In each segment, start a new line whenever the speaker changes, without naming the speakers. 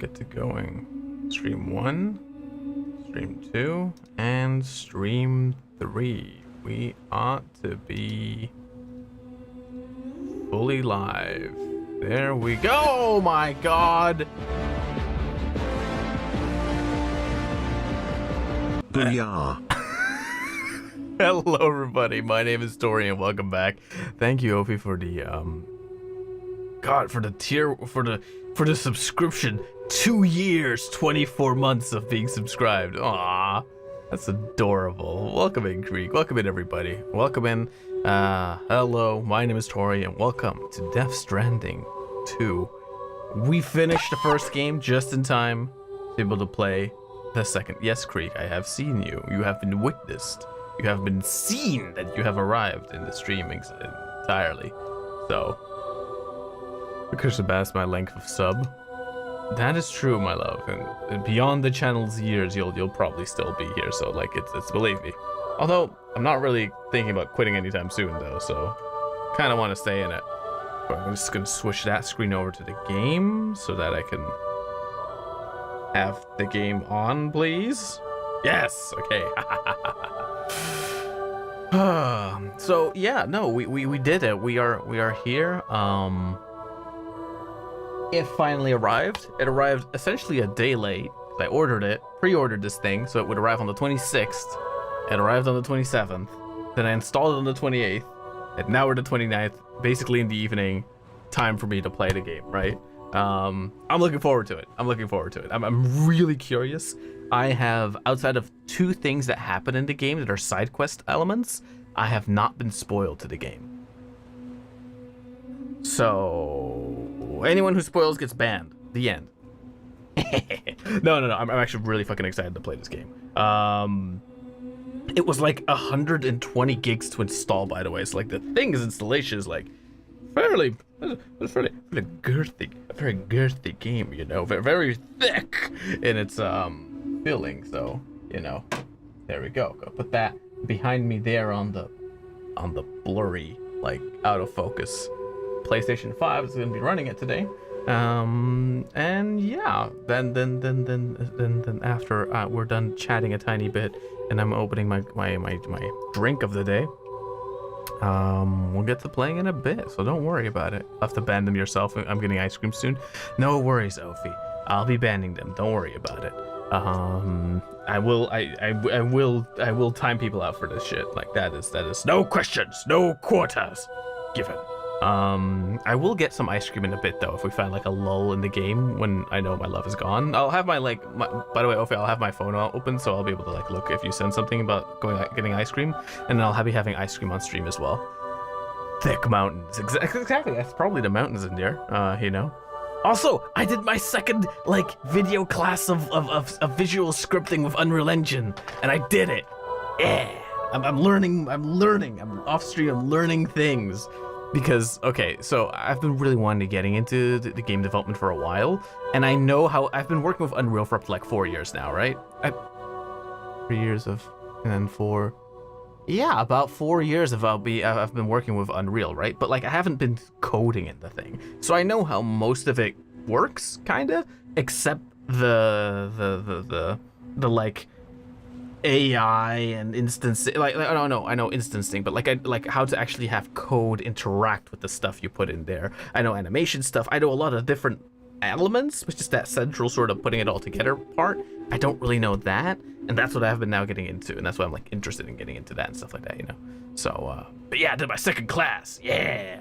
get to going. Stream 1, stream 2, and stream 3. We ought to be fully live. There we go. Oh my god.
Booyah.
Hello everybody, my name is Tori and welcome back. Thank you Ophi for the for the subscription. 2 years, 24 months of being subscribed. Aww, that's adorable. Welcome in, Greek. Welcome in, everybody. Welcome in. Hello, my name is Tori and welcome to Death Stranding 2. We finished the first game just in time to be able to play the second. Yes, Creek, I have seen you. You have been witnessed. You have been seen that you have arrived in the streaming entirely. So, because Sebastian, my length of sub. That is true, my love. And beyond the channel's years, you'll probably still be here. So, like, it's believe me. Although I'm not really thinking about quitting anytime soon, though. So, kind of want to stay in it. But I'm just gonna switch that screen over to the game so that I can have the game on, please. Yes. Okay. So yeah, no, we did it. We are here. It finally arrived. It arrived essentially a day late. I ordered it, pre-ordered this thing, so it would arrive on the 26th. It arrived on the 27th. Then I installed it on the 28th. And now we're the 29th, basically in the evening. Time for me to play the game, right? I'm looking forward to it. I'm really curious. I have, outside of 2 things that happen in the game that are side quest elements, I have not been spoiled to the game. So, anyone who spoils gets banned. The end. No. I'm actually really fucking excited to play this game. It was like 120 gigs to install, by the way. So like the thing's installation is like fairly girthy, a very girthy game, you know, very thick in its filling. So, you know, there we go. Go put that behind me there on the blurry, like out of focus. PlayStation 5 is gonna be running it today. And yeah, then after we're done chatting a tiny bit and I'm opening my drink of the day, we'll get to playing in a bit, so don't worry about it. You'll have to ban them yourself. I'm getting ice cream soon. No worries, Ophi. I'll be banning them. Don't worry about it. I will time people out for this shit. Like that is no questions, no quotas given. I will get some ice cream in a bit though if we find like a lull in the game when I know my love is gone. I'll have by the way, Ophi, I'll have my phone open so I'll be able to like look if you send something about getting ice cream, and then I'll be having ice cream on stream as well. Thick mountains, exactly. That's probably the mountains in there. You know. Also, I did my second like video class of visual scripting with Unreal Engine, and I did it. Yeah, I'm learning. I'm off stream. I'm learning things. Because, okay, so I've been really wanting to getting into the game development for a while, and I know how I've been working with Unreal for up to like 4 years now, right? 3 years of, and then 4, yeah, about 4 years I've been working with Unreal, right? But like I haven't been coding in the thing, so I know how most of it works, kinda, except the like AI and instance, like I don't know, I know instancing, but like how to actually have code interact with the stuff you put in there. I know animation stuff. I know a lot of different elements, which is that central sort of putting it all together part. I don't really know that, and that's what I've been now getting into, and that's why I'm like interested in getting into that and stuff like that, you know. So, but yeah, I did my second class. Yeah.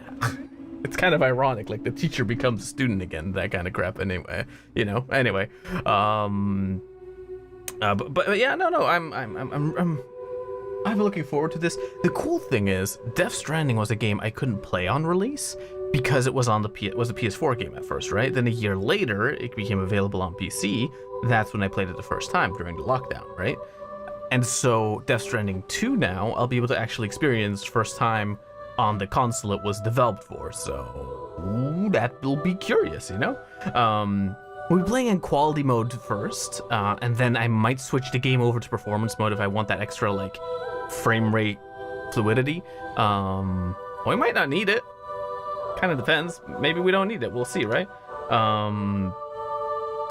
It's kind of ironic, like the teacher becomes a student again, that kind of crap. Anyway, you know. Anyway, but yeah, no, I'm looking forward to this. The cool thing is, Death Stranding was a game I couldn't play on release because it was on it was a PS4 game at first, right? Then a year later, it became available on PC. That's when I played it the first time during the lockdown, right? And so Death Stranding 2 now, I'll be able to actually experience first time on the console it was developed for. So that will be curious, you know? We'll be playing in quality mode first, and then I might switch the game over to performance mode if I want that extra like frame rate fluidity. We might not need it. Kind of depends. Maybe we don't need it. We'll see, right?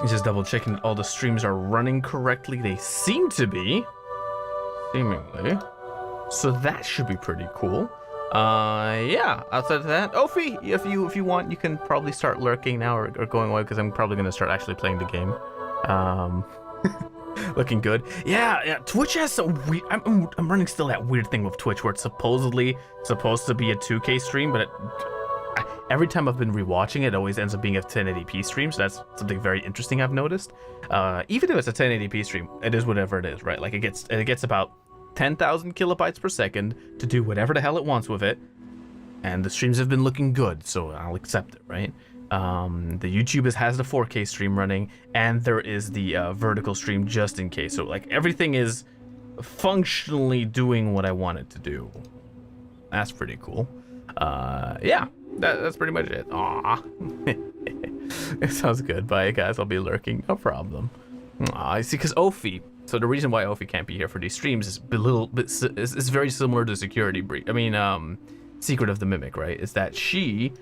Just double checking all the streams are running correctly. They seem to be, seemingly. So that should be pretty cool. Yeah, outside of that, Ophi, if you want, you can probably start lurking now or going away, because I'm probably going to start actually playing the game. Looking good. Yeah, Twitch has some weird, I'm running still that weird thing with Twitch where it's supposedly supposed to be a 2K stream, but every time I've been rewatching it always ends up being a 1080p stream, so that's something very interesting I've noticed. Even if it's a 1080p stream, it is whatever it is, right? Like it gets about 10,000 kilobytes per second to do whatever the hell it wants with it, and the streams have been looking good, so I'll accept it, right? The YouTube has the 4K stream running, and there is the vertical stream just in case, so like everything is functionally doing what I want it to do. That's pretty cool. Yeah, that's pretty much it. Aww. It sounds good. Bye guys, I'll be lurking, no problem. I see, because Ophi, so the reason why Ophi can't be here for these streams is a little bit is very similar to Security Breach. I mean, Secret of the Mimic, right? Is that she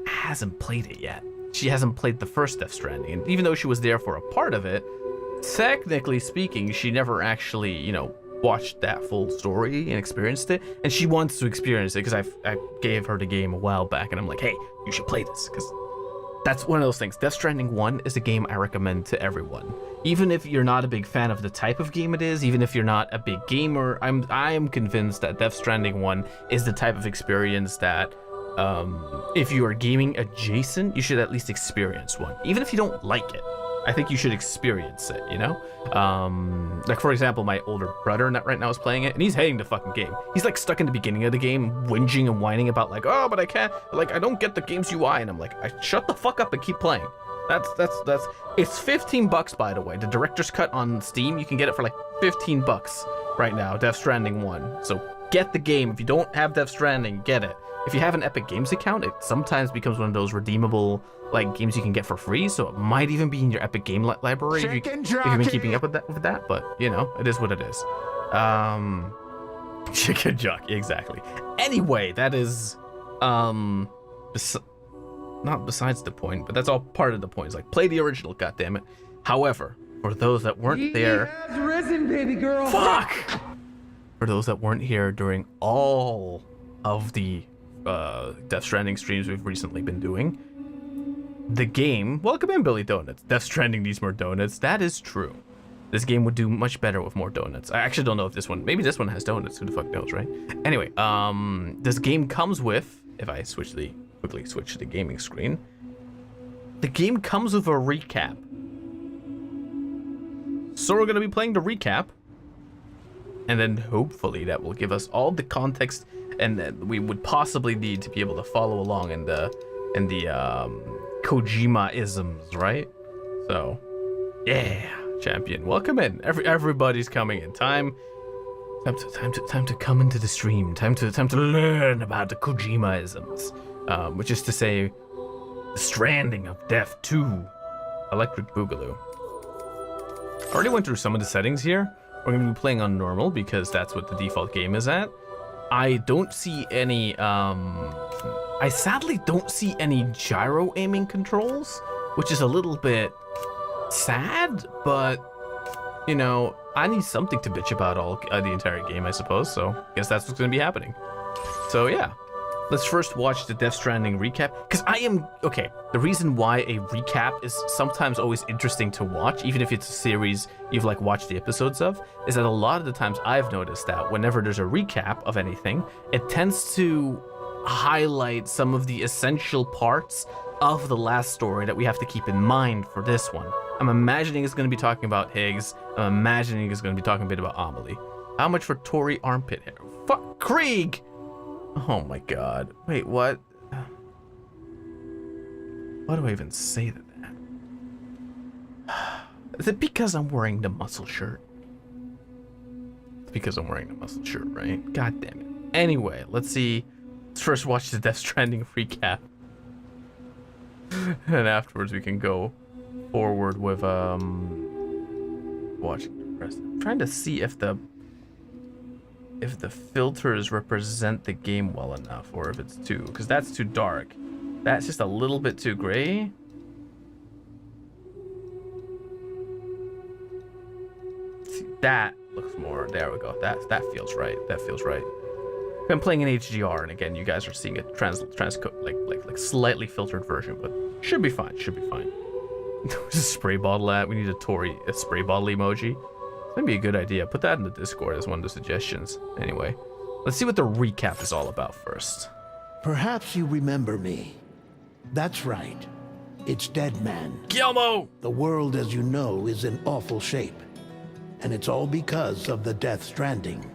hasn't played it yet. She hasn't played the first Death Stranding, and even though she was there for a part of it, technically speaking, she never actually, you know, watched that full story and experienced it, and she wants to experience it because I gave her the game a while back, and I'm like, hey, you should play this, because that's one of those things. Death Stranding 1 is a game I recommend to everyone. Even if you're not a big fan of the type of game it is, even if you're not a big gamer, I am convinced that Death Stranding 1 is the type of experience that if you are gaming adjacent, you should at least experience one. Even if you don't like it, I think you should experience it, you know? Like, for example, my older brother right now is playing it, and he's hating the fucking game. He's, like, stuck in the beginning of the game, whinging and whining about, like, oh, but I can't, like, I don't get the game's UI, and I'm like, shut the fuck up and keep playing. It's 15 bucks, by the way. The director's cut on Steam, you can get it for, like, 15 bucks right now, Death Stranding 1. So get the game. If you don't have Death Stranding, get it. If you have an Epic Games account, it sometimes becomes one of those redeemable, like, games you can get for free, so it might even be in your Epic Game library if you've been keeping up with that, but, you know, it is what it is. Chicken jockey, exactly. Anyway, that is, not besides the point, but that's all part of the point. It's like, play the original, goddammit. However, for those that weren't there...
He has risen, baby girl!
Fuck! For those that weren't here during all of the Death Stranding streams we've recently been doing, the game, welcome in Billy Donuts, Death Stranding needs more donuts. That is true. This game would do much better with more donuts. I actually don't know if this one, maybe this one has donuts, who the fuck knows, right? Anyway, this game comes with, if I quickly switch to the gaming screen, the game comes with a recap. So we're gonna be playing the recap, and then hopefully that will give us all the context and that we would possibly need to be able to follow along in the Kojima-isms, right? So, yeah, champion, welcome in. Everybody's coming in. Time to come into the stream. Time to learn about the Kojima-isms, which is to say, the Stranding of Death 2, Electric Boogaloo. I already went through some of the settings here. We're gonna be playing on normal because that's what the default game is at. I don't see any, I sadly don't see any gyro aiming controls, which is a little bit sad, but, you know, I need something to bitch about the entire game, I suppose, so I guess that's what's gonna be happening. So yeah, let's first watch the Death Stranding recap, because the reason why a recap is sometimes always interesting to watch, even if it's a series you've like watched the episodes of, is that a lot of the times I've noticed that whenever there's a recap of anything, it tends to highlight some of the essential parts of the last story that we have to keep in mind for this one. I'm imagining it's going to be talking about Higgs. I'm imagining it's going to be talking a bit about Amelie. How much for Tori armpit hair? Fuck Krieg! Oh my god. Wait, what? Why do I even say that? Is it because I'm wearing the muscle shirt? It's because I'm wearing the muscle shirt, right? God damn it. Anyway, let's first watch the Death Stranding recap. And afterwards we can go forward with watching the rest. I'm trying to see if the filters represent the game well enough, or if it's too, because that's too dark. That's just a little bit too gray. that looks more. There we go. That feels right. That feels right. I'm playing in HDR, and again, you guys are seeing a like slightly filtered version, but should be fine. Should be fine. There's a spray bottle at. We need a spray bottle emoji. That'd be a good idea. Put that in the Discord as one of the suggestions. Anyway, let's see what the recap is all about first.
Perhaps you remember me. That's right. It's Deadman.
Guillermo!
The world, as you know, is in awful shape. And it's all because of the Death Stranding.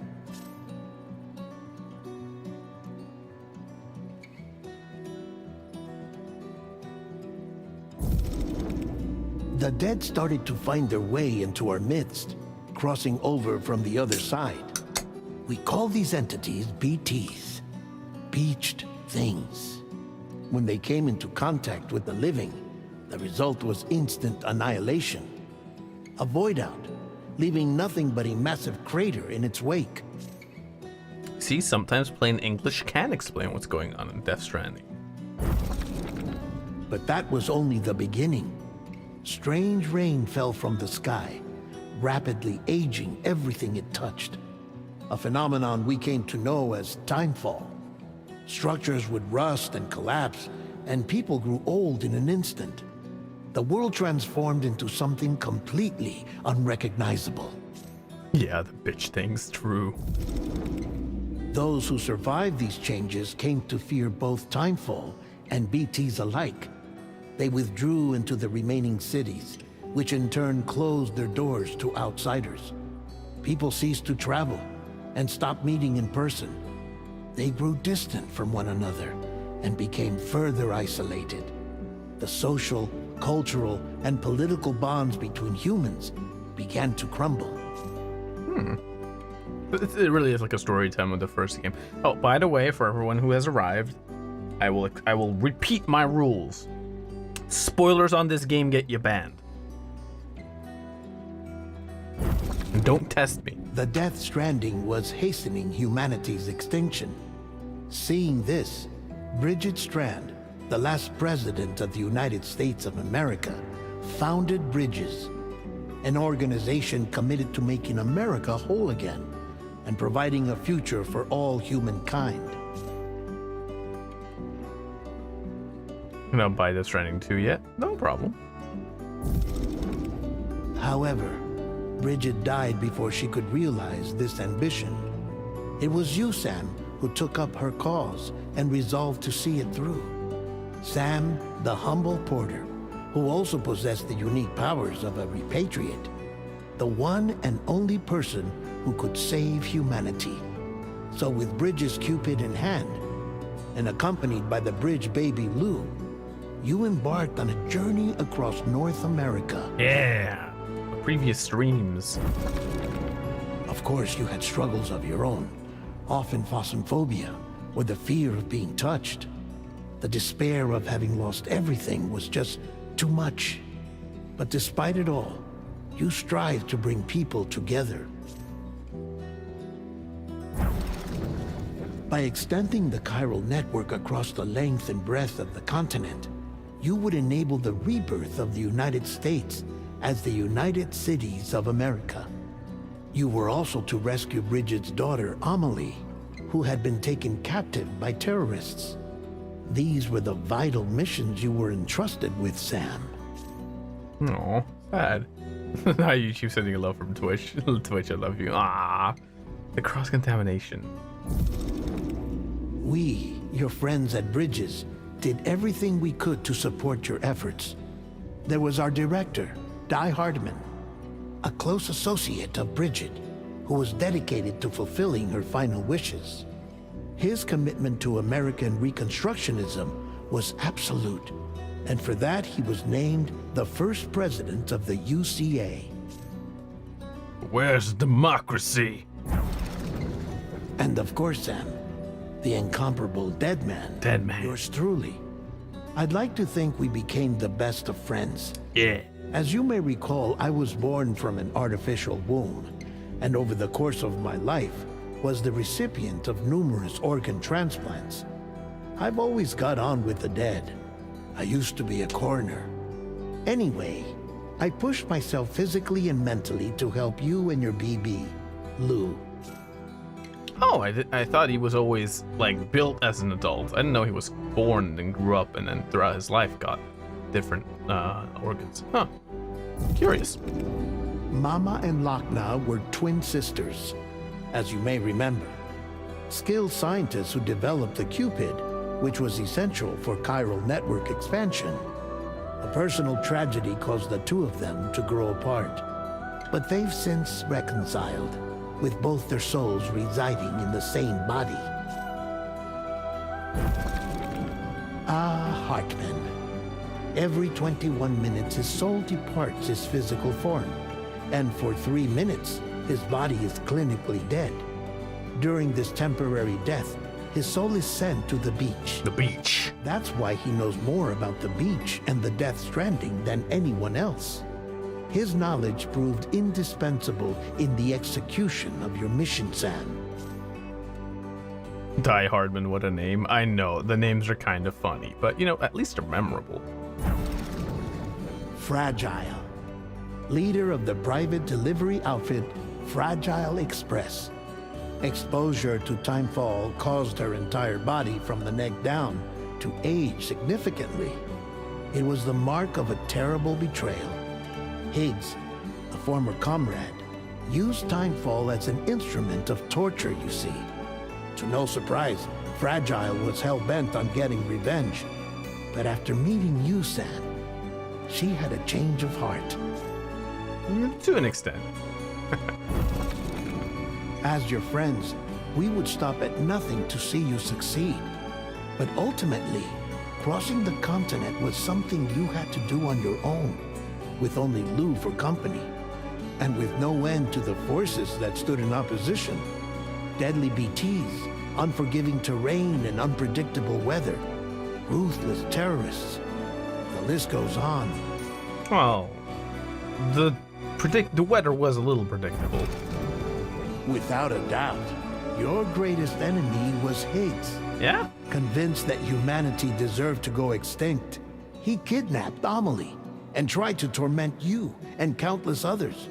The dead started to find their way into our midst, crossing over from the other side. We call these entities BTs, beached things. When they came into contact with the living, the result was instant annihilation. A void out, leaving nothing but a massive crater in its wake.
See, sometimes plain English can explain what's going on in Death Stranding.
But that was only the beginning. Strange rain fell from the sky, rapidly aging everything it touched. A phenomenon we came to know as timefall. Structures would rust and collapse, and people grew old in an instant. The world transformed into something completely unrecognizable.
Yeah, the bitch thing's true.
Those who survived these changes came to fear both timefall and BTs alike. They withdrew into the remaining cities, which in turn closed their doors to outsiders. People ceased to travel and stopped meeting in person. They grew distant from one another and became further isolated. The social, cultural, and political bonds between humans began to crumble.
It really is like a story time of the first game. Oh, by the way, for everyone who has arrived, I will repeat my rules. Spoilers on this game get you banned. And don't test me.
The Death Stranding was hastening humanity's extinction. Seeing this, Bridget Strand, the last president of the United States of America, founded Bridges, an organization committed to making America whole again and providing a future for all humankind.
You don't buy Death Stranding 2 yet? No problem.
However, Bridget died before she could realize this ambition. It was you, Sam, who took up her cause and resolved to see it through. Sam, the humble porter, who also possessed the unique powers of a repatriate. The one and only person who could save humanity. So with Bridges' Cupid in hand, and accompanied by the bridge baby Lou, you embarked on a journey across North America.
Yeah, the previous streams.
Of course, you had struggles of your own, often phasmophobia, or the fear of being touched. The despair of having lost everything was just too much. But despite it all, you strive to bring people together. By extending the chiral network across the length and breadth of the continent, you would enable the rebirth of the United States as the United Cities of America. You were also to rescue Bridget's daughter, Amelie, who had been taken captive by terrorists. These were the vital missions you were entrusted with, Sam.
Aw, sad. How you keep sending a love from Twitch. Twitch, I love you. Ah, the cross-contamination.
We, your friends at Bridges, did everything we could to support your efforts. There was our director, Di Hardman, a close associate of Bridget, who was dedicated to fulfilling her final wishes. His commitment to American Reconstructionism was absolute, and for that he was named the first president of the UCA.
Where's democracy?
And of course, Sam, the incomparable Deadman.
Deadman.
Yours truly. I'd like to think we became the best of friends.
Yeah.
As you may recall, I was born from an artificial womb, and over the course of my life, was the recipient of numerous organ transplants. I've always got on with the dead. I used to be a coroner. Anyway, I pushed myself physically and mentally to help you and your BB, Lou.
Oh, I thought he was always, like, built as an adult. I didn't know he was born and grew up and then throughout his life got different organs. Huh. Curious.
Mama and Lakna were twin sisters, as you may remember. Skilled scientists who developed the Cupid, which was essential for chiral network expansion. A personal tragedy caused the two of them to grow apart. But they've since reconciled, with both their souls residing in the same body. Ah, Hartman. Every 21 minutes his soul departs his physical form, and for 3 minutes his body is clinically dead. During this temporary death, his soul is sent to the beach.
The beach.
That's why he knows more about the beach and the Death Stranding than anyone else. His knowledge proved indispensable in the execution of your mission, Sam.
Die Hardman, what a name. I know, the names are kind of funny, but, you know, at least they're memorable.
Fragile. Leader of the private delivery outfit, Fragile Express. Exposure to timefall caused her entire body from the neck down to age significantly. It was the mark of a terrible betrayal. Higgs, a former comrade, used timefall as an instrument of torture, you see. To no surprise, Fragile was hell-bent on getting revenge. But after meeting you, Sam, she had a change of heart.
To an extent.
As your friends, we would stop at nothing to see you succeed. But ultimately, crossing the continent was something you had to do on your own, with only Lou for company, and with no end to the forces that stood in opposition. Deadly BTs, unforgiving terrain and unpredictable weather, ruthless terrorists. The list goes on.
Well, the weather was a little predictable.
Without a doubt, your greatest enemy was Higgs.
Yeah?
Convinced that humanity deserved to go extinct, he kidnapped Amelie and tried to torment you and countless others.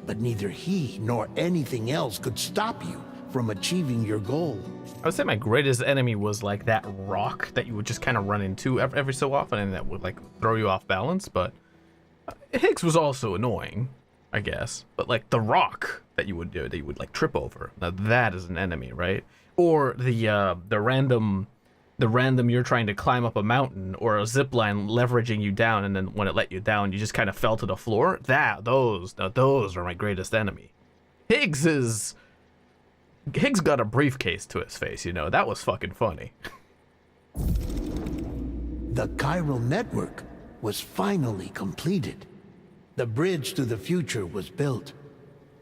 But neither he nor anything else could stop you from achieving your goal.
I would say my greatest enemy was like that rock that you would just kind of run into every so often and that would like throw you off balance, but Higgs was also annoying, I guess. But like the rock that you would do, that you would like trip over, now that is an enemy, right? Or the random you're trying to climb up a mountain, or a zip line leveraging you down, and then when it let you down, you just kind of fell to the floor. Those are my greatest enemy. Higgs got a briefcase to his face, you know. That was fucking funny.
The chiral network was finally completed. The bridge to the future was built,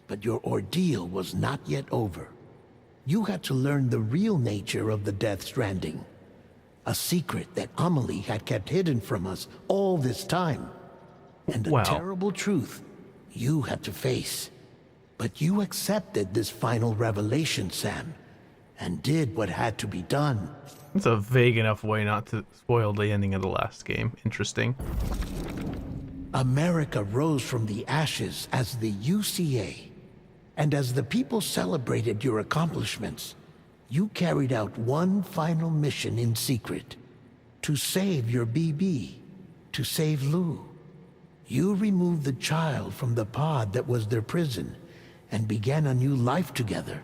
but your ordeal was not yet over. You had to learn the real nature of the Death Stranding, a secret that Amelie had kept hidden from us all this time, and a terrible truth you had to face. But you accepted this final revelation, Sam, and did what had to be done.
It's a vague enough way not to spoil the ending of the last game. Interesting.
America rose from the ashes as the UCA, and as the people celebrated your accomplishments, you carried out one final mission in secret, to save your BB, to save Lou. You removed the child from the pod that was their prison, and began a new life together.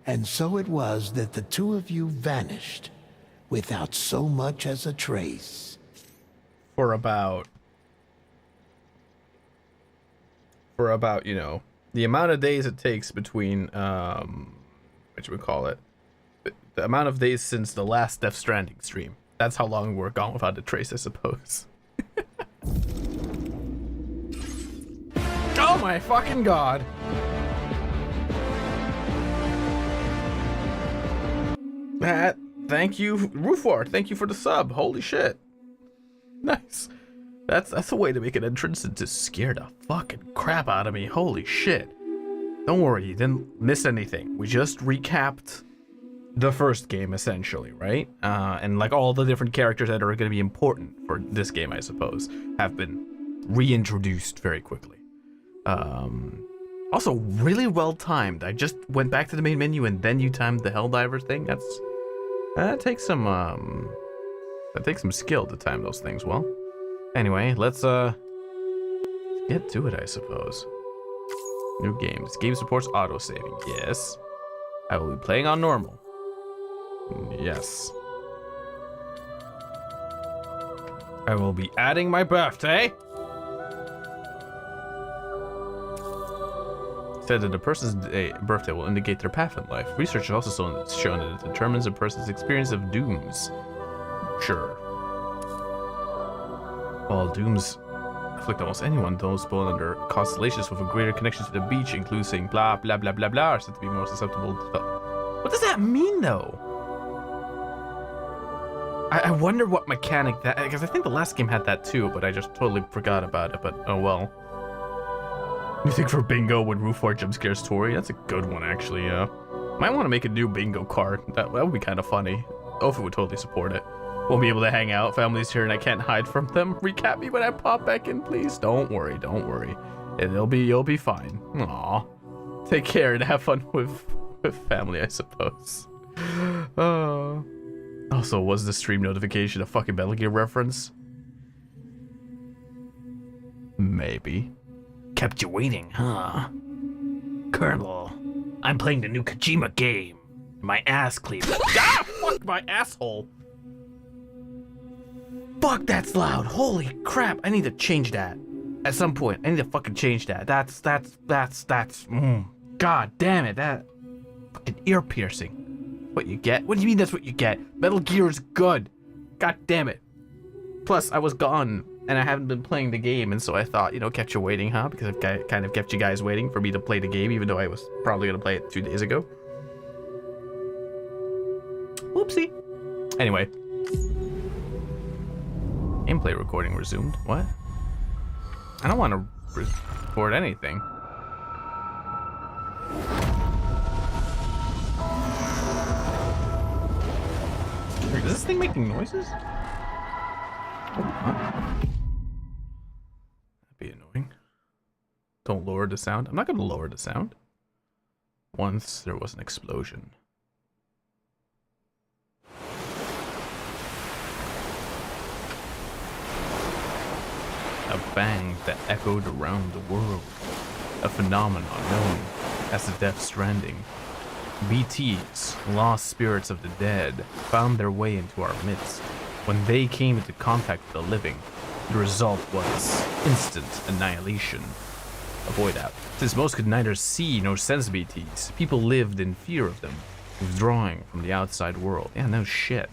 And so it was that the two of you vanished, without so much as a trace.
For about, you know, the amount of days it takes between, what should we call it? The amount of days since the last Death Stranding stream. That's how long we're gone without a trace, I suppose. Oh my fucking god! Thank you, Rufar. Thank you for the sub. Holy shit. Nice. That's a way to make an entrance and to scare the fucking crap out of me. Holy shit. Don't worry, you didn't miss anything. We just recapped the first game, essentially, right? And like all the different characters that are going to be important for this game, I suppose, have been reintroduced very quickly. Also, really well timed. I just went back to the main menu and then you timed the Helldiver thing. That takes some skill to time those things well. Anyway, let's get to it, I suppose. New game. This game supports auto-saving. Yes. I will be playing on normal. Yes. I will be adding my birthday. Said that a person's birthday will indicate their path in life. Research has also shown that it determines a person's experience of dooms. Sure. While dooms afflict almost anyone, those born under constellations with a greater connection to the beach, including blah blah blah blah blah, are said to be more susceptible to. What does that mean, though? I wonder what mechanic that, because I think the last game had that too, but I just totally forgot about it. But oh well. You think for bingo when Roof 4 jump scares Tori? That's a good one, actually. Yeah. Might want to make a new bingo card. That would be kind of funny. Ofa would totally support it. Won't be able to hang out. Family's here and I can't hide from them. Recap me when I pop back in, please. Don't worry, don't worry. You'll be fine. Aw. Take care and have fun with family, I suppose. Also, was the stream notification a fucking Metal Gear reference? Maybe. Kept you waiting, huh? Colonel, I'm playing the new Kojima game. My ass cleaved. Ah, fuck my asshole. Fuck, that's loud. Holy crap, I need to change that. At some point, I need to fucking change that. That's God damn it, that fucking ear piercing. What you get? What do you mean that's what you get? Metal Gear is good. God damn it. Plus, I was gone and I haven't been playing the game, and so I thought, kept you waiting, huh? Because I've kind of kept you guys waiting for me to play the game, even though I was probably gonna play it 2 days ago. Whoopsie. Anyway. Gameplay recording resumed. What? I don't want to record anything. Is this thing making noises? Huh? That'd be annoying. Don't lower the sound. I'm not going to lower the sound. Once there was an explosion. A bang that echoed around the world. A phenomenon known as the Death Stranding. BTs, lost spirits of the dead, found their way into our midst. When they came into contact with the living, the result was instant annihilation. Avoid that. Since most could neither see nor sense BTs, people lived in fear of them, withdrawing from the outside world. Yeah, no shit.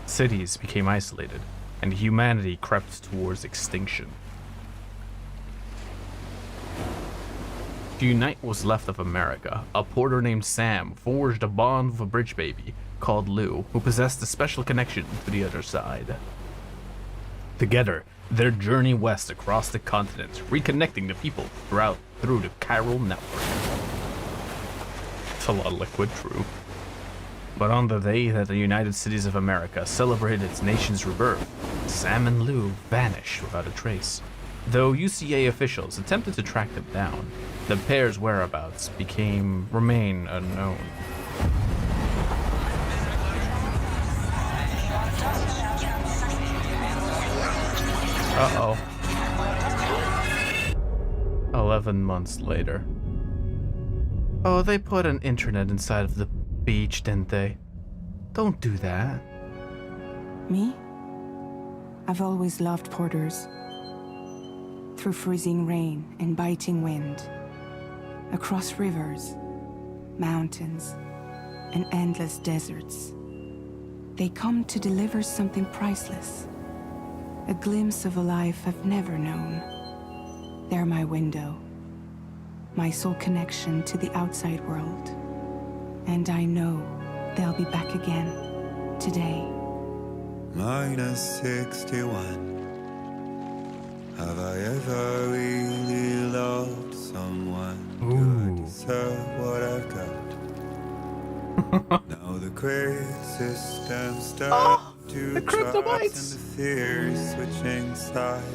Cities became isolated, and humanity crept towards extinction. To unite what was left of America, a porter named Sam forged a bond with a bridge baby called Lou, who possessed a special connection to the other side. Together, their journey west across the continent, reconnecting the people through the chiral network. It's a lot of liquid, true. But on the day that the United Cities of America celebrated its nation's rebirth, Sam and Lou vanished without a trace. Though UCA officials attempted to track them down, the pair's whereabouts remain unknown. Uh-oh. 11 months later. Oh, they put an internet inside of the beach, didn't they? Don't do that.
Me? I've always loved porters. Through freezing rain and biting wind, across rivers, mountains, and endless deserts. They come to deliver something priceless, a glimpse of a life I've never known. They're my window, my sole connection to the outside world. And I know they'll be back again, today.
-61. Have I ever really loved someone who deserve what I've got? Now the great system stopped two
The crypto
tribes
bites.
and the fears switching sides.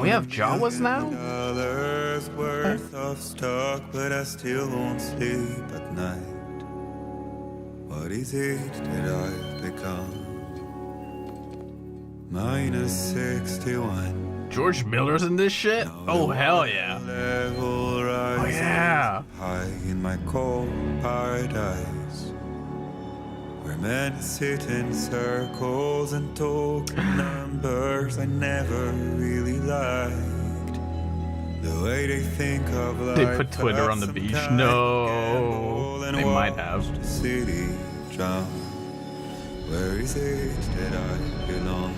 We have Jawas now?
$1 million worth of stock, but I still won't sleep at night. What is it that I've become? -61.
George Miller's in this shit? Oh, hell yeah.
Level
Oh,
rises
yeah.
high in my cold paradise, where men sit in circles and talk in numbers I never really liked. The way they think of life.
They put Twitter on the beach. No. They might have.
The city drown. Where is it that I belong?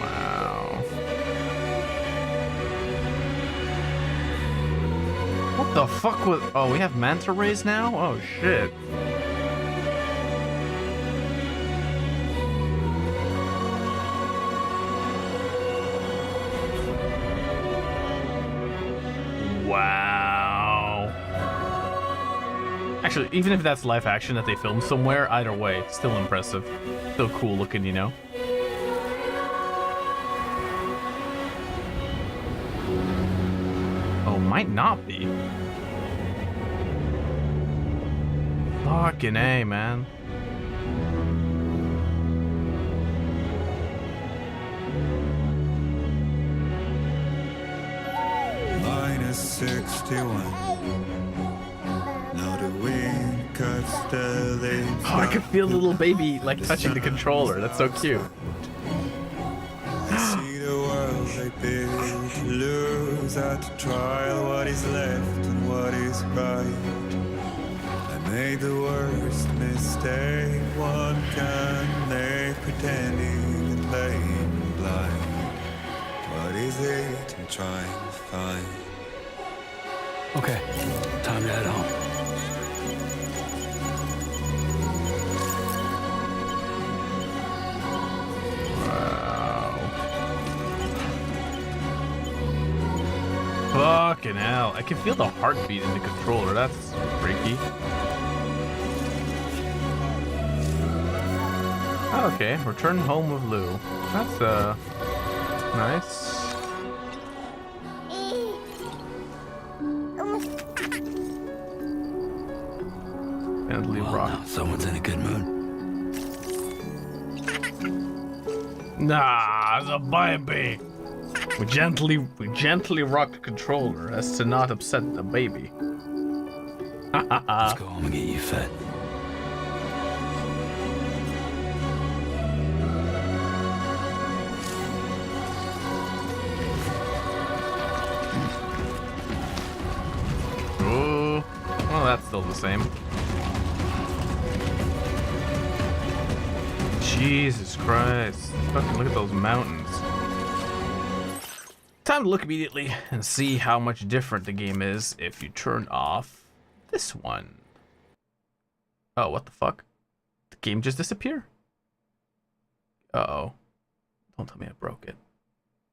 Wow. What the fuck was... Oh, we have manta rays now? Oh, shit. Wow. Actually, even if that's live action that they filmed somewhere, either way, still impressive. Still cool looking, you know? Oh, might not be. Fucking A, man.
-61. Now the wind cuts the leaves.
Oh, I can feel the little baby, like, touching the controller. That's so cute.
I see the world they build to lose at the trial. What is left and what is right? I made the worst mistake one can make, pretending and playing blind. What is it I'm trying to find?
Okay, time to head home.
Fucking hell. I can feel the heartbeat in the controller. That's freaky. Okay, return home with Lou. That's, nice. Gently
Well,
rock.
now someone's in a good mood.
Nah, it's a baby. We gently rock the controller as to not upset the baby.
Let's go home and get you fed.
Oh, well, that's still the same. Jesus Christ. Fucking look at those mountains. Time to look immediately and see how much different the game is if you turn off this one. Oh, what the fuck? The game just disappeared? Uh-oh. Don't tell me I broke it.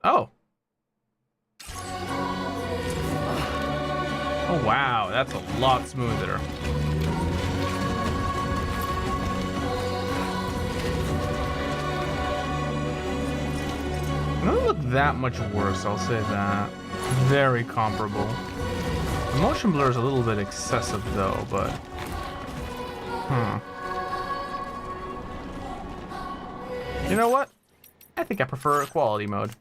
Oh. Oh, wow. That's a lot smoother. It doesn't look that much worse, I'll say that. Very comparable. The motion blur is a little bit excessive though, but... You know what? I think I prefer a quality mode.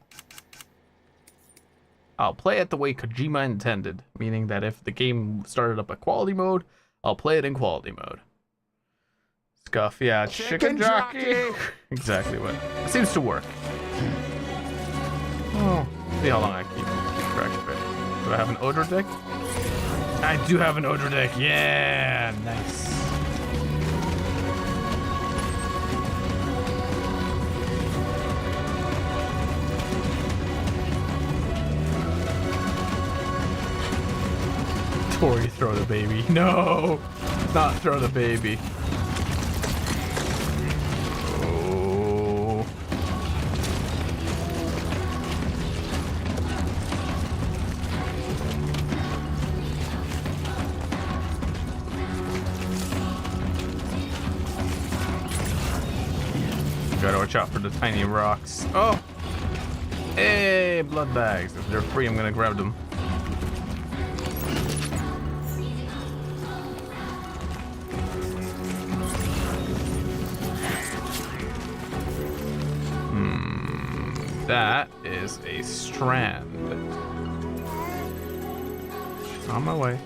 I'll play it the way Kojima intended, meaning that if the game started up a quality mode, I'll play it in quality mode. Scuff, yeah, chicken jockey! Exactly what. It seems to work. Oh, see how long I keep track of it. Do I have an odor deck? I do have an odor deck. Yeah, nice. Tori, throw the baby. No, not throw the baby. watch out for the tiny rocks. Oh! Hey, blood bags. If they're free, I'm gonna grab them. That is a strand. On my way.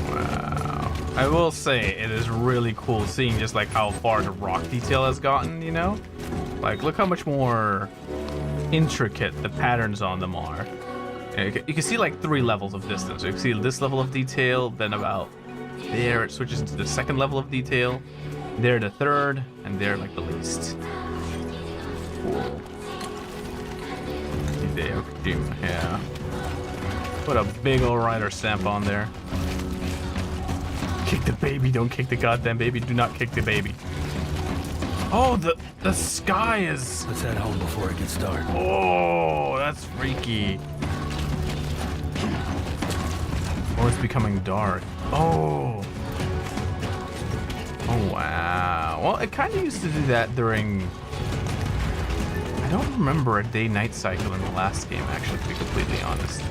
Wow. I will say it is really cool seeing just like how far the rock detail has gotten, you know? Like, look how much more intricate the patterns on them are. You can see like 3 levels of distance. You can see this level of detail, then about there it switches into the second level of detail, there the third, and there like the least. Cool. Yeah. Put a big ol' rider stamp on there. Kick the baby, don't kick the goddamn baby. Do not kick the baby. Oh, the sky is...
Let's head home before it gets dark.
Oh, that's freaky. Or it's becoming dark. Oh. Oh, wow. Well, it kind of used to do that during... I don't remember a day-night cycle in the last game, actually, to be completely honest.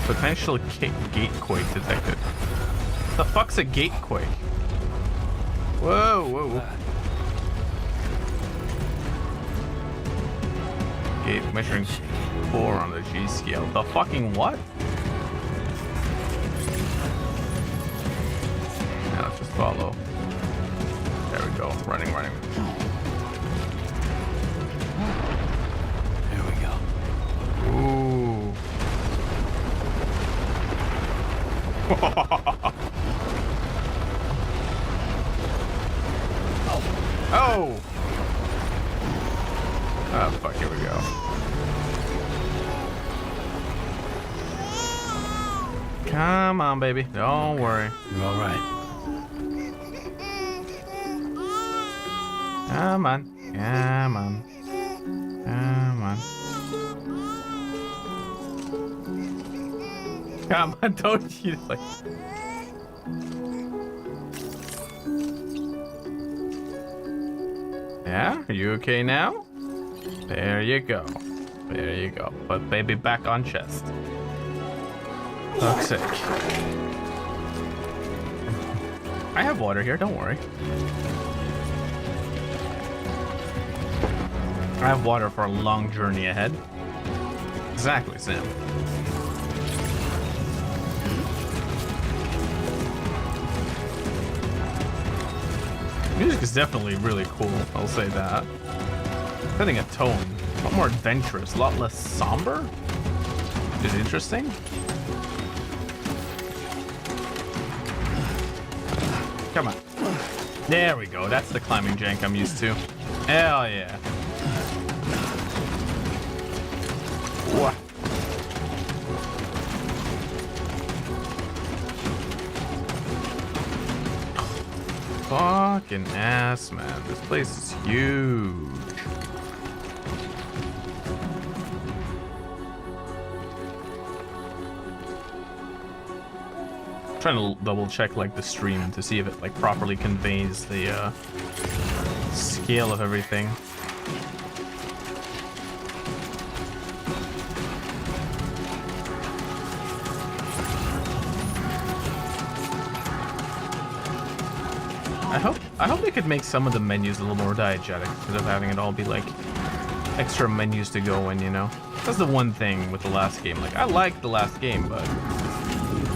Potential gatequake detected. The fuck's a gatequake? Whoa, whoa, whoa. Gate measuring 4 on the G scale. The fucking what? Now let's just follow. There we go. Running, running.
There we go.
Ooh. Oh! Oh, fuck, here we go. Come on, baby. Don't worry.
You're all right.
Come on. Come on. Come on. Come on, don't you like... Yeah? Are you okay now? There you go. There you go. Put baby back on chest. Fuck's sake. I have water here, don't worry. I have water for a long journey ahead. Exactly, Sam. Music is definitely really cool, I'll say that. Setting a tone, a lot more adventurous, a lot less somber, which is interesting. Come on. There we go, that's the climbing jank I'm used to. Hell yeah. What? Fucking ass, man. This place is huge. I'm trying to double check like the stream to see if it like properly conveys the scale of everything. I hope they could make some of the menus a little more diegetic instead of having it all be like extra menus to go in, you know? That's the one thing with the last game. Like, I liked the last game, but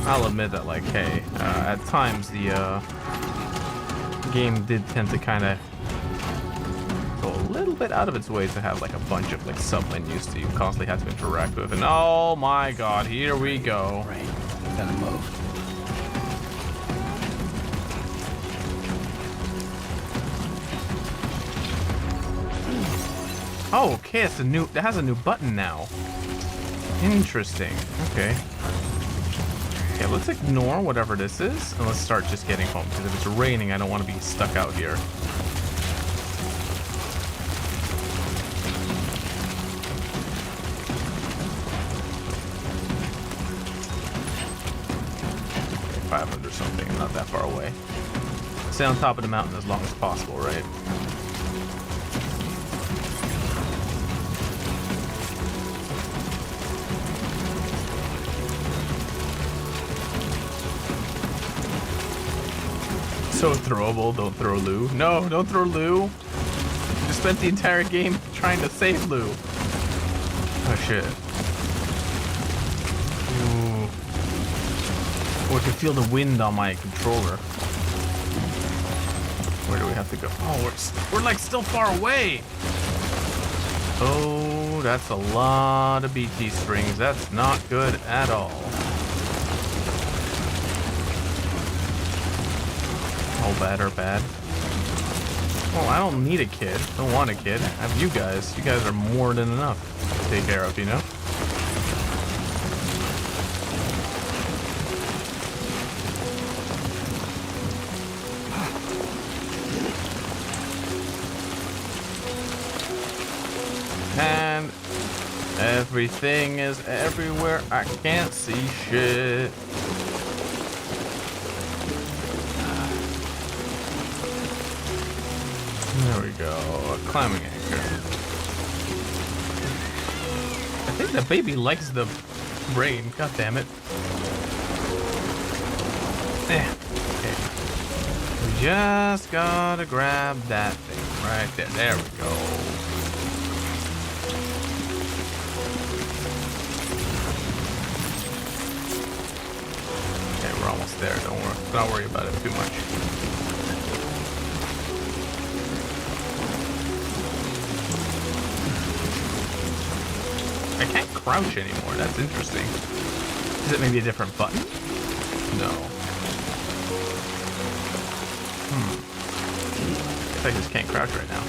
I'll admit that, like, hey, at times the game did tend to kind of go a little bit out of its way to have like a bunch of like sub-menus that you constantly have to interact with. And oh my god, here we go.
Right, gotta move.
Oh, okay, it's a new. It has a new button now. Interesting. Okay. Okay, let's ignore whatever this is, and let's start just getting home. Because if it's raining, I don't want to be stuck out here. Okay, 500 something, not that far away. Stay on top of the mountain as long as possible, right? So throwable, don't throw Lou. No, don't throw Lou. You just spent the entire game trying to save Lou. Oh shit. Ooh. Oh, I can feel the wind on my controller. Where do we have to go? Oh, we're like still far away. Oh, that's a lot of BT strings. That's not good at all. All bad or bad. Well, I don't need a kid. Don't want a kid. I have you guys. You guys are more than enough to take care of, you know? And everything is everywhere. I can't see shit. There we go. A climbing anchor. I think the baby likes the rain. God damn it. Okay. We just gotta grab that thing right there. There we go. Okay, we're almost there. Don't worry about it too much. I can't crouch anymore. That's interesting. Is it maybe a different button? No. I just can't crouch right now.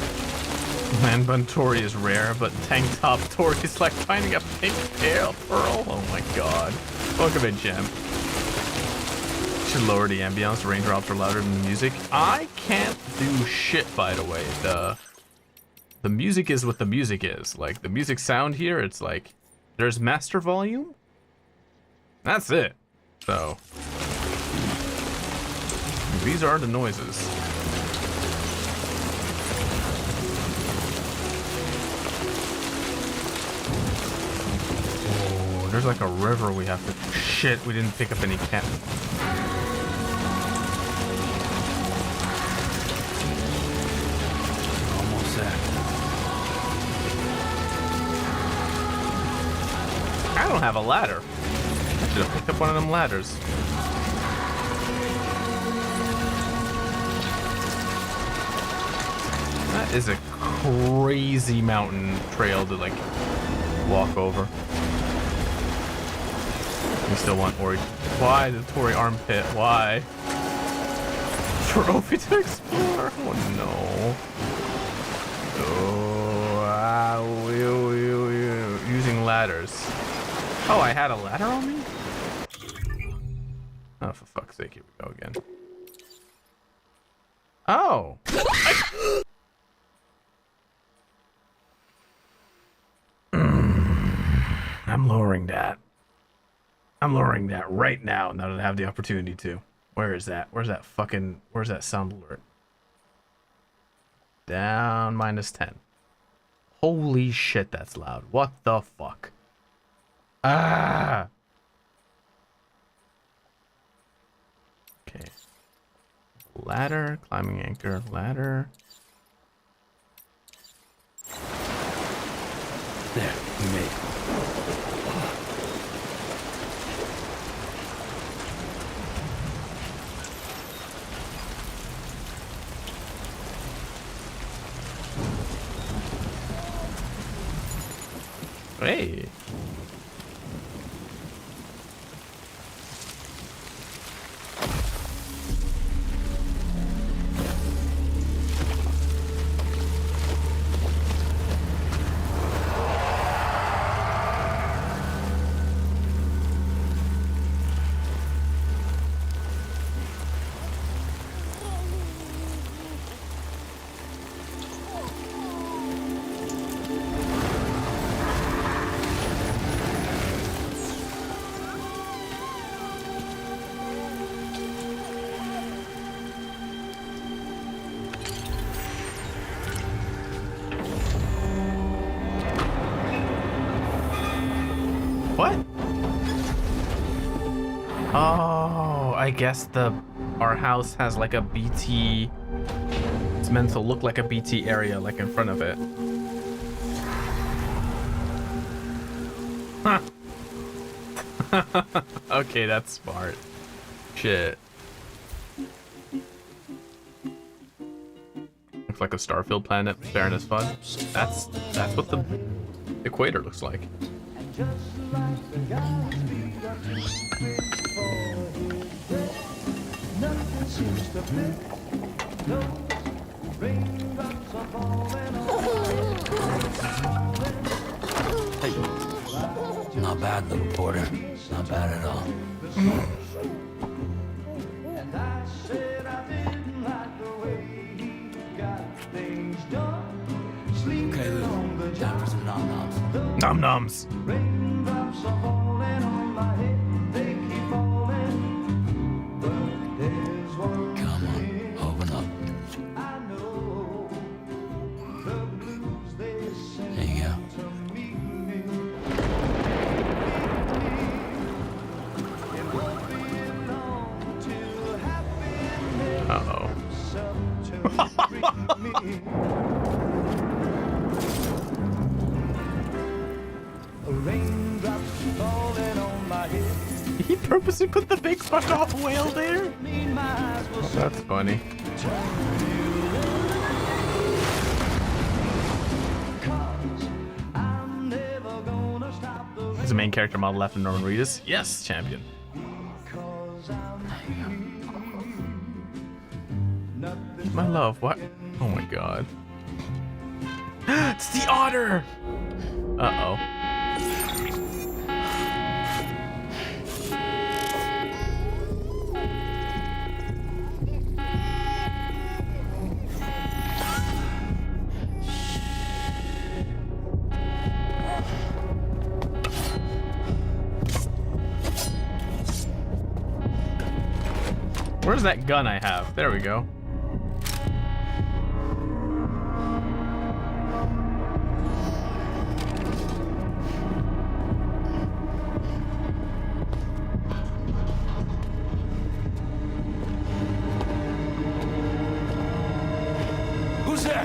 Man bun Tori is rare, but tank top Tori is like finding a pink pearl. Oh my god. Welcome in, Gem. Should lower the ambience. Raindrops are louder than the music. I can't do shit, by the way. The music is what the music is. Like, the music sound here, it's like, there's master volume. That's it. So, these are the noises. Oh, there's like a river we have to... Shit, we didn't pick up any cat.
Almost there.
I don't have a ladder. I should have picked up one of them ladders. That is a crazy mountain trail to like walk over. We still want Tori. Why the Tori armpit? Why? Trophy to explore? Oh no. Oh, using ladders. Oh, I had a ladder on me? Oh, for fuck's sake, here we go again. Oh! I'm lowering that. I'm lowering that right now that I have the opportunity to. Where is that? Where's that sound alert? Down -10. Holy shit, that's loud. What the fuck? Ah! Okay. Ladder, climbing anchor, ladder.
There, we made it.
Hey. I guess our house has like a BT. It's meant to look like a BT area, like in front of it. Huh. Okay, that's smart. Shit. Looks like a Starfield planet, barren as fun. That's what the equator looks like.
Hey. Not bad, little porter. Not bad at all. Okay, Lou. Time for some nom-noms.
Nom-noms.
Come on, open up. There you go.
Uh-oh. He purposely put the big fuck off whale there? Oh, that's funny. Is the main character model after Norman Reedus? Yes, champion. My love, what? Oh my god. It's the otter! Uh-oh. Where's that gun I have? There we go.
Who's there?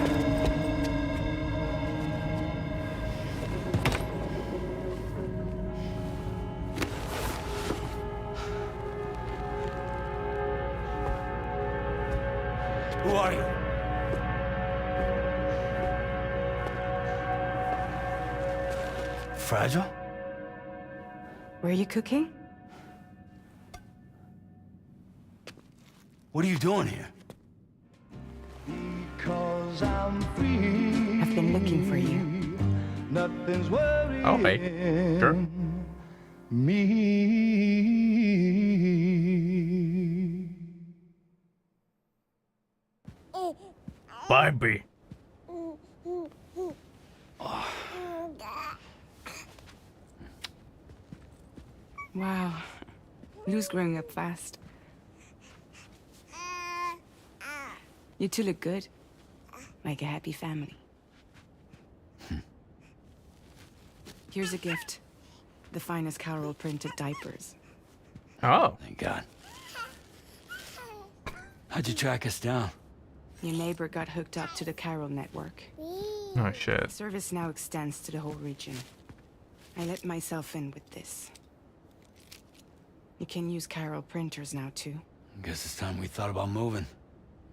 Who are you? Fragile?
Were you cooking?
What are you doing here?
I've been looking for you.
Oh, hey. Sure. Baby.
Wow. Lou's growing up fast. You two look good. Like a happy family. Here's a gift. The finest Carol printed diapers.
Oh.
Thank God. How'd you track us down?
Your neighbor got hooked up to the Carol network.
Oh, shit.
Service now extends to the whole region. I let myself in with this. You can use Carol printers now, too.
Guess it's time we thought about moving.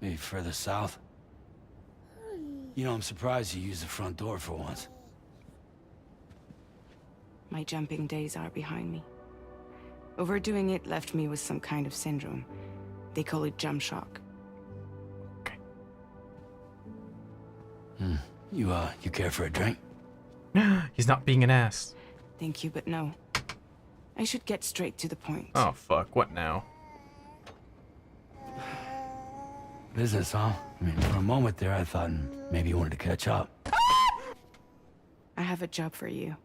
Maybe further south. You know, I'm surprised you used the front door for once.
My jumping days are behind me. Overdoing it left me with some kind of syndrome. They call it jump shock.
You care for a drink?
He's not being an ass.
Thank you, but no. I should get straight to the point.
Oh, fuck. What now?
Business, huh? I mean, for a moment there, I thought maybe you wanted to catch up.
I have a job for you.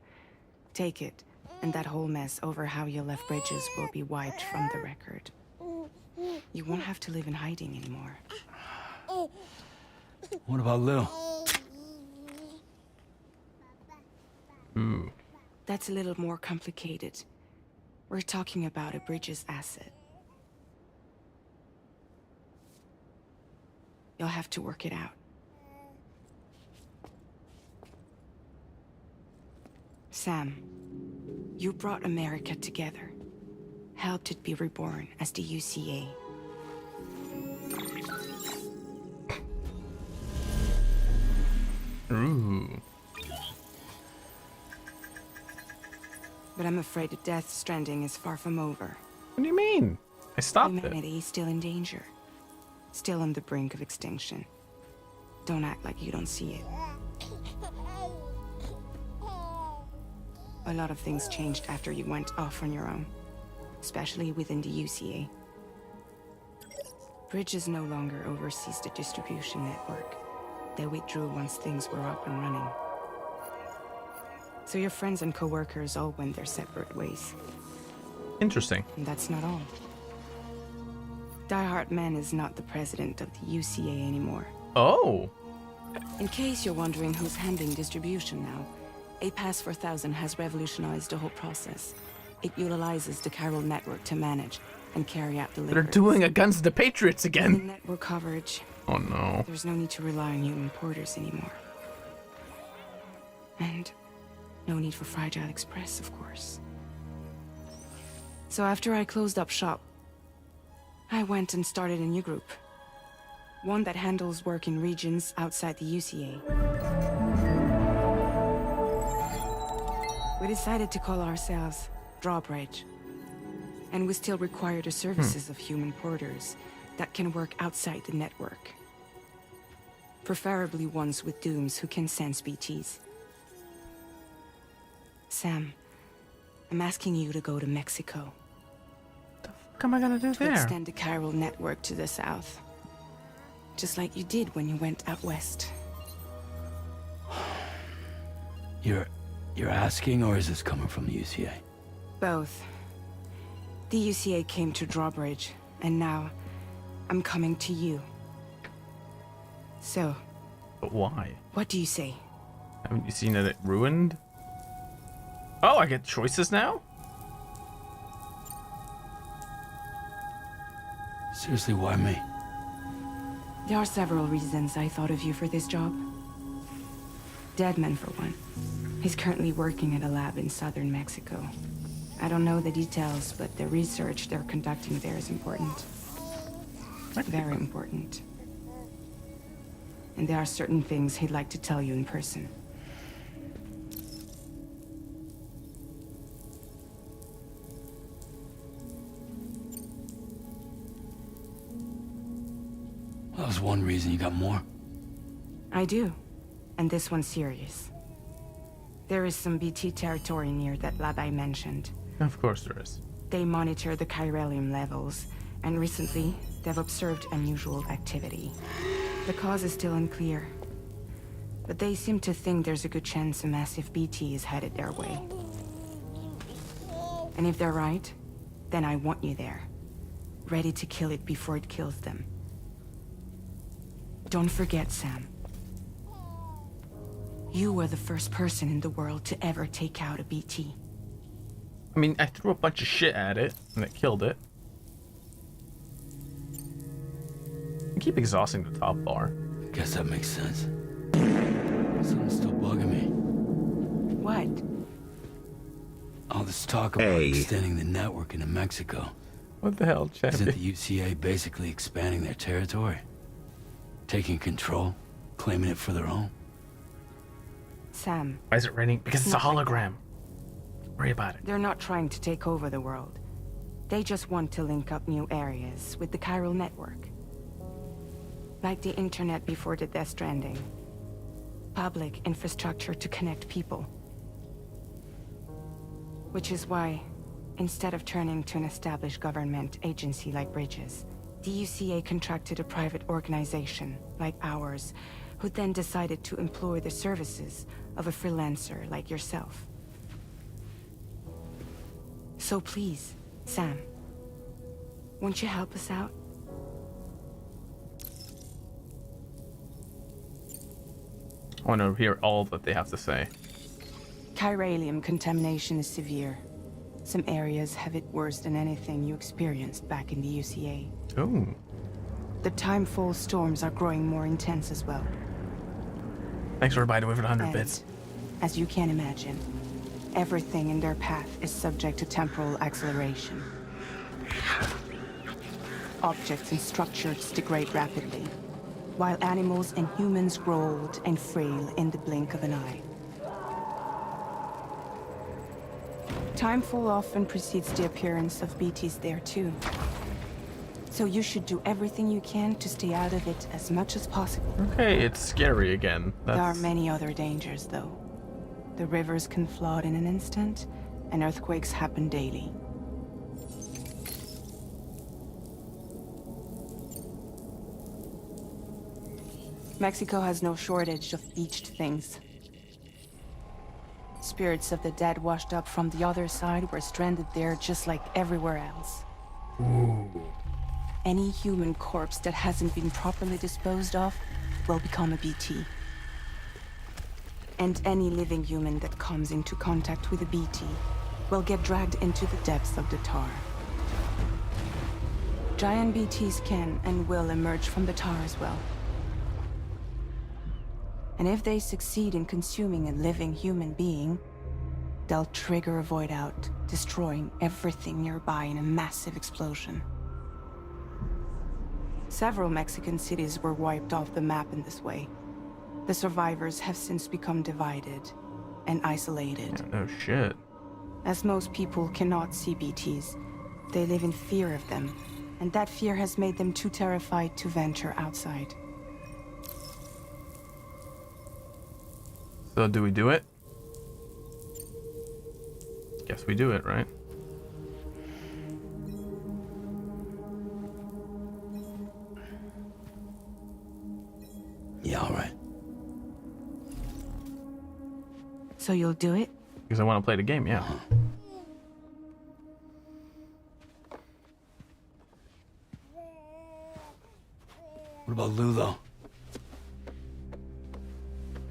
Take it, and that whole mess over how you left Bridges will be wiped from the record. You won't have to live in hiding anymore.
What about Lou?
Ooh.
That's a little more complicated. We're talking about a Bridges asset. You'll have to work it out. Sam, you brought America together. Helped it be reborn as the UCA.
Ooh.
But I'm afraid that Death Stranding is far from over.
What do you mean? I stopped it.
Humanity is still in danger. Still on the brink of extinction. Don't act like you don't see it. A lot of things changed after you went off on your own. Especially within the UCA. Bridges no longer oversees the distribution network. They withdrew once things were up and running. So your friends and co-workers all went their separate ways.
Interesting.
And that's not all. Die Hard Man is not the president of the UCA anymore.
Oh.
In case you're wondering who's handling distribution now, A Pass 4000 has revolutionized the whole process. It utilizes the chiral network to manage and carry out
They're
deliveries.
doing Against the Patriots
In
again.
network coverage,
Oh no.
there's no need to rely on human porters anymore. And no need for Fragile Express, of course. So after I closed up shop, I went and started a new group. One that handles work in regions outside the UCA. We decided to call ourselves Drawbridge. And we still require the services of human porters that can work outside the network. Preferably ones with dooms who can sense BTs. Sam, I'm asking you to go to Mexico.
What am I gonna do
To
there?
extend the chiral network to the south. Just like you did when you went out west.
You're asking, or is this coming from the UCA?
Both. The UCA came to Drawbridge, and now I'm coming to you. So,
But why?
what do you say?
Haven't you seen that it ruined? Oh, I get choices now?
Seriously, why me?
There are several reasons I thought of you for this job. Deadman, for one. He's currently working at a lab in southern Mexico. I don't know the details, but the research they're conducting there is important. Very important. And there are certain things he'd like to tell you in person.
That was one reason. You got more?
I do. And this one's serious. There is some BT territory near that lab I mentioned.
Of course there is.
They monitor the chiralium levels, and recently, they've observed unusual activity. The cause is still unclear, but they seem to think there's a good chance a massive BT is headed their way. And if they're right, then I want you there, ready to kill it before it kills them. Don't forget, Sam. You were the first person in the world to ever take out a BT.
I mean, I threw a bunch of shit at it, and it killed it. I keep exhausting the top bar.
Guess that makes sense. Something's still bugging me.
What?
All this talk about extending the network into Mexico.
What the hell,
Isn't
champion?
the UCA basically expanding their territory? Taking control, claiming it for their own?
Sam,
Why is it raining? Because it's a
Not like
hologram. Worry about it.
they're not trying to take over the world. They just want to link up new areas with the chiral network. Like the internet before the Death Stranding. Public infrastructure to connect people. Which is why, instead of turning to an established government agency like Bridges, the UCA contracted a private organization, like ours, who then decided to employ the services of a freelancer like yourself. So please, Sam, won't you help us out?
I want to hear all that they have to say.
Chiralium contamination is severe. Some areas have it worse than anything you experienced back in the UCA.
Oh.
The timefall storms are growing more intense as well.
Thanks for by the way for the 100
And,
bits.
as you can imagine, everything in their path is subject to temporal acceleration. Objects and structures degrade rapidly, while animals and humans grow old and frail in the blink of an eye. Timefall often precedes the appearance of BTs there too. So you should do everything you can to stay out of it as much as possible.
Okay, it's scary again.
There are many other dangers, though. The rivers can flood in an instant, and earthquakes happen daily. Mexico has no shortage of beached things. Spirits of the dead washed up from the other side were stranded there just like everywhere else.
Ooh.
Any human corpse that hasn't been properly disposed of will become a BT. And any living human that comes into contact with a BT will get dragged into the depths of the tar. Giant BTs can and will emerge from the tar as well. And if they succeed in consuming a living human being, they'll trigger a void out, destroying everything nearby in a massive explosion. Several Mexican cities were wiped off the map in this way. The survivors have since become divided and isolated.
No shit.
As most people cannot see BTs, they live in fear of them, and that fear has made them too terrified to venture outside.
So do we do it? Guess we do it, right?
Yeah, all right.
So you'll do it?
Because I want to play the game, yeah.
What about Lou, though?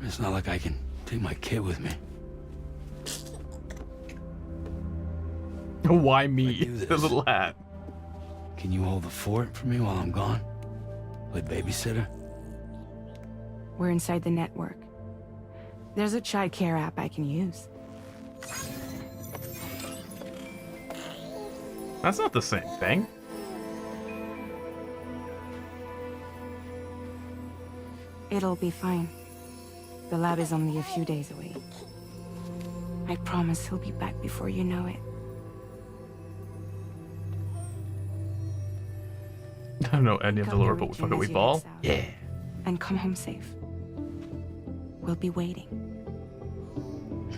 It's not like I can take my kid with me.
Why me?
do
The
this.
little hat.
Can you hold the fort for me while I'm gone? Play babysitter?
We're inside the network. There's a child care app I can use.
That's not the same thing.
It'll be fine. The lab is only a few days away. I promise he'll be back before you know it.
I don't know any of the
Come
lore,
to
but
reach
fuck
him
it, we
as you
fall.
head south.
Yeah.
And come home safe. We'll be waiting.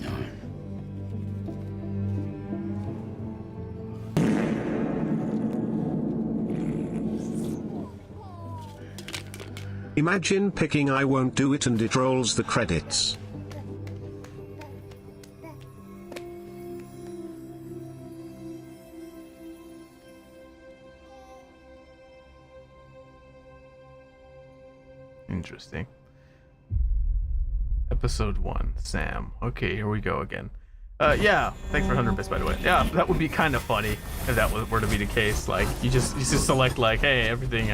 All right.
Imagine picking I won't do it and it rolls the credits.
Interesting. Episode 1, Sam. Okay, here we go again. Yeah, thanks for 100 bits, by the way. Yeah, that would be kind of funny if that were to be the case. Like, you just select, like, hey, everything,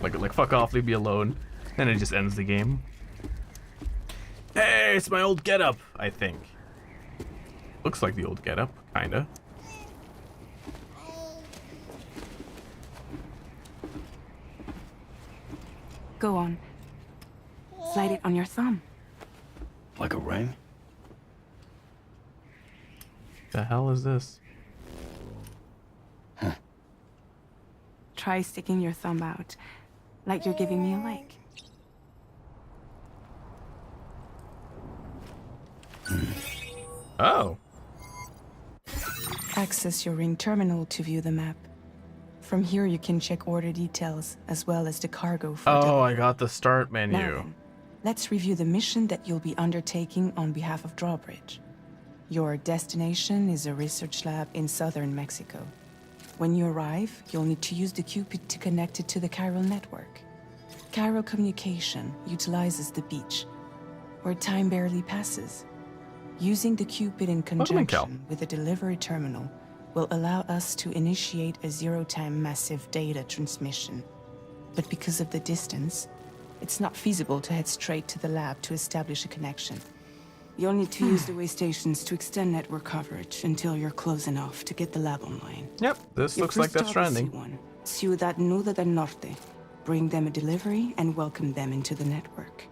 like fuck off, leave me alone. And it just ends the game. Hey, it's my old getup, I think. Looks like the old getup, kinda.
Go on. Slide it on your thumb.
Like a ring?
The hell is this?
Try sticking your thumb out, like you're giving me a like.
Oh.
Access your ring terminal to view the map. From here you can check order details, as well as the cargo for
Oh,
delivery.
I got the start menu.
Now then, let's review the mission that you'll be undertaking on behalf of Drawbridge. Your destination is a research lab in southern Mexico. When you arrive, you'll need to use the Cupid to connect it to the chiral network. Chiral communication utilizes the beach, where time barely passes. Using the Cupid in
Cal.
conjunction with the delivery terminal will allow us to initiate a zero-time massive data transmission. but because of the distance, it's not feasible to head straight to the lab to establish a connection. You'll need to use the way stations to extend network coverage until you're close enough to get the lab online.
Yep, this
Your
looks like
first
Death
job is
Stranding.
C1, Ciudad Nuda del Norte. Bring them a delivery and welcome them into the network.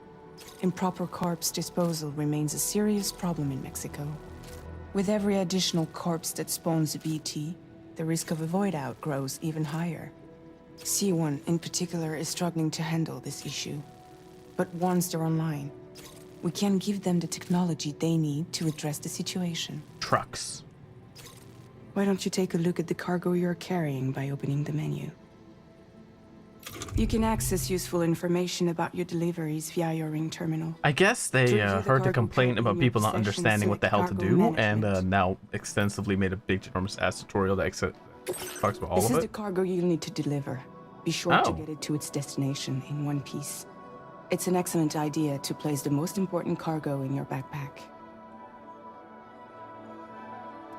Improper corpse disposal remains a serious problem in Mexico. With every additional corpse that spawns a BT, the risk of a void out grows even higher. C1 in particular is struggling to handle this issue. But once they're online, we can give them the technology they need to address the situation.
Trucks.
Why don't you take a look at the cargo you're carrying by opening the menu? You can access useful information about your deliveries via your ring terminal.
I guess they
To review the
heard the
cargo
complaint
count
about
in your
people not
possession,
understanding what the hell to
select
do,
cargo
and
management.
now extensively made a big, enormous ass tutorial that talks about all
This
of
is the
it.
cargo you'll need to deliver. Be sure to
Oh.
get it to its destination in one piece. It's an excellent idea to place the most important cargo in your backpack.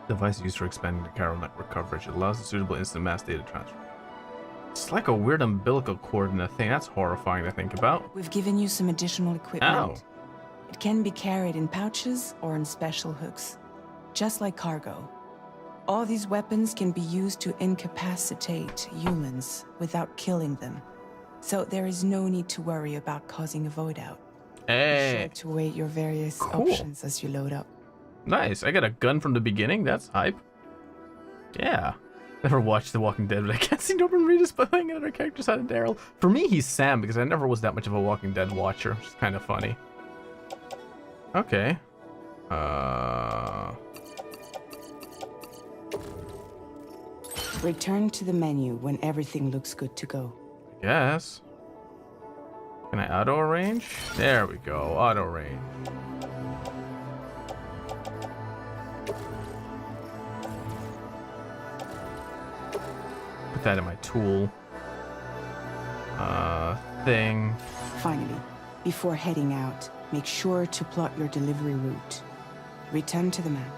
Device used for expanding the cargo network coverage. It allows a suitable instant mass data transfer. It's like a weird umbilical cord in a thing. That's horrifying to think about.
We've given you some additional equipment.
Ow.
It can be carried in pouches or in special hooks, just like cargo. All these weapons can be used to incapacitate humans without killing them. So there is no need to worry about causing a void out. Be
Hey,
sure to weigh your various
Cool.
options as you load up.
nice. I got a gun from the beginning. That's hype. Yeah. Never watched The Walking Dead, but I can't see Norman Reedus playing another character side of Daryl. For me, he's Sam because I never was that much of a Walking Dead watcher, which is kind of funny. Okay.
Return to the menu when everything looks good to go.
Yes. Can I auto arrange? There we go. Auto range. Put that in my tool. Thing.
Finally, before heading out, make sure to plot your delivery route. Return to the map.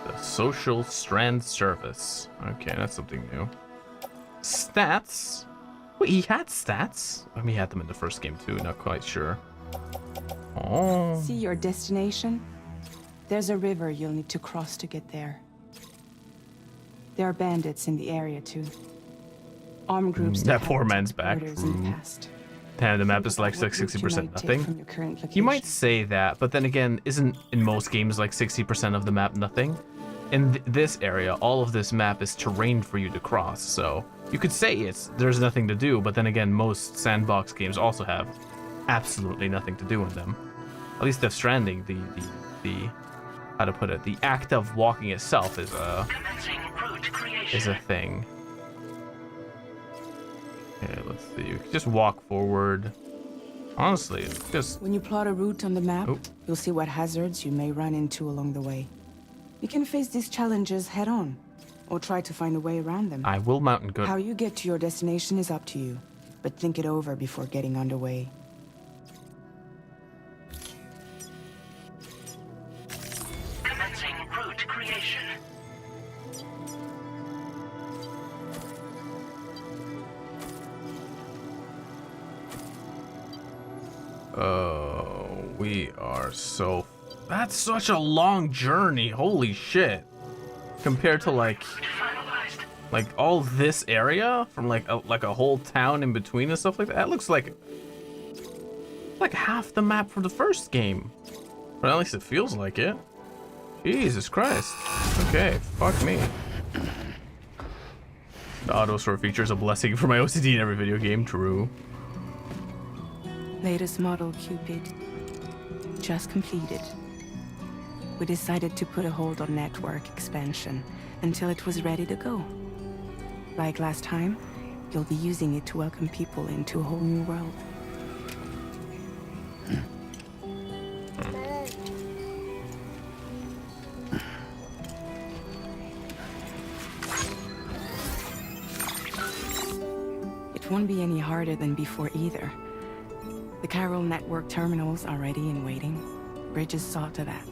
The social strand service. Okay, that's something new. Stats. Wait, he had stats? I mean, he had them in the first game too. Not quite sure. Oh.
See your destination? There's a river you'll need to cross to get there. There are bandits in the area too. Armed groups
That
have
poor
attacked
man's back.
borders in the
True.
past.
Damn, the map
Think
is like
about what route you
60%
might take
nothing.
from your current
You might
location.
say that, but then again, isn't in most games like 60% of the map nothing? In this area, all of this map is terrain for you to cross, so you could say there's nothing to do, but then again, most sandbox games also have absolutely nothing to do in them. At least Death Stranding, the how to put it, the act of walking itself is a thing. Okay, let's see. You can just walk forward. Honestly, it's just
When you plot a route on the map,
Oh.
you'll see what hazards you may run into along the way. You can face these challenges head on, or try to find a way around them.
I will mountain good.
How you get to your destination is up to you, but think it over before getting underway.
Commencing route creation.
Oh, we are so... That's such a long journey. Holy shit. Compared to like all this area from like a whole town in between and stuff like that. That looks like half the map from the first game. Or at least it feels like it. Jesus Christ. Okay, fuck me. The auto store feature is a blessing for my OCD in every video game. True.
Latest model Cupid. Just completed. We decided to put a hold on network expansion until it was ready to go. Like last time, you'll be using it to welcome people into a whole new world. It won't be any harder than before either. The Carol network terminals are ready and waiting. Bridges saw to that.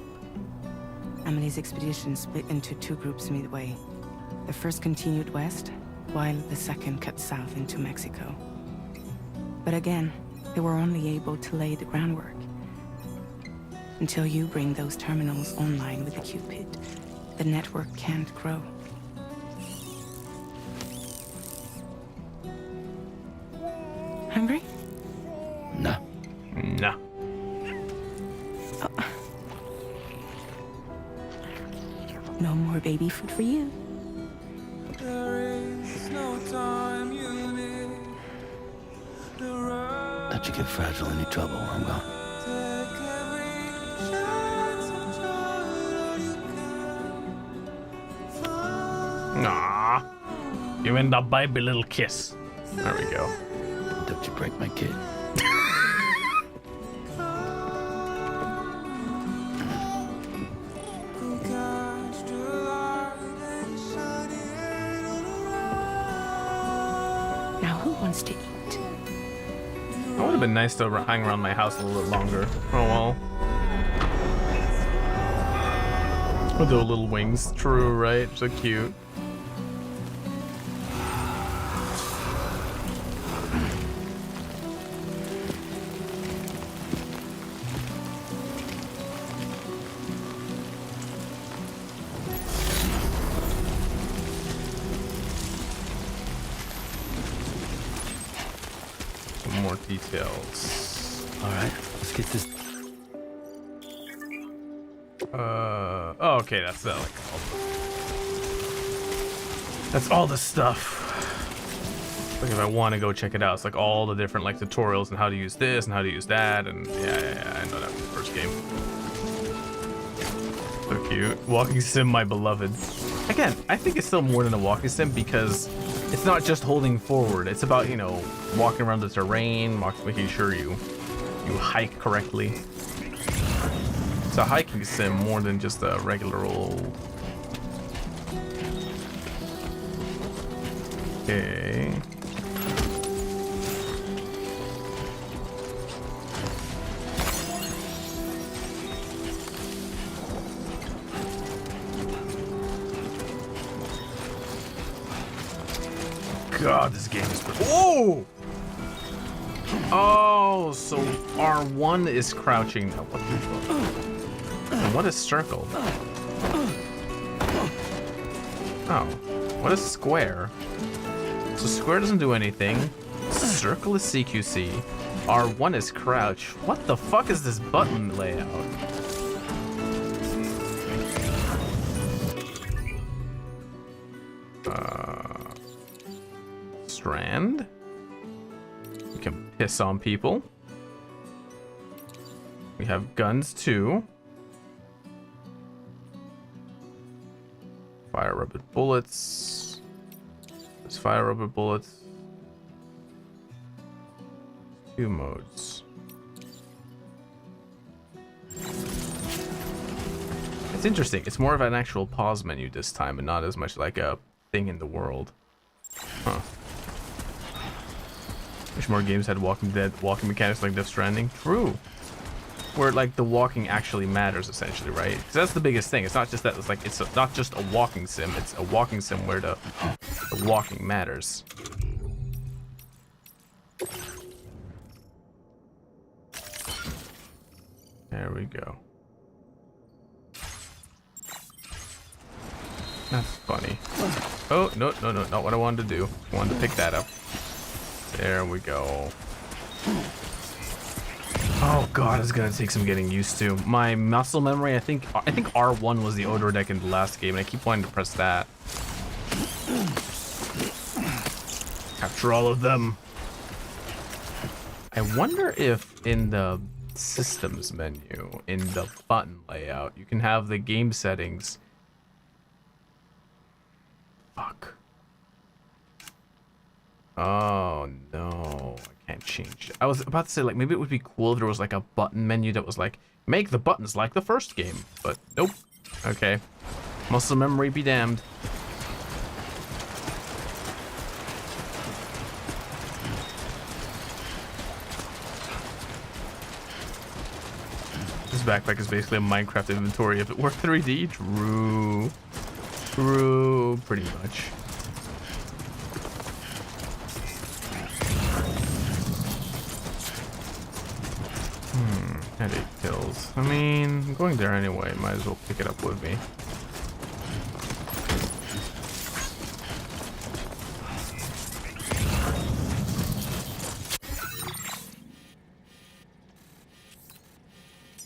Emily's expedition split into two groups midway. The first continued west, while the second cut south into Mexico. But again, they were only able to lay the groundwork. Until you bring those terminals online with the Cupid, the network can't grow. Hungry?
No.
Nah.
No more baby food for you.
Let you get fragile, any trouble, I'm gone.
Nah. You end up baby little kiss. There we go.
Don't you break my kid.
Now who wants to eat?
It would have been nice to hang around my house a little bit longer. Oh well. With the little wings. True, right? So cute. Some more details.
All right, let's get this.
Oh, okay, that's like that's all the stuff. Like if I want to go check it out, it's like all the different like tutorials and how to use this and how to use that, and yeah, I know that was the first game. So cute. Walking sim, my beloved. Again, I think it's still more than a walking sim because it's not just holding forward. It's about, you know, walking around the terrain, making sure you hike correctly. It's a hiking sim more than just a regular old. Okay. God, this game is. Oh! Oh, so R1 is crouching now. What the fuck? And what is circle? Oh, what is square? So square doesn't do anything. Circle is CQC. R1 is crouch. What the fuck is this button layout? Strand. We can piss on people. We have guns too. Fire rubber bullets. There's fire rubber bullets. 2 modes. It's interesting. It's more of an actual pause menu this time and not as much like a thing in the world. Huh. Wish more games had walking mechanics like Death Stranding. True. Where like the walking actually matters essentially, right? Because that's the biggest thing. It's not just that it's not just a walking sim. It's a walking sim where the walking matters. There we go. That's funny. Oh, no, not what I wanted to do. I wanted to pick that up. There we go. Oh god, it's gonna take some getting used to. My muscle memory, I think R1 was the odor deck in the last game, and I keep wanting to press that. Capture all of them. I wonder if in the systems menu, in the button layout, you can have the game settings. Fuck. Oh no, I can't change it. I was about to say like maybe it would be cool if there was like a button menu that was like make the buttons like the first game, but nope. Okay, muscle memory be damned. This backpack is basically a Minecraft inventory if it were 3D. True, pretty much. Headache pills. I mean, I'm going there anyway. Might as well pick it up with me.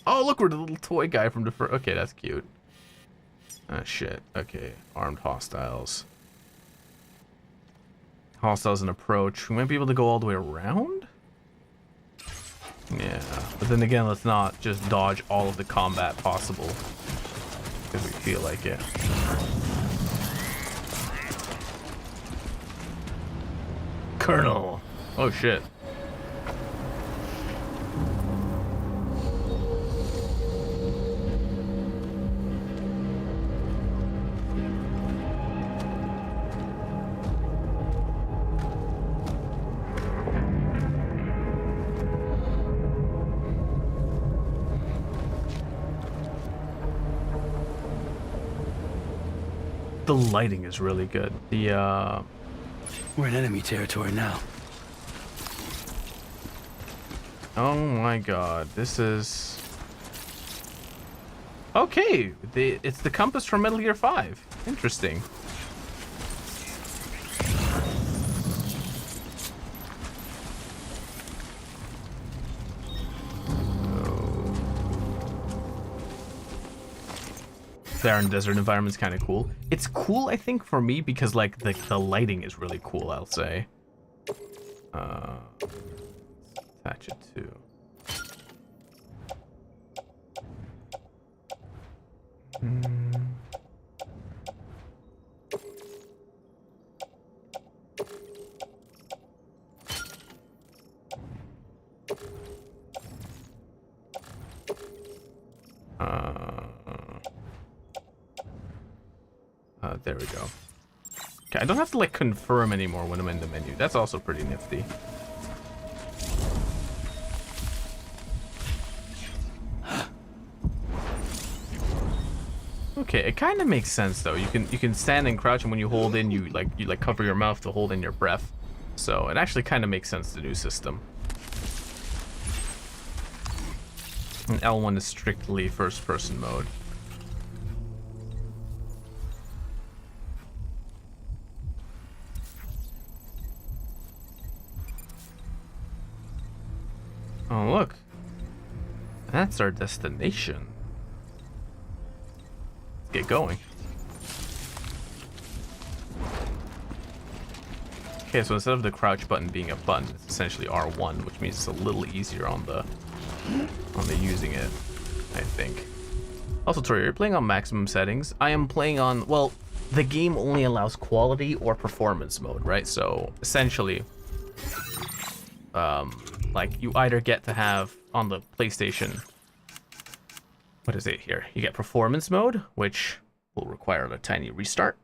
Oh, look, we're the little toy guy from the first. Okay, that's cute. Ah, shit. Okay, armed hostiles. Hostiles and approach. We might be able to go all the way around? Yeah, but then again, let's not just dodge all of the combat possible. Because we feel like it. Colonel! Oh, shit. The lighting is really good. The
We're in enemy territory now.
oh my god, this is okay. It's the compass from Metal Gear 5. Interesting. Barren desert environment's kind of cool. It's cool, I think, for me because like the lighting is really cool. I'll say. Attach it to. There we go. Okay, I don't have to like confirm anymore when I'm in the menu. That's also pretty nifty. Okay, it kind of makes sense though. You can stand and crouch, and when you hold in, you cover your mouth to hold in your breath. So it actually kind of makes sense, the new system. And L1 is strictly first-person mode. Oh, look. That's our destination. Let's get going. Okay, so instead of the crouch button being a button, it's essentially R1, which means it's a little easier on the using it, I think. Also, Tori, you're playing on maximum settings. I am playing on, well, the game only allows quality or performance mode, right? So essentially, like you either get to have on the PlayStation, what is it here? You get performance mode, which will require a tiny restart.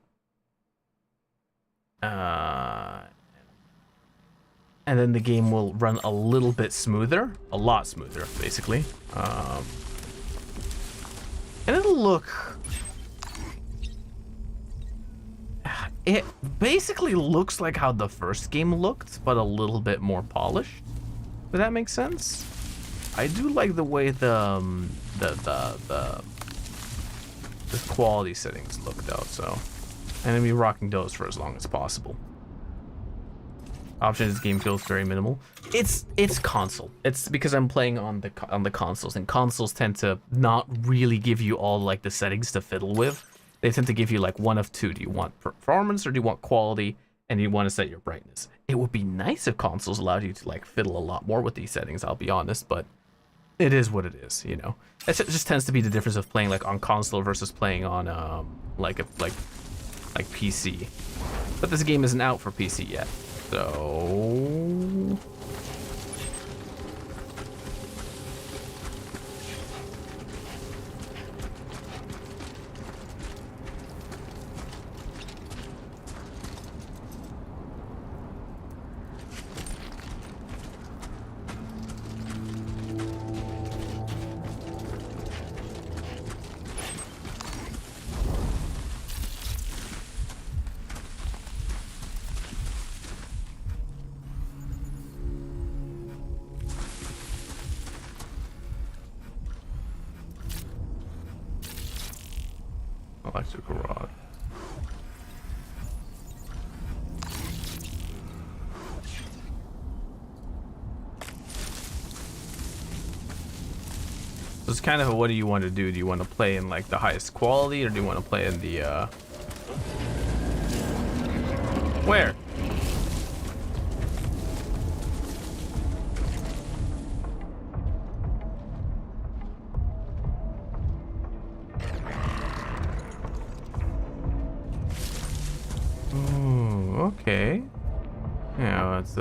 And then the game will run a little bit smoother, a lot smoother, basically. And it'll look... It basically looks like how the first game looked, but a little bit more polished. Does that make sense? I do like the way the quality settings look though, so I'm gonna be rocking those for as long as possible. Options, game feels very minimal. It's console. It's because I'm playing on the consoles, and consoles tend to not really give you all like the settings to fiddle with. They tend to give you like one of two. Do you want performance or do you want quality? And you want to set your brightness. It would be nice if consoles allowed you to like fiddle a lot more with these settings, I'll be honest, but it is what it is, you know. It just tends to be the difference of playing like on console versus playing on like PC. But this game isn't out for PC yet, so Electrical rod. So it's kind of a, what do you want to do? Do you want to play in like the highest quality, or do you want to play in the where? Oh, okay. Yeah, it's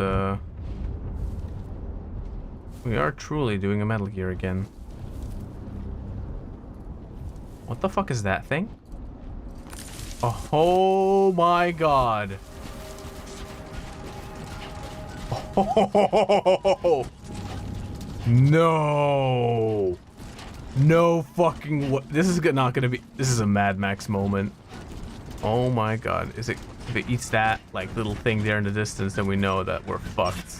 we are truly doing a Metal Gear again. What the fuck is that thing? Oh my god. Oh, no. No fucking what? This is not gonna be. This is a Mad Max moment. Oh my god. Is it? If it eats that like little thing there in the distance, then we know that we're fucked.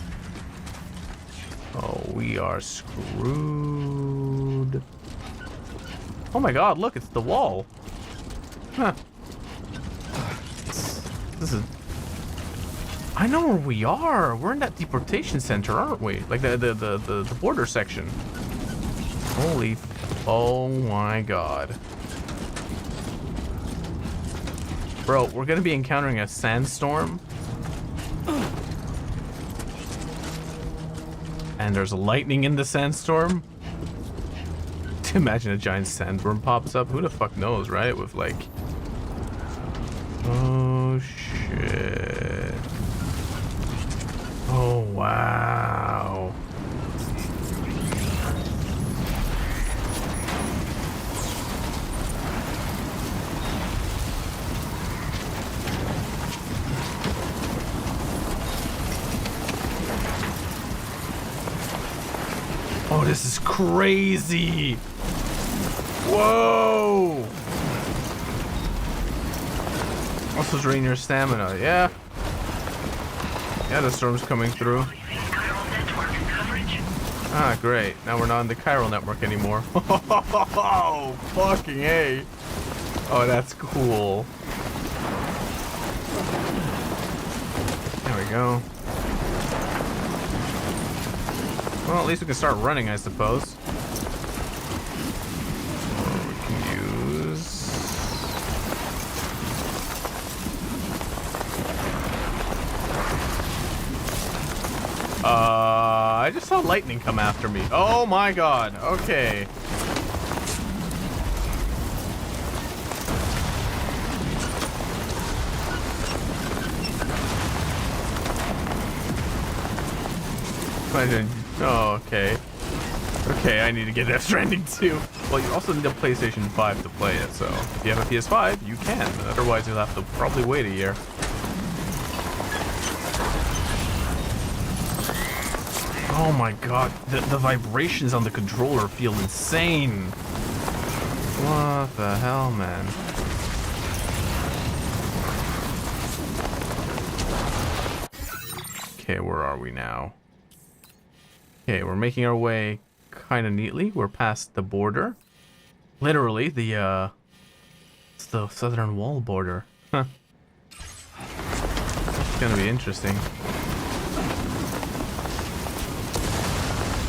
Oh, we are screwed. Oh my god, look, it's the wall. Huh. This is... I know where we are. We're in that deportation center, aren't we? Like the border section. Holy... Oh my god. Bro, we're gonna be encountering a sandstorm. And there's lightning in the sandstorm. Imagine a giant sandworm pops up. Who the fuck knows, right? With like... Oh, shit. Oh, wow. Oh, this is crazy. Whoa! Also drain your stamina, yeah. Yeah, the storm's coming through. Ah, great. Now we're not on the chiral network anymore. Oh, fucking A. Oh, that's cool. There we go. Well, at least we can start running, I suppose. I just saw lightning come after me. Oh my god. Okay. Imagine. Oh, okay. Okay, I need to get Death Stranding too. Well, you also need a PlayStation 5 to play it, so if you have a PS5, you can. Otherwise, you'll have to probably wait a year. Oh my god, the vibrations on the controller feel insane. What the hell, man? Okay, where are we now? Okay, we're making our way kind of neatly. We're past the border. Literally, it's the southern wall border. Huh. It's gonna be interesting.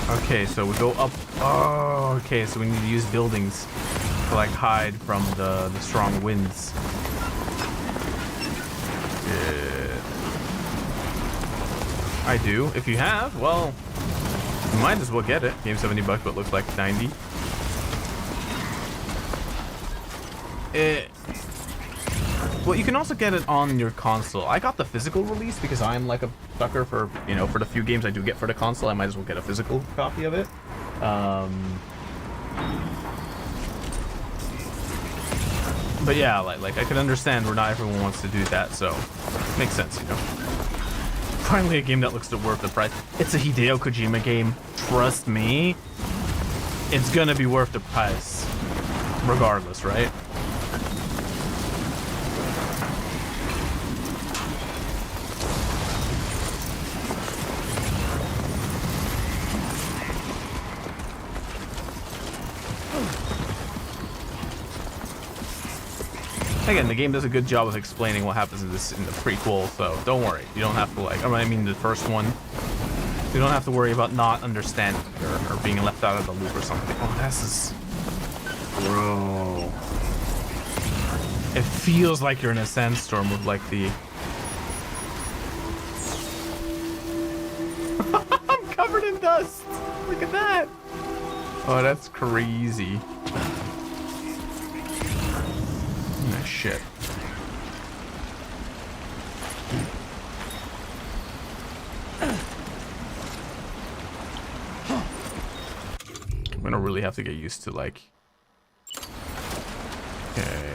Okay, so we go up. Oh, okay, so we need to use buildings to like hide from the strong winds. Yeah. I do. If you have, well, you might as well get it. Game $70, but looks like 90. Well, you can also get it on your console. I got the physical release because I'm like a sucker for, you know, for the few games I do get for the console, I might as well get a physical copy of it. But yeah, like I can understand where not everyone wants to do that, so makes sense, you know. Finally, a game that looks worth the price. It's a Hideo Kojima game. Trust me, it's gonna be worth the price, regardless, right? Again, the game does a good job of explaining what happens in the prequel, so don't worry. You don't have to like. I mean, the first one. You don't have to worry about not understanding or being left out of the loop or something. Oh, this is. Bro. It feels like you're in a sandstorm with like the. I'm covered in dust. Look at that. Oh, that's crazy. Oh, shit. I'm gonna really have to get used to like. Okay.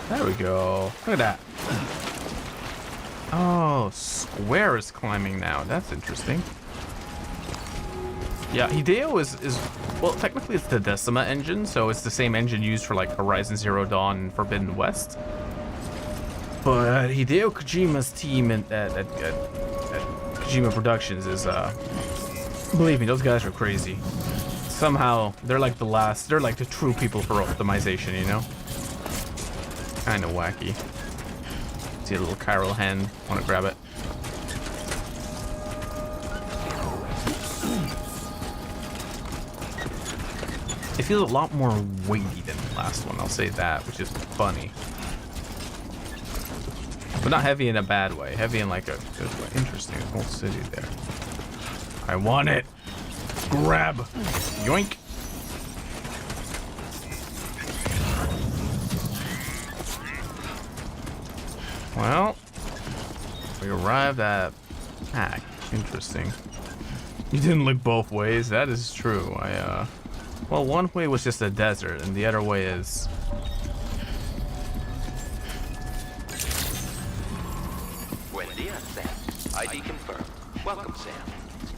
There we go. Look at that. Oh, Square is climbing now. That's interesting. Yeah, Hideo is well, technically it's the Decima engine, so it's the same engine used for like Horizon Zero Dawn and Forbidden West. But Hideo Kojima's team at Kojima Productions is believe me, those guys are crazy. Somehow they're like the last, they're like the true people for optimization, you know? Kind of wacky. See a little chiral hand. Want to grab it? It feels a lot more weighty than the last one, I'll say that, which is funny. But not heavy in a bad way. Heavy in like a good way. Interesting. Whole city there. I want it. Grab. Yoink. Well, we arrived at Pack. Interesting. You didn't look both ways. That is true. Well, one way was just a desert, and the other way is.
Buen dia, Sam. ID confirmed. Welcome, Sam.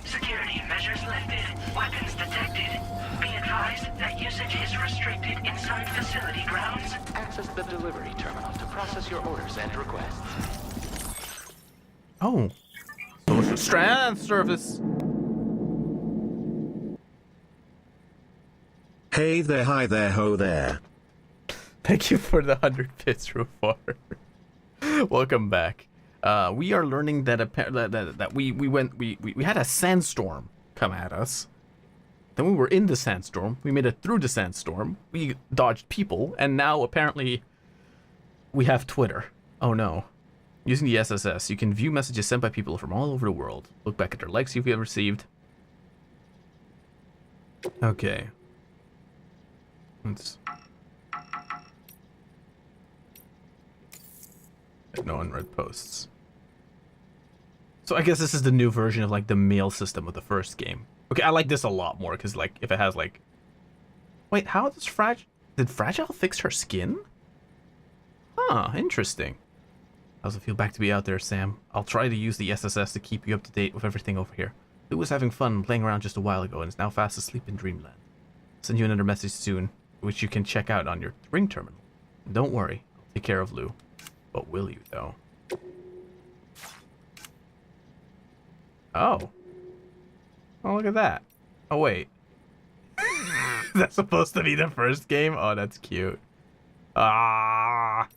Security measures lifted. Weapons detected. Be advised that usage is restricted inside facility grounds.
Access the delivery terminal to process your orders and requests.
Oh. Social strand service.
Hey there, hi there, ho there.
Thank you for the 100 bits, Rufar. Welcome back. We are learning that that we had a sandstorm come at us. Then we were in the sandstorm. We made it through the sandstorm. We dodged people, and now apparently we have Twitter. Oh no. Using the SSS, you can view messages sent by people from all over the world. Look back at their likes you've received. Okay. Let's... No unread posts. So I guess this is the new version of like the mail system of the first game. Okay, I like this a lot more because like if it has like, wait, how does did Fragile fix her skin? Huh, interesting. How's it feel back to be out there, Sam? I'll try to use the SSS to keep you up to date with everything over here. Lou was having fun playing around just a while ago and is now fast asleep in dreamland. I'll send you another message soon, which you can check out on your ring terminal. Don't worry, I'll take care of Lou. But will you, though? Oh. Oh, look at that. Oh, wait. That's supposed to be the first game? Oh, that's cute. Ah.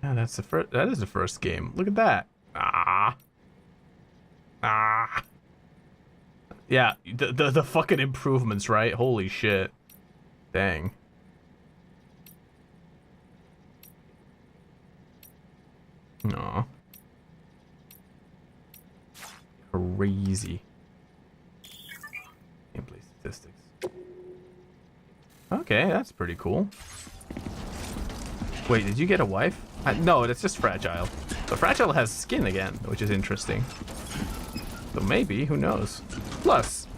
Yeah, that's the first. That is the first game. Look at that. Ah. Ah. Yeah, the fucking improvements, right? Holy shit. Dang. Aw. Crazy. Gameplay statistics. Okay, that's pretty cool. Wait, did you get a wife? No, that's just Fragile. But Fragile has skin again, which is interesting. So maybe, who knows? Plus,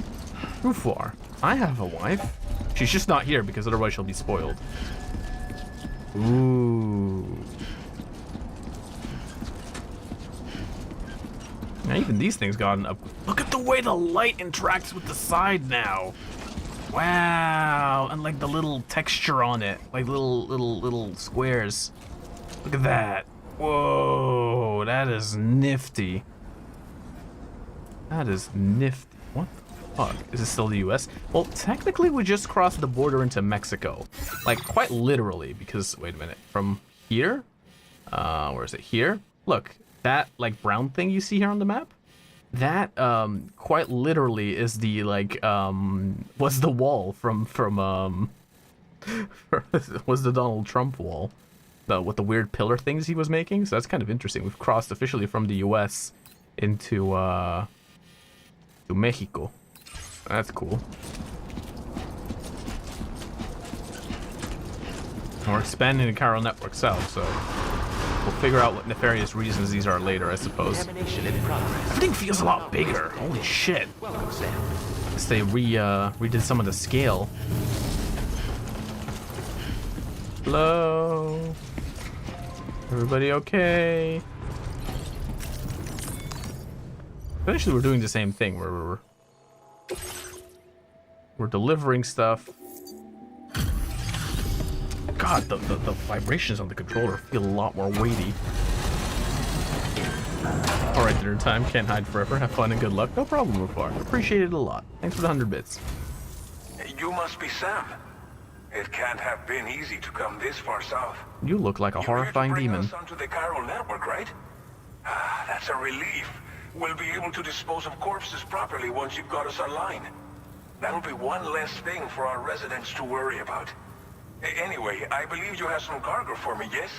Rufar, I have a wife. She's just not here because otherwise she'll be spoiled. Ooh. Now even these things got an up. Look at the way the light interacts with the side now. Wow, and like the little texture on it, like little squares. Look at that. Whoa, that is nifty. That is nifty. What the fuck? Is it still the US? Well, technically we just crossed the border into Mexico. Like, quite literally, because, wait a minute, from here? Where is it? Here? Look, that, like, brown thing you see here on the map? That, quite literally is the, like, was the wall from was the Donald Trump wall. With the weird pillar things he was making. So that's kind of interesting. We've crossed officially from the US into, to Mexico. That's cool. And we're expanding the chiral network south, so we'll figure out what nefarious reasons these are later, I suppose.
Examination in progress.
Everything feels a lot bigger. Holy shit.
Welcome, Sam.
Guess they redid some of the scale. Hello? Everybody okay? Eventually we're doing the same thing. We're delivering stuff. God, the vibrations on the controller feel a lot more weighty. Alright, dinner time. Can't hide forever. Have fun and good luck. No problem, Rufar. Appreciate it a lot. Thanks for the 100 bits.
You must be Sam. It can't have been easy to come this far south.
You look like a horrifying demon.
Us onto the chiral network, right? Ah, that's a relief. We'll be able to dispose of corpses properly once you've got us online. That'll be one less thing for our residents to worry about. Anyway, I believe you have some cargo for me, yes?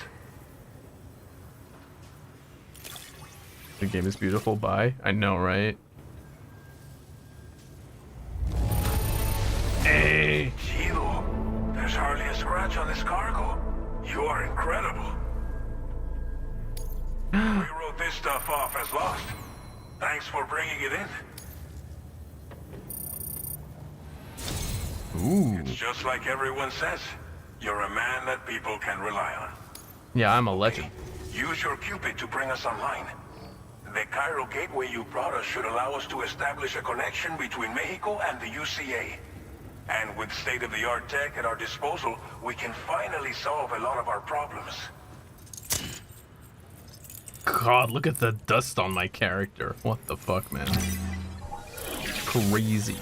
The game is beautiful. Bye. I know, right? Hey!
Chido, there's hardly a scratch on this cargo. You are incredible. We wrote this stuff off as lost. Thanks for bringing it in.
Ooh.
It's just like everyone says. You're a man that people can rely on.
Yeah, I'm a legend.
Use your Cupid to bring us online. The chiral gateway you brought us should allow us to establish a connection between Mexico and the UCA. And with state-of-the-art tech at our disposal, we can finally solve a lot of our problems.
God, look at the dust on my character. What the fuck, man? Crazy.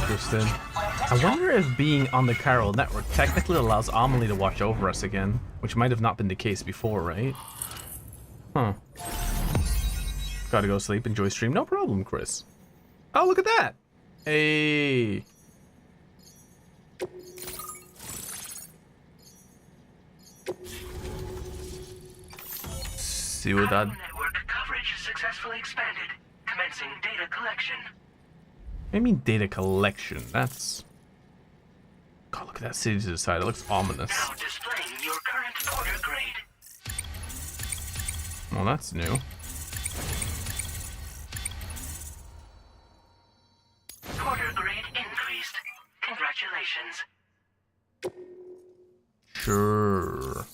Interesting. I wonder if being on the chiral network technically allows Amelie to watch over us again, which might have not been the case before, right? Huh. Gotta go sleep, enjoy stream. No problem, Chris. Oh, look at that! Hey! Ciudad.
Network coverage successfully expanded. Commencing data collection.
I mean data collection. That's... God, look at that city to the side. It looks ominous.
Now displaying your current order grade.
Well, that's new.
Order grade increased. Congratulations.
Sure.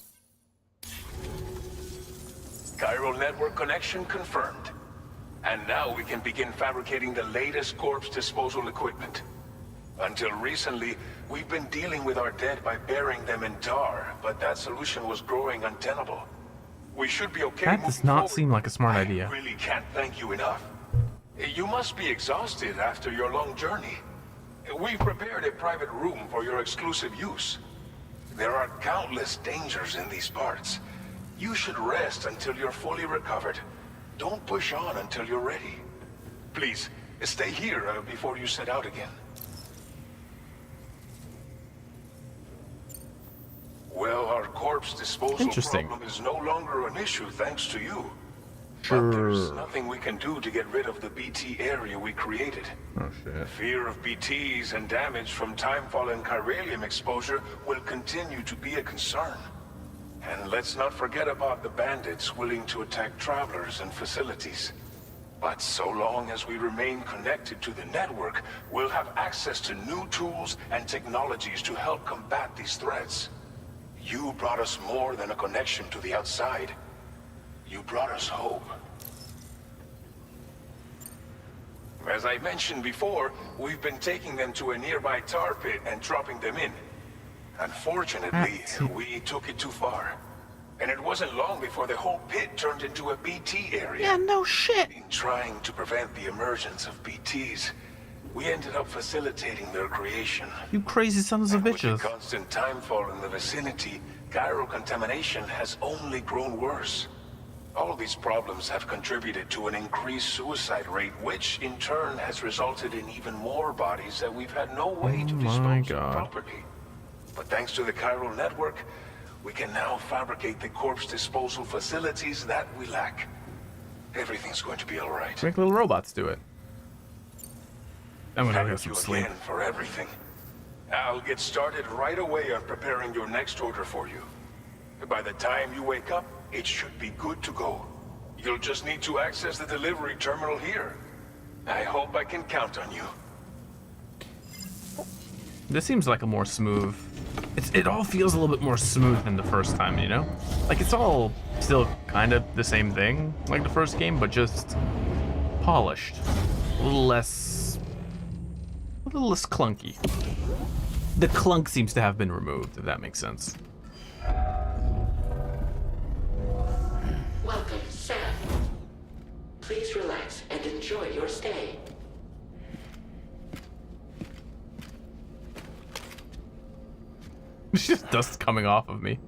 Chiral network connection confirmed. And now we can begin fabricating the latest corpse disposal equipment. Until recently, we've been dealing with our dead by burying them in tar, but that solution was growing untenable. We should be okay.
That does not seem like a smart idea.
I really can't thank you enough. You must be exhausted after your long journey. We've prepared a private room for your exclusive use. There are countless dangers in these parts. You should rest until you're fully recovered. Don't push on until you're ready. Please, stay here before you set out again. Well, our corpse disposal problem is no longer an issue thanks to you. But there's nothing we can do to get rid of the BT area we created.
Oh shit.
Fear of BTs and damage from timefall and chiralium exposure will continue to be a concern. And let's not forget about the bandits willing to attack travelers and facilities. But so long as we remain connected to the network, we'll have access to new tools and technologies to help combat these threats. You brought us more than a connection to the outside. You brought us hope. As I mentioned before, we've been taking them to a nearby tar pit and dropping them in. Unfortunately, we took it too far. And it wasn't long before the whole pit turned into a BT area.
Yeah, no shit.
In trying to prevent the emergence of BTs, we ended up facilitating their creation.
You crazy sons of
With the
bitches.
constant timefall in the vicinity, gyro contamination has only grown worse. All these problems have contributed to an increased suicide rate, which in turn has resulted in even more bodies that we've had no way to dispose of properly. But thanks to the chiral network, we can now fabricate the corpse disposal facilities that we lack. Everything's going to be all right.
Make little robots do it. I'm gonna
Thank
get some
you
sleep.
again for everything. I'll get started right away on preparing your next order for you. By the time you wake up, it should be good to go. You'll just need to access the delivery terminal here. I hope I can count on you.
This seems like a more smooth. It all feels a little bit more smooth than the first time, you know? Like it's all still kind of the same thing, like the first game, but just polished. A little less clunky. The clunk seems to have been removed, if that makes sense.
Welcome, Sam. Please relax and enjoy your stay.
It's just dust coming off of me.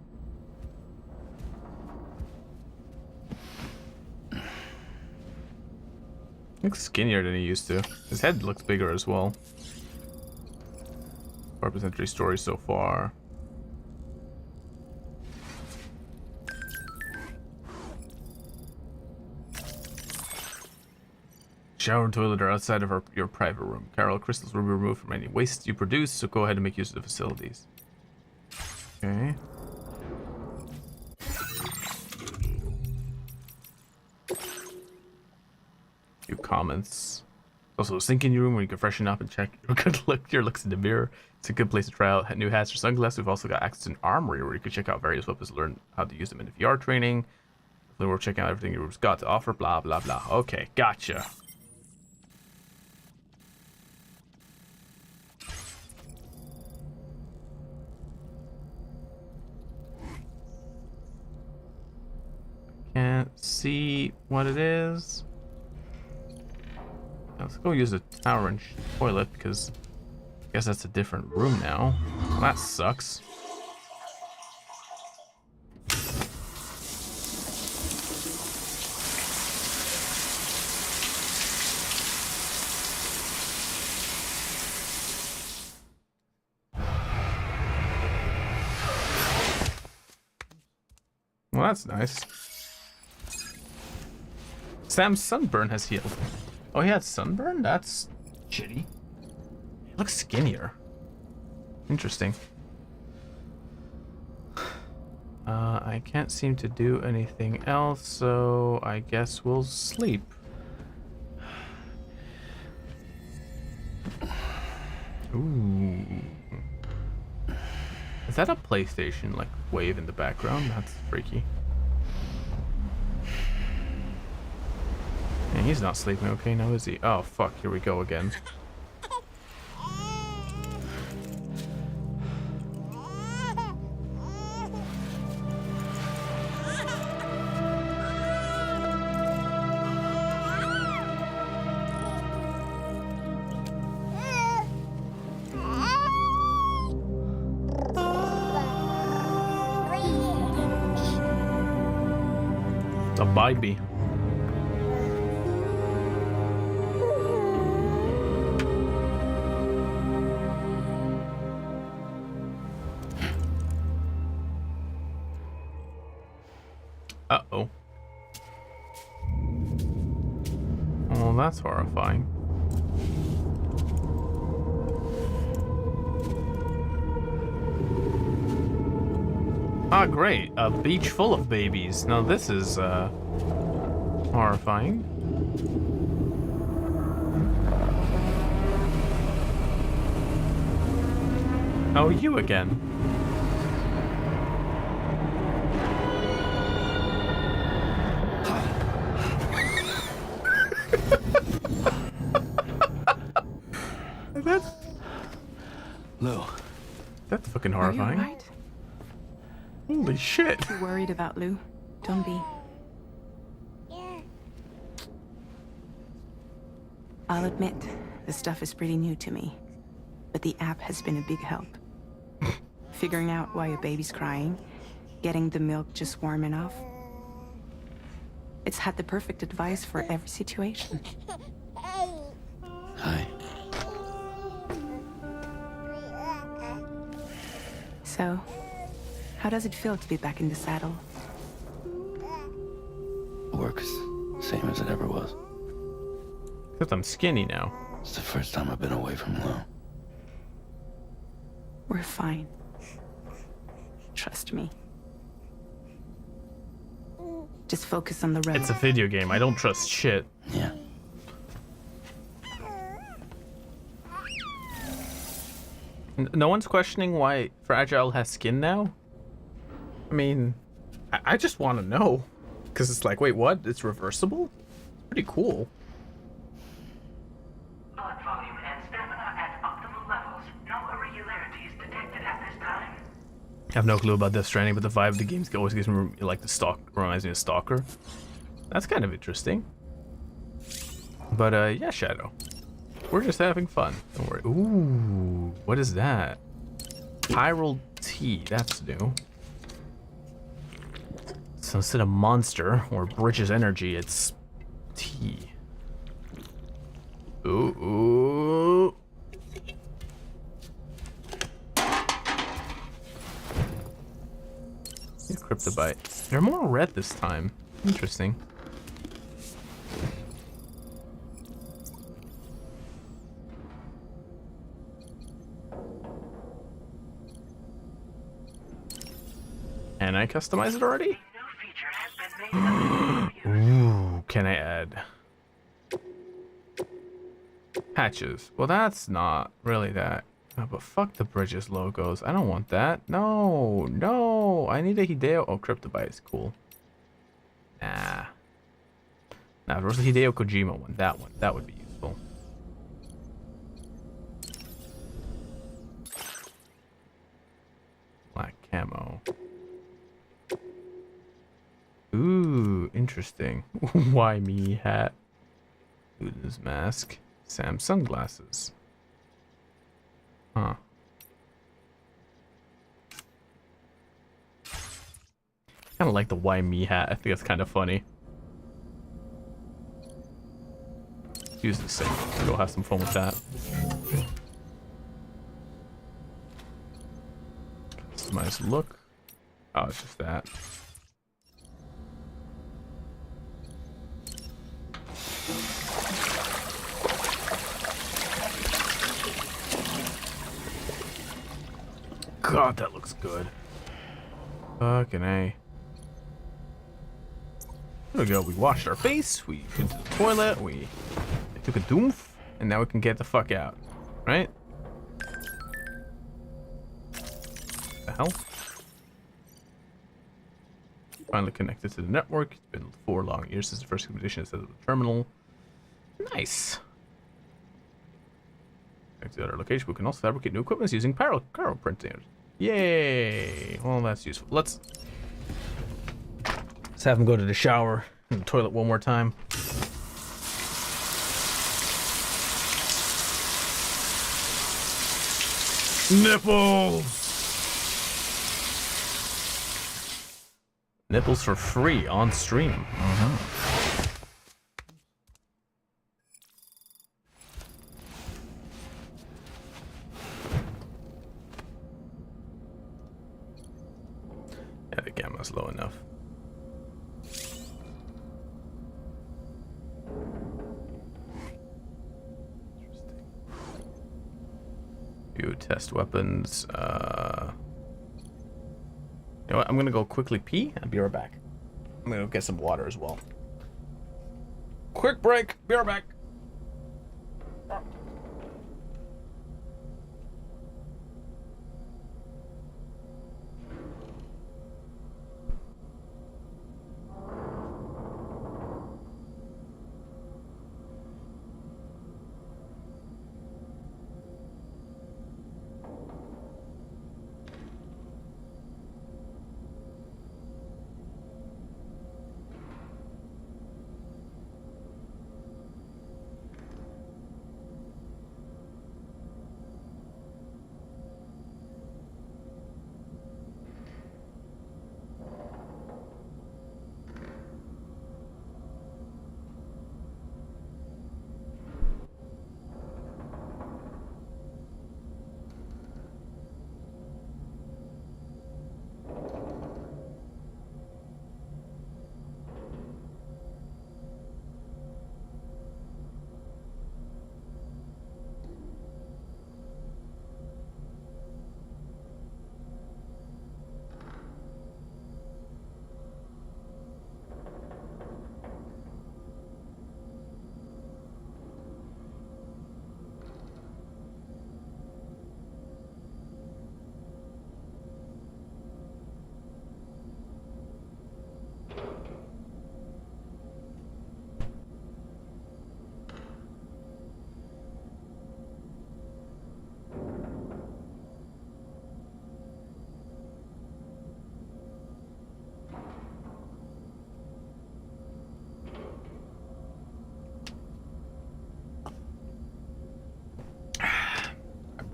Looks skinnier than he used to. His head looks bigger as well. 4% entry story so far. Shower and toilet are outside of your private room. Chiral crystals will be removed from any waste you produce, so go ahead and make use of the facilities. Okay. Few comments. Also, a sink in your room where you can freshen up and check your looks in the mirror. It's a good place to try out new hats or sunglasses. We've also got access to an armory where you can check out various weapons and learn how to use them in the VR training. Then we're checking out everything your room's got to offer. Blah blah blah. Okay, gotcha. Can't see what it is. Let's go use the tower and toilet because I guess that's a different room now. Well, that sucks. Well, that's nice. Sam's sunburn has healed. Oh, he had sunburn? That's shitty. He looks skinnier. Interesting. I can't seem to do anything else, so I guess we'll sleep. Ooh. Is that a PlayStation, like, wave in the background? That's freaky. And he's not sleeping okay now, is he? Oh, fuck, here we go again. A vibin. Uh-oh. Oh, that's horrifying. Ah, great. A beach full of babies. Now this is, horrifying. Oh, you again. That's fucking
Are you
horrifying.
alright?
Holy shit.
You're worried about Lou. Don't be. I'll admit, this stuff is pretty new to me, but the app has been a big help. Figuring out why a baby's crying, getting the milk just warm enough. It's had the perfect advice for every situation.
Hi.
So, how does it feel to be back in the saddle?
Works same as it ever was.
Except I'm skinny now.
It's the first time I've been away from Lou.
We're fine. Trust me. Just focus on the road.
It's a video game. I don't trust shit.
Yeah.
No one's questioning why Fragile has skin now? I mean, I just want to know. Because it's like, wait, what? It's reversible? Pretty cool.
Blood volume and stamina at optimal levels. No irregularities detected at this time.
I have no clue about Death Stranding, but the vibe of the game always gives me like reminds me of Stalker. That's kind of interesting. But yeah, Shadow. We're just having fun. Don't worry. Ooh, what is that? Pyral tea. That's new. So instead of monster or Bridges energy, it's tea. Ooh. Cryptobite. They're more red this time. Interesting. Can I customize it already? Ooh, can I add patches? Well, that's not really that. Oh, but fuck the Bridges logos. I don't want that. No, no. I need a Hideo. Oh, Cryptobite is cool. Nah. Nah, if it was the Hideo Kojima one, that would be useful. Black camo. Ooh, interesting. Why me hat? Luden's mask. Sam sunglasses. Huh. Kind of like the why me hat. I think that's kind of funny. Use the same. Go have some fun with that. Customize look. Oh, it's just that. God, that looks good. Fucking A. There we go. We washed our face. We went to the toilet. We took a doomph. And now we can get the fuck out. Right? The hell? Finally connected to the network. It's been 4 long years since the first expedition set up the terminal. Nice. Back to the other location, we can also fabricate new equipment using caro printers. Yay! Well, that's useful. Let's have him go to the shower and the toilet one more time. Nipples! Nipples for free on stream. Yeah, the gamma's low enough. Interesting. View test weapons. You know what? I'm gonna go quickly pee. I'll be right back. I'm gonna go get some water as well. Quick break. Be right back.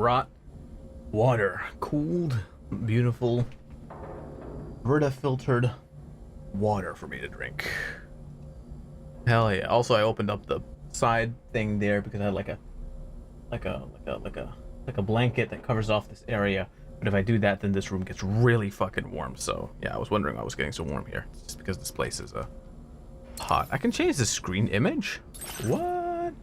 brought water. Cooled, beautiful, Verta filtered water for me to drink. Hell yeah. Also, I opened up the side thing there because I had like a blanket that covers off this area. But if I do that, then this room gets really fucking warm. So yeah, I was wondering why I was getting so warm here. It's just because this place is hot. I can change the screen image? What?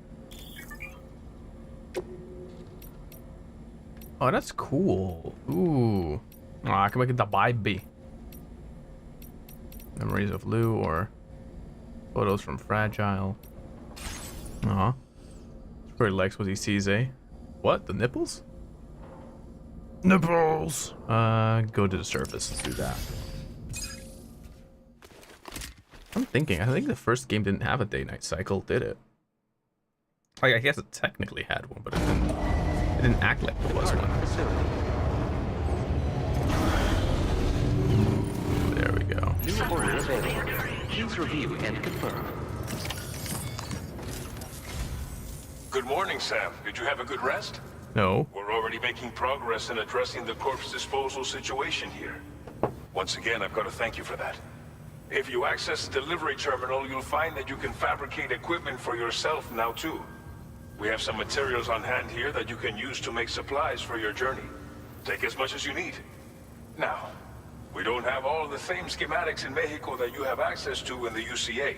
Oh, that's cool. Ooh. Oh, I can make it the vibin. Memories of Lou or photos from Fragile. Uh-huh. Tori likes what he sees, eh? What? The nipples? Nipples! Go to the surface. Let's do that. I'm thinking, I think the first game didn't have a day-night cycle, did it? Like, I guess it technically had one, but it didn't act like there was one. There we go.
New order available. Please review and confirm.
Good morning, Sam. Did you have a good rest?
No.
We're already making progress in addressing the corpse disposal situation here. Once again, I've got to thank you for that. If you access the delivery terminal, you'll find that you can fabricate equipment for yourself now too. We have some materials on hand here that you can use to make supplies for your journey. Take as much as you need. Now, we don't have all the same schematics in Mexico that you have access to in the UCA.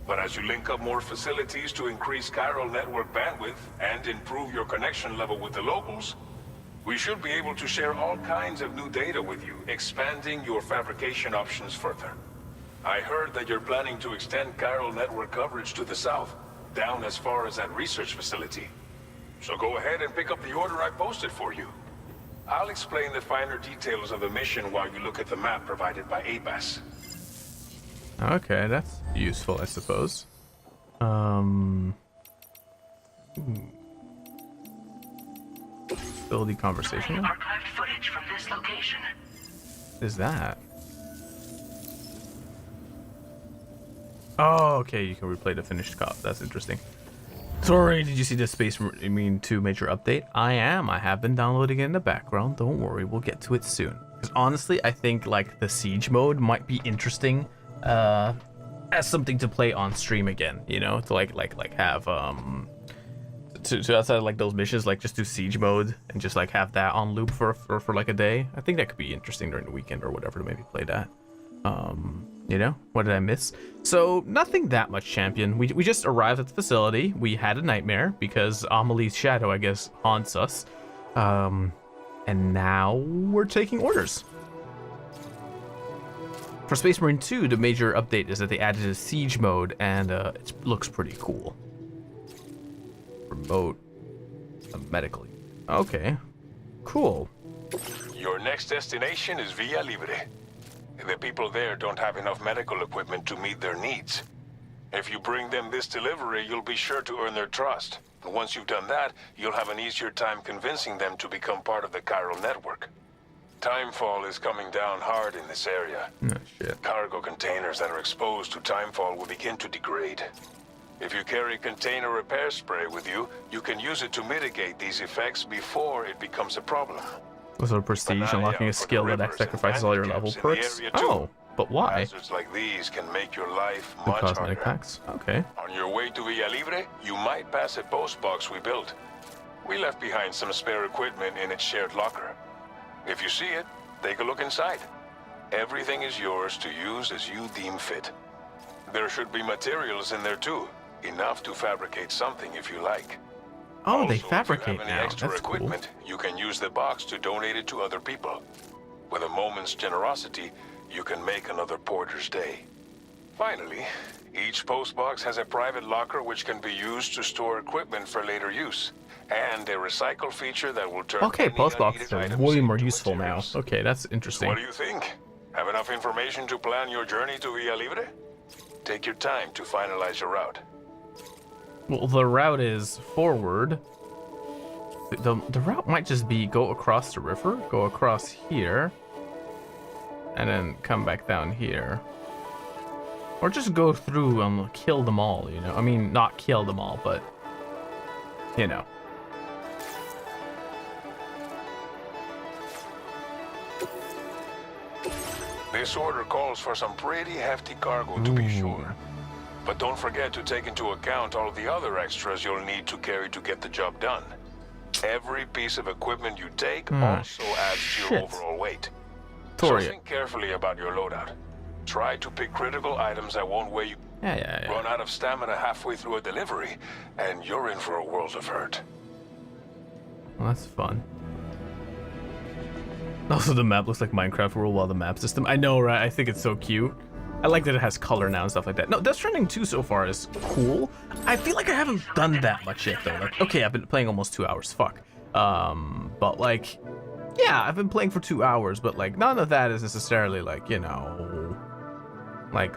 But as you link up more facilities to increase chiral network bandwidth and improve your connection level with the locals, we should be able to share all kinds of new data with you, expanding your fabrication options further. I heard that you're planning to extend chiral network coverage to the south, down as far as that research facility. So go ahead and pick up the order I posted for you. I'll explain the finer details of the mission while you look at the map provided by ABAS.
Okay, that's useful, I suppose. Ability conversation.
Archived footage from this location.
What is that? Oh, okay, you can replay the finished cop. That's interesting. Tori, did you see the Space Marine 2 major update? I have been downloading it in the background. Don't worry, we'll get to it soon. Because honestly, I think like the siege mode might be interesting as something to play on stream again. You know, to like have to outside of like those missions, like just do siege mode and just like have that on loop for like a day. I think that could be interesting during the weekend or whatever to maybe play that. You know, what did I miss? So nothing that much, champion. We just arrived at the facility. We had a nightmare because Amelie's shadow, I guess, haunts us. And now we're taking orders. For Space Marine 2, the major update is that they added a siege mode, and it looks pretty cool. Remote medically. Okay, cool.
Your next destination is Villa Libre. The people there don't have enough medical equipment to meet their needs. If you bring them this delivery, you'll be sure to earn their trust. And once you've done that, you'll have an easier time convincing them to become part of the chiral network. Timefall is coming down hard in this area.
Oh, shit.
Cargo containers that are exposed to timefall will begin to degrade. If you carry container repair spray with you, you can use it to mitigate these effects before it becomes a problem.
Also, prestige, unlocking a skill that sacrifices all your level perks. Oh, but why?
Hazards like these can make your life
The
much
cosmetic
harder.
packs. Okay.
On your way to Villa Libre, you might pass a post box we built. We left behind some spare equipment in its shared locker. If you see it, take a look inside. Everything is yours to use as you deem fit. There should be materials in there too, enough to fabricate something if you like.
Oh,
Also,
they
if you
fabricate
have any
now.
extra
That's cool.
equipment, you can use the box to donate it to other people. With a moment's generosity, you can make another porter's day. Finally, each post box has a private locker which can be used to store equipment for later use, and a recycle feature that will turn
Okay,
any
post boxes
unneeded
are
items
way more
into
useful now.
materials.
Okay, that's interesting.
What do you think? Have enough information to plan your journey to Villa Libre? Take your time to finalize your route.
Well, the route is forward. The route might just be go across the river, go across here, and then come back down here. Or just go through and kill them all, you know? I mean, not kill them all, but, you know.
This order calls for some pretty hefty cargo to be sure. But don't forget to take into account all the other extras you'll need to carry to get the job done. Every piece of equipment you take also adds to your overall weight.
Tori.
So think carefully about your loadout. Try to pick critical items that won't weigh you.
Yeah.
Run out of stamina halfway through a delivery, and you're in for a world of hurt.
Well, that's fun. Also, the map looks like Minecraft World while the map system. I know, right? I think it's so cute. I like that it has color now and stuff like that. No, Death Stranding 2 so far is cool. I feel like I haven't done that much yet, though. Like, okay, I've been playing almost 2 hours. Fuck. But, like, yeah, I've been playing for 2 hours, but, like, none of that is necessarily, like, you know, like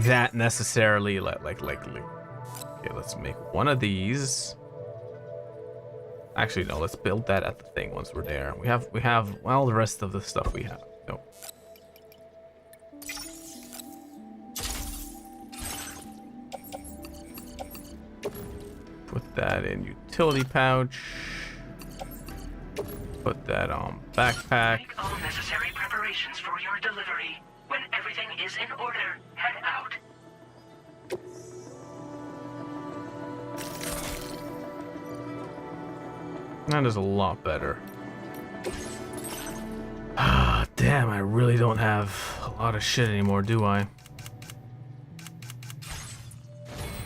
that necessarily, like, okay, let's make one of these. Actually, no, let's build that at the thing once we're there. We have, well, the rest of the stuff we have. No. Put that in utility pouch. Put that on backpack.
Make all necessary preparations for your delivery. When everything is in order, head out.
That is a lot better. Ah, damn, I really don't have a lot of shit anymore, do I?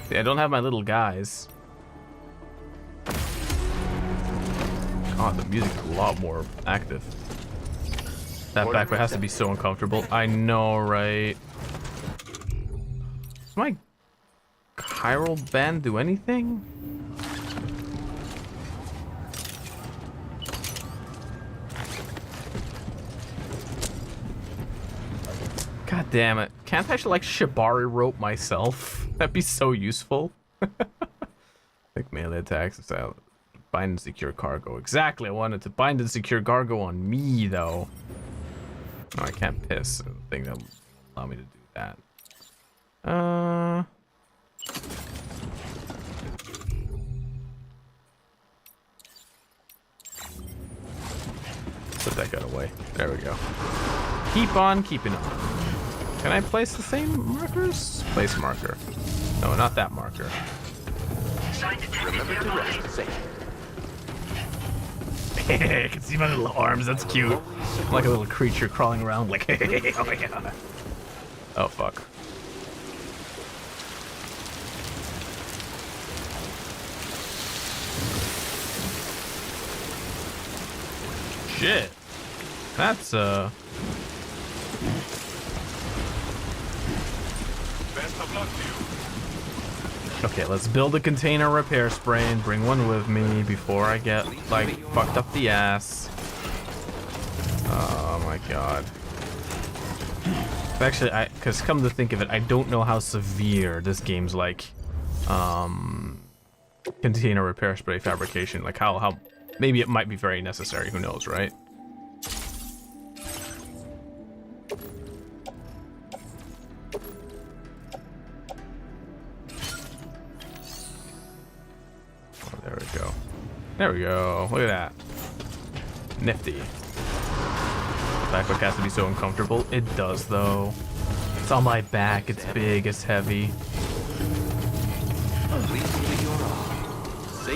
See, I don't have my little guys. God, the music is a lot more active. That backpack has to be so uncomfortable. I know, right? Does my chiral band do anything? God damn it. Can't I actually like shibari rope myself? That'd be so useful. Like melee attacks, bind and secure cargo. Exactly, I wanted to bind and secure cargo on me though. No, I can't piss. I don't think that will allow me to do that. Put that gun away. There we go. Keep on keeping on. Can I place the same markers? Place marker. No, not that marker.
Remember to rest safe.
I can see my little arms. That's cute. I'm like a little creature crawling around like, hey, oh my god. Oh, fuck. Shit. That's,
Best of luck to you.
Okay, let's build a container repair spray and bring one with me before I get, like, fucked up the ass. Oh my god. Actually, because come to think of it, I don't know how severe this game's, like, container repair spray fabrication. Like, how maybe it might be very necessary, who knows, right? There we go. There we go. Look at that. Nifty. The backpack has to be so uncomfortable. It does, though. It's on my back. It's big. It's heavy.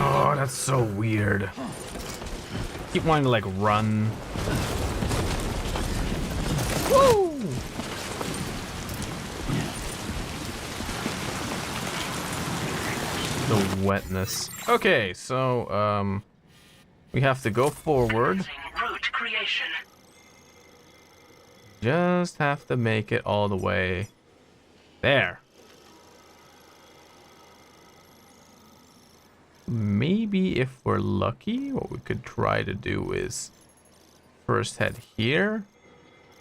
Oh, that's so weird. Keep wanting to, like, run. Woo! The wetness. Okay, so we have to go forward.
Route creation.
Just have to make it all the way there. Maybe if we're lucky, what we could try to do is first head here,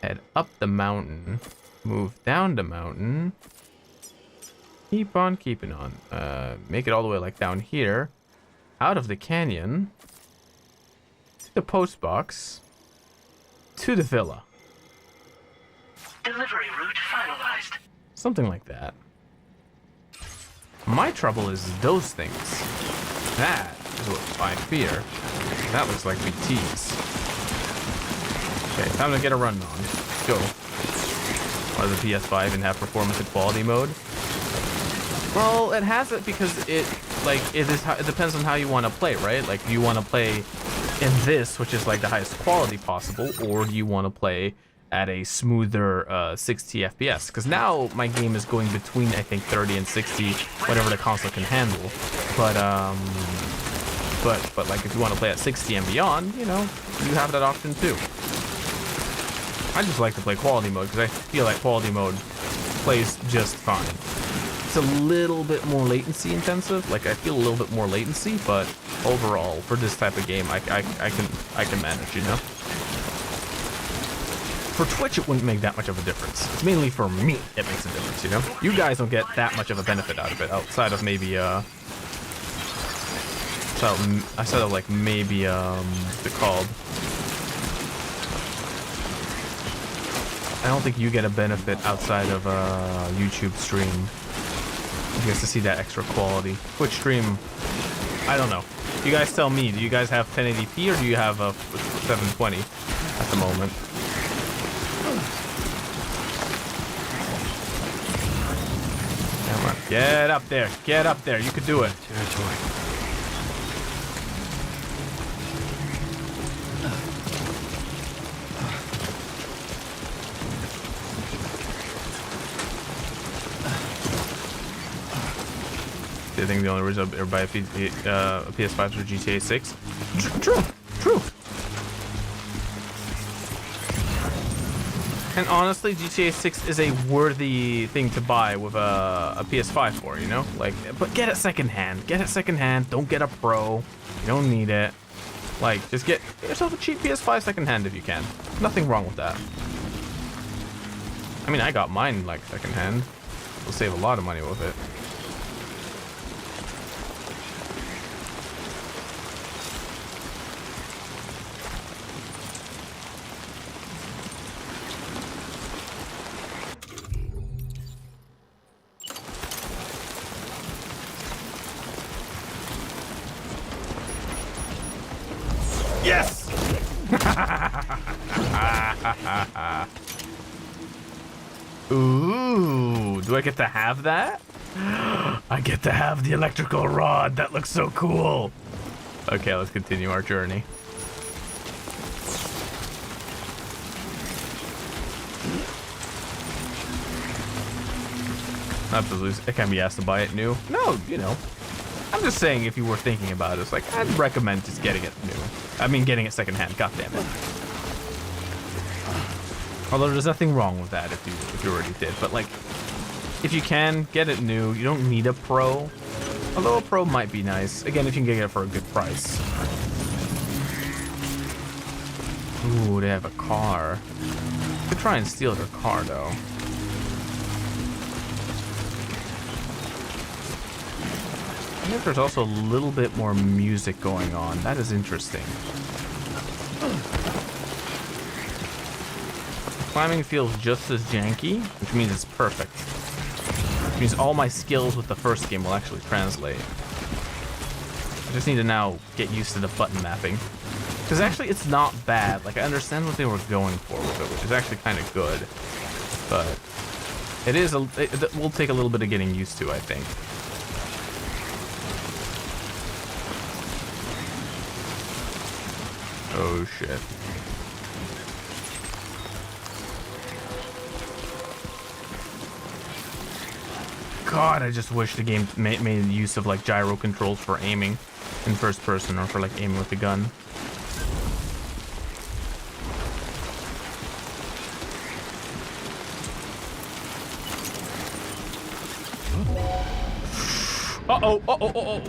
head up the mountain, move down the mountain. Keep on keeping on. Make it all the way like down here, out of the canyon, to the post box, to the villa.
Delivery route finalized.
Something like that. My trouble is those things. That is what I fear. That looks like BTs. Okay, time to get a run on. Let's go. Why does the PS5 and have performance and quality mode? Well, it has it because it depends on how you want to play, right? Like, do you want to play in this, which is like the highest quality possible, or do you want to play at a smoother 60 FPS? Because now my game is going between, I think, 30 and 60, whatever the console can handle. But like, if you want to play at 60 and beyond, you know, you have that option too. I just like to play quality mode because I feel like quality mode plays just fine. It's a little bit more latency intensive. Like, I feel a little bit more latency, but overall, for this type of game, I can manage, you know. For Twitch, it wouldn't make that much of a difference. It's mainly for me it makes a difference, you know. You guys don't get that much of a benefit out of it, outside of maybe outside of like maybe what's it called? I don't think you get a benefit outside of YouTube stream. You get to see that extra quality. Twitch stream, I don't know. You guys tell me. Do you guys have 1080p or do you have a 720 at the moment? Come on, get up there. Get up there. You could do it.
Territory.
I think the only reason everybody a PS5 for GTA 6. True. And honestly, GTA 6 is a worthy thing to buy with a PS5 for, you know? Like, but get it secondhand. Get it secondhand. Don't get a Pro. You don't need it. Like, just get yourself a cheap PS5 secondhand if you can. Nothing wrong with that. I mean, I got mine like secondhand. We'll save a lot of money with it. Yes! Ooh, do I get to have that? I get to have the electrical rod. That looks so cool. Okay, let's continue our journey. Not to lose. I can't be asked to buy it new. No, you know. I'm just saying, if you were thinking about it, it's like, I'd recommend just getting it new. I mean, getting it secondhand. God damn it. Although there's nothing wrong with that if you already did. But like, if you can get it new, you don't need a Pro. Although a Pro might be nice. Again, if you can get it for a good price. Ooh, they have a car. You could try and steal their car though. I think there's also a little bit more music going on. That is interesting. Climbing feels just as janky, which means it's perfect. Which means all my skills with the first game will actually translate. I just need to now get used to the button mapping. Because actually it's not bad. Like, I understand what they were going for with it, which is actually kind of good. But it will take a little bit of getting used to, I think. Oh shit. God, I just wish the game made use of like gyro controls for aiming in first person, or for like aiming with the gun. Uh-oh, uh-oh.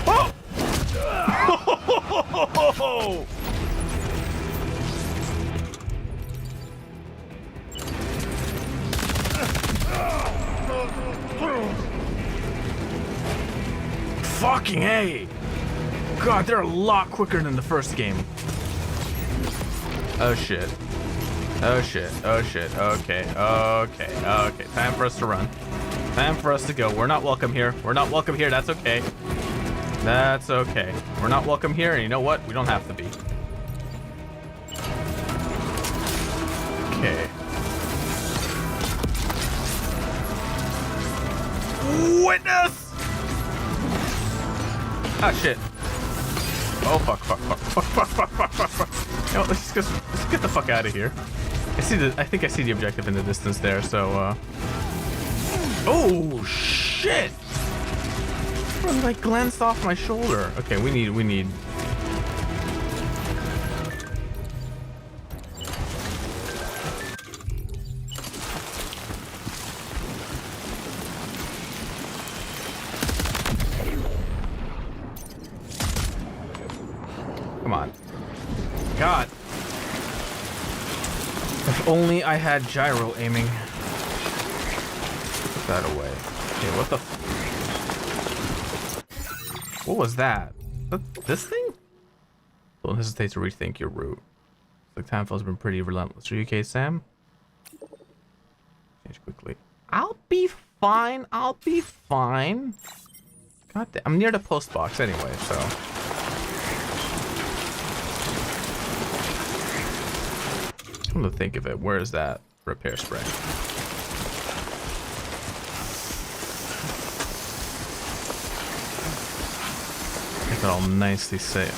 Whoa. Oh! Fucking A! God, they're a lot quicker than the first game. Oh shit. Oh shit. Oh shit. Okay. Time for us to run. Time for us to go. We're not welcome here. We're not welcome here. That's okay. That's okay. We're not welcome here, and you know what? We don't have to be. Okay. Witness! Ah, shit. Oh, fuck. You know, let's get the fuck out of here. I think I see the objective in the distance there, so, Oh, shit! Bro, like, glanced off my shoulder. Okay, we need... Come on. God. If only I had gyro aiming. Put that away. Okay, what the what was that? This thing? Don't hesitate to rethink your route. Like Timefall's been pretty relentless. Are you okay, Sam? Change quickly. I'll be fine. I'll be fine. God damn. I'm near the post box anyway, so. Come to think of it, where is that repair spray? Make it all nicely safe.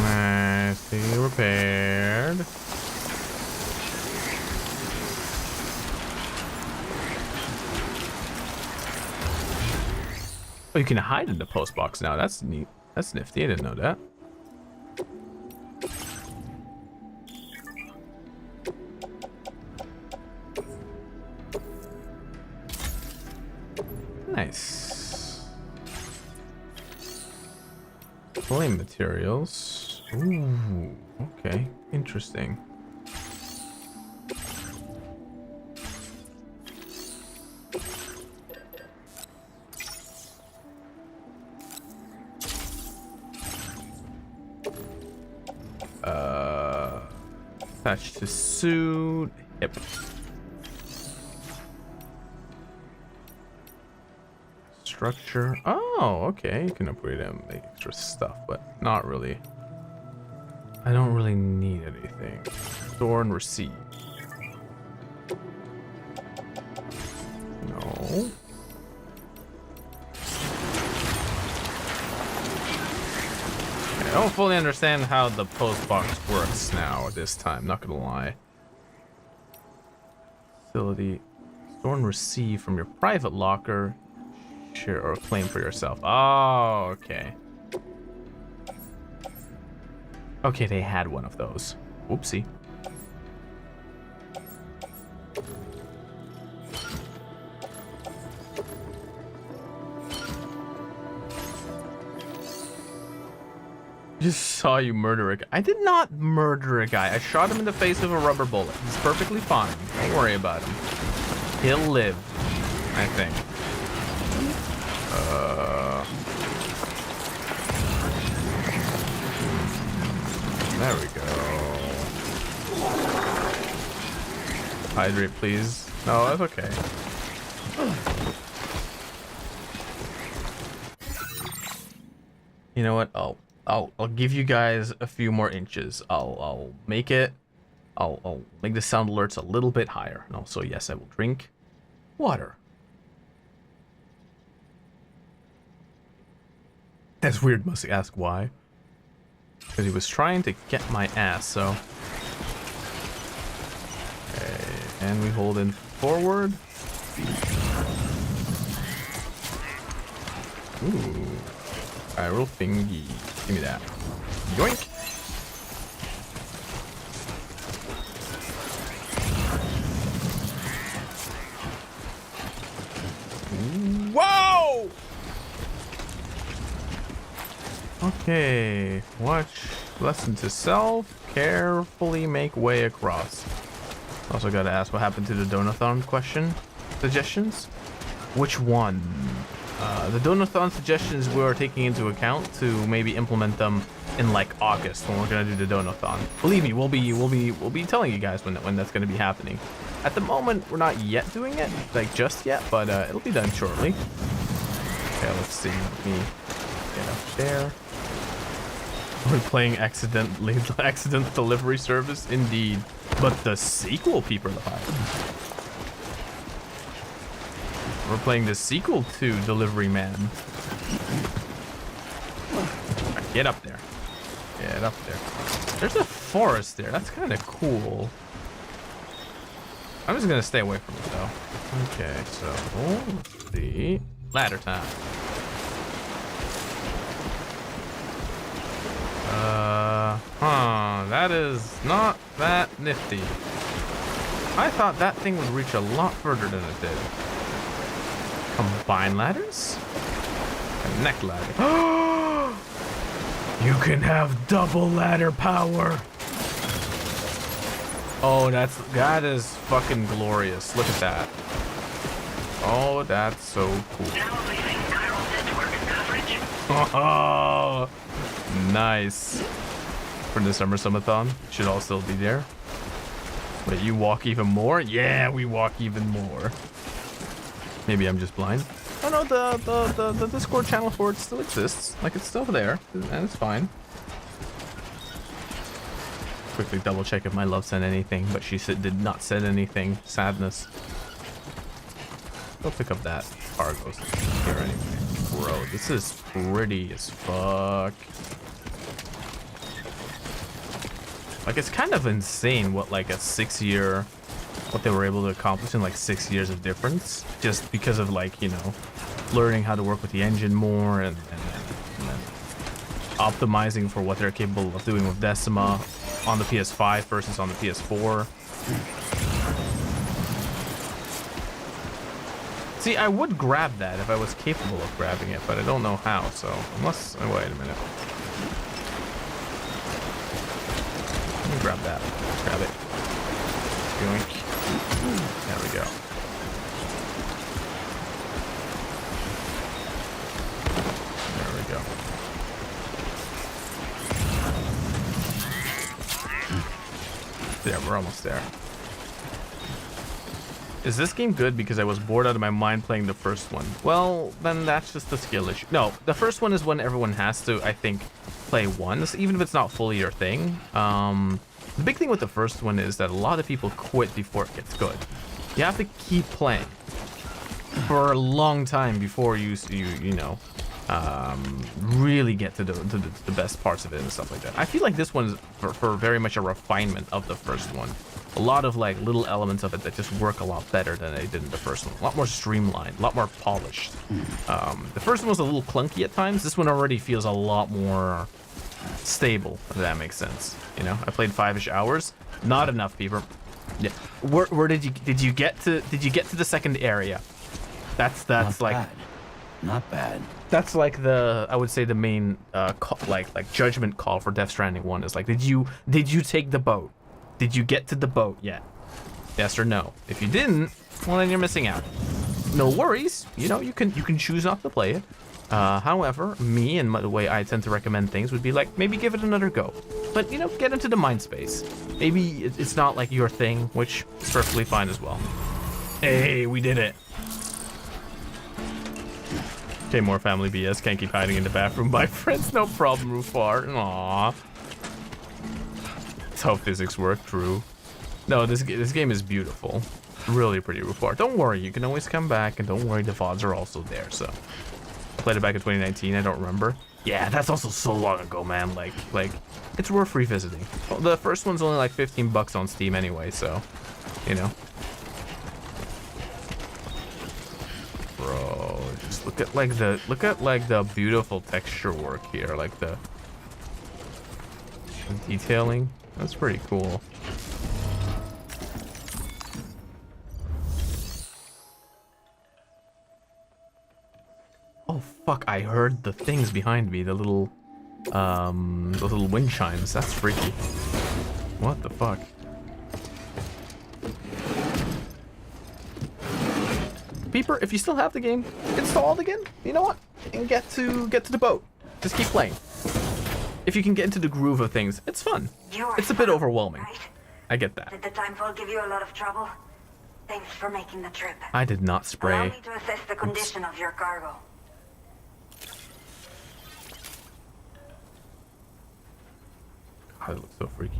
Nicely repaired. Oh, you can hide in the post box now. That's neat. That's nifty. I didn't know that. Nice. Flame materials. Ooh, okay. Interesting. Attached to suit. Yep. Structure. Oh, okay. You can upgrade and make extra stuff, but not really. I don't really need anything. Store and receive. No. I don't fully understand how the post box works now at this time, not gonna lie. Facility. Store and receive from your private locker. Share or claim for yourself. Oh, okay. Okay, they had one of those. Whoopsie. Just saw you murder a guy. I did not murder a guy. I shot him in the face with a rubber bullet. He's perfectly fine. Don't worry about him. He'll live, I think. There we go. Hydrate, please. No, that's okay. You know what? I'll give you guys a few more inches. I'll make it. I'll make the sound alerts a little bit higher. And also, yes, I will drink water. That's weird. Must ask why. Because he was trying to get my ass. So. Okay, and we hold in forward. Ooh. Spiral thingy. Give me that. Yoink. Whoa! Okay. Watch. Lesson to self. Carefully make way across. Also gotta ask what happened to the Donathon question. Suggestions? Which one? The Donathon suggestions we're taking into account to maybe implement them in like August when we're gonna do the Donathon. Believe me, we'll be telling you guys when that's gonna be happening. At the moment, we're not yet doing it, like just yet, but it'll be done shortly. Okay, let's see. Let me get up there. We're playing accident delivery service, indeed. But the sequel, Peeper the Hive. We're playing the sequel to Delivery Man. Right, get up there. Get up there. There's a forest there. That's kind of cool. I'm just gonna stay away from it though. Okay, so let's see. Ladder time. That is not that nifty. I thought that thing would reach a lot further than it did. Combine ladders? Connect ladder. You can have double ladder power. Oh, that is fucking glorious. Look at that. Oh, that's so cool.
Now leaving chiral network coverage.
Oh, nice. For the Summer Summit-thon, should all still be there. Wait, you walk even more? Yeah, we walk even more. Maybe I'm just blind. Oh no, the Discord channel for it still exists. Like, it's still there, and it's fine. Quickly double check if my love sent anything, but she did not send anything. Sadness. Go pick up that cargo here anyway. Bro, this is pretty as fuck. Like, it's kind of insane what like what they were able to accomplish in like 6 years of difference, just because of like, you know, learning how to work with the engine more and optimizing for what they're capable of doing with Decima on the PS5 versus on the PS4. See, I would grab that if I was capable of grabbing it, but I don't know how, so unless... Oh, wait a minute. Let me grab that. Grab it. Yoink. There we go. There we go. There, we're almost there. Is this game good because I was bored out of my mind playing the first one? Well, then that's just a skill issue. No, the first one is one everyone has to, I think, play once, even if it's not fully your thing. The big thing with the first one is that a lot of people quit before it gets good. You have to keep playing for a long time before you know, really get to the best parts of it and stuff like that. I feel like this one is for very much a refinement of the first one. A lot of like little elements of it that just work a lot better than they did in the first one. A lot more streamlined, a lot more polished. The first one was a little clunky at times. This one already feels a lot more stable, if that makes sense. You know, I played 5-ish hours. Not enough, people. Yeah. Where did you get to the second area? That's not like bad.
Not bad.
That's like I would say the main like judgment call for Death Stranding 1 is like, did you take the boat? Did you get to the boat yet? Yes or no? If you didn't, well then you're missing out. No worries. You know, you can choose not to play it. However, me and the way I tend to recommend things would be like, maybe give it another go. But, you know, get into the mind space. Maybe it's not like your thing, which is perfectly fine as well. Hey, we did it. Okay, more family BS. Can't keep hiding in the bathroom. Bye, friends. No problem, Rufar. Aww. That's how physics work, true. No, this game is beautiful. Really pretty, Rufar. Don't worry, you can always come back, and don't worry, the VODs are also there, so. Played it back in 2019, I don't remember. Yeah, that's also so long ago, man. Like, it's worth revisiting. Well, the first one's only like $15 on Steam anyway, so, you know. Bro, just look at the beautiful texture work here, like the detailing. That's pretty cool. Oh fuck, I heard the things behind me, the little wind chimes. That's freaky. What the fuck? Peeper, if you still have the game, install it again. You know what? And get to the boat. Just keep playing. If you can get into the groove of things, it's fun. It's a bit overwhelming.
Right?
I get that.
Did the timefall give you a lot of trouble? Thanks for making the trip.
I did not
Allow
spray.
me to assess the condition of your cargo.
God, it looks so freaky.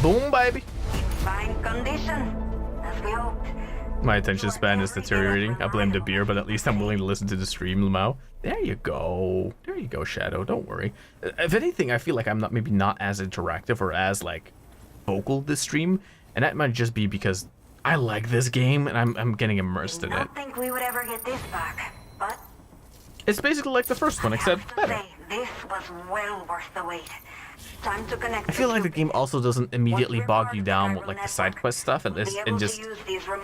Boom, baby.
Fine condition, as we hoped.
My attention span is deteriorating. I blame the beer, but at least I'm willing to listen to the stream, Lamau. There you go. There you go, Shadow. Don't worry. If anything, I feel like I'm maybe not as interactive or as, like, vocal this stream. And that might just be because I like this game and I'm getting immersed in it.
I don't think we would ever get this back, but
It's basically like the first one, except better.
say, this was well worth the wait. Time to connect.
I feel like the game also doesn't immediately bog you down with like the side quest stuff and this and just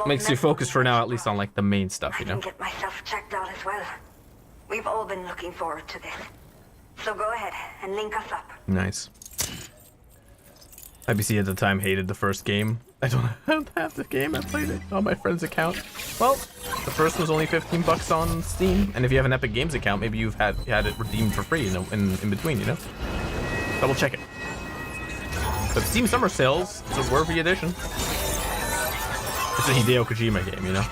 makes you focus for now at least on like the main stuff, you
I
know.
can get myself checked out as well. We've all been looking forward to this. So go ahead and link us up.
Nice. IBC at the time hated the first game. I don't have the game. I played it on my friend's account. Well, the first was only $15 on Steam, and if you have an Epic Games account, maybe you had it redeemed for free in between, you know. Double check it. But Steam Summer Sales, it's a worthy edition. It's a Hideo Kojima game, you know.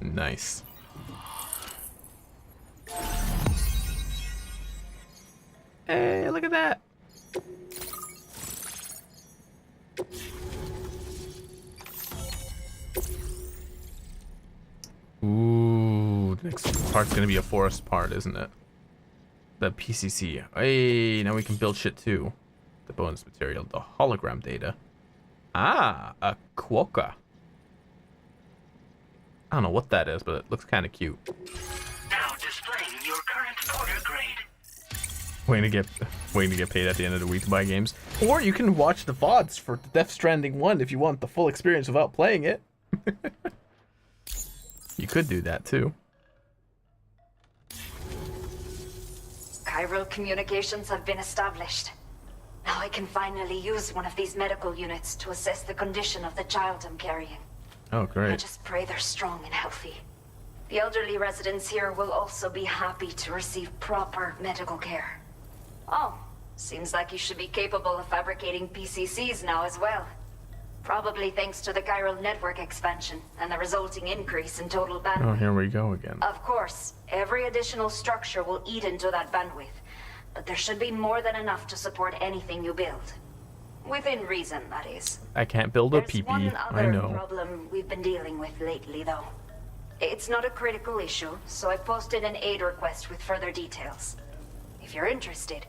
Nice. Hey, look at that. Ooh, the next part's gonna be a forest part, isn't it? The PCC. Hey, now we can build shit too. The bonus material, the hologram data. Ah, a quokka. I don't know what that is, but it looks kind of cute.
Now displaying your current order grade.
Waiting to get paid at the end of the week to buy games. Or you can watch the VODs for Death Stranding 1 if you want the full experience without playing it. You could do that too.
Chiral communications have been established. Now I can finally use one of these medical units to assess the condition of the child I'm carrying.
Oh,
I
great.
just pray they're strong and healthy. The elderly residents here will also be happy to receive proper medical care. Oh, seems like you should be capable of fabricating PCCs now as well. Probably thanks to the chiral network expansion and the resulting increase in total bandwidth.
Oh, here we go again.
Of course, every additional structure will eat into that bandwidth, but there should be more than enough to support anything you build. Within reason, that is.
I can't build a
There's one
PP.
other
I know.
problem we've been dealing with lately, though. It's not a critical issue, so I posted an aid request with further details. If you're interested,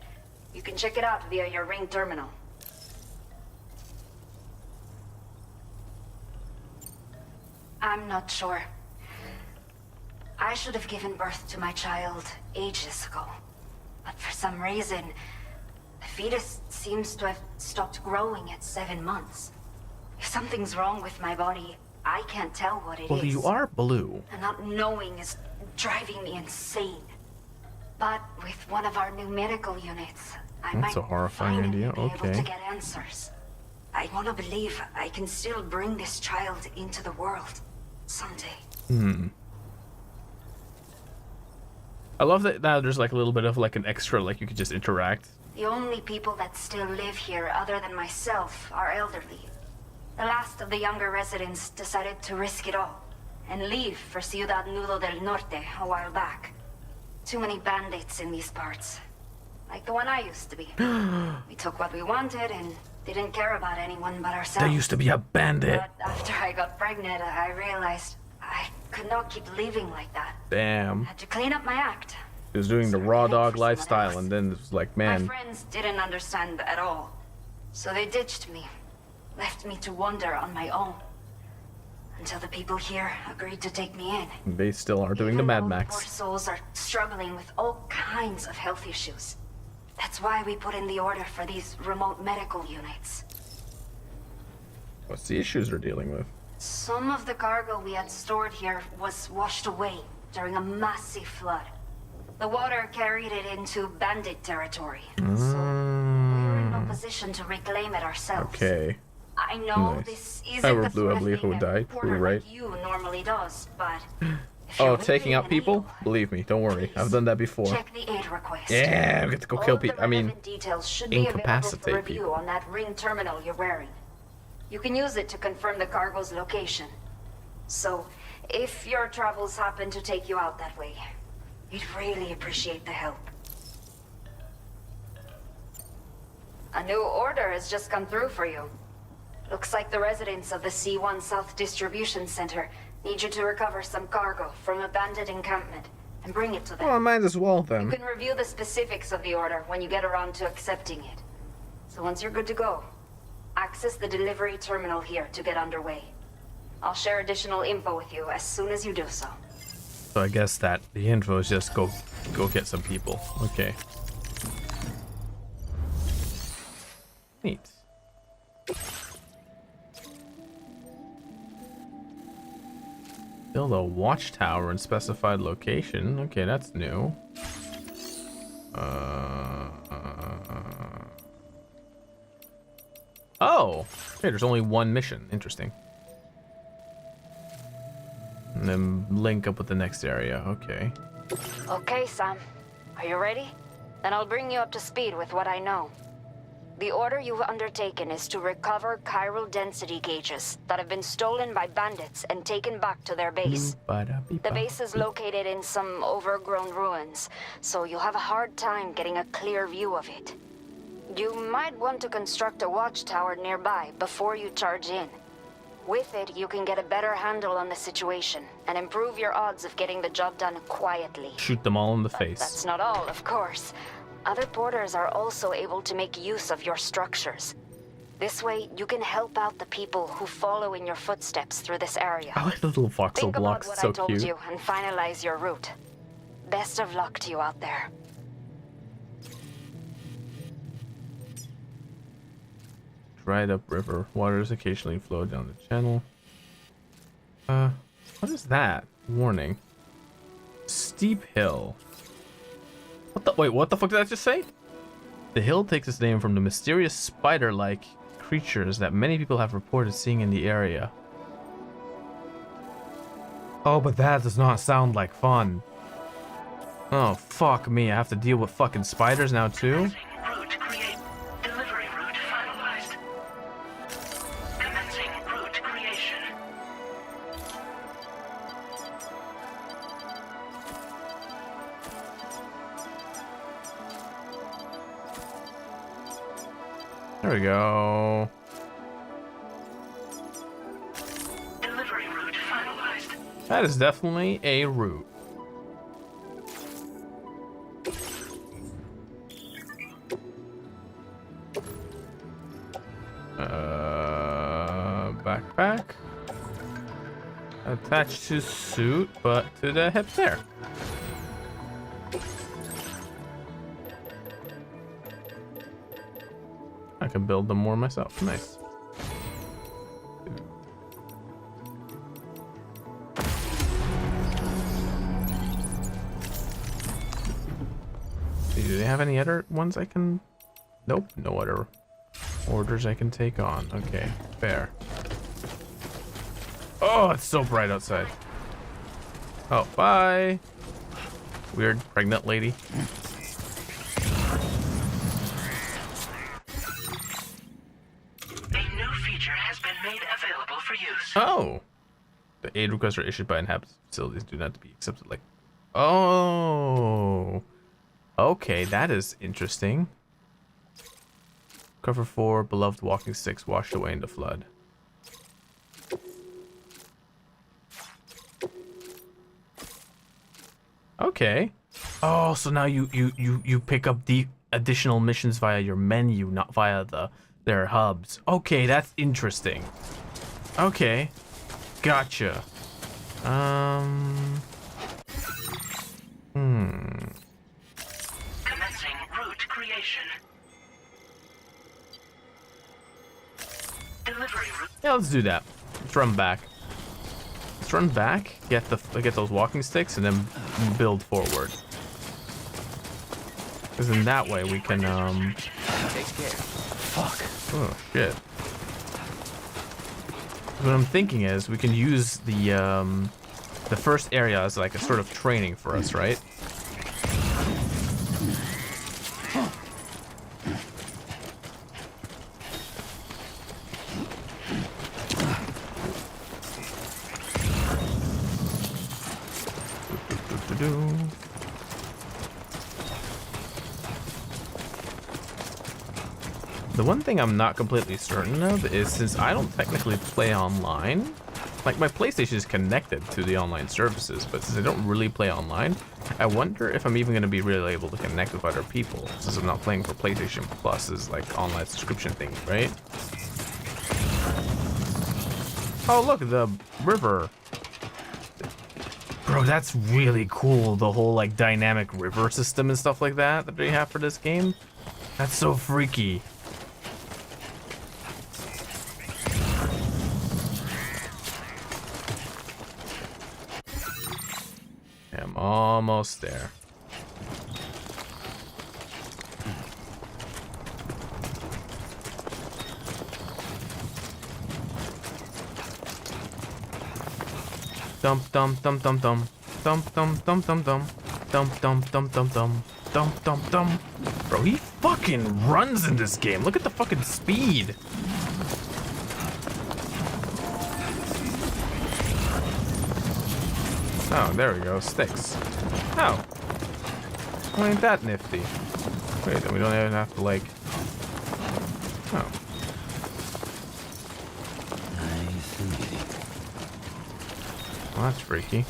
you can check it out via your Ring terminal. I'm not sure. I should have given birth to my child ages ago. But for some reason, the fetus seems to have stopped growing at 7 months. If something's wrong with my body, I can't tell what it is.
Well, you are blue.
And not knowing is driving me insane. But with one of our new medical units, I
That's
might
a horrifying
finally
idea.
be able
Okay.
to get answers. I want to believe I can still bring this child into the world someday.
I love that now there's like a little bit of like an extra, like you could just interact.
The only people that still live here other than myself are elderly. The last of the younger residents decided to risk it all and leave for Ciudad Nudo del Norte a while back. Too many bandits in these parts. Like the one I used to be. We took what we wanted and didn't care about anyone but ourselves.
There used to be a bandit.
But after I got pregnant, I realized I could not keep living like that.
Damn.
Had to clean up my act.
He was doing the raw dog lifestyle, and then it was like,
My
man,
friends didn't understand at all. So they ditched me. Left me to wander on my own. Until the people here agreed to take me in.
they still are doing the
Even
Mad
though
Max.
Poor souls are struggling with all kinds of health issues. That's why we put in the order for these remote medical units.
What's the issues they're dealing with?
Some of the cargo we had stored here was washed away during a massive flood. The water carried it into bandit territory. So we're in no position to reclaim it ourselves.
Okay.
I know
Nice.
this
Hi,
isn't
we're
the
Blue,
sort
I
of
believe,
thing
who
a
died.
reporter
Blue, right?
like you normally does, but If you're
Oh, taking out
waiting
people?
and you-
Believe me, don't worry. I've done that before.
Check the aid request.
Yeah, we get to go
All
kill
of the
people. I mean,
relevant details should be available
incapacitate
for review
people.
on that ring terminal you're wearing. You can use it to confirm the cargo's location. So, if your travels happen to take you out that way, we'd really appreciate the help. A new order has just come through for you. Looks like the residents of the C1 South Distribution Center need you to recover some cargo from a bandit encampment and bring it to them.
Well, I might as well
You
then.
can review the specifics of the order when you get around to accepting it. So once you're good to go, access the delivery terminal here to get underway. I'll share additional info with you as soon as you do so.
So I guess that the info is just go get some people. Okay. Neat. Build a watchtower in specified location. Okay, that's new. Oh, okay, there's only one mission. Interesting. And then link up with the next area. Okay.
Okay, Sam. Are you ready? Then I'll bring you up to speed with what I know. The order you've undertaken is to recover chiral density gauges that have been stolen by bandits and taken back to their base. The base is located in some overgrown ruins, so you'll have a hard time getting a clear view of it. You might want to construct a watchtower nearby before you charge in. With it, you can get a better handle on the situation and improve your odds of getting the job done quietly.
Shoot them all in the
But
face.
that's not all, of course. Other porters are also able to make use of your structures. This way, you can help out the people who follow in your footsteps through this area.
I like the little voxel
Think about
blocks.
what
So
I told
cute.
you and finalize your route. Best of luck to you out there.
Dried up river. Waters occasionally flow down the channel. What is that? Warning. Steep hill. What the? Wait, what the fuck did I just say? The hill takes its name from the mysterious spider-like creatures that many people have reported seeing in the area. Oh, but that does not sound like fun. Oh, fuck me. I have to deal with fucking spiders now, too?
Route create. Delivery route finalized. Commencing route creation.
There we go.
Delivery route finalized.
That is definitely a route. Backpack. Attached to suit, but to the hip there. I can build them more myself. Nice. Do they have any other ones I can... Nope, no other orders I can take on. Okay, fair. Oh, it's so bright outside. Oh, bye. Weird pregnant lady.
A new feature has been made available for use.
Oh. The aid requests are issued by inhabited facilities do not be accepted like... Oh. Okay, that is interesting. Cover 4 beloved walking sticks washed away in the flood. Okay. Oh, so now you pick up the additional missions via your menu, not via their hubs. Okay, that's interesting. Okay. Gotcha.
Commencing route creation. Delivery route.
Yeah, let's do that. Let's run back. Let's run back, get those walking sticks, and then build forward. Because in that way we can
Take care.
Fuck. Oh shit. What I'm thinking is we can use the the first area is like a sort of training for us, right? The one thing I'm not completely certain of is, since I don't technically play online, like my PlayStation is connected to the online services, but since I don't really play online, I wonder if I'm even going to be really able to connect with other people, since I'm not playing for PlayStation Plus's like online subscription thing, right? Oh look, the river. Bro, that's really cool, the whole like dynamic river system and stuff like that they have for this game. That's so freaky. I'm almost there. Dump dump dump dump dump dump dump dump dump dump dump dump dump dump dump dump dump dump. Bro, he fucking runs in this game. Look at the fucking speed. Oh, there we go. Sticks. Oh. Well, ain't that nifty. Wait, then we don't even have to, like... Oh.
Nice and easy.
Well, that's freaky.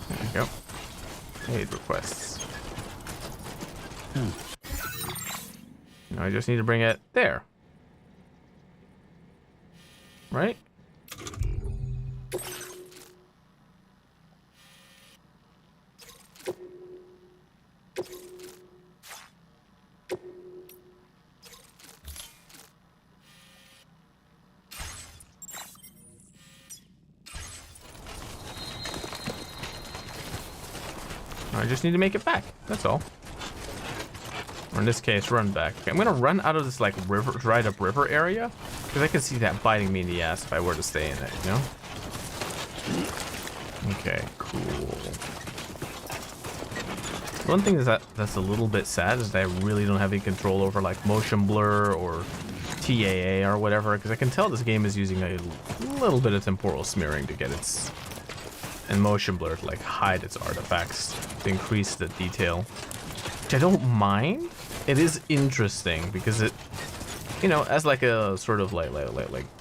There we go. Aid requests. Now I just need to bring it there. Right? I just need to make it back. That's all. Or in this case, run back. Okay, I'm gonna run out of this like river, dried up river area, because I can see that biting me in the ass if I were to stay in it, you know? Okay, cool. One thing is that's a little bit sad is that I really don't have any control over like motion blur or TAA or whatever, because I can tell this game is using a little bit of temporal smearing to get its and motion blur to like hide its artifacts to increase the detail, which I don't mind. It is interesting because it, you know, as like a sort of like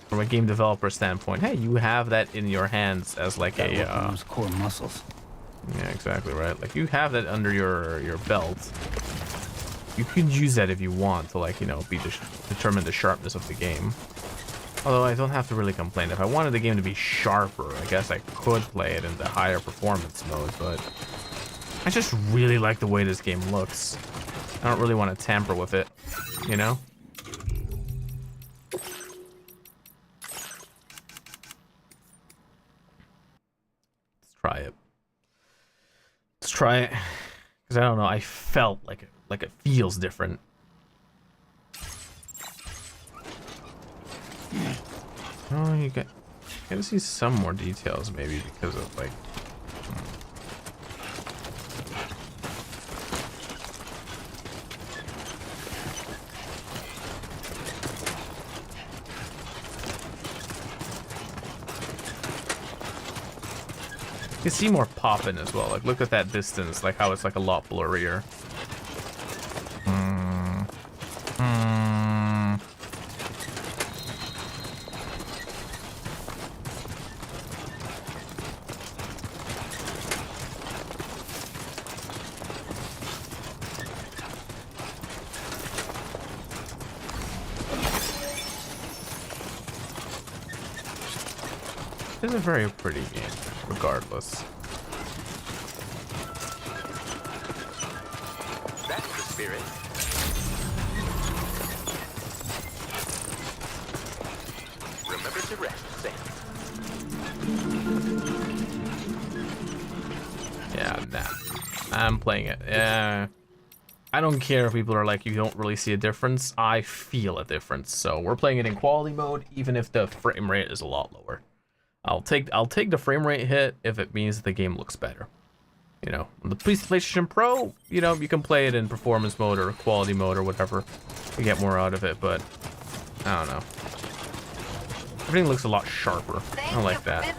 from a game developer standpoint, hey, you have that in your hands as like
those core muscles.
Yeah, exactly right. Like you have that under your belt. You can use that if you want to, like, you know, determine the sharpness of the game. Although I don't have to really complain. If I wanted the game to be sharper, I guess I could play it in the higher performance mode, but I just really like the way this game looks. I don't really want to tamper with it, you know? Let's try it. Let's try it. Because I don't know, I felt like it feels different. Oh, you gotta see some more details maybe because of like... You can see more popping as well. Like, look at that distance, like how it's like a lot blurrier. It's a very pretty game, regardless.
That's the spirit. Remember to rest, Sam. Yeah, nah. I'm playing it. Yeah.
I don't care if people are like, you don't really see a difference. I feel a difference. So we're playing it in quality mode, even if the frame rate is a lot lower. I'll take the frame rate hit if it means the game looks better. You know, on the PlayStation Pro, you know, you can play it in performance mode or quality mode or whatever. You get more out of it, but I don't know. Everything looks a lot sharper. I like that.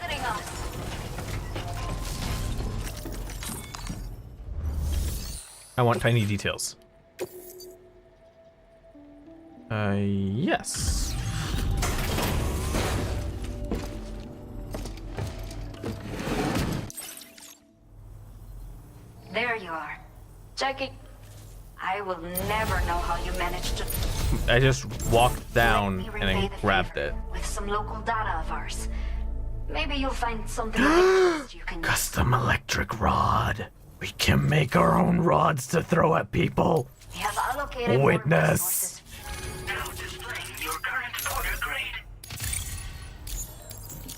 I want tiny details. Yes.
There you are. Jackie, I will never know how you managed to...
I just walked down and then grabbed it.
With some local data of ours. Maybe you'll find something of interest you can use.
Custom electric rod. We can make our own rods to throw at people.
We have allocated
Witness.
Now displaying your current order grade.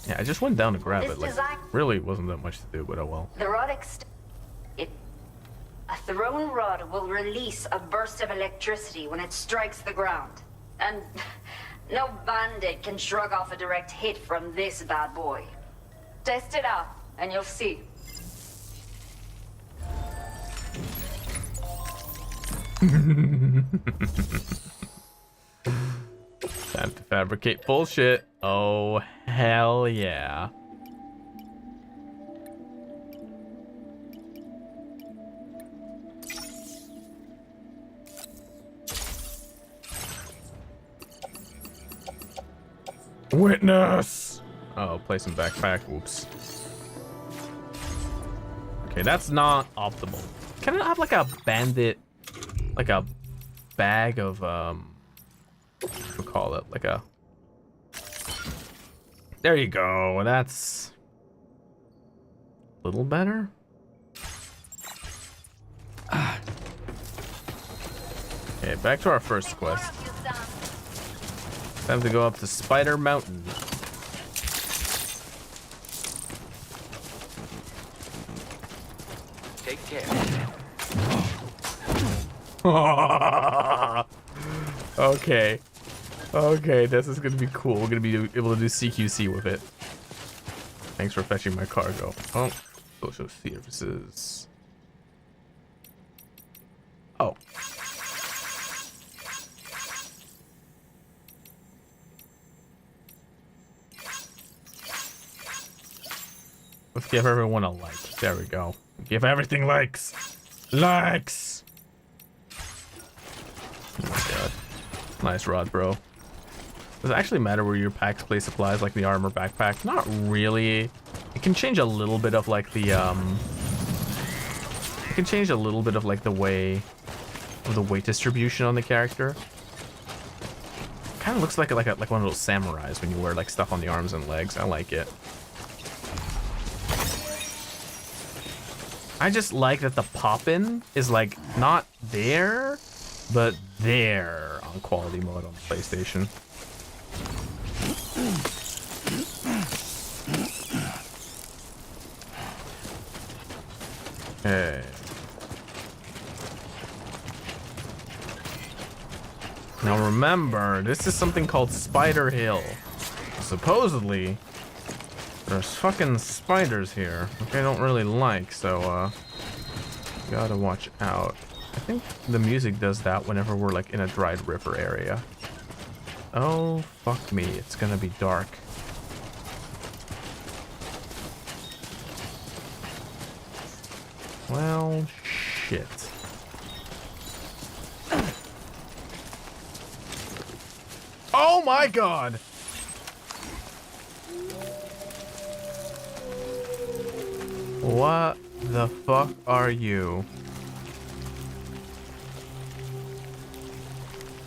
Yeah, I just went down to grab
This
it. Like,
design-
really wasn't that much to do, but oh well.
The rod A thrown rod will release a burst of electricity when it strikes the ground. And no bandit can shrug off a direct hit from this bad boy. Test it out, and you'll see.
Time to fabricate bullshit. Oh, hell yeah. Witness! Oh, place some backpack. Oops. Okay, that's not optimal. Can I have like a bandit, like a bag of what we call it, like a... There you go. That's a little better. Okay, back to our first quest. Time to go up to Spider Mountain.
Take care.
Okay. Okay, this is gonna be cool. We're gonna be able to do CQC with it. Thanks for fetching my cargo. Oh, social services. Oh. Let's give everyone a like. There we go. Give everything likes. Likes! Oh my god. Nice rod, bro. Does it actually matter where your packs place supplies, like the armor backpack? Not really. It can change a little bit of like the it can change a little bit of like the way of the weight distribution on the character. Kind of looks like one of those samurais when you wear like stuff on the arms and legs. I like it. I just like that the pop-in is like not there, but there on quality mode on the PlayStation. Okay. Now remember, this is something called Spider Hill. Supposedly, there's fucking spiders here, which I don't really like, so gotta watch out. I think the music does that whenever we're like in a dried river area. Oh, fuck me, it's gonna be dark. Well, shit. Oh my god! What the fuck are you?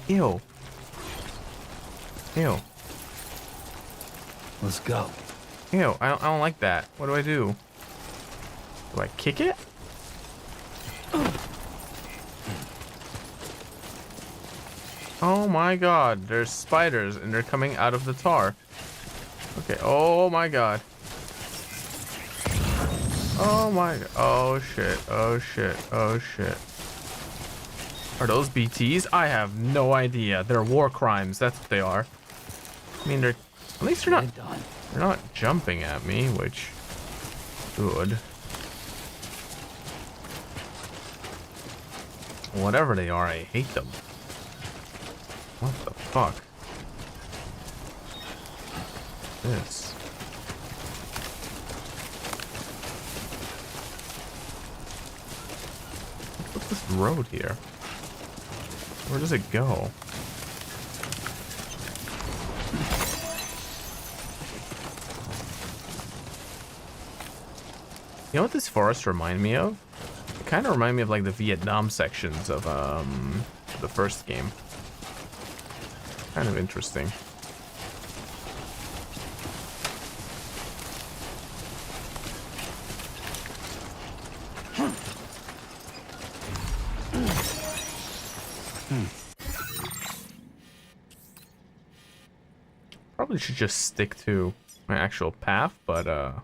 Ew. Ew.
Let's go.
Ew, I don't like that. What do I do? Do I kick it? Oh my god, there's spiders and they're coming out of the tar. Okay, oh my god. Oh my, oh shit, oh shit, oh shit. Are those BTs? I have no idea. They're war crimes. That's what they are. I mean, they're at least they're not jumping at me, which good. Whatever they are, I hate them. What the fuck? This. What's this road here? Where does it go? You know what this forest remind me of? It kind of remind me of like the Vietnam sections of the first game. Kind of interesting. Probably should just stick to my actual path, but uh-oh.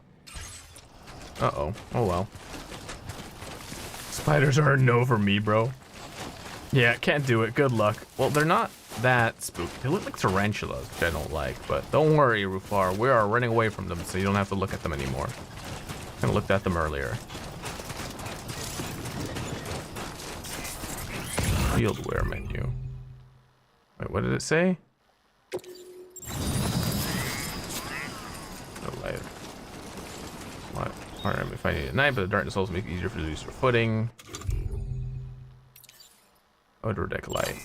Oh well. Spiders are a no for me, bro. Yeah, can't do it. Good luck. Well, they're not that spooky. They look like tarantulas, which I don't like, but don't worry, Rufar. We are running away from them, so you don't have to look at them anymore. I kind of looked at them earlier. Field wear menu. Wait, what did it say? No light. What? Alright, if I need it at night, but the darkness also makes it easier for the use for footing. Odor deck light.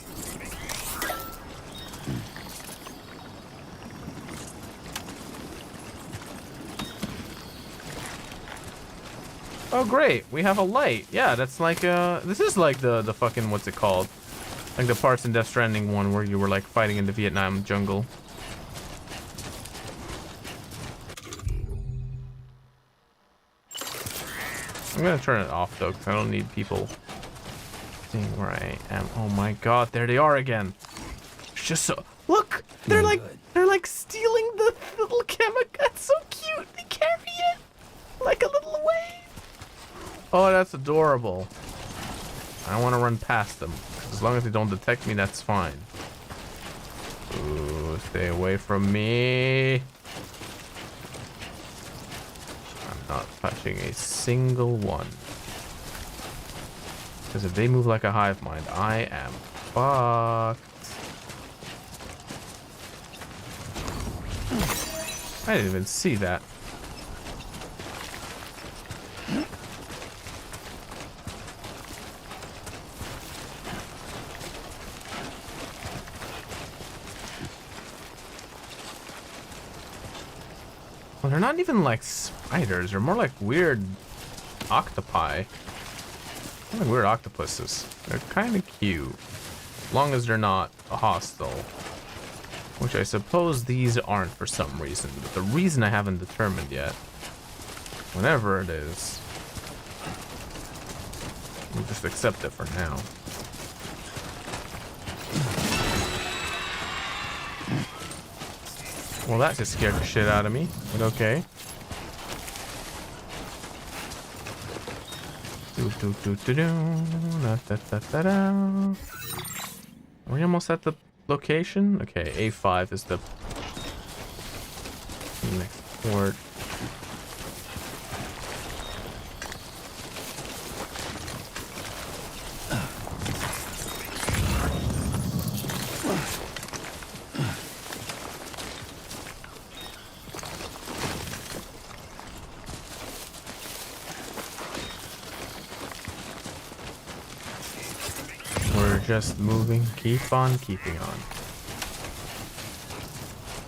Oh great, we have a light. Yeah, that's like this is like the fucking, what's it called? Like the parts in Death Stranding one where you were like fighting in the Vietnam jungle. I'm gonna turn it off though, because I don't need people seeing where I am. Oh my god, there they are again. It's just so, look, they're like stealing the little camera. That's so cute. They carry it like a little wave. Oh, that's adorable. I want to run past them. As long as they don't detect me, that's fine. Ooh, stay away from me. I'm not touching a single one. Because if they move like a hive mind, I am fucked. I didn't even see that. Well, they're not even like spiders. They're more like weird octopi. Kind of weird octopuses. They're kind of cute. As long as they're not hostile. Which I suppose these aren't for some reason. But the reason I haven't determined yet. Whatever it is. We'll just accept it for now. Well, that just scared the shit out of me, but okay. Are we almost at the location? Okay, A5 is the next port. Just moving, keep on keeping on.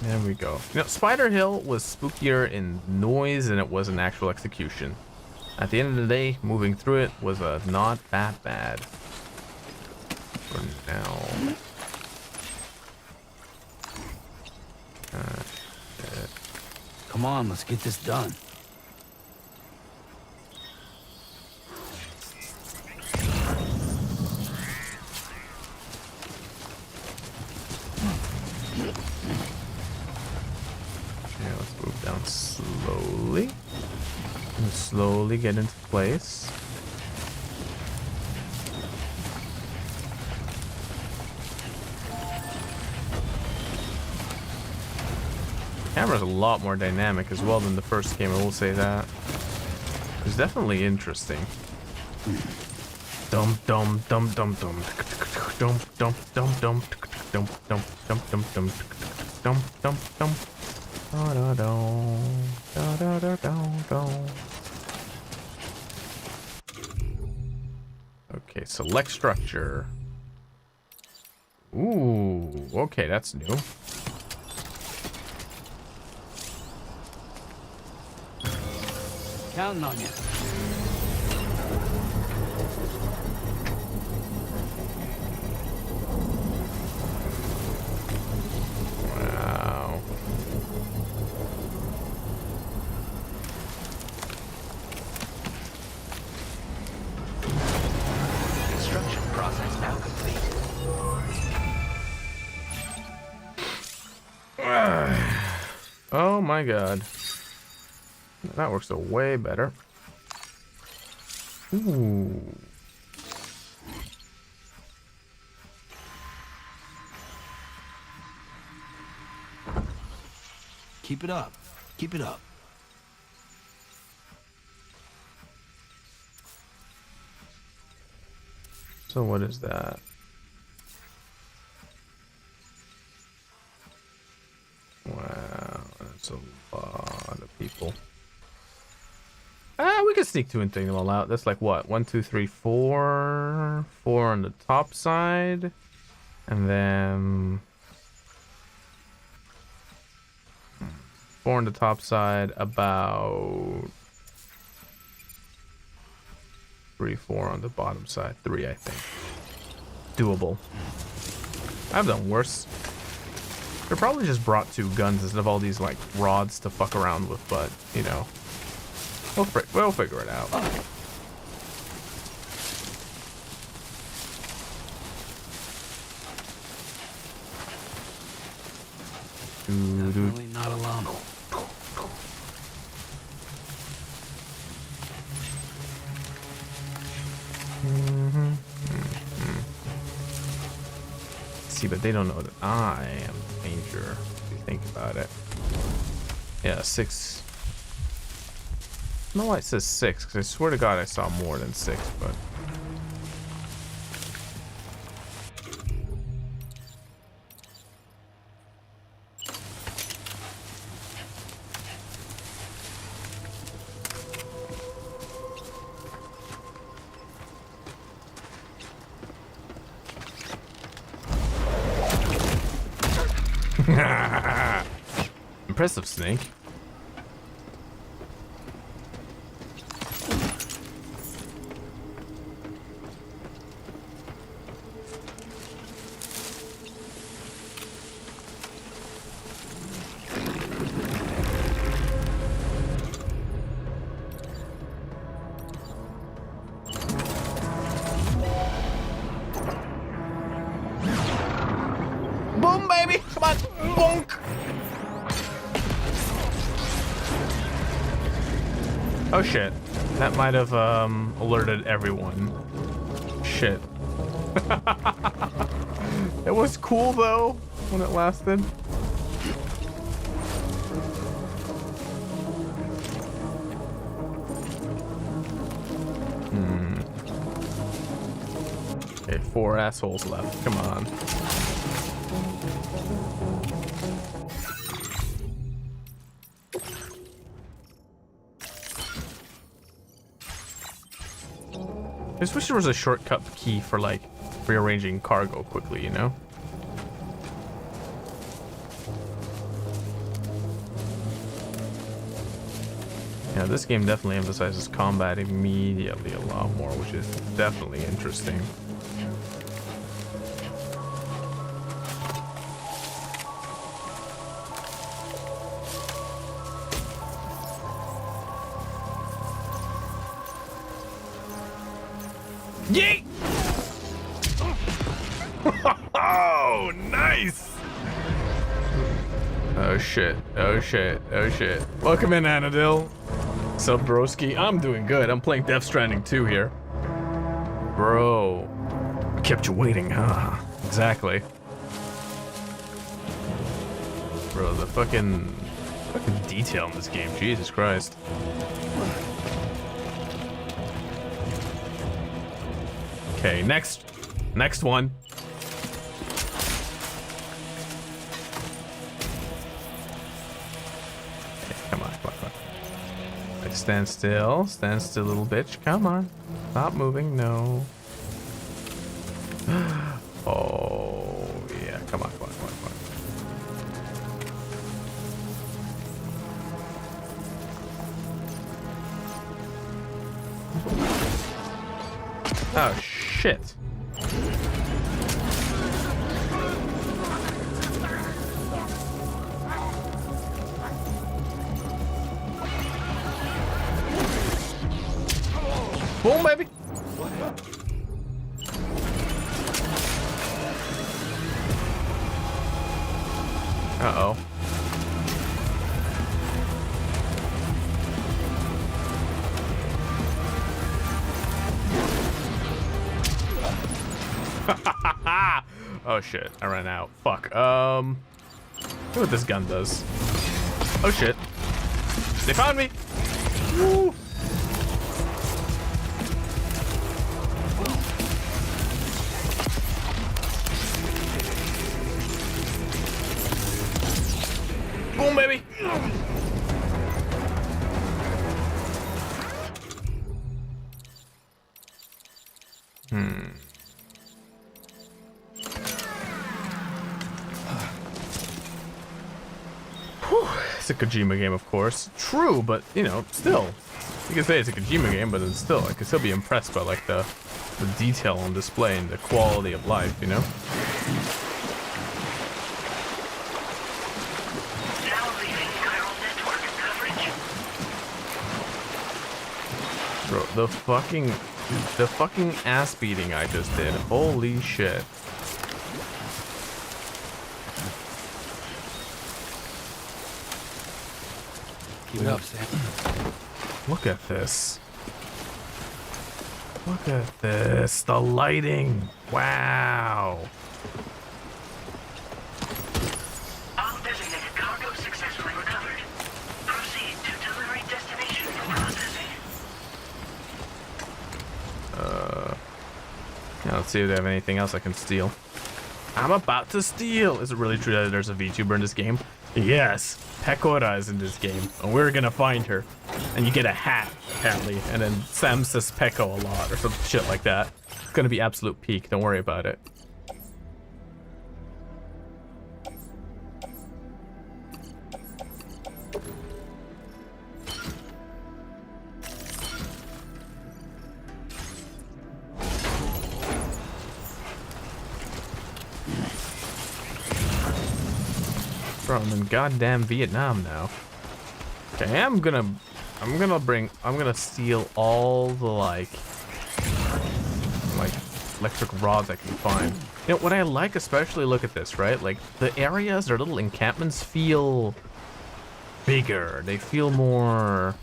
There we go. You know, Spider Hill was spookier in noise than it was in actual execution. At the end of the day, moving through it was not that bad. For now.
Come on, let's get this done.
Slowly get into place. Camera's a lot more dynamic as well than the first game, I will say that. It's definitely interesting. Dum dum dum dum dum dum dum dum dum dum dum dum dum dum dum dum dum da da da da da da. Okay, select structure. Ooh, okay, that's new.
Counting on you.
Wow.
Construction process now complete.
Oh my god. That works a way better. Ooh.
Keep it up. Keep it up.
So what is that? Wow, that's a lot of people. We can sneak two and take them all out. That's like what? 1, 2, 3, 4. 4 on the top side. And then 4 on the top side, about 3, 4 on the bottom side. 3, I think. Doable. I've done worse. They probably just brought 2 guns instead of all these like rods to fuck around with, but you know, we'll figure it out.
Definitely not alone.
See, but they don't know that I am danger. If you think about it. Yeah, 6. No, it says 6 because I swear to God I saw more than 6, but. Impressive, Snake. Boom, baby! Come on! Bonk! Oh shit. That might have alerted everyone. Shit. It was cool though when it lasted. Okay, 4 assholes left. Come on. I just wish there was a shortcut key for like rearranging cargo quickly, you know? Yeah, this game definitely emphasizes combat immediately a lot more, which is definitely interesting. Yeet! Oh, nice! Oh shit, oh shit, oh shit. Welcome in, Anadil. Sup, broski? I'm doing good. I'm playing Death Stranding 2 here. Bro. I kept you waiting, huh? Exactly. Bro, the fucking Fucking detail in this game, Jesus Christ. Okay, next one. Okay, come on. Like, stand still, little bitch. Come on, stop moving. No. Oh yeah, come on. Oh shit. Boom, baby. Uh-oh. Oh shit, I ran out. Fuck. Look what this gun does. Oh shit. They found me! Woo! Boom, baby! It's a Kojima game, of course. True, but, you know, still. You can say it's a Kojima game, but it's still, I can still be impressed by, like, the detail on display and the quality of life, you know? Bro, the fucking ass beating I just did. Holy shit.
Keep it up, Sam.
Look at this. Look at this. The lighting. Wow.
All designated cargo successfully recovered. Proceed to delivery destination for processing.
Yeah, let's see if they have anything else I can steal. I'm about to steal. Is it really true that there's a VTuber in this game? Yes. Pecora is in this game, and we're gonna find her. And you get a hat, apparently, and then Sam says Pecco a lot, or some shit like that. It's gonna be absolute peak, don't worry about it. Bro, I'm in goddamn Vietnam now. Okay, I'm gonna steal all the like electric rods I can find. You know what I like, especially, look at this, right? Like the areas, their little encampments feel bigger. They feel more,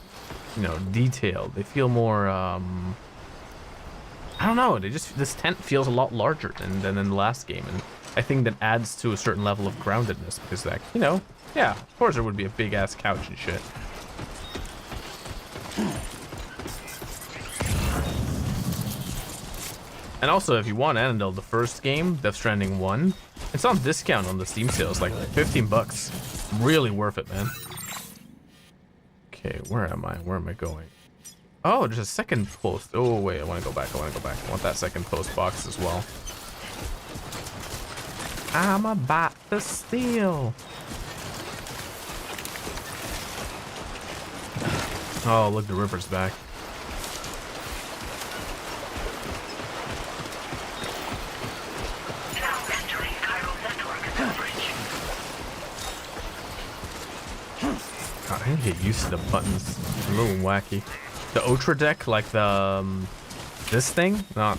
you know, detailed. They feel more I don't know, this tent feels a lot larger than in the last game, and I think that adds to a certain level of groundedness, because, like, you know, yeah, of course there would be a big ass couch and shit. And also, if you want Annandale, the first game, Death Stranding 1, it's on discount on the Steam sales, like 15 bucks. Really worth it, man. Okay, where am I? Where am I going? Oh, there's a second post. Oh, wait, I want to go back. I want that second post box as well. I'm about to steal. Oh, look, the river's back.
Now entering chiral network coverage.
God, I need to get used to the buttons. It's a little wacky. The Ultra deck, like the this thing, not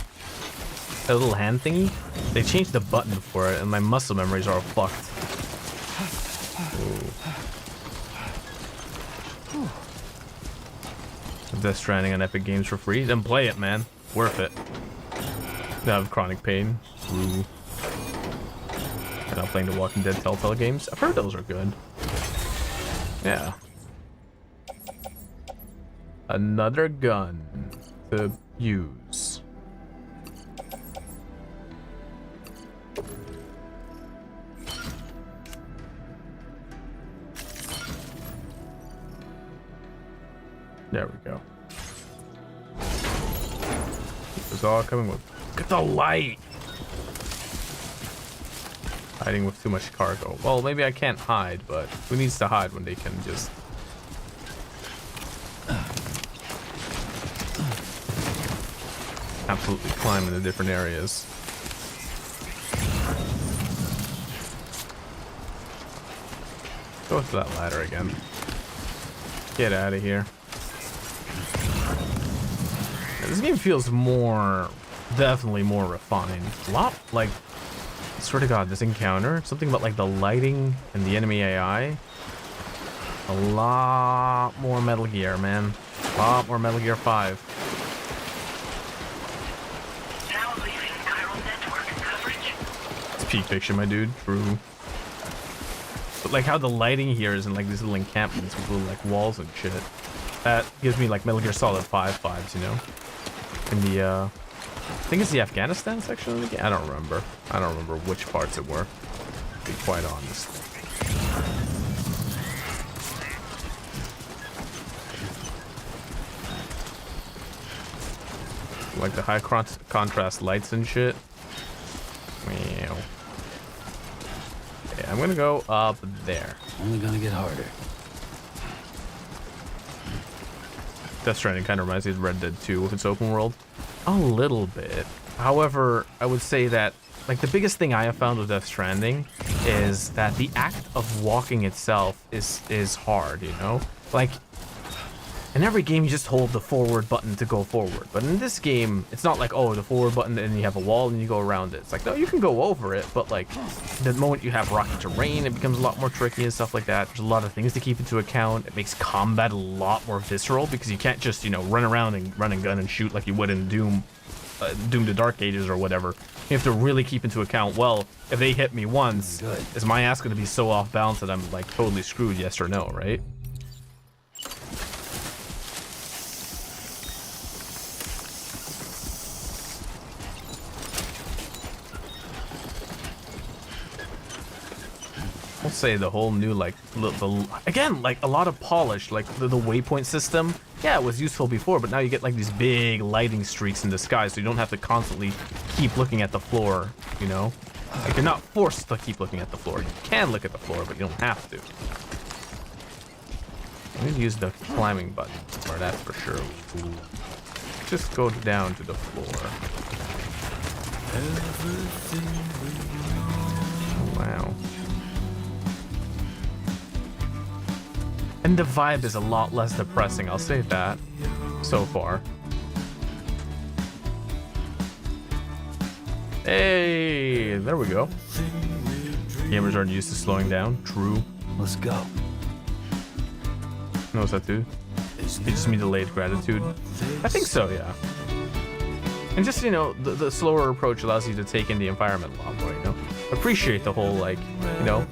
a little hand thingy. They changed the button for it, and my muscle memories are all fucked. Ooh. Death Stranding on Epic Games for free. Then play it, man. Worth it. I have chronic pain. Ooh. And I'm playing the Walking Dead Telltale games. I've heard those are good. Yeah. Another gun to use. There we go. It's all coming with. Look at the light! Hiding with too much cargo. Well, maybe I can't hide, but who needs to hide when they can just... absolutely climb into different areas. Go to that ladder again. Get out of here. Yeah, this game feels more, definitely more refined. A lot, like, I swear to God, this encounter, something about like the lighting and the enemy AI. A lot more Metal Gear, man. A lot more Metal Gear 5.
Now leaving chiral network coverage.
It's peak fiction, my dude. True. But like how the lighting here is in like these little encampments with little like walls and shit. That gives me like Metal Gear Solid 5 vibes, you know? In the I think it's the Afghanistan section of the game. I don't remember. I don't remember which parts it were, to be quite honest. Like the high contrast lights and shit. Meow. Okay, I'm gonna go up there.
Only gonna get harder.
Death Stranding kind of reminds me of Red Dead 2 with its open world. A little bit. However, I would say that like the biggest thing I have found with Death Stranding is that the act of walking itself is hard, you know? Like in every game you just hold the forward button to go forward. But in this game, it's not like, oh, the forward button and you have a wall and you go around it. It's like, no, you can go over it, but like the moment you have rocky terrain, it becomes a lot more tricky and stuff like that. There's a lot of things to keep into account. It makes combat a lot more visceral because you can't just, you know, run around and run and gun and shoot like you would in Doom the Dark Ages or whatever. You have to really keep into account, well, if they hit me once, is my ass going to be so off balance that I'm like totally screwed, yes or no, right? I'll say the whole new, like, again, like a lot of polish, like the waypoint system. Yeah, it was useful before, but now you get like these big lighting streaks in the sky, so you don't have to constantly keep looking at the floor, you know? Like, you're not forced to keep looking at the floor. You can look at the floor, but you don't have to. I'm gonna use the climbing button, or that's for sure. Ooh. Just go down to the floor. Oh, wow. And the vibe is a lot less depressing, I'll say that, so far. Hey, there we go. Gamers aren't used to slowing down, true.
Let's go.
Knows that too? You just mean delayed gratitude? I think so, yeah. And just, you know, the slower approach allows you to take in the environment a lot more, you know? Appreciate the whole, like, you know,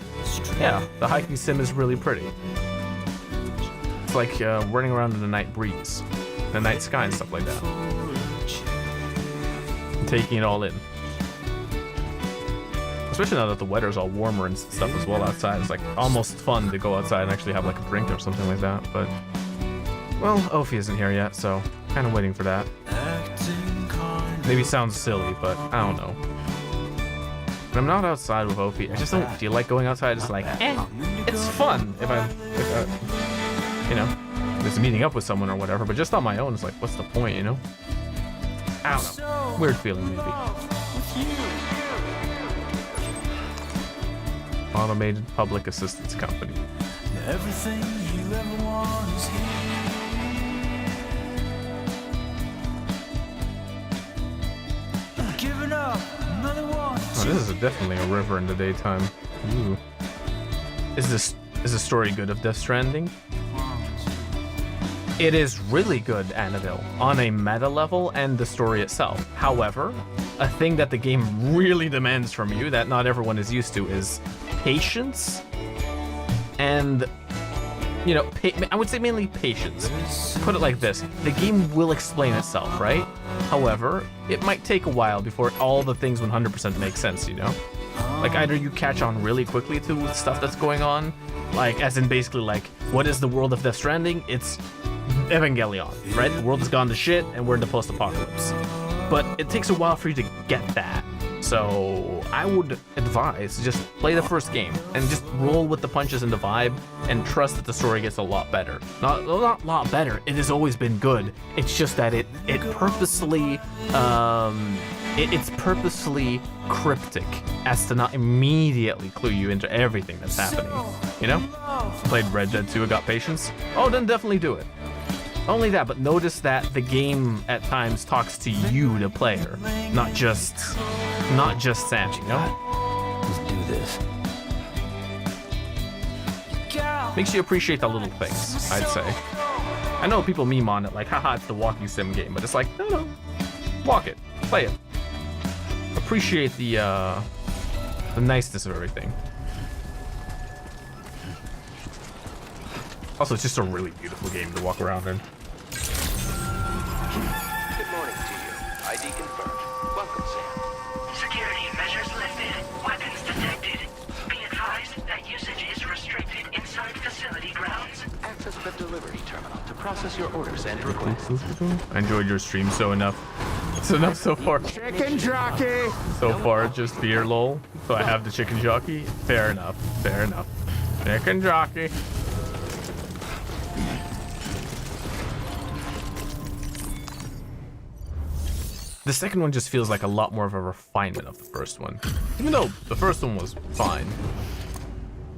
yeah, the hiking sim is really pretty. It's like running around in the night breeze, the night sky and stuff like that. And taking it all in. Especially now that the weather's all warmer and stuff as well outside. It's like almost fun to go outside and actually have like a drink or something like that. But, well, Ophi isn't here yet, so kind of waiting for that. Maybe sounds silly, but I don't know. When I'm not outside with Ophi, I just don't feel like going outside. It's like, it's fun if I you know, just meeting up with someone or whatever, but just on my own, it's like, what's the point, you know? I don't know. Weird feeling, maybe. Automated public assistance company.
Everything you ever want is here. Giving up, another one.
Oh, this is definitely a river in the daytime. Ooh. Is the story good of Death Stranding? It is really good, Annabelle, on a meta level and the story itself. However, a thing that the game really demands from you that not everyone is used to is patience and you know, I would say mainly patience. Put it like this, the game will explain itself, right? However, it might take a while before all the things 100% make sense, you know? Like, either you catch on really quickly to stuff that's going on, like, as in basically, like, what is the world of Death Stranding? It's Evangelion, right? The world has gone to shit, and we're in the post-apocalypse. But it takes a while for you to get that. So I would advise just play the first game and just roll with the punches and the vibe and trust that the story gets a lot better. Not a lot better. It has always been good. It's just that it purposely it's purposely cryptic as to not immediately clue you into everything that's happening. You know? Played Red Dead 2 and got patience? Oh, then definitely do it. Only that, but notice that the game at times talks to you, the player, not just Sam, you know?
Let's do this.
Makes you appreciate the little things, I'd say. I know people meme on it like, haha, it's the walking sim game, but it's like, no. Walk it, play it. Appreciate the niceness of everything. Also, it's just a really beautiful game to walk around in.
Good morning to you. ID confirmed. Welcome, Sam.
Security measures lifted. Weapons detected. Be advised that usage is restricted inside facility grounds.
Access the delivery terminal to process your orders and requests.
I enjoyed your stream so enough. It's enough so far.
Chicken jockey!
So far, just beer lol. So I have the chicken jockey. Fair enough. Fair enough. Chicken jockey. The second one just feels like a lot more of a refinement of the first one. Even though the first one was fine.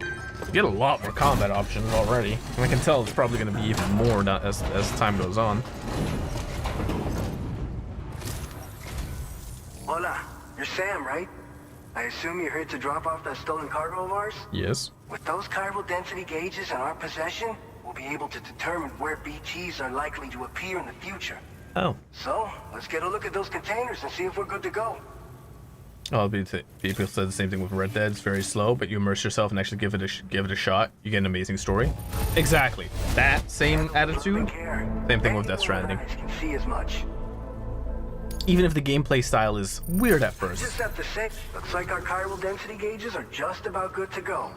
You get a lot more combat options already. And I can tell it's probably going to be even more as time goes on.
Hola, you're Sam, right? I assume you're here to drop off that stolen cargo of ours?
Yes.
With those chiral density gauges in our possession, we'll be able to determine where BTs are likely to appear in the future.
Oh.
So, let's get a look at those containers and see if we're good to go.
Oh, people said the same thing with Red Dead. It's very slow, but you immerse yourself and actually give it a shot. You get an amazing story. Exactly. That same attitude. Same thing with Death Stranding.
Can see as much.
Even if the gameplay style is weird at first.
Just have to say, looks like our chiral density gauges are just about good to go.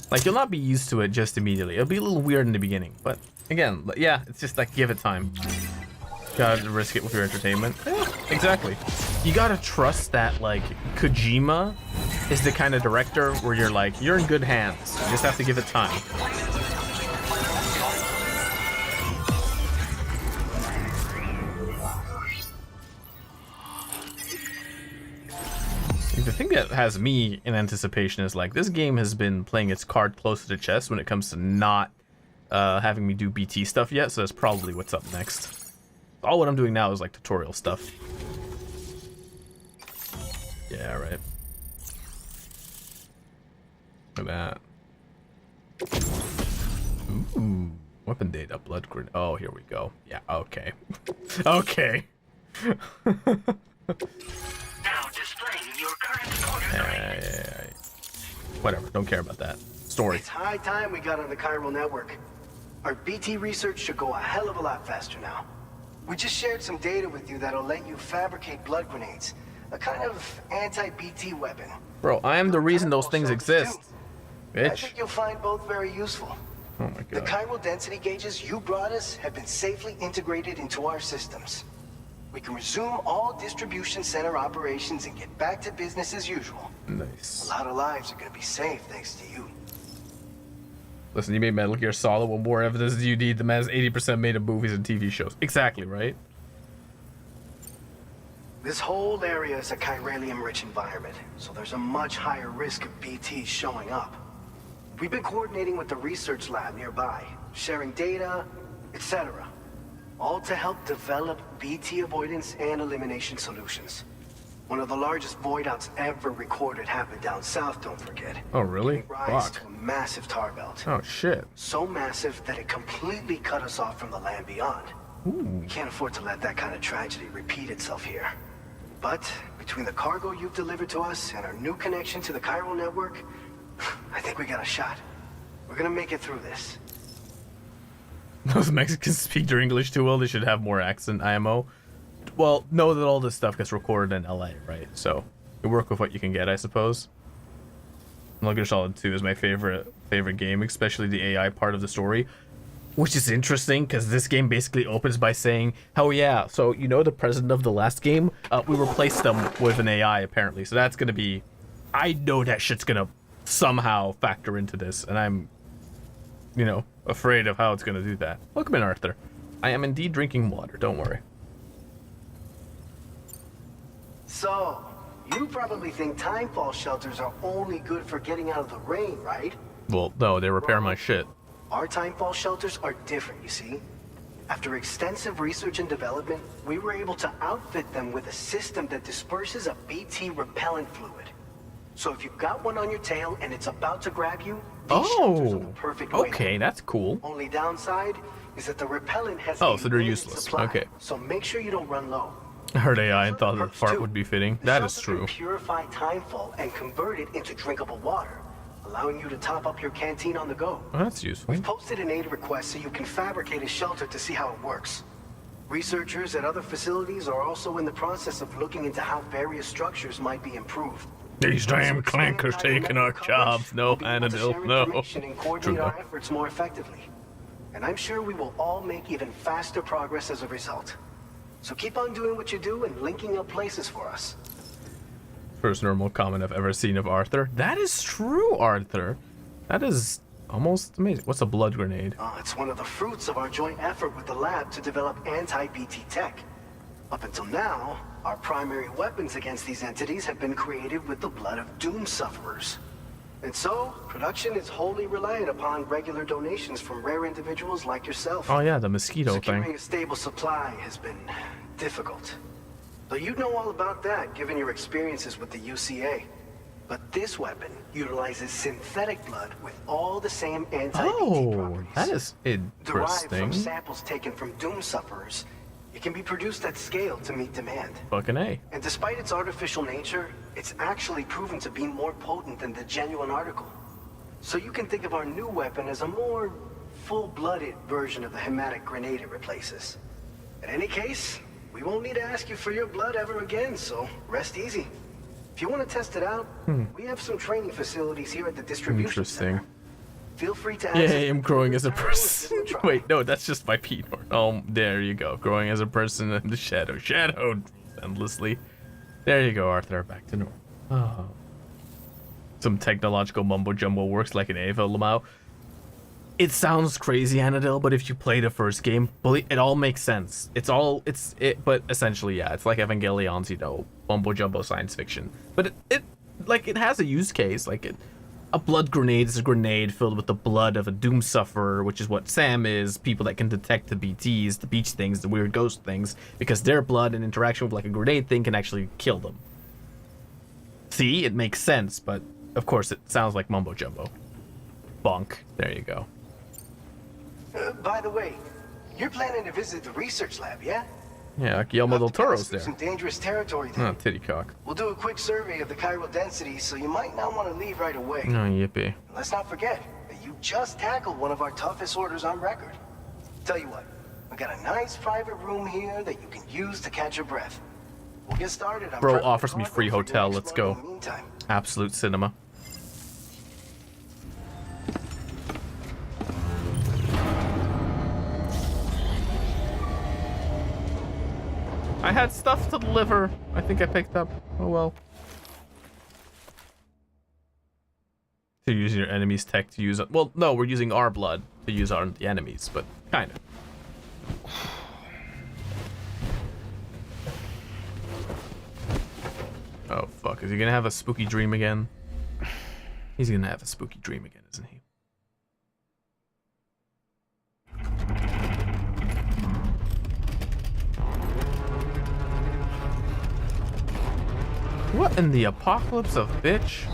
Like, you'll not be used to it just immediately. It'll be a little weird in the beginning, but again, yeah, it's just like, give it time. Gotta risk it with your entertainment. Yeah, exactly. You gotta trust that, like, Kojima is the kind of director where you're like, you're in good hands. You just have to give it time. The thing that has me in anticipation is, like, this game has been playing its card close to the chest when it comes to not having me do BT stuff yet, so that's probably what's up next. All what I'm doing now is, like, tutorial stuff. Yeah, right. Look at that. Ooh. Weapon data, blood grenade. Oh, here we go. Yeah, okay. Okay.
Now displaying your current order.
Whatever, don't care about that. Story.
It's high time we got on the chiral network. Our BT research should go a hell of a lot faster now. We just shared some data with you that'll let you fabricate blood grenades. A kind of anti-BT weapon.
Bro, I am the reason those things exist.
I
Bitch.
think you'll find both very useful.
Oh my
The
god.
chiral density gauges you brought us have been safely integrated into our systems. We can resume all distribution center operations and get back to business as usual.
Nice.
A lot of lives are gonna be saved thanks to you.
Listen, you made Metal Gear Solid. What more evidence do you need? The man is 80% made of movies and TV shows. Exactly, right?
This whole area is a chiralium-rich environment, so there's a much higher risk of BTs showing up. We've been coordinating with the research lab nearby, sharing data, etc. All to help develop BT avoidance and elimination solutions. One of the largest void outs ever recorded happened down south, don't forget.
Oh, really?
Giving rise
Fuck.
to a massive tar belt.
Oh, shit.
So massive that it completely cut us off from the land beyond.
Ooh.
We can't afford to let that kind of tragedy repeat itself here. But between the cargo you've delivered to us and our new connection to the chiral network, I think we got a shot. We're gonna make it through this.
Those Mexicans speak their English too well. They should have more accent, IMO. Well, know that all this stuff gets recorded in LA, right? So you work with what you can get, I suppose. Metal Gear Solid 2 is my favorite game, especially the AI part of the story, which is interesting because this game basically opens by saying, "Oh yeah, so you know the president of the last game, we replaced them with an AI apparently." So that's gonna be, I know that shit's gonna somehow factor into this, and I'm, you know, afraid of how it's gonna do that. Welcome in, Arthur. I am indeed drinking water. Don't worry.
So, you probably think timefall shelters are only good for getting out of the rain, right?
Well, no, they repair my shit.
Our timefall shelters are different, you see. After extensive research and development, we were able to outfit them with a system that disperses a BT repellent fluid. So if you've got one on your tail and it's about to grab you, these shelters are the perfect way.
Okay, that's cool.
Only downside is that the repellent has
so they're
limited
useless.
supply,
Okay.
so make sure you don't run low.
I heard AI and thought that fart would be fitting. That is true.
Purify timefall and convert it into drinkable water, allowing you to top up your canteen on the go.
Oh, that's useful.
We've posted an aid request so you can fabricate a shelter to see how it works. Researchers at other facilities are also in the process of looking into how various structures might be improved.
These damn clankers taking our jobs. No, Annadale, no.
And coordinate our efforts more effectively. And I'm sure we will all make even faster progress as a result. So keep on doing what you do and linking up places for us.
First normal comment I've ever seen of Arthur. That is true, Arthur. That is almost amazing. What's a blood grenade?
It's one of the fruits of our joint effort with the lab to develop anti-BT tech. Up until now, our primary weapons against these entities have been created with the blood of doom sufferers. And so, production is wholly reliant upon regular donations from rare individuals like yourself.
Oh yeah, the mosquito
Securing
thing.
a stable supply has been difficult. Though you'd know all about that, given your experiences with the UCA. But this weapon utilizes synthetic blood with all the same anti-BT properties.
That is
Derived from
interesting.
samples taken from doom sufferers, it can be produced at scale to meet demand.
Fucking A.
And despite its artificial nature, it's actually proven to be more potent than the genuine article. So you can think of our new weapon as a more full-blooded version of the hematic grenade it replaces. In any case, we won't need to ask you for your blood ever again, so rest easy. If you want to test it out, we have some training facilities here at the distribution center. Feel free to
Yeah, I'm growing as a person. Wait, no, that's just my Pete. Oh, there you go. Growing as a person in the shadow. Shadowed endlessly. There you go, Arthur. Back to normal. Oh. Some technological mumbo jumbo works like an Ava Lamau. It sounds crazy, Annadale, but if you play the first game, it all makes sense. But essentially, yeah, it's like Evangelion's, you know, mumbo jumbo science fiction. But it has a use case. A blood grenade is a grenade filled with the blood of a doom sufferer, which is what Sam is. People that can detect the BTs, the beach things, the weird ghost things, because their blood in interaction with like a grenade thing can actually kill them. See, it makes sense, but of course it sounds like mumbo jumbo. Bonk. There you go.
By the way, you're planning to visit the research lab, yeah?
Yeah, Guillermo del Toro's there.
Some dangerous territory there.
Oh, titty cock.
We'll do a quick survey of the chiral density, so you might not want to leave right away.
Oh, yippee.
Let's not forget that you just tackled one of our toughest orders on record. Tell you what, we got a nice private room here that you can use to catch your breath. We'll get started on
Bro offers me free hotel. Let's go. Absolute cinema. I had stuff to deliver. I think I picked up. Oh well. To use your enemy's tech to use. Well, no, we're using our blood to use on the enemies, but kind of. Oh fuck! Is he gonna have a spooky dream again? He's gonna have a spooky dream again, isn't he? What in the apocalypse of bitch?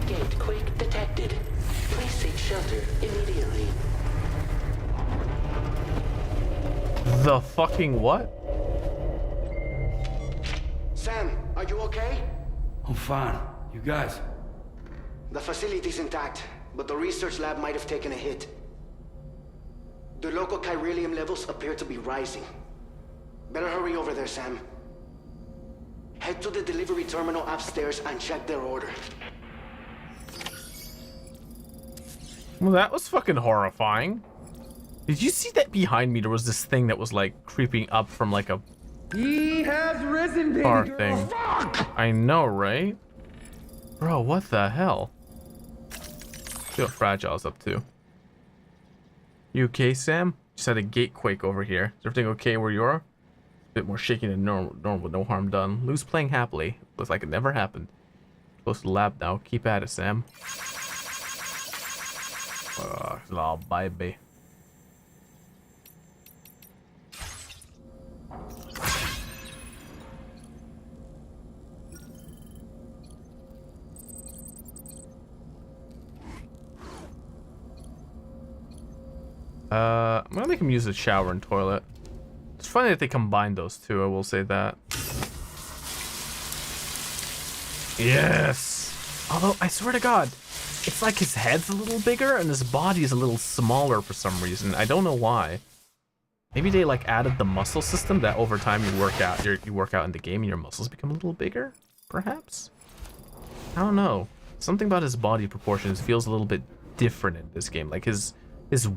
Gate quake detected. Please seek shelter immediately.
The fucking what?
Sam, are you okay?
I'm fine. You guys?
The facility's intact, but the research lab might have taken a hit. The local chiralium levels appear to be rising. Better hurry over there, Sam. Head to the delivery terminal upstairs and check their order.
Well, that was fucking horrifying. Did you see that behind me? There was this thing that was like creeping up from like a
He has risen, baby
car
girl.
thing.
Fuck!
I know, right? Bro, what the hell? See what Fragile's up to. You okay, Sam? Just had a gate quake over here. Is everything okay where you are? A bit more shaky than normal, with no harm done. Lou's playing happily. Looks like it never happened. Close to the lab now. Keep at it, Sam. Little baby. I'm gonna make him use the shower and toilet. It's funny that they combined those two, I will say that. Yes! Although, I swear to God, it's like his head's a little bigger and his body is a little smaller for some reason. I don't know why. Maybe they like added the muscle system that over time you work out in the game and your muscles become a little bigger, perhaps? I don't know. Something about his body proportions feels a little bit different in this game. Like his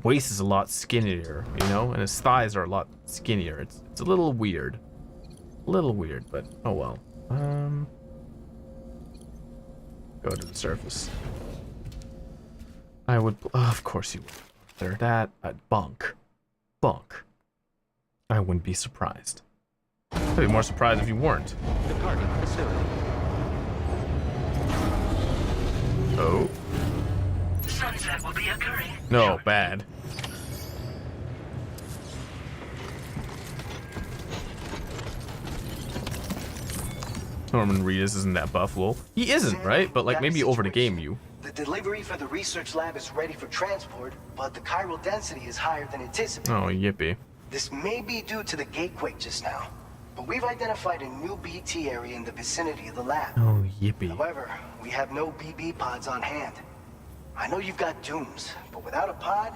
waist is a lot skinnier, you know, and his thighs are a lot skinnier. It's a little weird. A little weird, but oh well. Go to the surface. I would, of course you would. There, that, bunk. I wouldn't be surprised. I'd be more surprised if you weren't.
Departing facility.
Oh.
Sunset will be occurring.
No, bad. Norman Reedus isn't that buffalo. He isn't, right? But like maybe over the game you.
The delivery for the research lab is ready for transport, but the chiral density is higher than anticipated.
Oh, yippee.
This may be due to the gatequake just now, but we've identified a new BT area in the vicinity of the lab.
Oh, yippee.
However, we have no BB pods on hand. I know you've got dooms, but without a pod,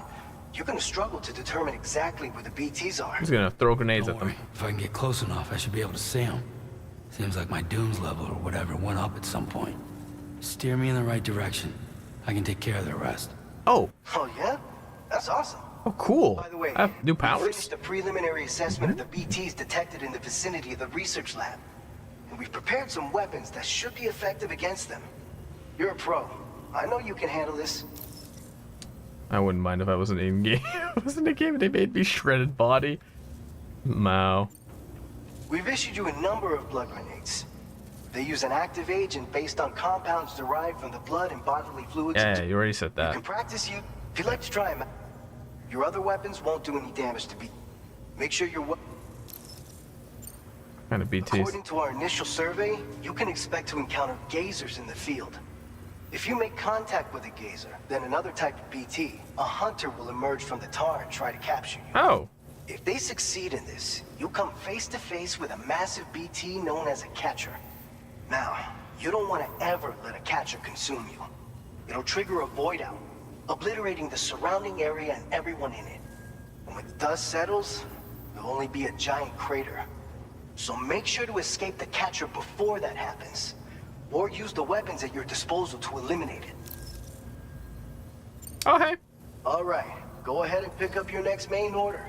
you're gonna struggle to determine exactly where the BTs are.
He's gonna throw grenades
Don't
at them.
worry. If I can get close enough, I should be able to see them. Seems like my dooms level or whatever went up at some point. Steer me in the right direction. I can take care of the rest.
Oh.
Oh yeah? That's awesome.
Oh, cool.
By the way,
I have new
we
powers.
finished a preliminary assessment of the BTs detected in the vicinity of the research lab. And we've prepared some weapons that should be effective against them. You're a pro. I know you can handle this.
I wouldn't mind if I wasn't in game. If I was in the game and they made me shredded body. Mao.
We've issued you a number of blood grenades. They use an active agent based on compounds derived from the blood and bodily fluids.
Yeah, you already said
You
that.
can practice you if you'd like to try them out. Your other weapons won't do any damage to B. Make sure your
Kind of BTs.
According to our initial survey, you can expect to encounter gazers in the field. If you make contact with a gazer, then another type of BT, a hunter will emerge from the tar and try to capture you.
Oh.
If they succeed in this, you'll come face to face with a massive BT known as a catcher. Now, you don't want to ever let a catcher consume you. It'll trigger a void out, obliterating the surrounding area and everyone in it. And when the dust settles, there'll only be a giant crater. So make sure to escape the catcher before that happens, or use the weapons at your disposal to eliminate it.
Okay.
All right, go ahead and pick up your next main order.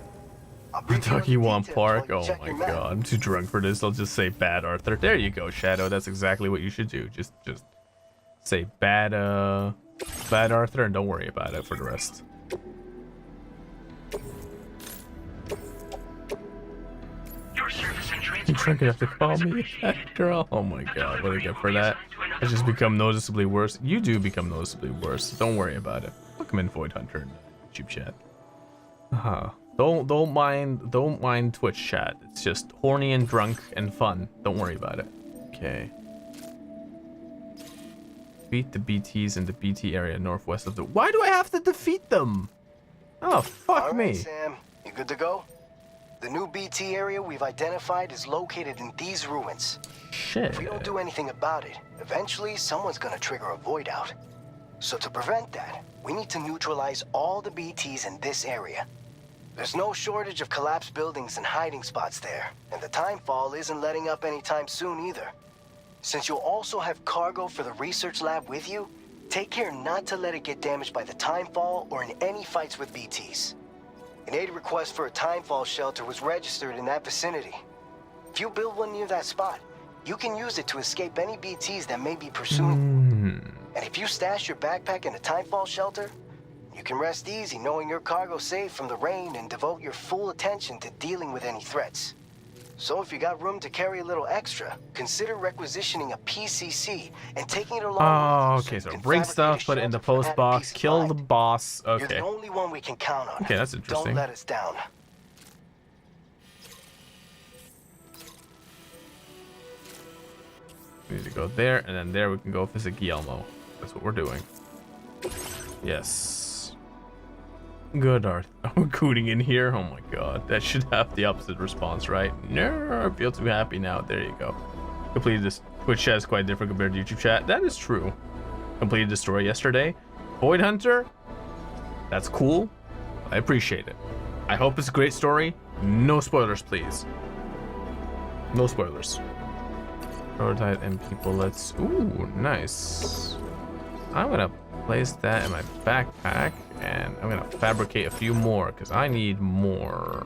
Kentucky One Park. Oh my god, I'm too drunk for this. I'll just say bad Arthur. There you go, Shadow. That's exactly what you should do. Just say bad Arthur and don't worry about it for the rest.
Your service and
You
transport
drunk enough to call me a bad girl? Oh my god, what do I get for that? I just become noticeably worse. You do become noticeably worse. Don't worry about it. Welcome in, Void Hunter in YouTube chat. Don't mind Twitch chat. It's just horny and drunk and fun. Don't worry about it. Okay. Defeat the BTs in the BT area northwest of the. Why do I have to defeat them? Oh fuck
All
me.
right, Sam, you good to go? The new BT area we've identified is located in these ruins.
Shit.
If we don't do anything about it, eventually someone's gonna trigger a void out. So to prevent that, we need to neutralize all the BTs in this area. There's no shortage of collapsed buildings and hiding spots there, and the timefall isn't letting up anytime soon either. Since you'll also have cargo for the research lab with you, take care not to let it get damaged by the timefall or in any fights with BTs. An aid request for a timefall shelter was registered in that vicinity. If you build one near that spot, you can use it to escape any BTs that may be pursuing. And if you stash your backpack in a timefall shelter, you can rest easy knowing your cargo's safe from the rain and devote your full attention to dealing with any threats. So if you got room to carry a little extra, consider requisitioning a PCC and taking it along.
Oh, okay, so bring stuff, put it in the post box, kill the boss. Okay.
You're the only one we can count on.
Okay, that's interesting.
Don't let us down.
We need to go there, and then there we can go visit Guillermo. That's what we're doing. Yes. Good art. Oh, cooting in here. Oh my god. That should have the opposite response, right? No, I feel too happy now. There you go. Completed this. Twitch chat is quite different compared to YouTube chat. That is true. Completed the story yesterday. Void Hunter. That's cool. I appreciate it. I hope it's a great story. No spoilers, please. No spoilers. Prototype and people. Let's. Ooh, nice. I'm gonna place that in my backpack, and I'm gonna fabricate a few more because I need more.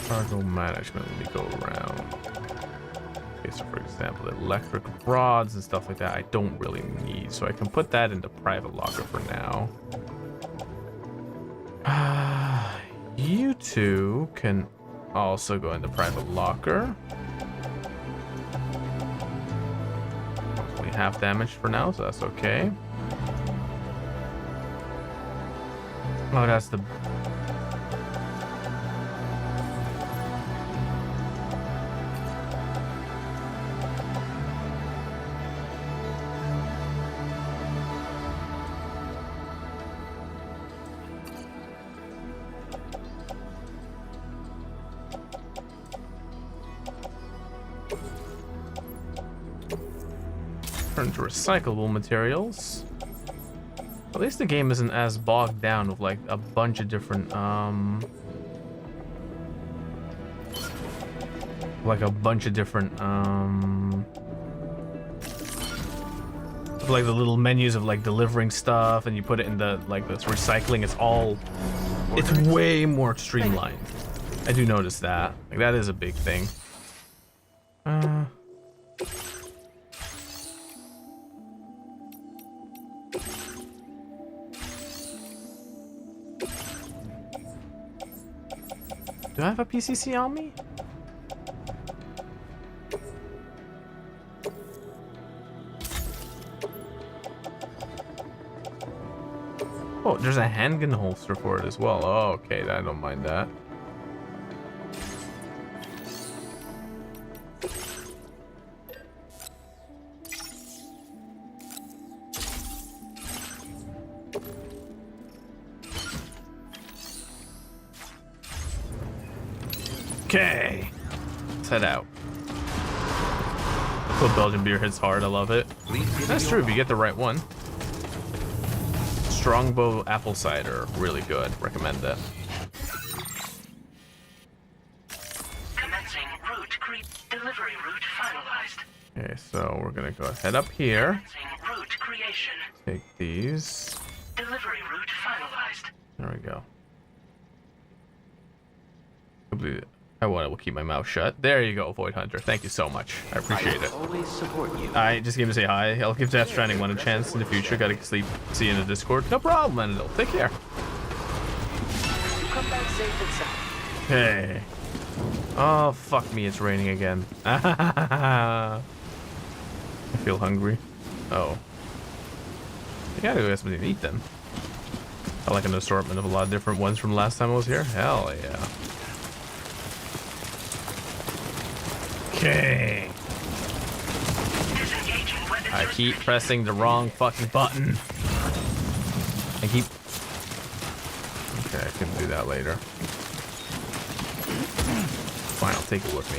Cargo management, let me go around. Okay, so for example, electric rods and stuff like that I don't really need, so I can put that in the private locker for now. You two can also go in the private locker. Only half damage for now, so that's okay. Oh, that's the... Turn to recyclable materials. At least the game isn't as bogged down with like a bunch of different like the little menus of like delivering stuff, and you put it in the like this recycling. It's way more streamlined. I do notice that. Like that is a big thing. Do I have a PCC on me? Oh, there's a handgun holster for it as well. Oh, okay, I don't mind that. Okay, let's head out. Cool, Belgian beer hits hard. I love it. That's true if you get the right one. Strongbow apple cider, really good. Recommend that.
Commencing route delivery route finalized.
Okay, so we're gonna go head up here.
Commencing route creation.
Take these.
Delivery route finalized.
There we go. Completely. I will keep my mouth shut. There you go, Void Hunter. Thank you so much. I appreciate it.
Always support you.
I just came to say hi. I'll give Death Stranding 1 a chance in the future. Gotta see you in the Discord. No problem, Mandel. Take care.
Come back safe and sound.
Hey. Oh, fuck me. It's raining again. I feel hungry. Oh. You gotta go get something to eat then. I like an assortment of a lot of different ones from last time I was here. Hell yeah. Okay. I keep pressing the wrong fucking button. I keep... Okay, I can do that later. Fine, I'll take it with me.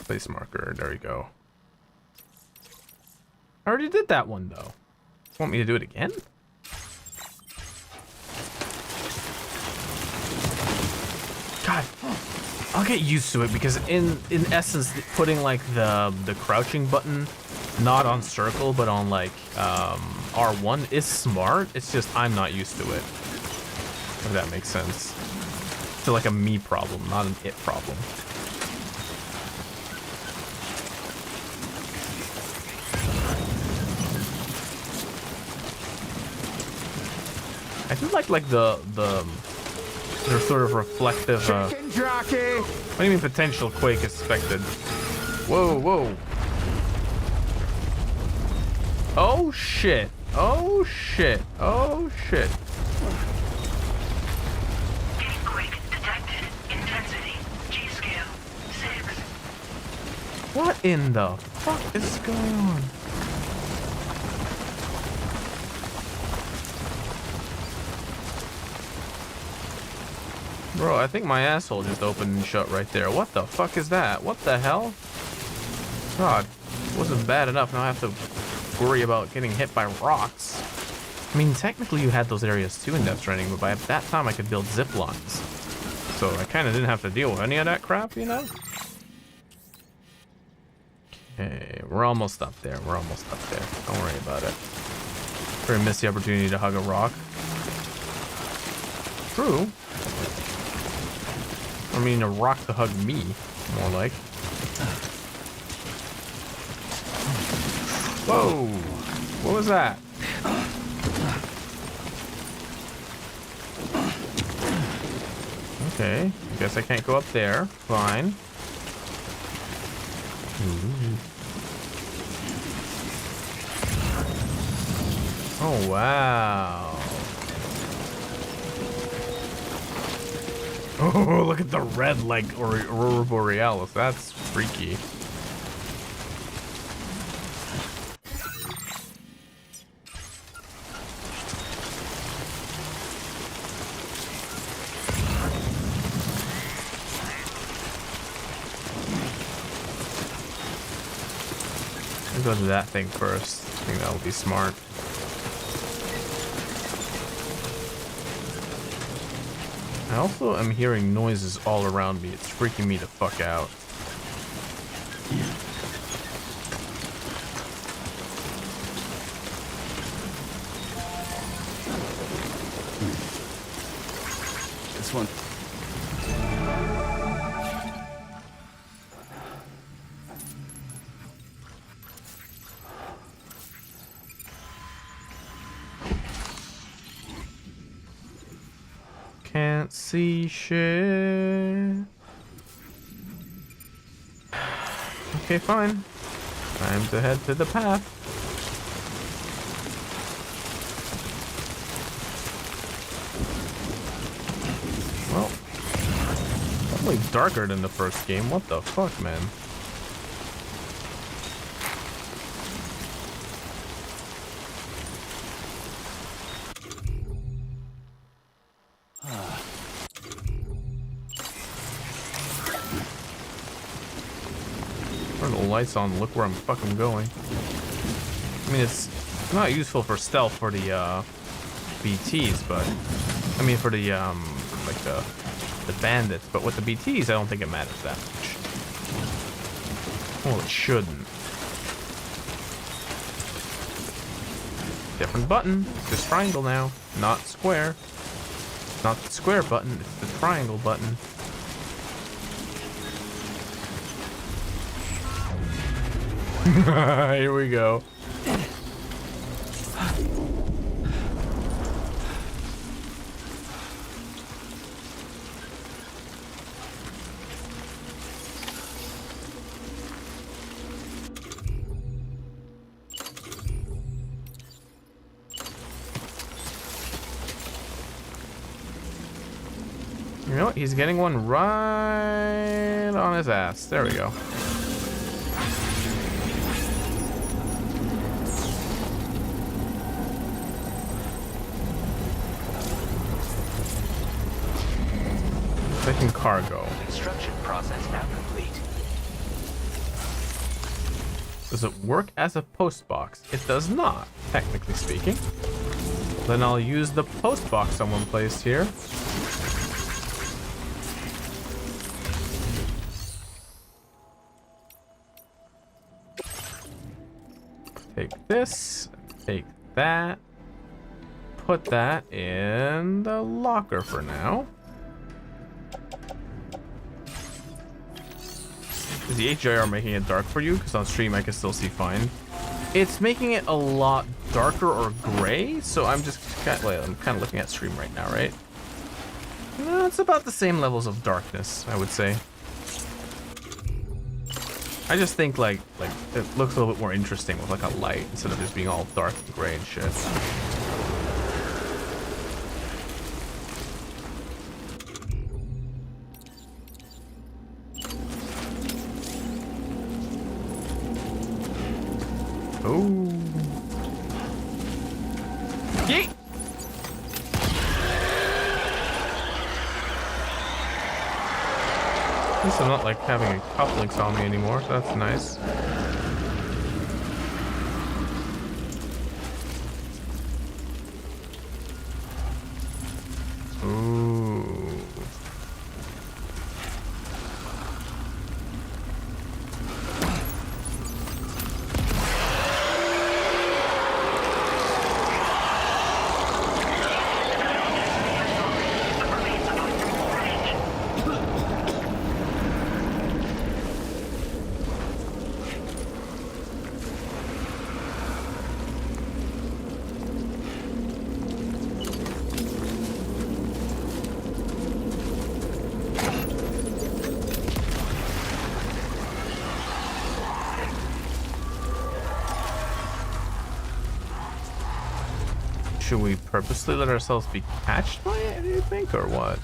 Place marker, there you go. I already did that one though. Want me to do it again? God, I'll get used to it because in essence, putting like the crouching button not on circle but on like R1 is smart. It's just I'm not used to it. If that makes sense. It's like a me problem, not an it problem. I do like the they're sort of reflective. What do you mean potential quake expected? Whoa, whoa! Oh shit! Oh shit! Oh shit!
Quake detected. Intensity G scale 6.
What in the fuck is going on? Bro, I think my asshole just opened and shut right there. What the fuck is that? What the hell? God, it wasn't bad enough. Now I have to worry about getting hit by rocks. I mean, technically you had those areas too in Death Stranding, but by that time I could build zip lines. So I kind of didn't have to deal with any of that crap, you know? Okay, we're almost up there. We're almost up there. Don't worry about it. We're gonna miss the opportunity to hug a rock. True. I mean, a rock to hug me, more like. Whoa! What was that? Okay, I guess I can't go up there. Fine. Oh, wow. Oh, look at the red, like, Aurora Borealis. That's freaky. I'll go to that thing first. I think that will be smart. I also am hearing noises all around me. It's freaking me the fuck out.
This one.
Can't see shit. Okay, fine. Time to head to the path. Well, definitely darker than the first game. What the fuck, man? Turn the lights on, look where I'm fucking going. I mean, it's not useful for stealth for the BTs, but I mean for the like the bandits, but with the BTs I don't think it matters that much. Well, it shouldn't. Different button. It's this triangle now, not square. It's not the square button, it's the triangle button. Here we go. he's getting one right on his ass. There we go. Taking cargo.
Construction process now complete.
Does it work as a post box? It does not, technically speaking. Then I'll use the post box someone placed here. Take this, take that, put that in the locker for now. Is the HDR making it dark for you? Because on stream I can still see fine. It's making it a lot darker or gray, so I'm just kind of looking at stream right now, right? No, it's about the same levels of darkness, I would say. I just think like it looks a little bit more interesting with like a light instead of just being all dark and gray and shit. Oh. Yeet. At least I'm not like having a cufflinks on me anymore, so that's nice. Ooh. Should we purposely let ourselves be catched by it, do you think, or what?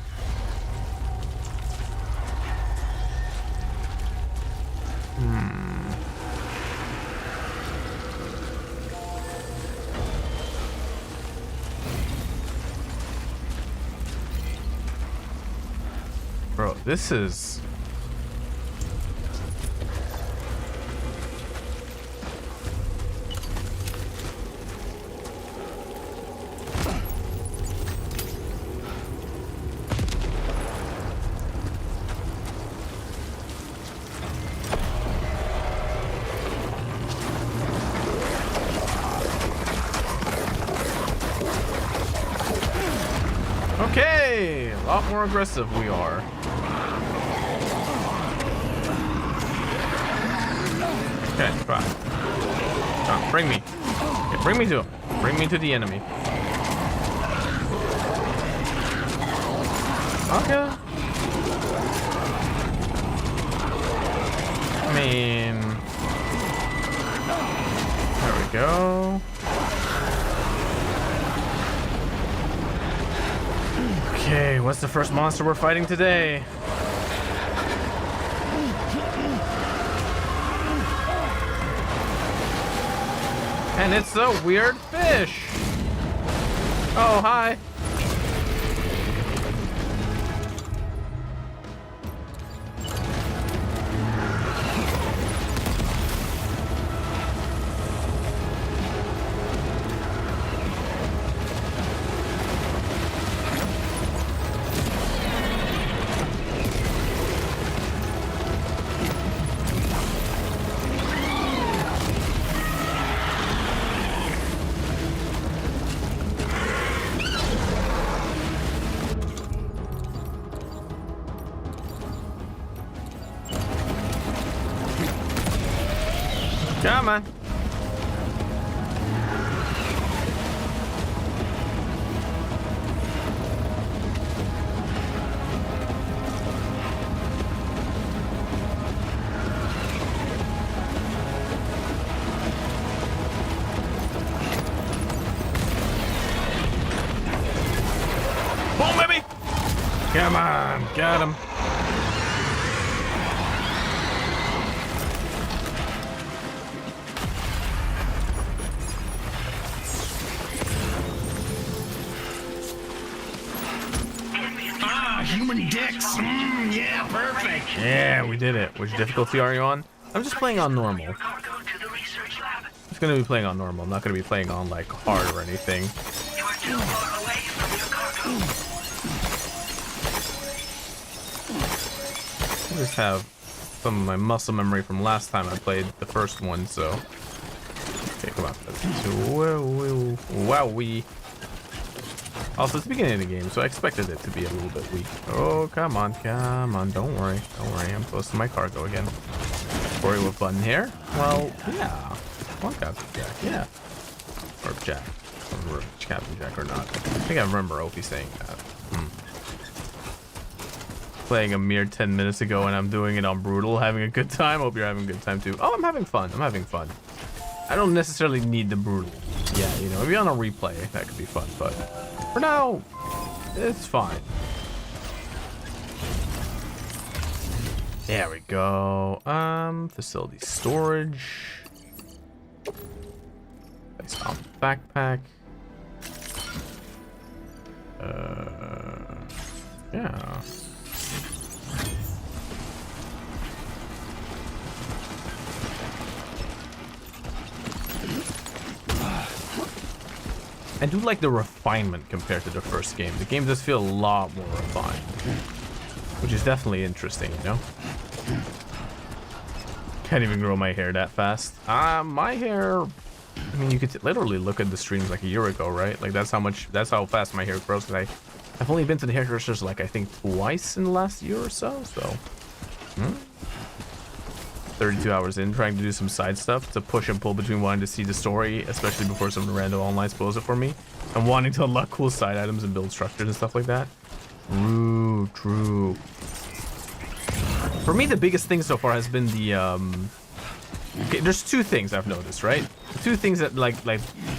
Bro, this is... Okay, a lot more aggressive we are. Okay, try. Come on, bring me. Okay, bring me to him. Bring me to the enemy. Okay. I mean, there we go. Okay, what's the first monster we're fighting today? And it's a weird fish. Oh, hi. Come on. Boom, baby. Come on. Got him.
Human dicks. Yeah, perfect.
Yeah, we did it. Which difficulty are you on? I'm just playing on normal. Just gonna be playing on normal. I'm not gonna be playing on like hard or anything. I just have some of my muscle memory from last time I played the first one, so. Okay, come on. Wowee. Also, it's the beginning of the game, so I expected it to be a little bit weak. Oh, come on, don't worry, I'm close to my cargo again. Tori with button here? Well, yeah. Well, Captain Jack, yeah. Or Jack. I don't remember if it's Captain Jack or not. I think I remember Opie saying that. Playing a mere 10 minutes ago and I'm doing it on brutal, having a good time. Hope you're having a good time too. Oh, I'm having fun. I don't necessarily need the brutal. Yeah, you know, if you're on a replay, that could be fun, but for now, it's fine. There we go. Facility storage. Place on backpack. Yeah. I do like the refinement compared to the first game. The game does feel a lot more refined, which is definitely interesting, you know? Can't even grow my hair that fast. My hair, I mean, you could literally look at the streams like a year ago, right? Like that's how fast my hair grows. Cause I've only been to the hairdressers like I think twice in the last year or so. 32 hours in, trying to do some side stuff to push and pull between wanting to see the story, especially before some random online spoils it for me, and wanting to unlock cool side items and build structures and stuff like that. True. For me, the biggest thing so far has been the okay, there's two things I've noticed, right? Two things that like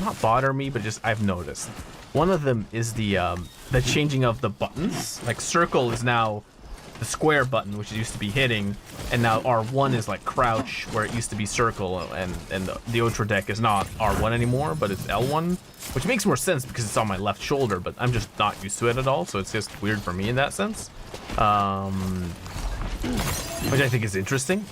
not bother me, but just I've noticed. One of them is the changing of the buttons. Like circle is now the square button, which it used to be hitting, and now R1 is like crouch, where it used to be circle, and the Ultra deck is not R1 anymore, but it's L1, which makes more sense because it's on my left shoulder, but I'm just not used to it at all, so it's just weird for me in that sense. Which I think is interesting.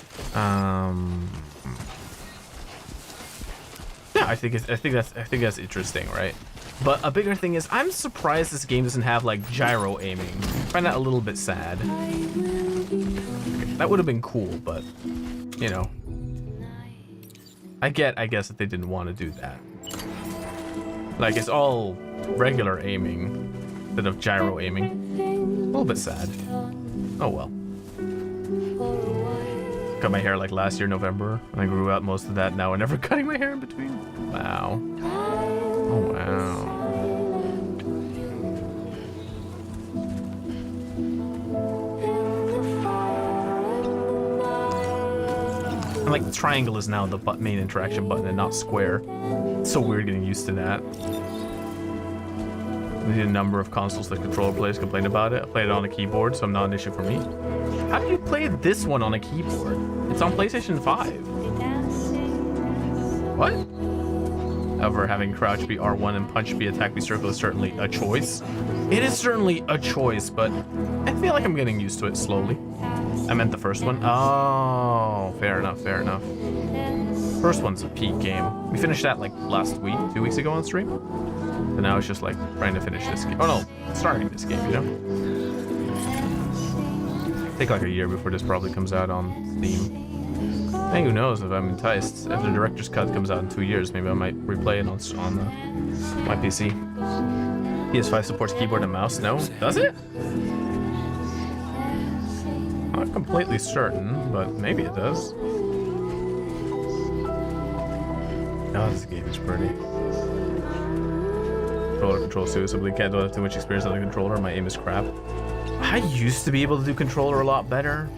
Yeah, I think that's interesting, right? But a bigger thing is, I'm surprised this game doesn't have like gyro aiming. I find that a little bit sad. Okay, that would have been cool, but you know, I guess that they didn't want to do that. Like it's all regular aiming instead of gyro aiming. A little bit sad. Oh well. Cut my hair like last year November. I grew out most of that now. I'm never cutting my hair in between. Wow. Oh wow. And like the triangle is now the main interaction button and not square. It's so weird getting used to that. A number of consoles that controller players complain about it. I played it on a keyboard, so I'm not an issue for me. How do you play this one on a keyboard? It's on PlayStation 5. What? However, having crouch be R1 and punch be attack be circle is certainly a choice. It is certainly a choice, but I feel like I'm getting used to it slowly. I meant the first one. Oh, fair enough. First one's a peak game. We finished that like last week, 2 weeks ago on stream. And now it's just like trying to finish this game. Oh no, starting this game, you know? Take like a year before this probably comes out on Steam. Hey, who knows if I'm enticed. If the director's cut comes out in 2 years, maybe I might replay it on my PC. PS5 supports keyboard and mouse. No? Does it? Not completely certain, but maybe it does. Oh, this game is pretty. Controller controls too, so I can't have too much experience on the controller. My aim is crap. I used to be able to do controller a lot better.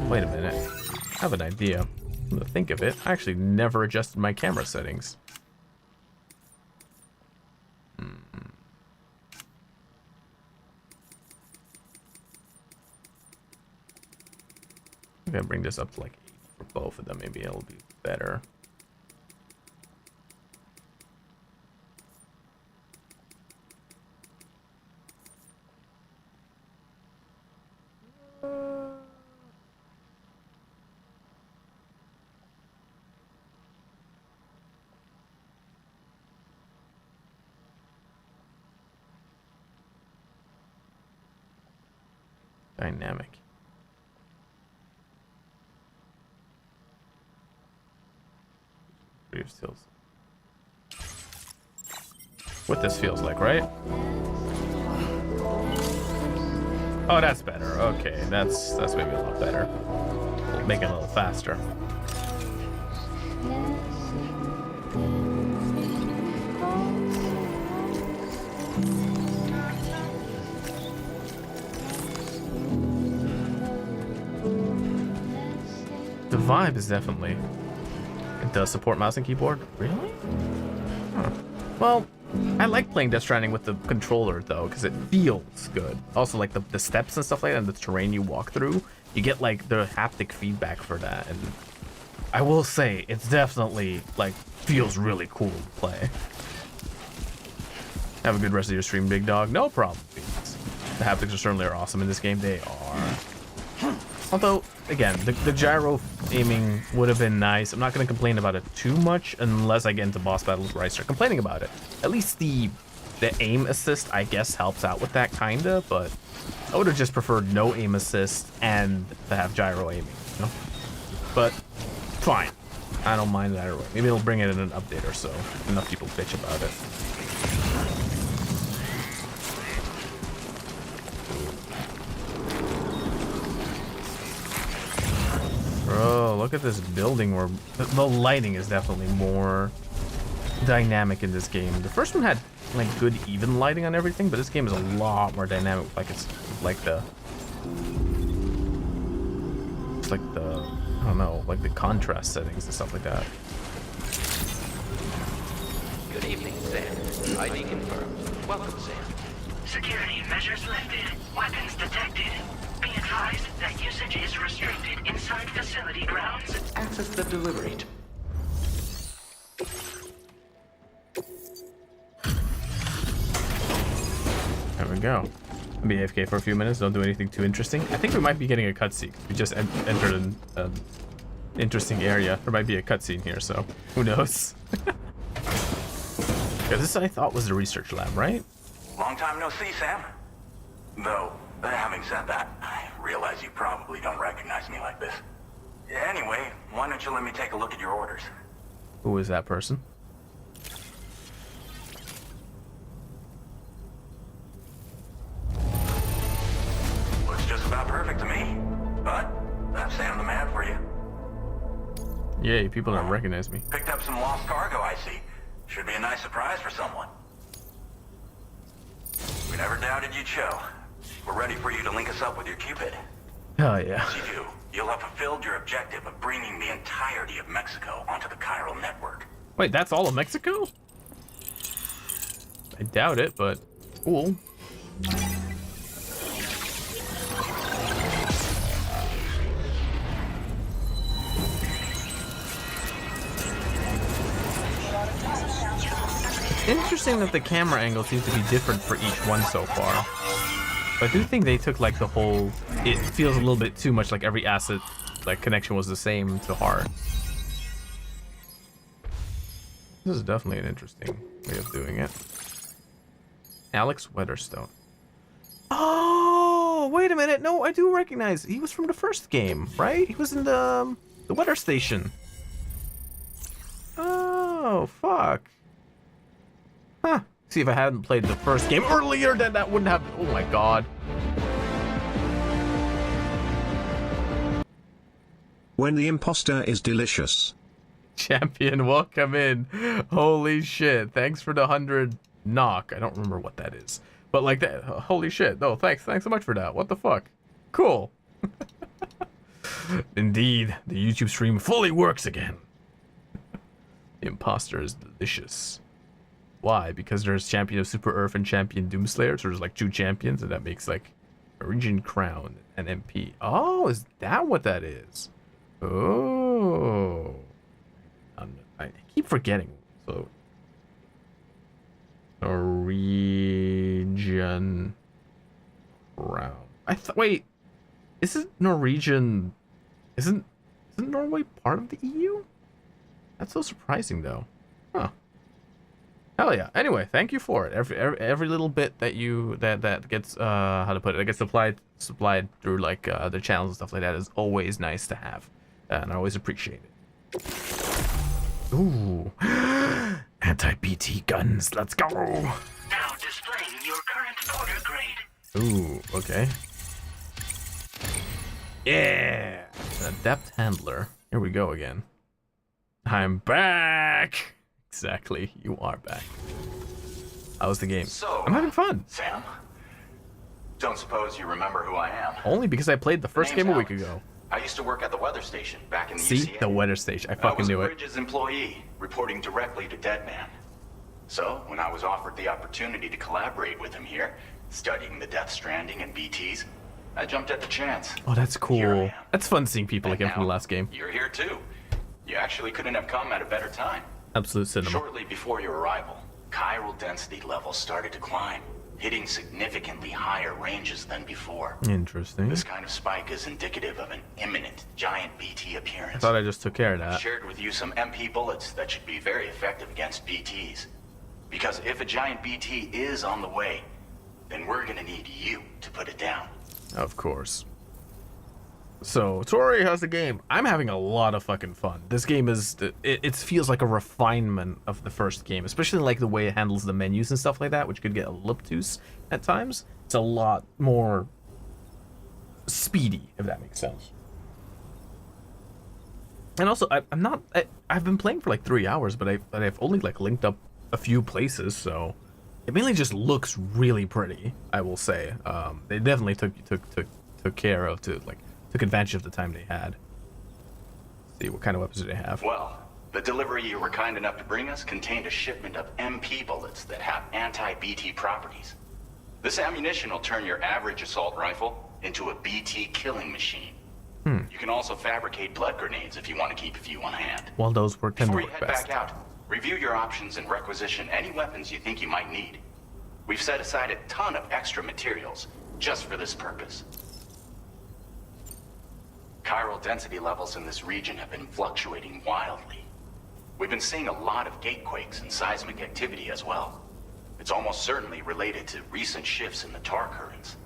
Wait a minute. I have an idea. I'm gonna think of it. I actually never adjusted my camera settings. I'm gonna bring this up to like 8 for both of them. Maybe it'll be better. Dynamic. Feels. What this feels like, right? Oh, that's better. Okay, that's maybe a lot better. We'll make it a little faster. The vibe is definitely... It does support mouse and keyboard? Really? Huh. Well, I like playing Death Stranding with the controller, though, because it feels good. Also, like, the steps and stuff like that, and the terrain you walk through, you get, like, the haptic feedback for that, and I will say, it's definitely, like, feels really cool to play. Have a good rest of your stream, big dog. No problem, Phoenix. The haptics are certainly awesome in this game. They are. Although, again, the gyro aiming would have been nice. I'm not going to complain about it too much unless I get into boss battles where I start complaining about it. At least the aim assist, I guess, helps out with that, kinda, but I would have just preferred no aim assist and to have gyro aiming, you know? But, fine. I don't mind that either way. Maybe they'll bring it in an update or so. Enough people bitch about it. Bro, look at this building where the lighting is definitely more dynamic in this game. The first one had like good even lighting on everything, but this game is a lot more dynamic. Like it's like the I don't know, like the contrast settings and stuff like that.
Good evening, Sam. ID confirmed. Welcome, Sam.
Security measures lifted. Weapons detected. Be advised that usage is restricted inside facility grounds.
Access the delivery.
There we go. I'll be AFK for a few minutes. Don't do anything too interesting. I think we might be getting a cutscene. We just entered an interesting area. There might be a cutscene here, so who knows? Yeah, this I thought was the research lab, right?
Long time no see, Sam. Though, having said that, I realize you probably don't recognize me like this. Anyway, why don't you let me take a look at your orders?
Who is that person?
Looks just about perfect to me. But that's Sam the Man for you.
Yay, people don't recognize me.
Picked up some lost cargo, I see. Should be a nice surprise for someone. We never doubted you'd show. We're ready for you to link us up with your Cupid.
Oh, yeah.
As you do, you'll have fulfilled your objective of bringing the entirety of Mexico onto the chiral network.
Wait, that's all of Mexico? I doubt it, but cool. Interesting that the camera angle seems to be different for each one so far. But I do think they took like the whole, it feels a little bit too much like every asset like connection was the same to heart. This is definitely an interesting way of doing it. Alex Weatherstone. Oh, wait a minute. No, I do recognize. He was from the first game, right? He was in the weather station. Oh, fuck. Huh. See, if I hadn't played the first game earlier, then that wouldn't have... Oh my god.
When the imposter is delicious.
Champion, welcome in. Holy shit. Thanks for the 100 knock. I don't remember what that is. But like that, holy shit. No, thanks so much for that. What the fuck? Cool. Indeed, the YouTube stream fully works again. The imposter is delicious. Why? Because there's Champion of Super Earth and Champion Doomslayer, so there's like 2 champions, and that makes like Norwegian crown and MP. Oh, is that what that is? Oh. I keep forgetting. So, Norwegian crown. Wait, isn't Norwegian? Isn't Norway part of the EU? That's so surprising, though. Huh. Hell yeah. Anyway, thank you for it. Every little bit that that gets how to put it, gets supplied through like the channels and stuff like that is always nice to have, and I always appreciate it. Ooh, anti-BT guns. Let's go.
Now displaying your current porter grade.
Ooh, okay. Yeah, an adept handler. Here we go again. I'm back. Exactly, you are back. How's the game?
So,
I'm having fun.
Sam, don't suppose you remember who I am?
Only because I played the first game a week ago.
I used to work at the weather station back in the
See?
UCA.
The weather station. I fucking knew
I
it.
was a Bridges employee, reporting directly to Deadman. So, when I was offered the opportunity to collaborate with him here, studying the Death Stranding and BTs, I jumped at the chance.
Oh, that's cool. That's fun seeing people again from the last game.
You're here too. You actually couldn't have come at a better time.
Absolute cinema.
Shortly before your arrival, chiral density levels started to climb, hitting significantly higher ranges than before.
Interesting.
This kind of spike is indicative of an imminent giant BT appearance.
I thought I just took care of that.
I've shared with you some MP bullets that should be very effective against BTs. Because if a giant BT is on the way, then we're gonna need you to put it down.
Of course. So, Tori, how's the game? I'm having a lot of fucking fun. This game is, it feels like a refinement of the first game, especially like the way it handles the menus and stuff like that, which could get a little obtuse at times. It's a lot more speedy, if that makes sense. And also, I've been playing for like 3 hours, but I've only like linked up a few places, so it mainly just looks really pretty, I will say. They definitely took care of took advantage of the time they had. Let's see, what kind of weapons do they have?
Well, the delivery you were kind enough to bring us contained a shipment of MP bullets that have anti-BT properties. This ammunition will turn your average assault rifle into a BT killing machine. You can also fabricate blood grenades if you want to keep a few on hand.
Well, those tend to
Before you
work
head
best.
back out, review your options and requisition any weapons you think you might need. We've set aside a ton of extra materials just for this purpose. Chiral density levels in this region have been fluctuating wildly. We've been seeing a lot of gatequakes and seismic activity as well. It's almost certainly related to recent shifts in the tar currents.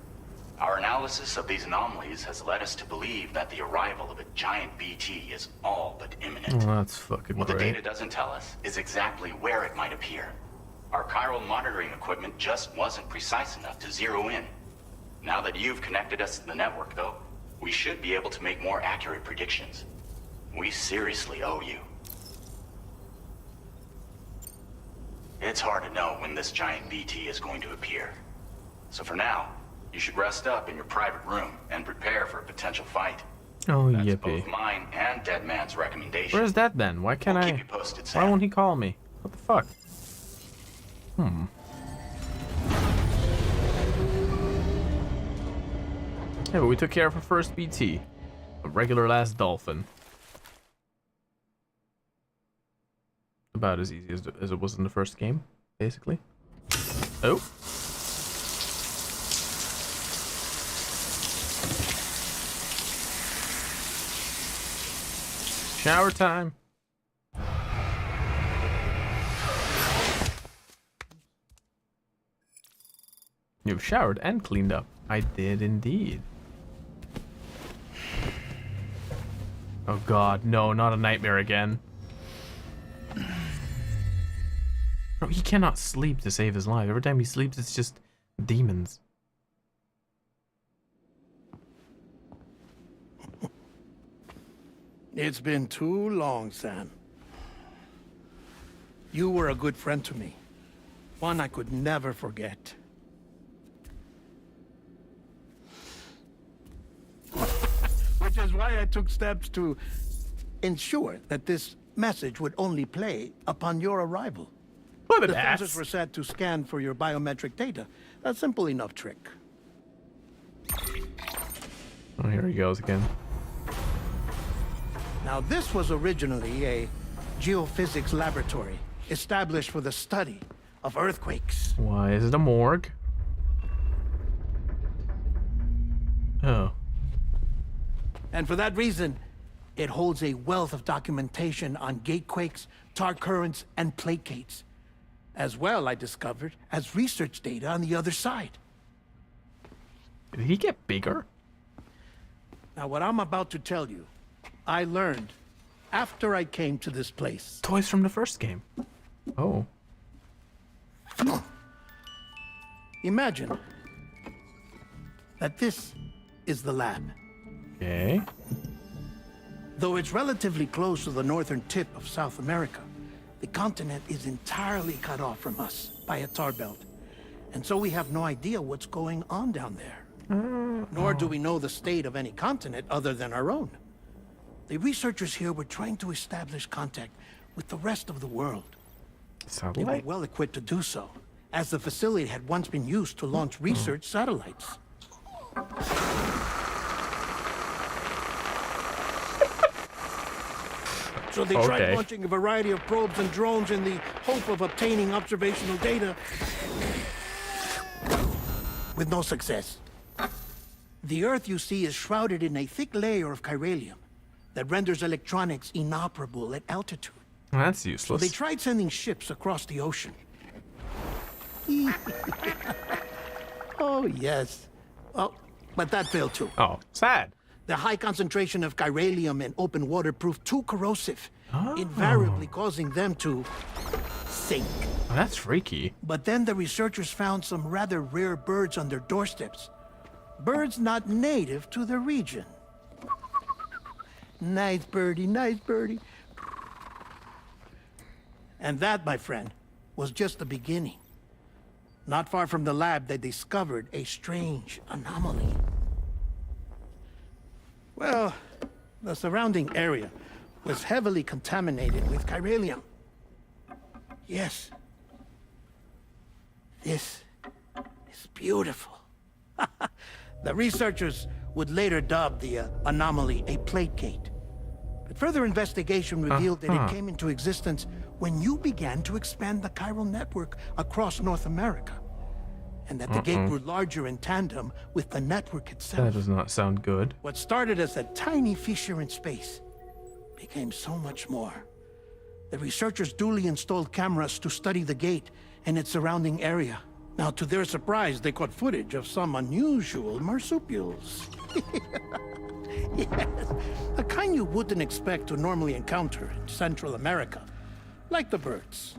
Our analysis of these anomalies has led us to believe that the arrival of a giant BT is all but imminent.
Oh, that's fucking
What the
great.
data doesn't tell us is exactly where it might appear. Our chiral monitoring equipment just wasn't precise enough to zero in. Now that you've connected us to the network, though, we should be able to make more accurate predictions. We seriously owe you. It's hard to know when this giant BT is going to appear. So for now, you should rest up in your private room and prepare for a potential fight.
Oh,
That's
yippee.
both mine and Deadman's recommendation.
Where's that then? Why can't
We'll
I?
keep you posted,
Why
Sam.
won't he call me? What the fuck? Yeah, but we took care of our first BT. A regular last dolphin. About as easy as it was in the first game, basically. Oh. Shower time. You've showered and cleaned up. I did indeed. Oh god, no, not a nightmare again. Bro, he cannot sleep to save his life. Every time he sleeps, it's just demons.
It's been too long, Sam. You were a good friend to me. One I could never forget. Which is why I took steps to ensure that this message would only play upon your arrival.
What an
The
ass.
sensors were set to scan for your biometric data. A simple enough trick.
Oh, here he goes again.
Now, this was originally a geophysics laboratory established for the study of earthquakes.
Why is it a morgue? Oh.
And for that reason, it holds a wealth of documentation on gatequakes, tar currents, and plate gates. As well, I discovered, as research data on the other side.
Did he get bigger?
Now, what I'm about to tell you, I learned after I came to this place.
Toys from the first game. Oh.
Imagine that this is the lab.
Okay.
Though it's relatively close to the northern tip of South America, the continent is entirely cut off from us by a tar belt. And so we have no idea what's going on down there. Nor do we know the state of any continent other than our own. The researchers here were trying to establish contact with the rest of the world. They were well equipped to do so, as the facility had once been used to launch research satellites. So they tried launching a variety of probes and drones in the hope of obtaining observational data, with no success. The Earth, you see, is shrouded in a thick layer of chiralium that renders electronics inoperable at altitude.
That's
So
useless.
they tried sending ships across the ocean. Oh, yes. Oh, but that failed too.
Oh, sad.
The high concentration of chiralium in open water proved too corrosive, invariably causing them to sink.
Oh, that's freaky.
But then the researchers found some rather rare birds on their doorsteps. Birds not native to the region. Nice birdie, nice birdie. And that, my friend, was just the beginning. Not far from the lab, they discovered a strange anomaly. Well, the surrounding area was heavily contaminated with chiralium. Yes. This is beautiful. The researchers would later dub the anomaly a plate gate. But further investigation revealed that it came into existence when you began to expand the chiral network across North America. And that the gate grew larger in tandem with the network itself.
That does not sound good.
What started as a tiny fissure in space became so much more. The researchers duly installed cameras to study the gate and its surrounding area. Now, to their surprise, they caught footage of some unusual marsupials. Yes, a kind you wouldn't expect to normally encounter in Central America, like the birds.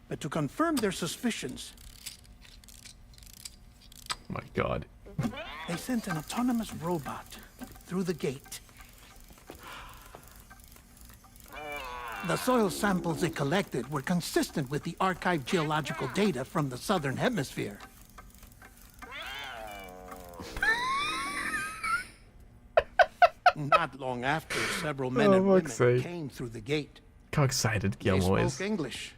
But to confirm their suspicions,
Oh my god.
they sent an autonomous robot through the gate. The soil samples it collected were consistent with the archived geological data from the southern hemisphere. Not long after, several men and women came through the gate.
How excited
They
Guillermo is.
spoke English.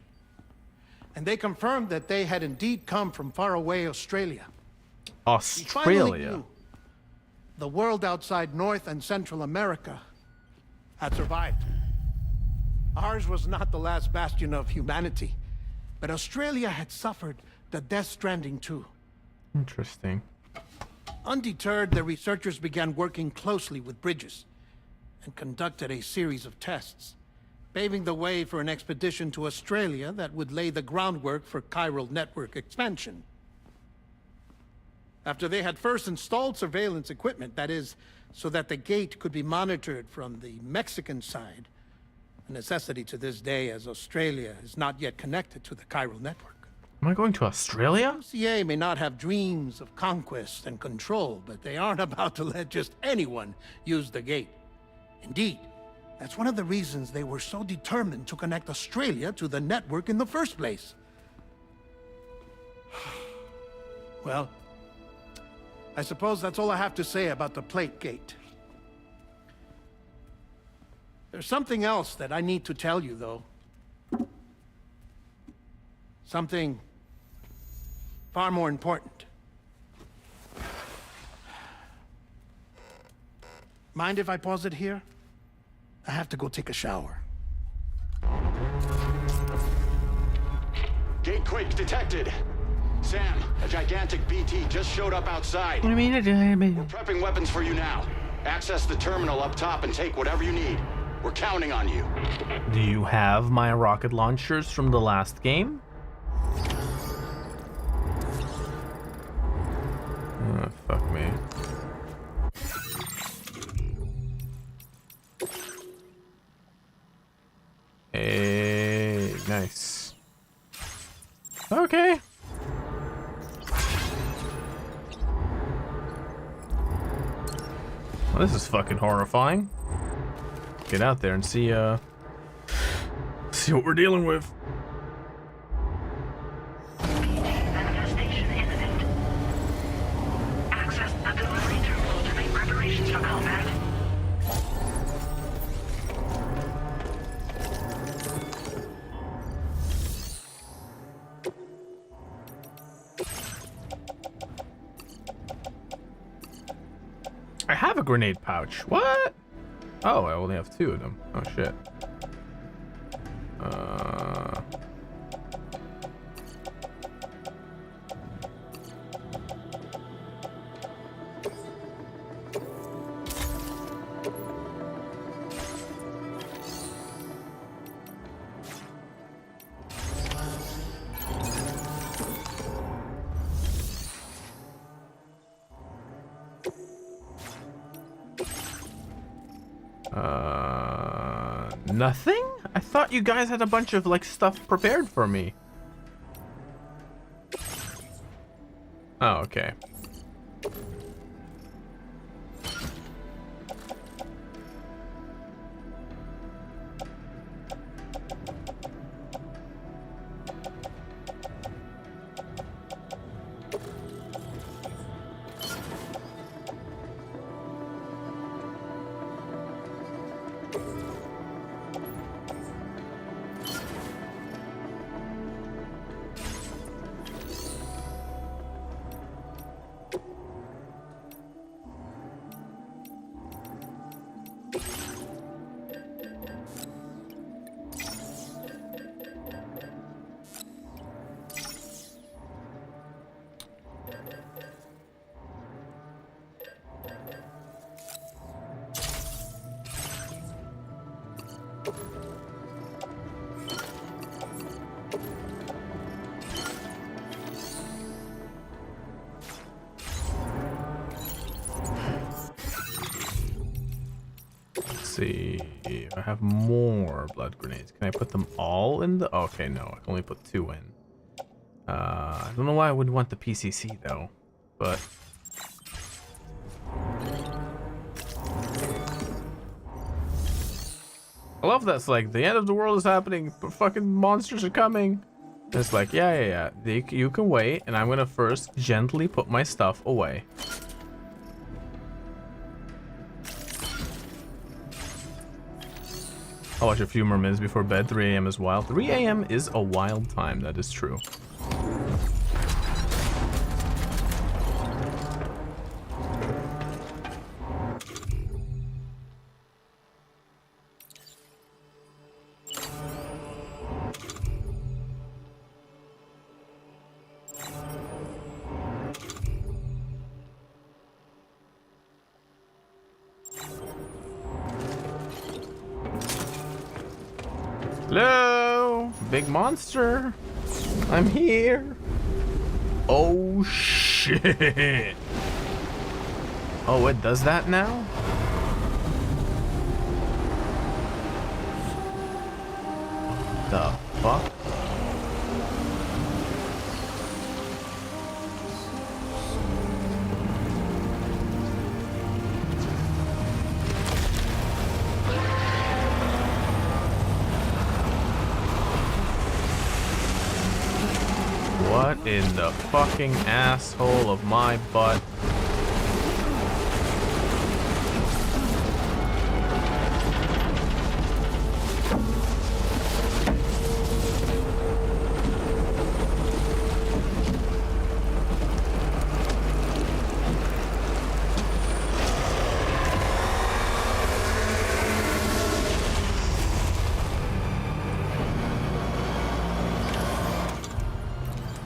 And they confirmed that they had indeed come from faraway Australia. We finally
Australia?
knew the world outside North and Central America had survived. Ours was not the last bastion of humanity, but Australia had suffered the death stranding too.
Interesting.
Undeterred, the researchers began working closely with Bridges and conducted a series of tests, paving the way for an expedition to Australia that would lay the groundwork for chiral network expansion. After they had first installed surveillance equipment, that is, so that the gate could be monitored from the Mexican side, a necessity to this day as Australia is not yet connected to the chiral network.
Am I going to Australia?
CA may not have dreams of conquest and control, but they aren't about to let just anyone use the gate. Indeed, that's one of the reasons they were so determined to connect Australia to the network in the first place. Well, I suppose that's all I have to say about the plate gate. There's something else that I need to tell you, though. Something far more important. Mind if I pause it here? I have to go take a shower.
Gatequake detected. Sam, a gigantic BT just showed up outside.
What do you mean?
We're prepping weapons for you now. Access the terminal up top and take whatever you need. We're counting on you.
Do you have my rocket launchers from the last game? Oh, fuck me. Hey, nice. Okay. Well, this is fucking horrifying. Get out there and see what we're dealing with.
Manifestation imminent. Access the delivery terminal to make preparations for combat.
I have a grenade pouch. What? Oh, I only have 2 of them. Oh shit. Nothing? I thought you guys had a bunch of like stuff prepared for me. Oh, okay. See, I have more blood grenades. Can I put them all in the... Okay, no, I can only put 2 in. I don't know why I wouldn't want the PCC though, but... I love that's like, the end of the world is happening, but fucking monsters are coming. It's like, yeah. You can wait, and I'm gonna first gently put my stuff away. I'll watch a few more minutes before bed. 3 a.m. is wild. 3 a.m. is a wild time, that is true. Hello, big monster. I'm here. Oh shit. Oh, it does that now? The fuck? What in the fucking asshole of my butt?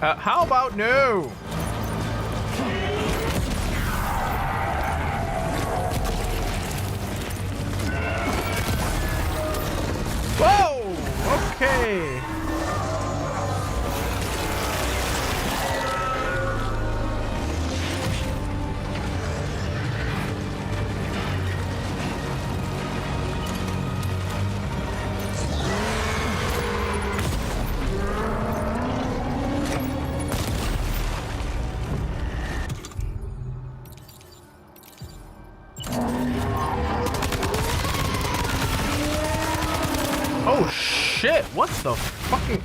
How about no? Whoa! Okay. Oh shit, what the fucking...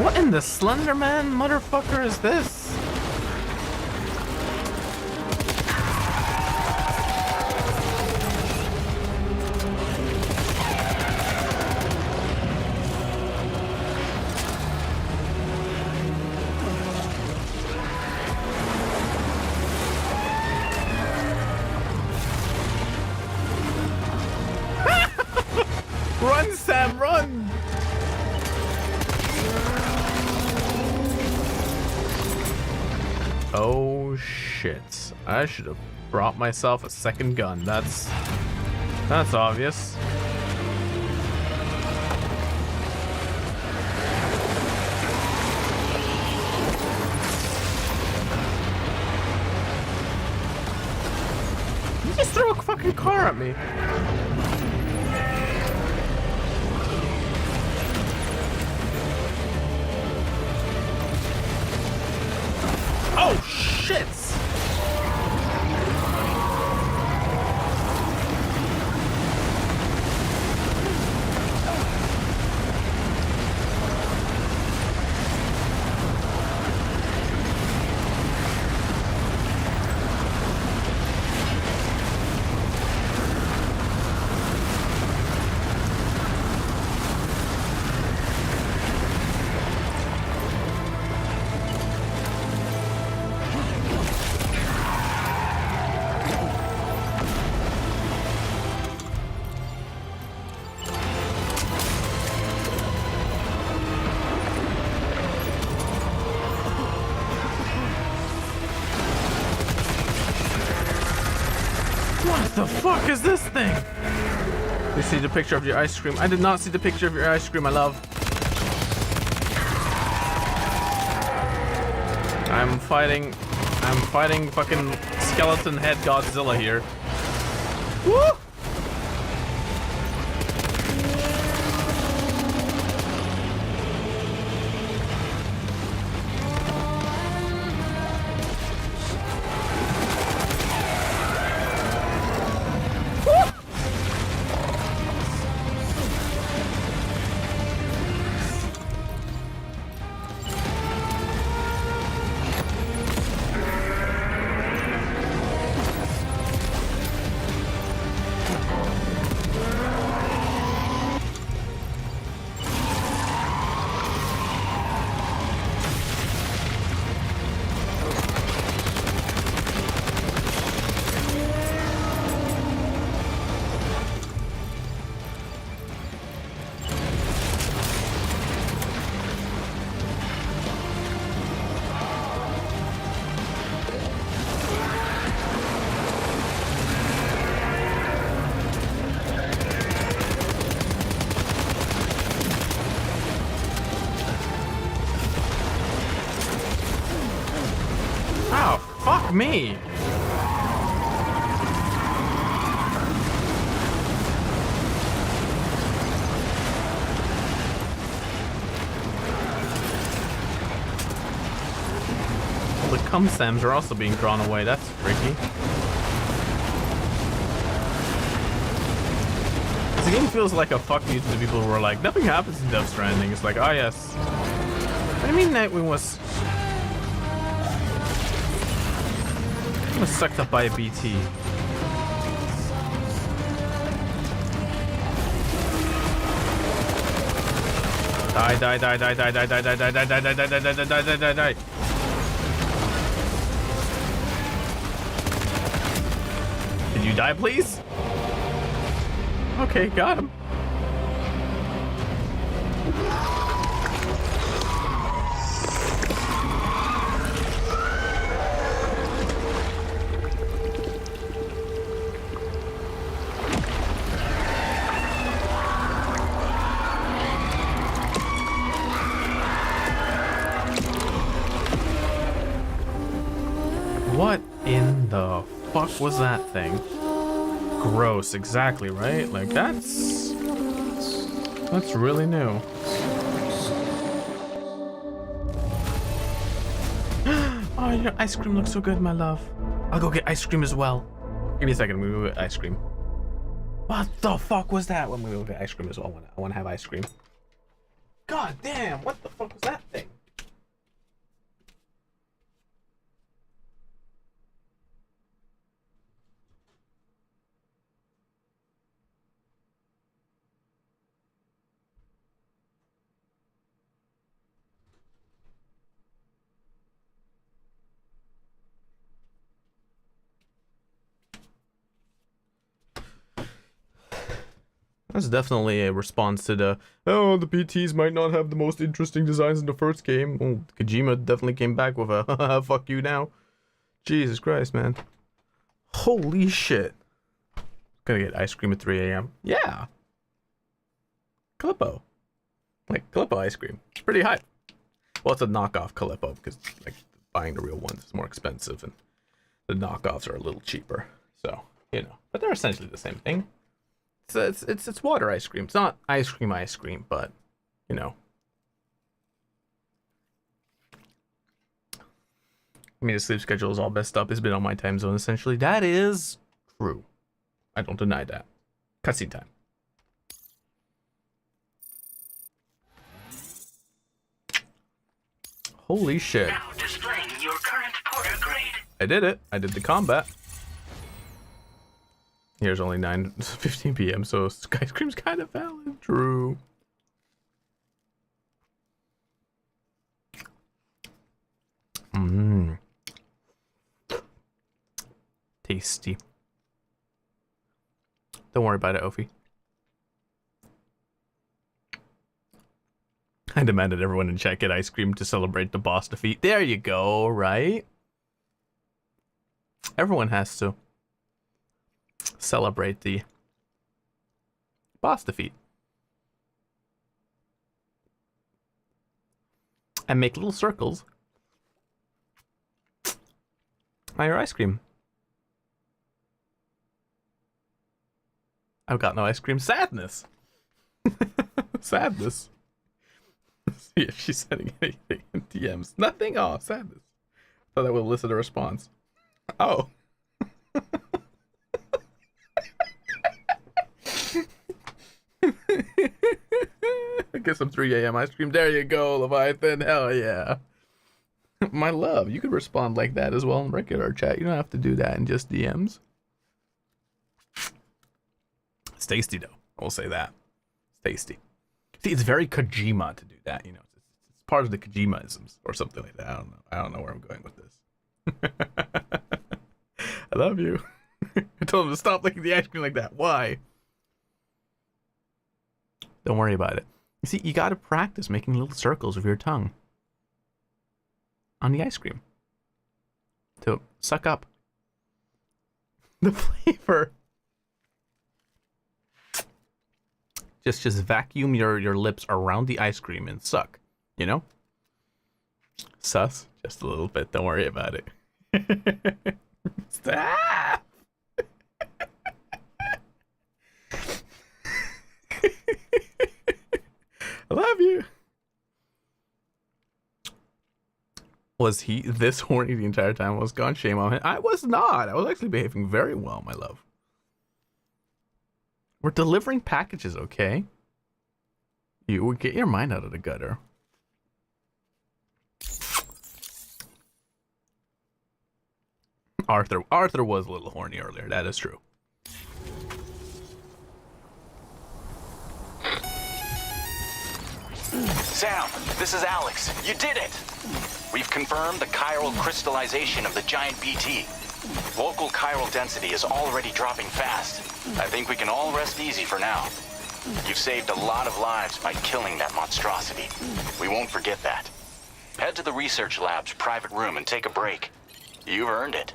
What in the Slender Man motherfucker is this? Run, Sam, run! Oh shit. I should have brought myself a second gun. That's obvious. You just threw a fucking car at me. Oh shit! What the fuck is this thing? You see the picture of your ice cream? I did not see the picture of your ice cream, my love. I'm fighting fucking skeleton head Godzilla here. Woo! Fuck me. The cum Sams are also being drawn away. That's freaky. This game feels like a fuck you to the people who are like, nothing happens in Death Stranding. It's like, oh yes. What do you mean Nightwing was sucked up by a BT? Die, die, die, die, die, die, die, die, die, die, die, die, die, die, die, die, die, die. you die, please? Okay, got him. What in the fuck was that thing? Gross, exactly, right? Like, that's really new. Oh, your ice cream looks so good, my love. I'll go get ice cream as well. Give me a second, we will get ice cream. What the fuck was that? When we will get ice cream as well. I want to have ice cream. God damn, what the fuck was that thing? That's definitely a response to the, oh, the PTs might not have the most interesting designs in the first game. Oh, Kojima definitely came back with a, fuck you now. Jesus Christ, man. Holy shit. Gonna get ice cream at 3 a.m. Yeah. Calippo. Like, Calippo ice cream. It's pretty hype. Well, it's a knockoff Calippo because, like, buying the real ones is more expensive and the knockoffs are a little cheaper. So, you know. But they're essentially the same thing. It's water ice cream. It's not ice cream, but you know. I mean, the sleep schedule is all messed up. It's been on my time zone essentially. That is true. I don't deny that. Cutscene time. Holy shit.
Now displaying your current porter grade.
I did it. I did the combat. Here's only 9:15 p.m., so ice cream's kind of valid. True. Mmm. Tasty. Don't worry about it, Ophi. I demanded everyone in chat get ice cream to celebrate the boss defeat. There you go, right? Everyone has to celebrate the boss defeat and make little circles on your ice cream. I've got no ice cream. Sadness. Sadness. See if she's sending anything in DMs. Nothing. Oh, sadness. Thought that would elicit a response. Oh. Get some 3 a.m. ice cream. There you go, Leviathan. Hell yeah. My love, you could respond like that as well in regular chat. You don't have to do that in just DMs. It's tasty, though. I will say that. It's tasty. See, it's very Kojima to do that, you know. It's part of the Kojima-isms or something like that. I don't know where I'm going with this. I love you. I told him to stop licking the ice cream like that. Why? Don't worry about it. You see, you gotta practice making little circles with your tongue on the ice cream to suck up the flavor. Just vacuum your lips around the ice cream and suck, you know? Sus, just a little bit, don't worry about it. Stop! I love you. Was he this horny the entire time I was gone? Shame on him. I was not. I was actually behaving very well, my love. We're delivering packages, okay? You would get your mind out of the gutter. Arthur was a little horny earlier. That is true.
Sam, this is Alex. You did it! We've confirmed the chiral crystallization of the giant BT. Local chiral density is already dropping fast. I think we can all rest easy for now. You've saved a lot of lives by killing that monstrosity. We won't forget that. Head to the research lab's private room and take a break. You've earned it.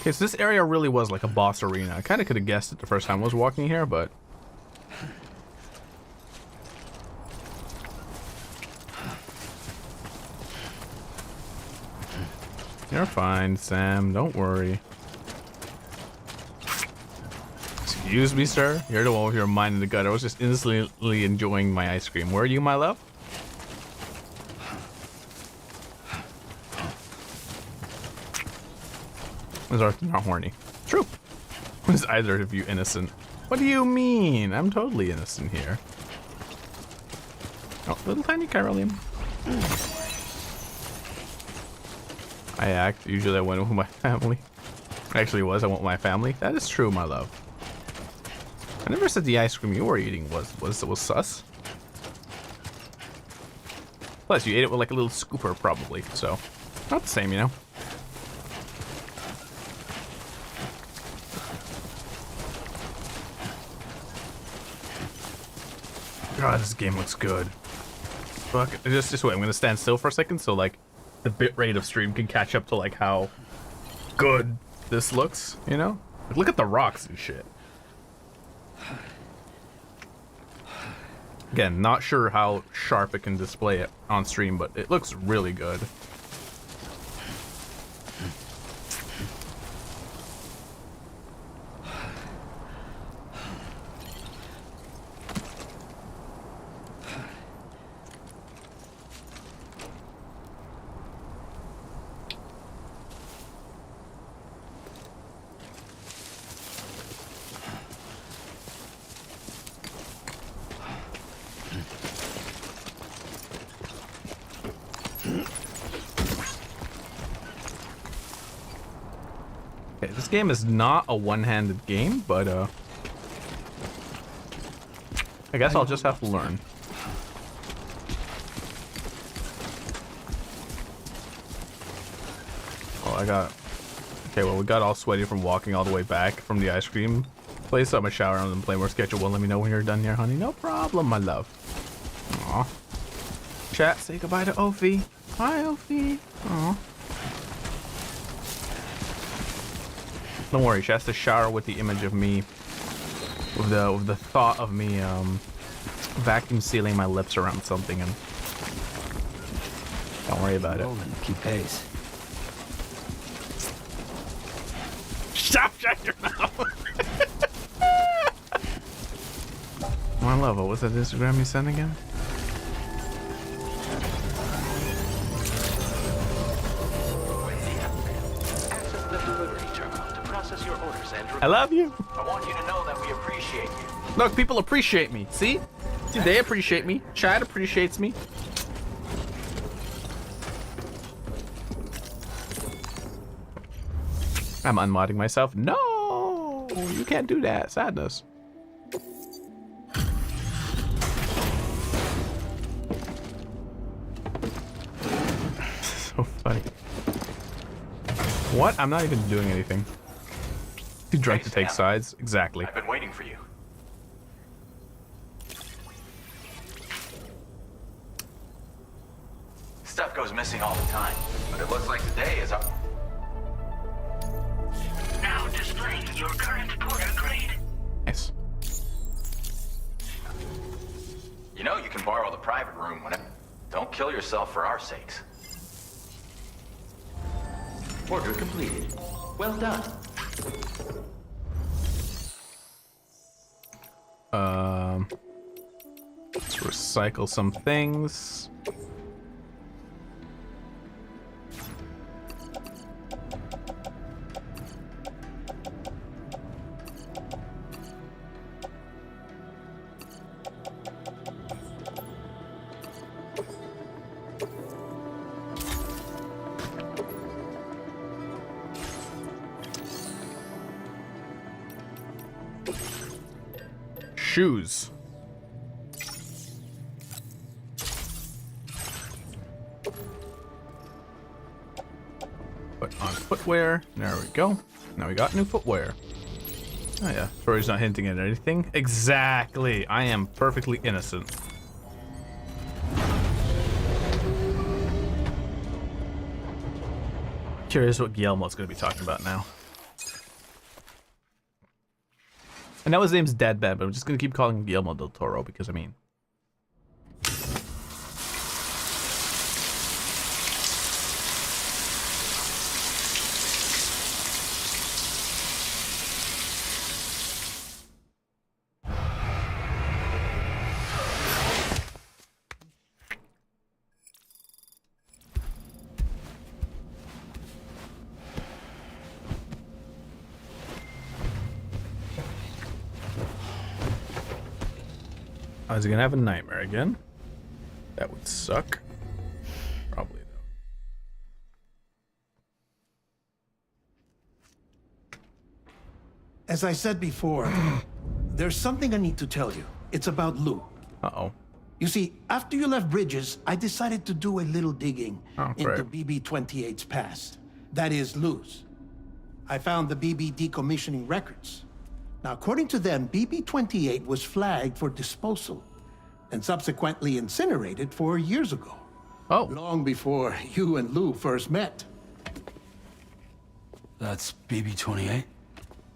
Okay, so this area really was like a boss arena. I kind of could have guessed it the first time I was walking here, but... You're fine, Sam. Don't worry. Excuse me, sir. You're the one with your mind in the gut. I was just instantly enjoying my ice cream. Where are you, my love? Is Arthur not horny? True. Is either of you innocent? What do you mean? I'm totally innocent here. Oh, little tiny chiralium. I act. Usually I went with my family. Actually, I went with my family. That is true, my love. I never said the ice cream you were eating was sus. Plus, you ate it with like a little scooper, probably. So, not the same, you know. God, this game looks good. Fuck. Just wait. I'm gonna stand still for a second, so like the bitrate of stream can catch up to like how good this looks. You know, like, look at the rocks and shit. Again, not sure how sharp it can display it on stream, but it looks really good. Okay, this game is not a one-handed game, but I guess I'll just have to learn. Oh, okay, well, we got all sweaty from walking all the way back from the ice cream place. So I'm gonna shower and then play more schedule. Well, let me know when you're done here, honey. No problem, my love. Aw. Chat, say goodbye to Ophi. Hi, Ophi. Aw. Don't worry, she has to shower with the image of me, with the thought of me vacuum sealing my lips around something, and don't worry about it.
Keep pace.
Shut your mouth. My love, what was that Instagram you sent again? I love you.
I want you to know that we appreciate you.
Look, people appreciate me. See? See, they appreciate me. Chad appreciates me. I'm unmodding myself. No! You can't do that. Sadness. So funny. What? I'm not even doing anything. Too drunk to take sides. Exactly.
I've been waiting for you. Stuff goes missing all the time, but it looks like today is up.
Now displaying your current porter grade.
Nice.
You know you can borrow the private room whenever. Don't kill yourself for our sakes.
Order completed. Well done.
Let's recycle some things. Shoes. Put on footwear. There we go. Now we got new footwear. Oh yeah, Tori's not hinting at anything. Exactly. I am perfectly innocent. Curious what Guillermo's going to be talking about now. I know his name's Deadman, but I'm just going to keep calling him Guillermo del Toro because, I mean... Is he gonna have a nightmare again? That would suck. Probably though.
As I said before, there's something I need to tell you. It's about Lou.
Uh-oh.
You see, after you left Bridges, I decided to do a little digging into BB-28's past. That is, Lou's. I found the BB decommissioning records. Now, according to them, BB-28 was flagged for disposal and subsequently incinerated 4 years ago.
Oh.
Long before you and Lou first met.
That's BB-28?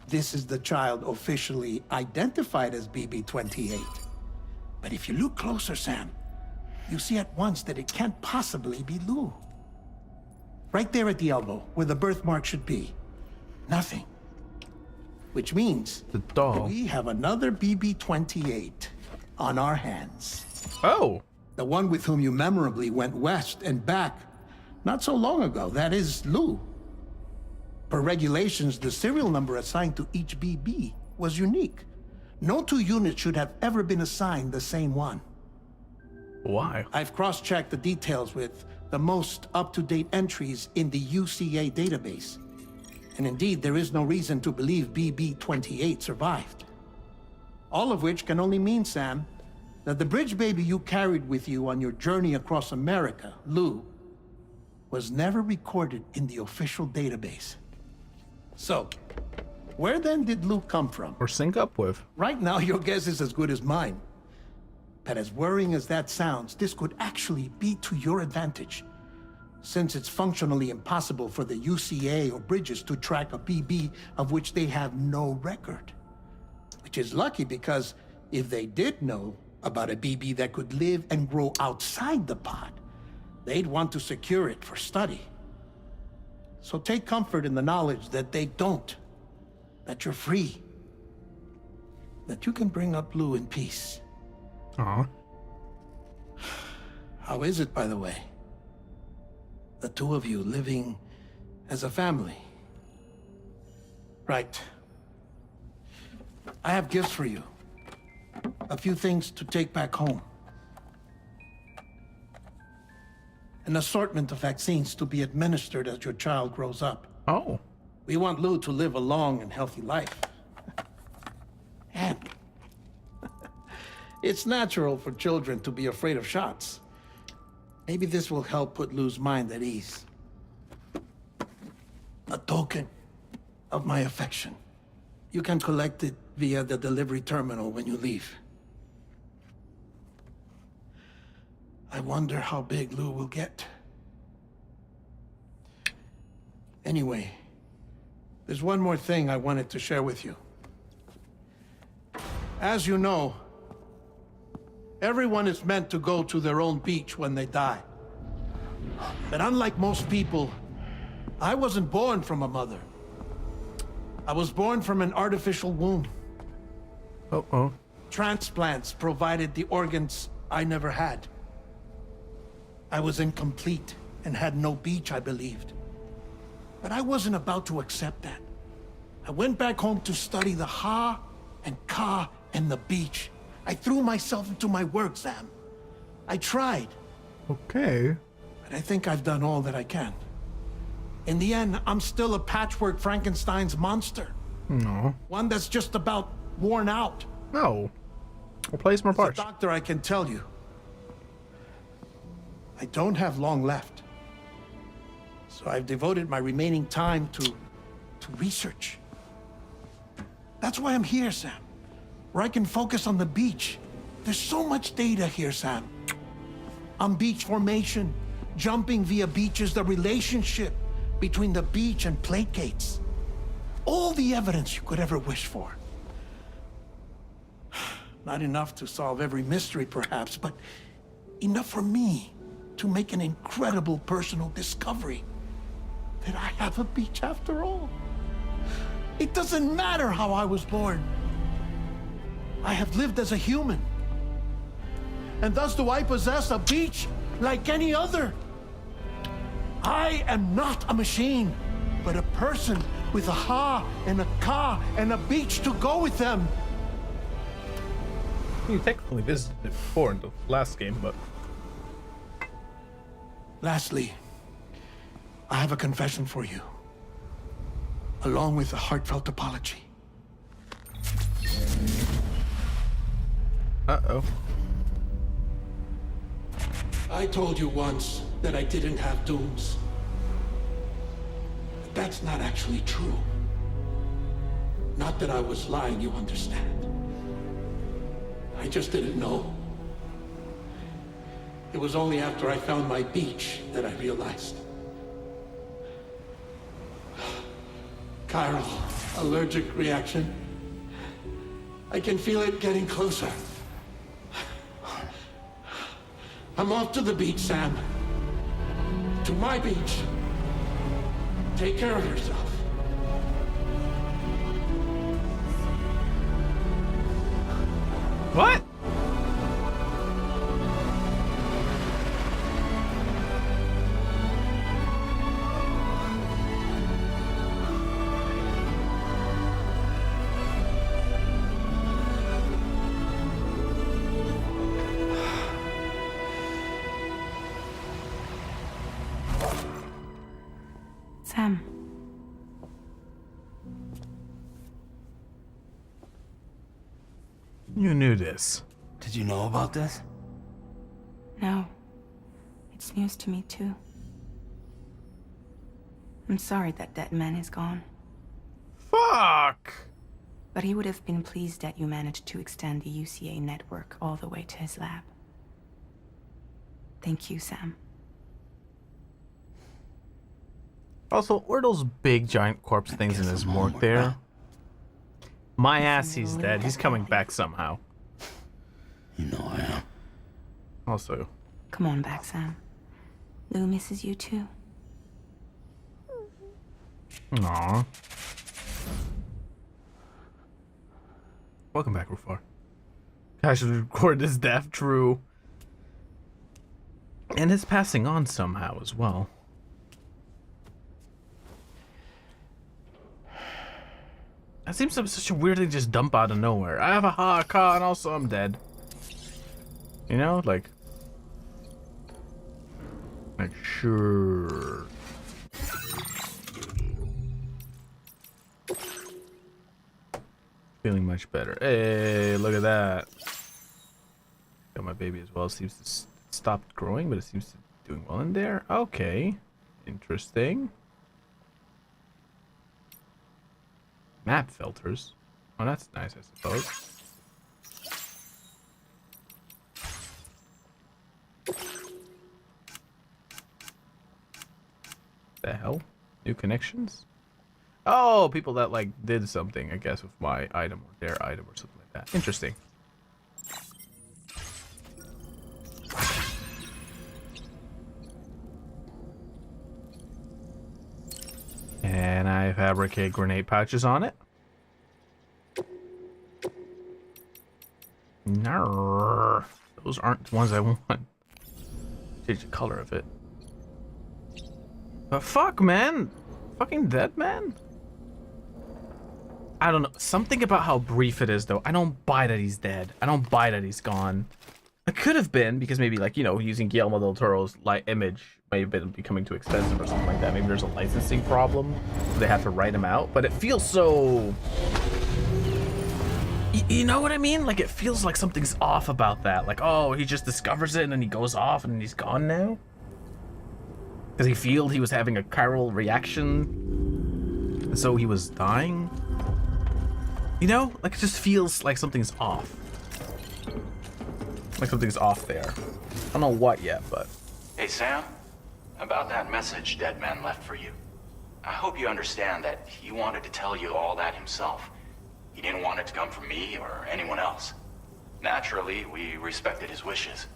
This is the child officially identified as BB-28. But if you look closer, Sam, you see at once that it can't possibly be Lou. Right there at the elbow, where the birthmark should be. Nothing. Which means
the doll.
We have another BB-28 on our hands.
Oh.
The one with whom you memorably went west and back not so long ago. That is Lou. Per regulations, the serial number assigned to each BB was unique. No two units should have ever been assigned the same one.
Why?
I've cross-checked the details with the most up-to-date entries in the UCA database. And indeed, there is no reason to believe BB-28 survived. All of which can only mean, Sam, that the bridge baby you carried with you on your journey across America, Lou, was never recorded in the official database. So, where then did Lou come from?
Or sync up with?
Right now, your guess is as good as mine. But as worrying as that sounds, this could actually be to your advantage, since it's functionally impossible for the UCA or Bridges to track a BB of which they have no record. Which is lucky because if they did know about a BB that could live and grow outside the pod, they'd want to secure it for study. So take comfort in the knowledge that they don't, that you're free, that you can bring up Lou in peace.
Aw.
How is it, by the way? The two of you living as a family. Right. I have gifts for you. A few things to take back home. An assortment of vaccines to be administered as your child grows up.
Oh.
We want Lou to live a long and healthy life. And it's natural for children to be afraid of shots. Maybe this will help put Lou's mind at ease. A token of my affection. You can collect it via the delivery terminal when you leave. I wonder how big Lou will get. Anyway, there's one more thing I wanted to share with you. As you know, everyone is meant to go to their own beach when they die. But unlike most people, I wasn't born from a mother. I was born from an artificial womb.
Uh-oh.
Transplants provided the organs I never had. I was incomplete and had no beach, I believed. But I wasn't about to accept that. I went back home to study the Ha and Ka and the beach. I threw myself into my work, Sam. I tried.
Okay.
But I think I've done all that I can. In the end, I'm still a patchwork Frankenstein's monster.
No.
One that's just about worn out.
No. We'll play some more parts.
As a doctor, I can tell you, I don't have long left. So So I've devoted my remaining time to research. That's why I'm here, Sam. Where I can focus on the beach. There's so much data here, Sam. On beach formation, jumping via beaches, the relationship between the beach and placates. All the evidence you could ever wish for. Not enough to solve every mystery, perhaps, but enough for me to make an incredible personal discovery. That I have a beach after all. It doesn't matter how I was born. I have lived as a human. And thus do I possess a beach like any other. I am not a machine, but a person with a ha and a ka and a beach to go with them.
You technically visited it before in the last game, but...
Lastly, I have a confession for you, along with a heartfelt apology.
Uh-oh.
I told you once that I didn't have dooms. But that's not actually true. Not that I was lying, you understand. I just didn't know. It was only after I found my beach that I realized. Chiral allergic reaction. I can feel it getting closer. I'm off to the beach, Sam. To my beach. Take care of yourself.
What?
Sam.
You knew this.
Did you know about this?
No. It's news to me, too. I'm sorry that that man is gone.
Fuck!
But he would have been pleased that you managed to extend the UCA network all the way to his lab. Thank you, Sam.
Also, were those big giant corpse things in his morgue there? My ass, he's dead. He's coming back somehow.
You know I am.
Also.
Come on back, Sam. Lou misses you too.
Aww. Welcome back, Rufar. I should record his death, true. And his passing on somehow as well. That seems such a weird thing to just dump out of nowhere. I have a ha-ka and also I'm dead. You know, like sure. Feeling much better. Hey, look at that. Got my baby as well. It seems to stop growing, but it seems to be doing well in there. Okay, interesting. Map filters. Oh, that's nice, I suppose. The hell? New connections? Oh, people that like did something, I guess, with my item or their item or something like that. Interesting. And I fabricate grenade pouches on it. No, those aren't the ones I want. Change the color of it. But fuck, man. Fucking dead, man. I don't know. Something about how brief it is, though. I don't buy that he's dead. I don't buy that he's gone. It could have been, because maybe, like, you know, using Guillermo del Toro's image may have been becoming too expensive or something like that. Maybe there's a licensing problem. They have to write him out. But it feels so... You know what I mean? Like, it feels like something's off about that. Like, oh, he just discovers it and then he goes off and he's gone now. Does he feel he was having a chiral reaction? And so he was dying? You know, like it just feels like something's off. Like something's off there. I don't know what yet, but...
Hey, Sam. About that message Deadman left for you. I hope you understand that he wanted to tell you all that himself. He didn't want it to come from me or anyone else. Naturally, we respected his wishes.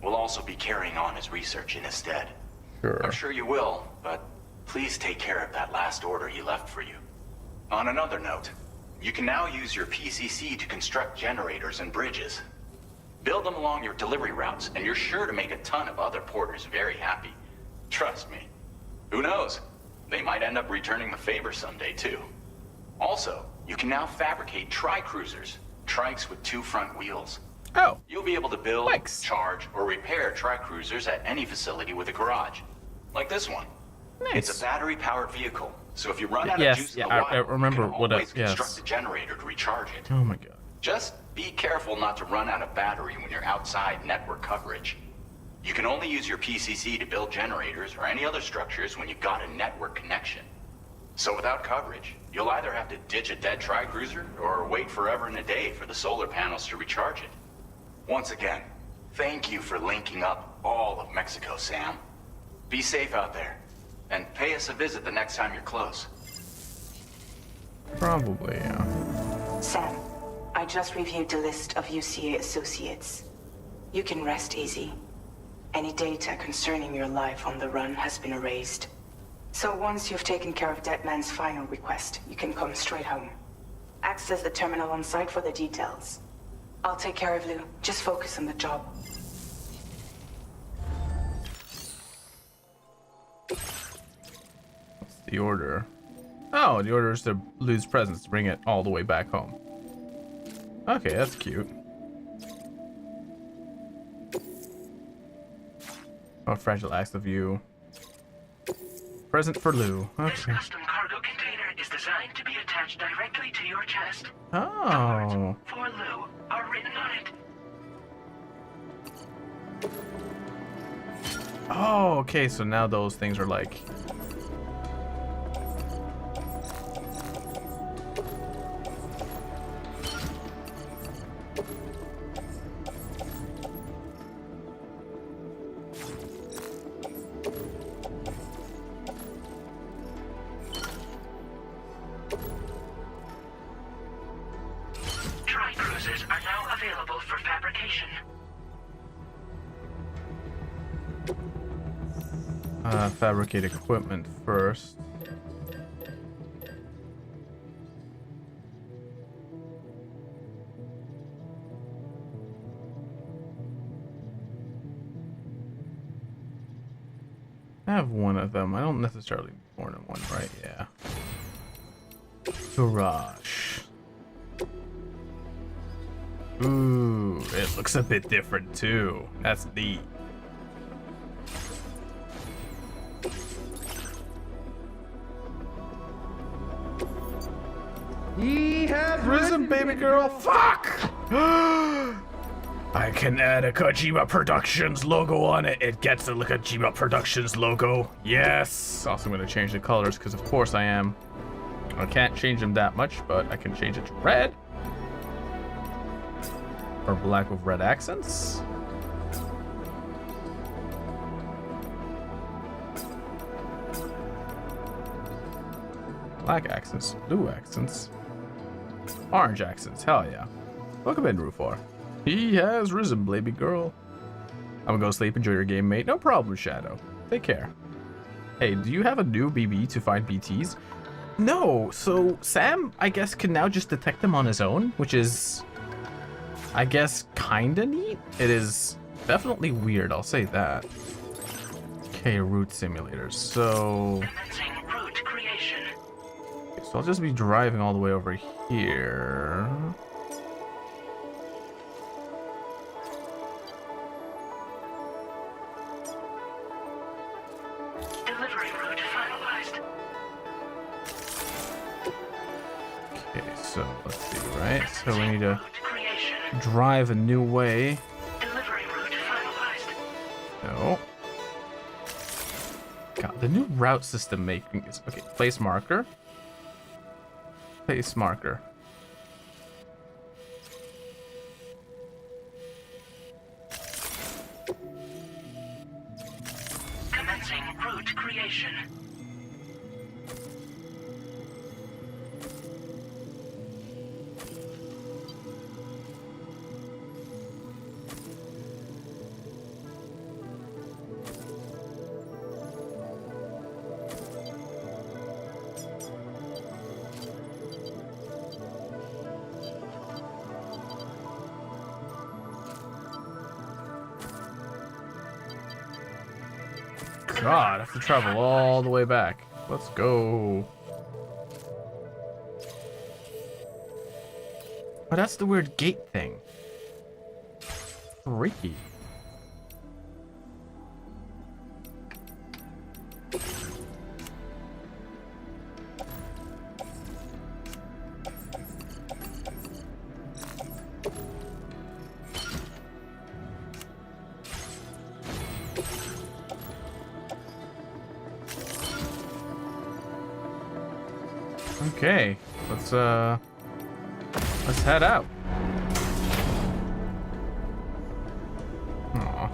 We'll also be carrying on his research in his stead.
Sure.
I'm sure you will, but please take care of that last order he left for you. On another note, you can now use your PCC to construct generators and bridges. Build them along your delivery routes, and you're sure to make a ton of other porters very happy. Trust me. Who knows? They might end up returning the favor someday, too. Also, you can now fabricate tri-cruisers, trikes with 2 front wheels.
Oh.
You'll be able to build, charge, or repair tri-cruisers at any facility with a garage. Like this one.
Nice.
It's a battery-powered vehicle, so if you run out of juice in the wild,
I remember
you can
what
always construct a generator to recharge it.
Oh my god.
Just be careful not to run out of battery when you're outside network coverage. You can only use your PCC to build generators or any other structures when you've got a network connection. So without coverage, you'll either have to ditch a dead tri-cruiser or wait forever and a day for the solar panels to recharge it. Once again, thank you for linking up all of Mexico, Sam. Be safe out there, and pay us a visit the next time you're close.
Probably, yeah.
Sam, I just reviewed the list of UCA associates. You can rest easy. Any data concerning your life on the run has been erased. So once you've taken care of Deadman's final request, you can come straight home. Access the terminal on site for the details. I'll take care of Lou. Just focus on the job.
What's the order? Oh, the order is to lose presents to bring it all the way back home. Okay, that's cute. Oh, fragile acts of you. Present for Lou.
This
Okay.
custom cargo container is designed to be attached directly to your chest.
Oh.
For Lou are written on it.
Oh, okay, so now those things are like...
Tri-cruisers are now available for fabrication.
Fabricate equipment first. I have one of them. I don't necessarily need more than one, right? Yeah. Garage. Ooh, it looks a bit different too. That's neat.
He has
Risen, baby girl. Fuck! I can add a Kojima Productions logo on it. It gets a Kojima Productions logo. Yes. Also, I'm going to change the colors because, of course, I am. I can't change them that much, but I can change it to red. Or black with red accents. Black accents, blue accents, orange accents, hell yeah. Welcome in, Rufor. He has risen, baby girl. I'm gonna go sleep, enjoy your game, mate. No problem, Shadow. Take care. Hey, do you have a new BB to find BTs? No, so Sam, I guess, can now just detect them on his own, which is, I guess, kinda neat. It is definitely weird, I'll say that. Okay, route simulators, so... So I'll just be driving all the way over here.
Delivery route finalized.
Okay, so let's see, right? So we need to drive a new way.
Delivery route finalized.
No. God, the new route system making is okay. Place marker. Place marker.
Commencing route creation.
God, I have to travel all the way back. Let's go. Oh, that's the weird gate thing. Freaky. Okay, let's head out. Aw.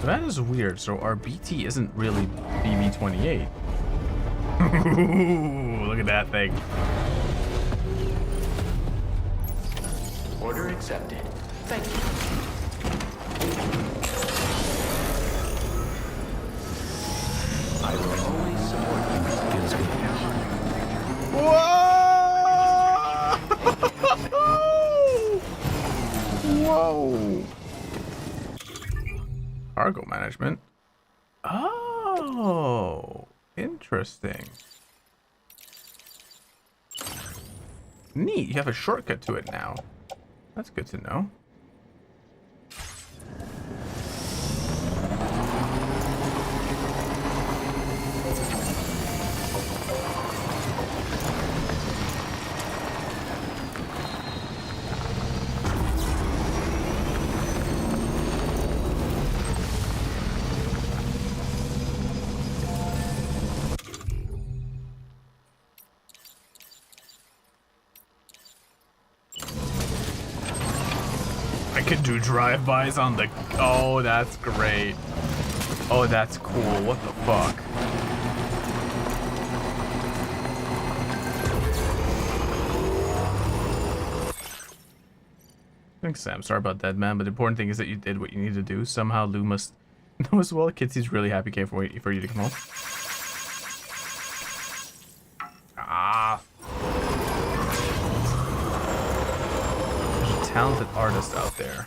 That is weird. So our BT isn't really BB-28. Look at that thing.
Order accepted. Thank you. I will always support you. Feels good.
Whoa! Cargo management. Oh, interesting. Neat. You have a shortcut to it now. That's good to know. I could do drive-bys on the... Oh, that's great. Oh, that's cool. What the fuck? Thanks, Sam. Sorry about that, man. But the important thing is that you did what you need to do. Somehow Lou must know as well. Kitsy's really happy came for you to come home. Ah. Talented artist out there.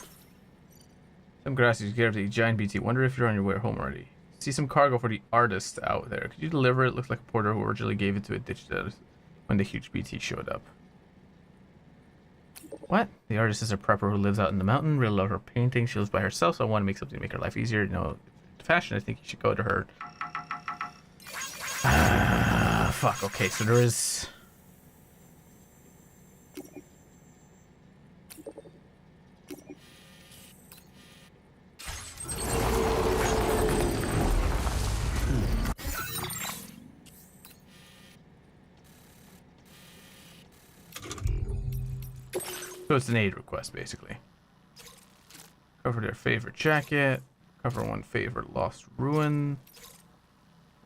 Some grass you get the giant BT. Wonder if you're on your way home already. See some cargo for the artist out there. Could you deliver it? Looks like a porter who originally gave it to a ditch that when the huge BT showed up. What? The artist is a prepper who lives out in the mountain. Really love her painting. She lives by herself, so I want to make something to make her life easier. You know, fashion. I think you should go to her. Fuck. Okay, so there is. So it's an aid request, basically. Cover their favorite jacket. Cover one favorite lost ruin.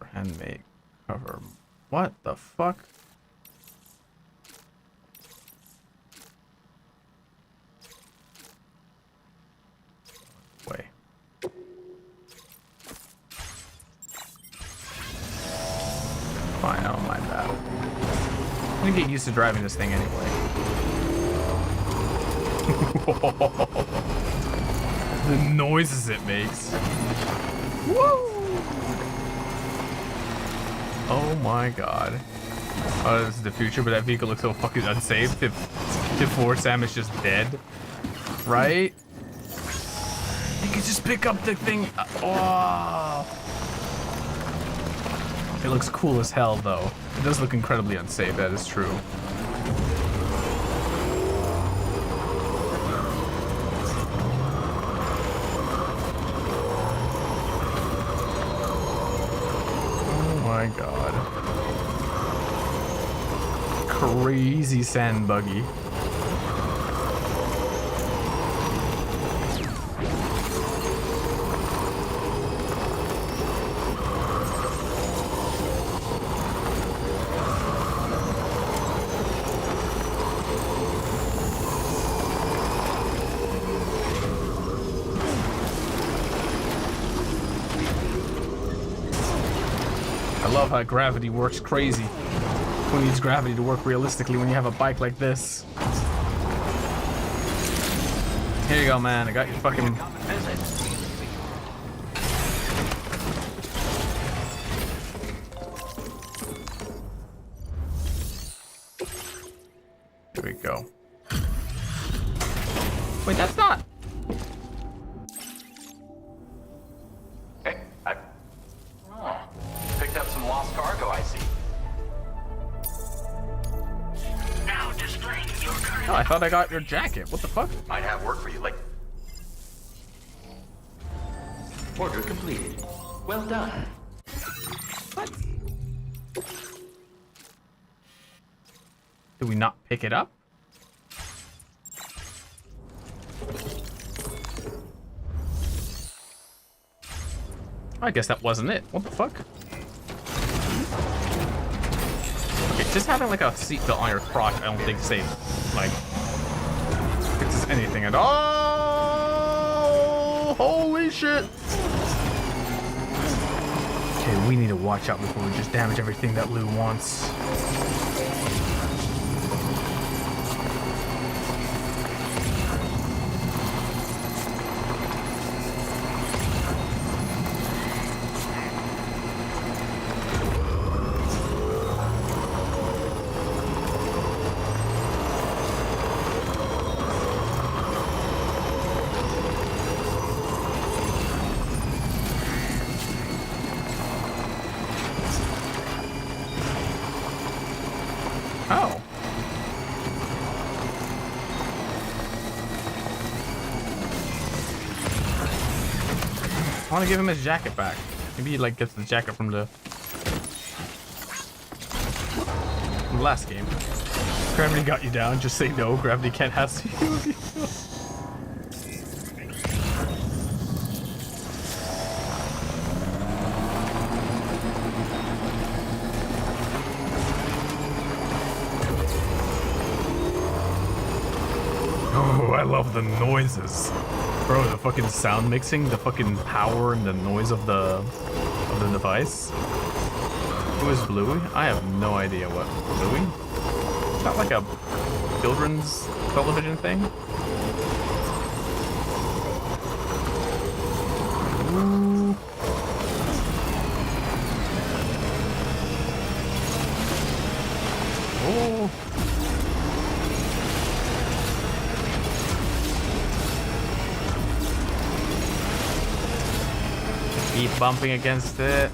Or handmade. Cover. What the fuck? Way. Fine, I don't mind that. I'm gonna get used to driving this thing anyway. The noises it makes. Woo! Oh my god. Oh, this is the future, but that vehicle looks so fucking unsafe. Before Sam is just dead. Right? You can just pick up the thing. Oh. It looks cool as hell, though. It does look incredibly unsafe, that is true. crazy sand buggy. I love how gravity works crazy. One needs gravity to work realistically when you have a bike like this. Here you go, man. I got your fucking... Here we go. Wait, that's not...
Hey, picked up some lost cargo, I see.
Now displaying your current...
Oh, I thought I got your jacket. What the fuck?
Might have work for you later.
Order completed. Well done.
What? Did we not pick it up? I guess that wasn't it. What the fuck? Okay, just having like a seatbelt on your crotch, I don't think safe. Like, fixes anything at all. Holy shit! Okay, we need to watch out before we just damage everything that Lou wants. Oh. I want to give him his jacket back. Maybe he like gets the jacket from the last game. Gravity got you down. Just say no. Gravity can't have you. Oh, I love the noises. Bro, the fucking sound mixing, the fucking power and the noise of the device. Who is Bluey? I have no idea what Bluey? Is that like a children's television thing? Ooh. Oh. Keep bumping against it.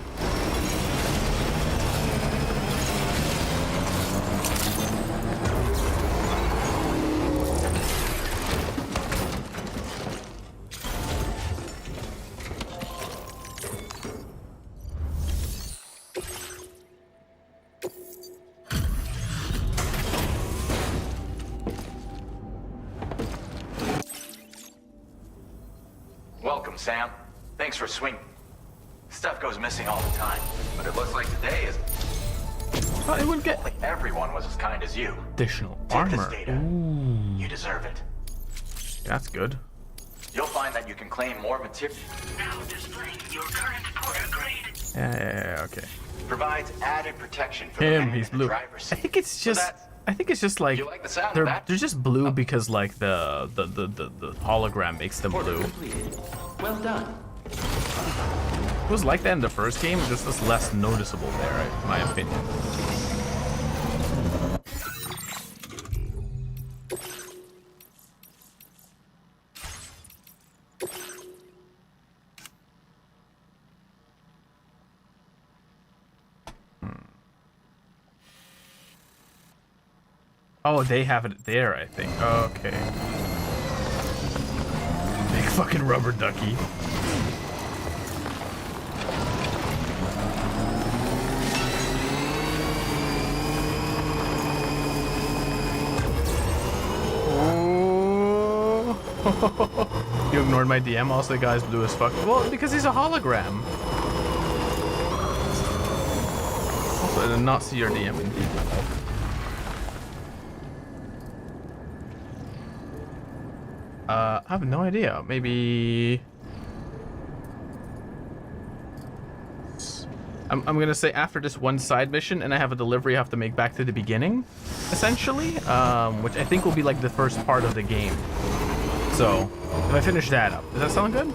Welcome, Sam. Thanks for swinging. Stuff goes missing all the time, but it looks like today is...
It would get...
Like everyone was as kind as you.
Additional
Take
armor.
this data.
Ooh.
You deserve it.
That's good.
You'll find that you can claim more material.
Now displaying your current porter grade.
Yeah, okay.
Provides added protection for
Him,
the
he's blue. I think it's just... I think it's just like,
like the sound of
they're
that?
just blue because like the hologram makes them blue.
Well done.
It was like that in the first game, just it's less noticeable there, in my opinion. Oh, they have it there, I think. Okay. Big fucking rubber ducky. You ignored my DM. Also, the guy's blue as fuck. Well, because he's a hologram. Also, I did not see your DM indeed, my love. I have no idea. Maybe... I'm gonna say after this one side mission and I have a delivery I have to make back to the beginning, essentially, which I think will be like the first part of the game. So, if I finish that up, does that sound good?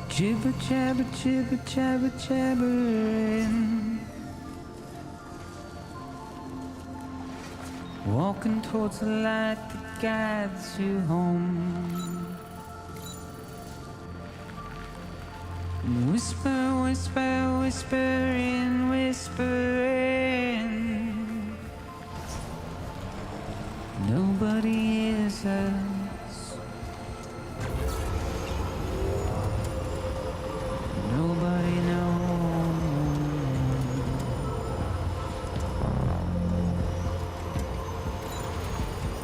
Jibber jabber jibber jabber jabbering, walking towards the light that guides you home. And whisper, whisper, whispering, whispering. Nobody hears us. Nobody knows.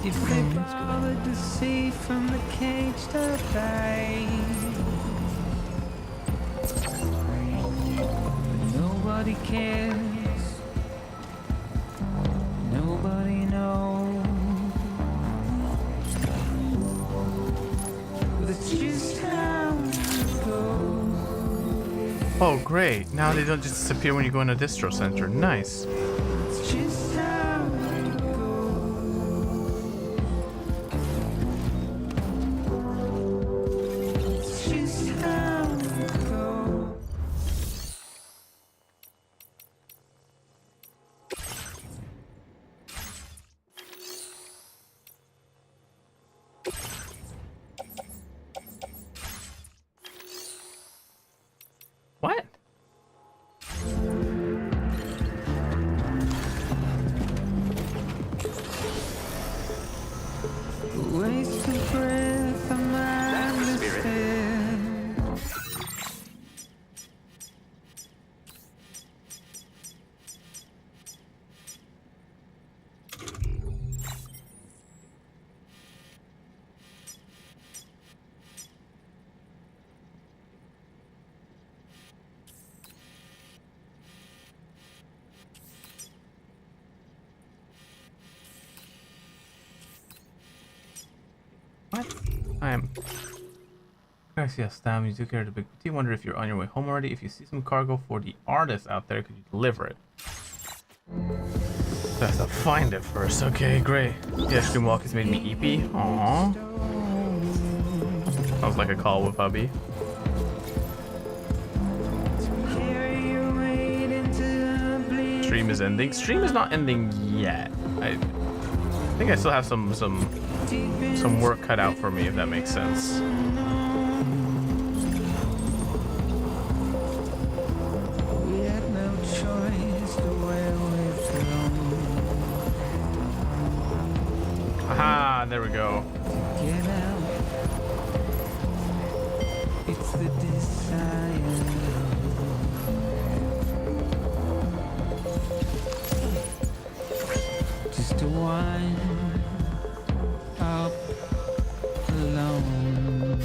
If they bothered to see from the caged up light, nobody cares. Nobody knows. But it's just how it goes.
Oh, great. Now they don't just disappear when you go in a distro center. Nice.
It's just how it goes. It's just how it goes.
What?
Wasted breath, I'm understand.
What? I am. Guys, yes, damn, you do carry the big T. Wonder if you're on your way home already. If you see some cargo for the artist out there, could you deliver it? I have to find it first. Okay, great. Yeah, Streamwalk has made me EP. Aww. Sounds like a call with hubby. Stream is ending. Stream is not ending yet. I think I still have some work cut out for me, if that makes sense.
We had no choice the way we've gone.
Aha, there we go.
Get out. It's the desire. Just to wind up alone.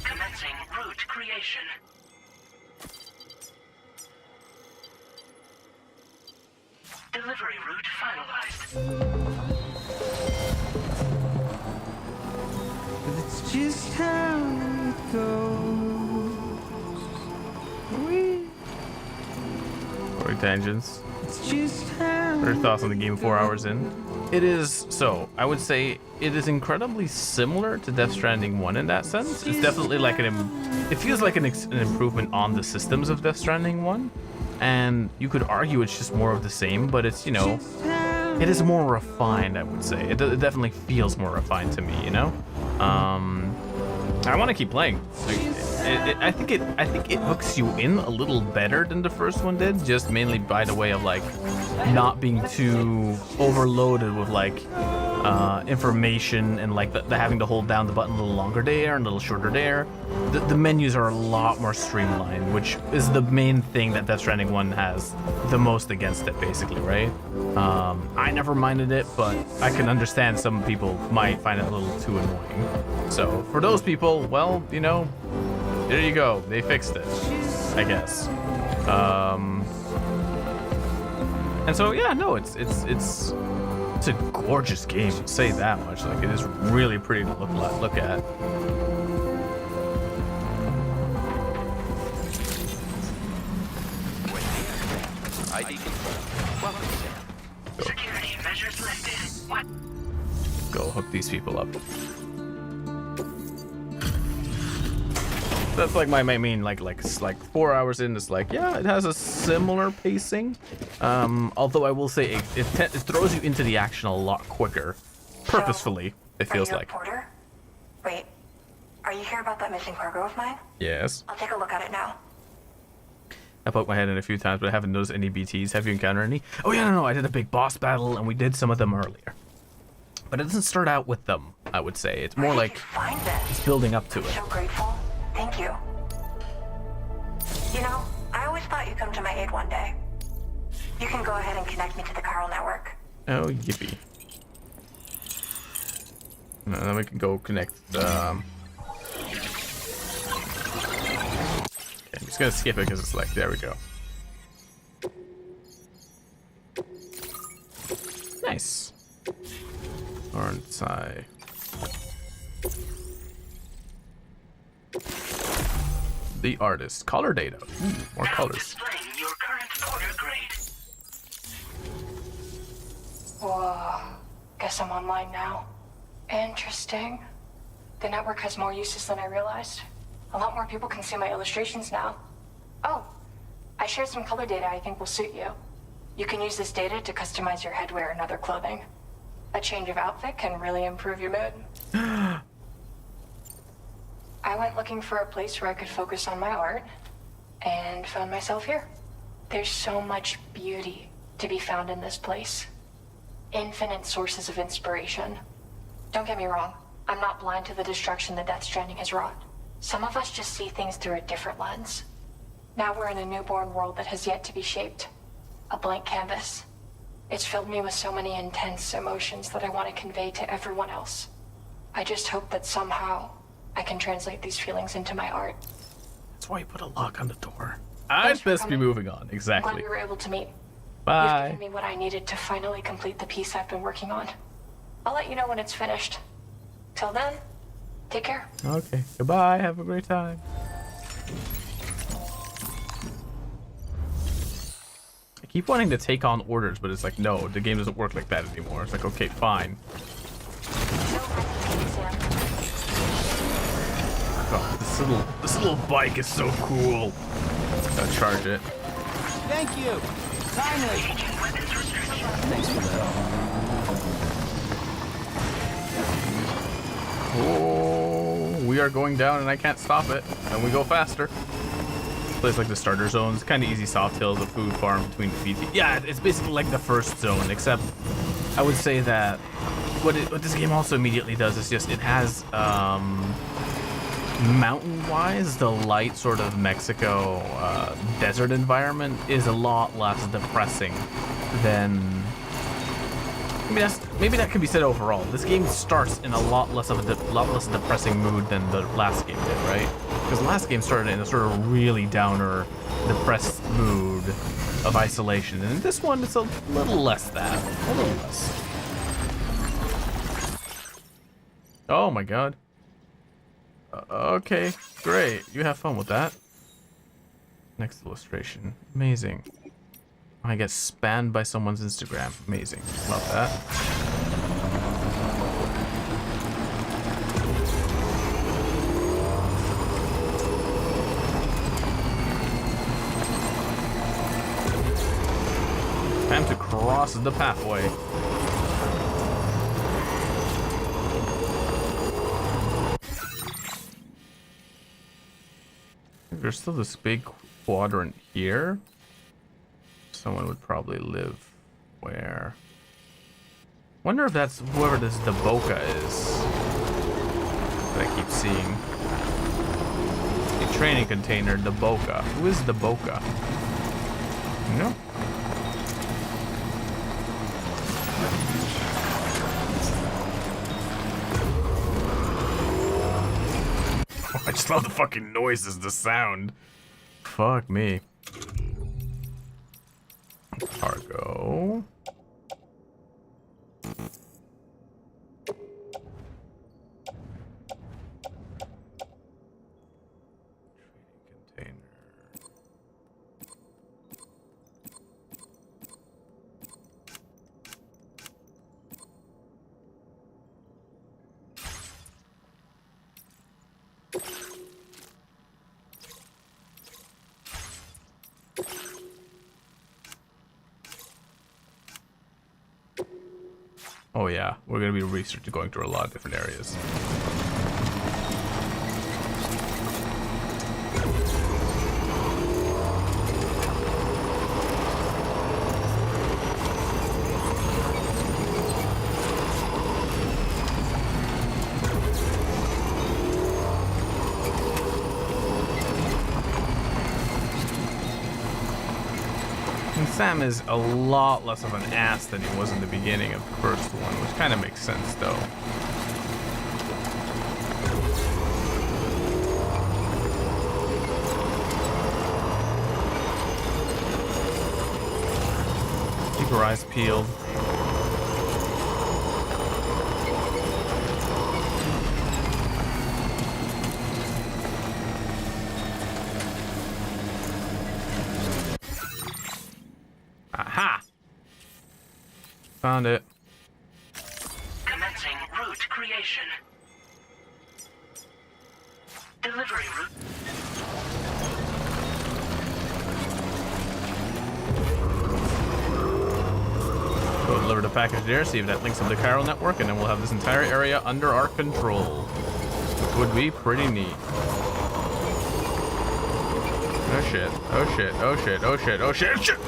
Commencing route creation. Delivery route finalized.
But it's just how it goes.
Tori tangents.
It's just how
What are your thoughts on the game 4 hours in? It is, so, I would say it is incredibly similar to Death Stranding 1 in that sense. It's definitely like it feels like an improvement on the systems of Death Stranding 1. And you could argue it's just more of the same, but it's, you know, it is more refined, I would say. It definitely feels more refined to me, you know? I want to keep playing. Like, I think it hooks you in a little better than the first one did, just mainly by the way of like not being too overloaded with like information and like the having to hold down the button a little longer there and a little shorter there. The menus are a lot more streamlined, which is the main thing that Death Stranding 1 has the most against it, basically, right? I never minded it, but I can understand some people might find it a little too annoying. So for those people, well, you know, there you go. They fixed it, I guess. And so yeah, no, it's a gorgeous game. I'll say that much. Like, it is really pretty to look at.
ID confirmed. Welcome, Sam.
Security measures lifted. What?
Go hook these people up. That's like my main like 4 hours in. It's like, yeah, it has a similar pacing. Although I will say it throws you into the action a lot quicker, purposefully. It feels like.
Porter? Wait, are you here about that missing cargo of mine?
Yes.
I'll take a look at it now.
I poked my head in a few times, but I haven't noticed any BTs. Have you encountered any? Oh yeah, no, I did a big boss battle, and we did some of them earlier. But it doesn't start out with them, I would say. It's more like it's building up to it.
So grateful. Thank you. You know, I always thought you'd come to my aid one day. You can go ahead and connect me to the chiral network.
Oh, yippee. Then we can go connect. Okay, I'm just gonna skip it because it's like, there we go. Nice. Aren't I? The artist. Color data. Ooh, more colors.
Your current Porter grade.
Whoa. Guess I'm online now. Interesting. The network has more uses than I realized. A lot more people can see my illustrations now. Oh, I shared some color data I think will suit you. You can use this data to customize your headwear and other clothing. A change of outfit can really improve your mood. I went looking for a place where I could focus on my art, and found myself here. There's so much beauty to be found in this place. Infinite sources of inspiration. Don't get me wrong, I'm not blind to the destruction that Death Stranding has wrought. Some of us just see things through a different lens. Now we're in a newborn world that has yet to be shaped. A blank canvas. It's filled me with so many intense emotions that I want to convey to everyone else. I just hope that somehow I can translate these feelings into my art.
That's why you put a lock on the door. I'd best be moving on. Exactly.
Glad we were able to meet.
Bye.
You've given me what I needed to finally complete the piece I've been working on. I'll let you know when it's finished. Till then, take care.
Okay. Goodbye. Have a great time. I keep wanting to take on orders, but it's like, no, the game doesn't work like that anymore. It's like, okay, fine. Oh, this little bike is so cool. Gotta charge it.
Thank you. Timely. Thanks for that.
Oh, we are going down and I can't stop it. And we go faster. Place like the starter zones, kind of easy soft hills, a food farm between BT. Yeah, it's basically like the first zone, except I would say that what this game also immediately does is just it has mountain-wise, the light sort of Mexico desert environment is a lot less depressing than. Maybe that could be said overall. This game starts in a lot less depressing mood than the last game did, right? Because the last game started in a sort of really downer, depressed mood of isolation, and in this one it's a little less that, a little less. Oh my god. Okay, great. You have fun with that. Next illustration. Amazing. I get spammed by someone's Instagram. Amazing. Love that. Time to cross the pathway. There's still this big quadrant here. Someone would probably live where? Wonder if that's whoever this Daboka is that I keep seeing. A training container, Daboka. Who is Daboka? You know? I just love the fucking noises, the sound. Fuck me. Cargo. Trading container. Oh yeah, we're gonna be researching, going through a lot of different areas. Sam is a lot less of an ass than he was in the beginning of the first one, which kind of makes sense though. Keep your eyes peeled. Aha! Found it.
Commencing route creation. Delivery route.
Go deliver the package there, see if that links up the chiral network, and then we'll have this entire area under our control. Which would be pretty neat. Oh shit, oh shit, oh shit, oh shit, oh shit, shit!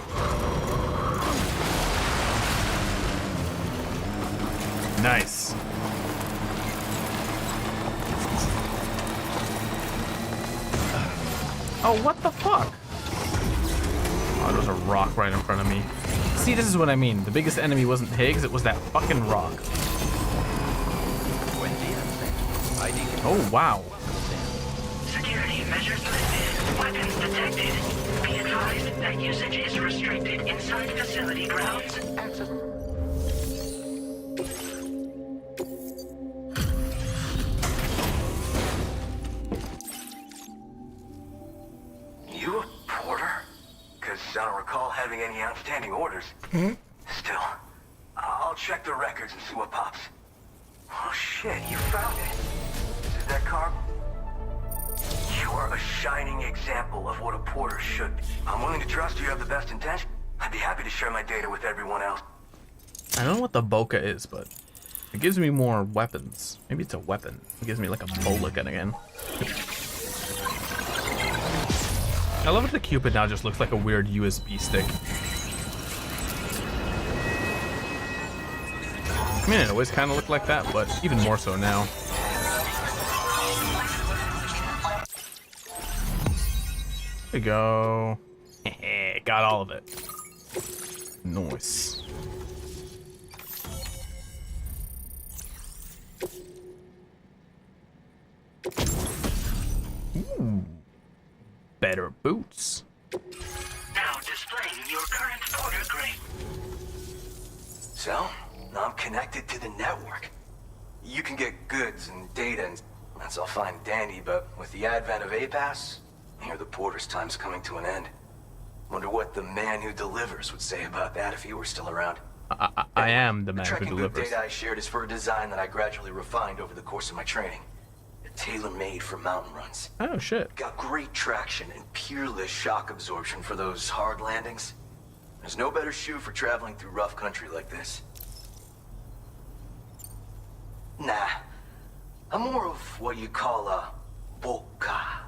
Nice. Oh, what the fuck? Oh, there's a rock right in front of me. See, this is what I mean. The biggest enemy wasn't Higgs, it was that fucking rock. Oh, wow.
Security measures lifted. Weapons detected. Be advised that usage is restricted inside facility grounds.
You a porter? Because I don't recall having any outstanding orders. Still, I'll check the records and see what pops. Oh shit, you found it. Is that car? You are a shining example of what a porter should be. I'm willing to trust you have the best intention. I'd be happy to share my data with everyone else.
I don't know what the Boca is, but it gives me more weapons. Maybe it's a weapon. It gives me like a bola gun again. I love that the Cupid now just looks like a weird USB stick. I mean, it always kind of looked like that, but even more so now. There we go. Got all of it. Nice. Ooh. Better boots.
Now displaying your current porter grade.
So, now I'm connected to the network. You can get goods and data, and that's all fine and dandy, but with the advent of APAS, here the porter's time's coming to an end. Wonder what the man who delivers would say about that if he were still around.
I am the man who
tracking
delivers.
data I shared is for a design that I gradually refined over the course of my training. Tailor-made for mountain runs.
Oh shit.
Got great traction and peerless shock absorption for those hard landings. There's no better shoe for traveling through rough country like this. Nah, I'm more of what you call a boca.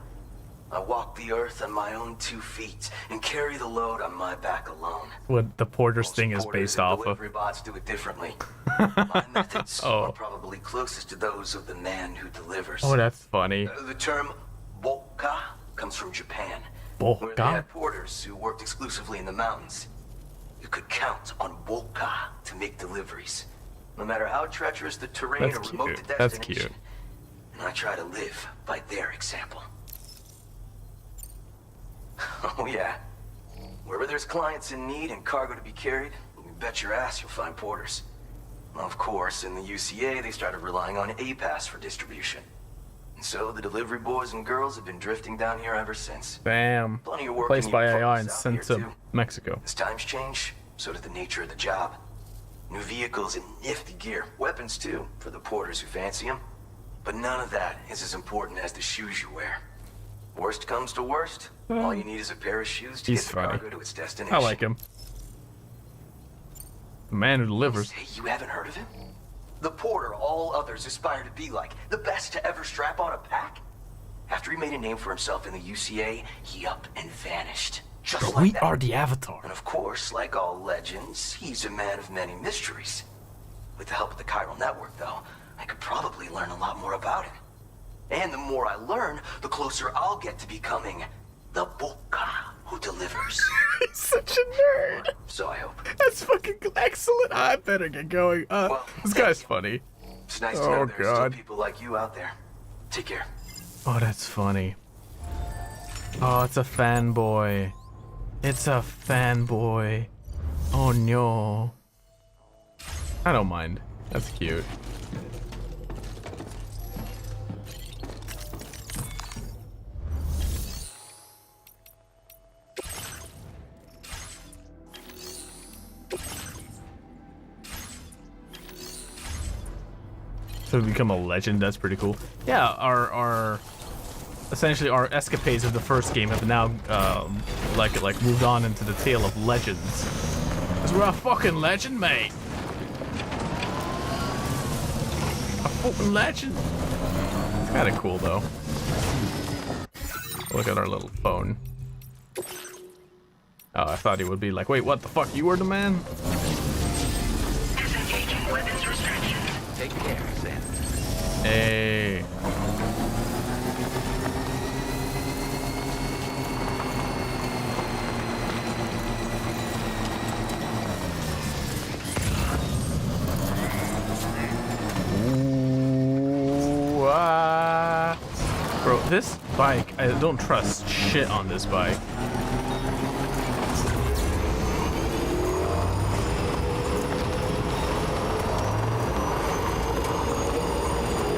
I walk the earth on my own 2 feet and carry the load on my back alone.
What the Porter's thing is based off of.
Delivery bots do it differently. My methods
Oh.
are probably closest to those of the man who delivers.
Oh, that's funny.
The term boca comes from Japan,
Boca?
where they had porters who worked exclusively in the mountains. You could count on boca to make deliveries, no matter how treacherous the terrain
That's
or remote
cute.
the
That's
destination.
cute.
And I try to live by their example. Oh yeah. Wherever there's clients in need and cargo to be carried, you bet your ass you'll find porters. Of course, in the UCA, they started relying on A-Pass for distribution. And so the delivery boys and girls have been drifting down here ever since.
Bam.
Plenty of work
Placed
in
by
uniforms
AI and
out
sent
here,
to
too.
Mexico.
As times change, so does the nature of the job. New vehicles and nifty gear. Weapons, too, for the porters who fancy them. But none of that is as important as the shoes you wear. Worst comes to worst, all you need is a pair of shoes to
He's
get the
funny.
cargo to its destination.
I like him. The man who delivers.
Hey, you haven't heard of him? The porter all others aspire to be like. The best to ever strap on a pack. After he made a name for himself in the UCA, he up and vanished. Just
But
like
we
that.
are the Avatar.
And of course, like all legends, he's a man of many mysteries. With the help of the chiral network, though, I could probably learn a lot more about him. And the more I learn, the closer I'll get to becoming the boca who delivers.
He's such a nerd.
So I hope.
That's fucking excellent. I better get going. This guy's funny.
It's nice to
Oh
know there's still
god.
people like you out there. Take care.
Oh, that's funny. Oh, it's a fanboy. It's a fanboy. Oh no. I don't mind. That's cute. So we become a legend. That's pretty cool. Yeah, our essentially our escapades of the first game have now like moved on into the tale of legends. 'Cause we're a fucking legend, mate. A fucking legend. It's kind of cool though. Look at our little phone. Oh, I thought he would be like, wait, what the fuck? You were the man?
Disengaging weapons restriction.
Take care, Sam.
Hey. Ooh, ah. Bro, this bike, I don't trust shit on this bike.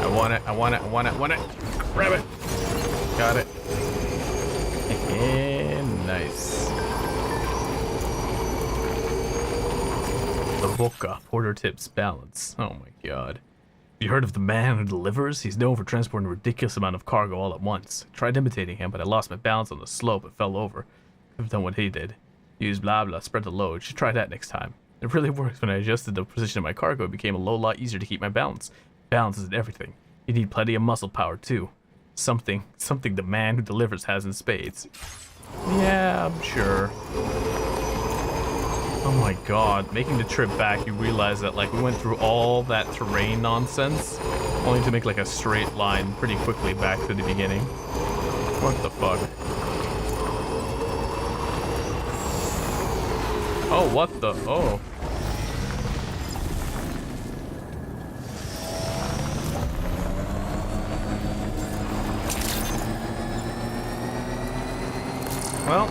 I want it, I want it, I want it, I want it. Grab it. Got it. And nice. The Boca, Porter Tips Balance. Oh my god. You heard of the man who delivers? He's known for transporting a ridiculous amount of cargo all at once. I tried imitating him, but I lost my balance on the slope and fell over. Could have done what he did. Use blah blah, spread the load. Should try that next time. It really works. When I adjusted the position of my cargo, it became a lot easier to keep my balance. Balance isn't everything. You need plenty of muscle power too. Something the man who delivers has in spades. Yeah, I'm sure. Oh my god, making the trip back, you realize that like we went through all that terrain nonsense, only to make like a straight line pretty quickly back to the beginning. What the fuck? Oh, what the? Oh. Well,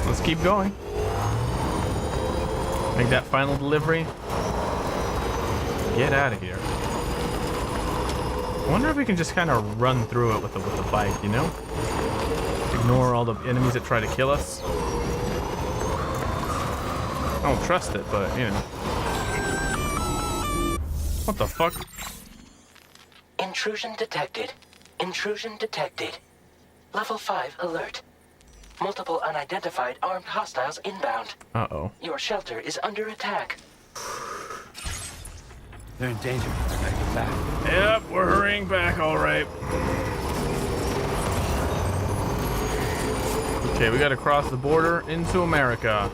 let's keep going. Make that final delivery. Get out of here. I wonder if we can just kind of run through it with the bike, you know? Ignore all the enemies that try to kill us. I don't trust it, but you know. What the fuck?
Intrusion detected. Intrusion detected. Level 5 alert. Multiple unidentified armed hostiles inbound.
Uh-oh.
Your shelter is under attack.
They're in danger. I gotta get back.
Yep, we're hurrying back, all right. Okay, we gotta cross the border into America.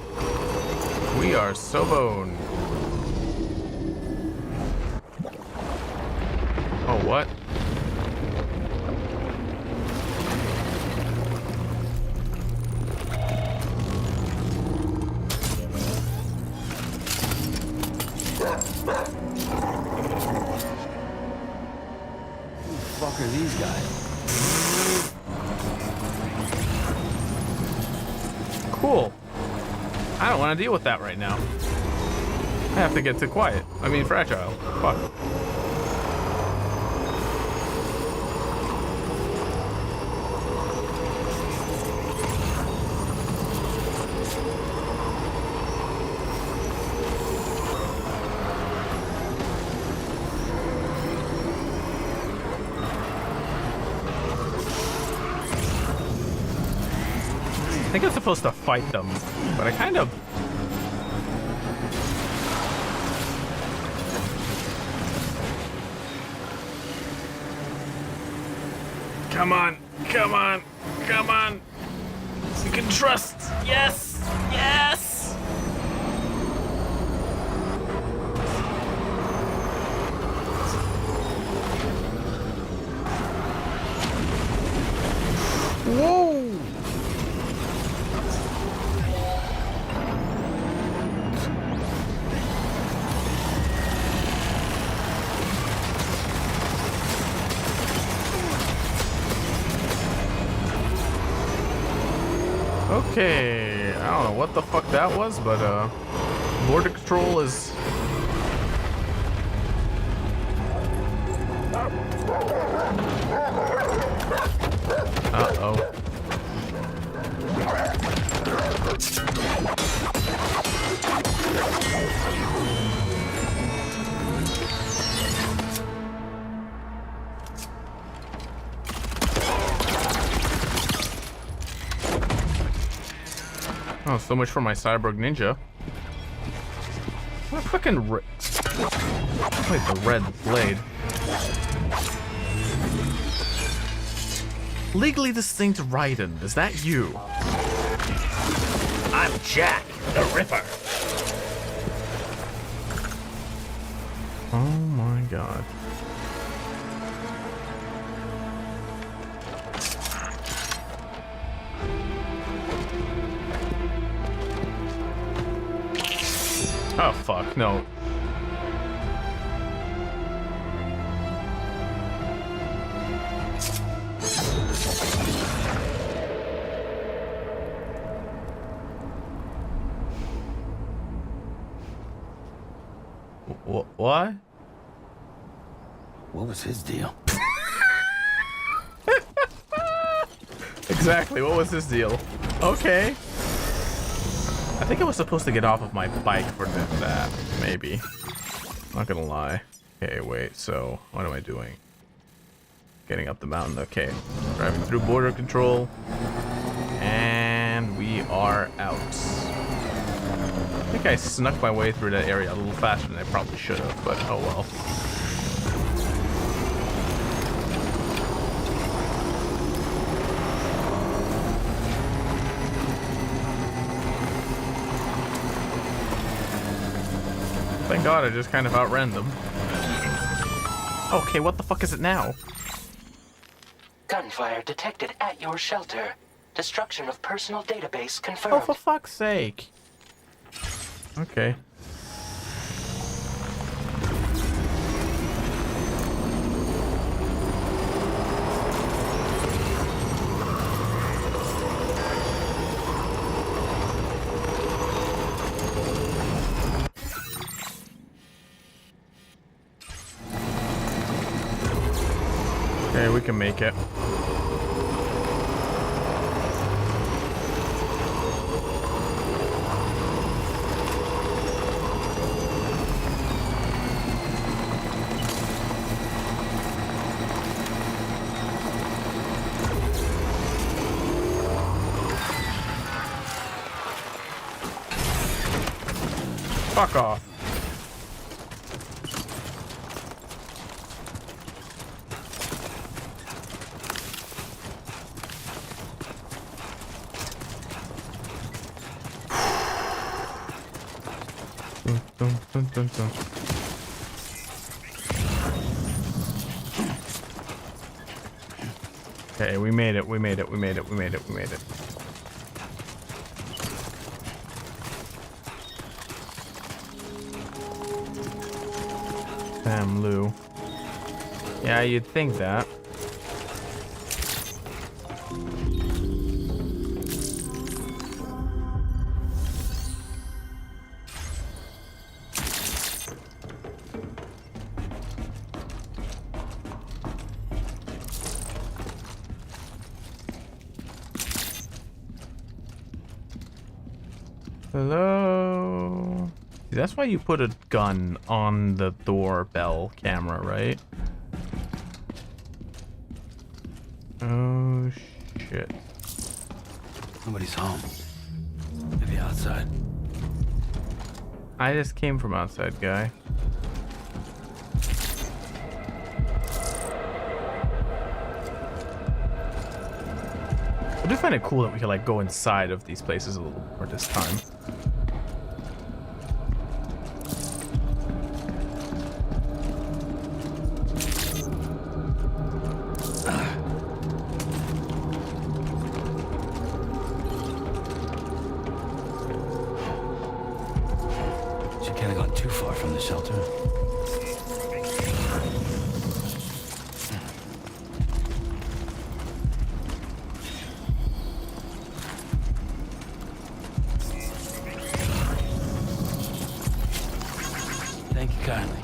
We are so boned. Oh, what?
Who the fuck are these guys?
Cool. I don't want to deal with that right now. I have to get to quiet. I mean, fragile. Fuck. I think I'm supposed to fight them, but I kind of... Come on, come on, come on. You can trust. Yes, yes. Whoa. Okay, I don't know what the fuck that was, but border control is... Uh-oh. Oh, so much for my cyborg ninja. What a fucking wait, the red blade. Legally distinct Raiden, is that you?
I'm Jack, the Ripper.
Oh my god. Oh fuck, no. What?
What was his deal?
Exactly, what was his deal? Okay. I think I was supposed to get off of my bike for that, maybe. Not gonna lie. Okay, wait, so what am I doing? Getting up the mountain, okay. Driving through border control. And we are out. I think I snuck my way through that area a little faster than I probably should have, but oh well. Thank God I just kind of outran them. Okay, what the fuck is it now?
Gunfire detected at your shelter. Destruction of personal database confirmed.
Oh, for fuck's sake. Okay. Okay, we can make it. Fuck off. Dun, dun, dun, dun. Okay, we made it, we made it, we made it, we made it, we made it. Damn, Lou. Yeah, you'd think that. Hello? See, that's why you put a gun on the doorbell camera, right? Oh, shit.
Nobody's home. Maybe outside.
I just came from outside, guy. I do find it cool that we can like go inside of these places a little more this time.
She can't have gone too far from the shelter. Thank you kindly.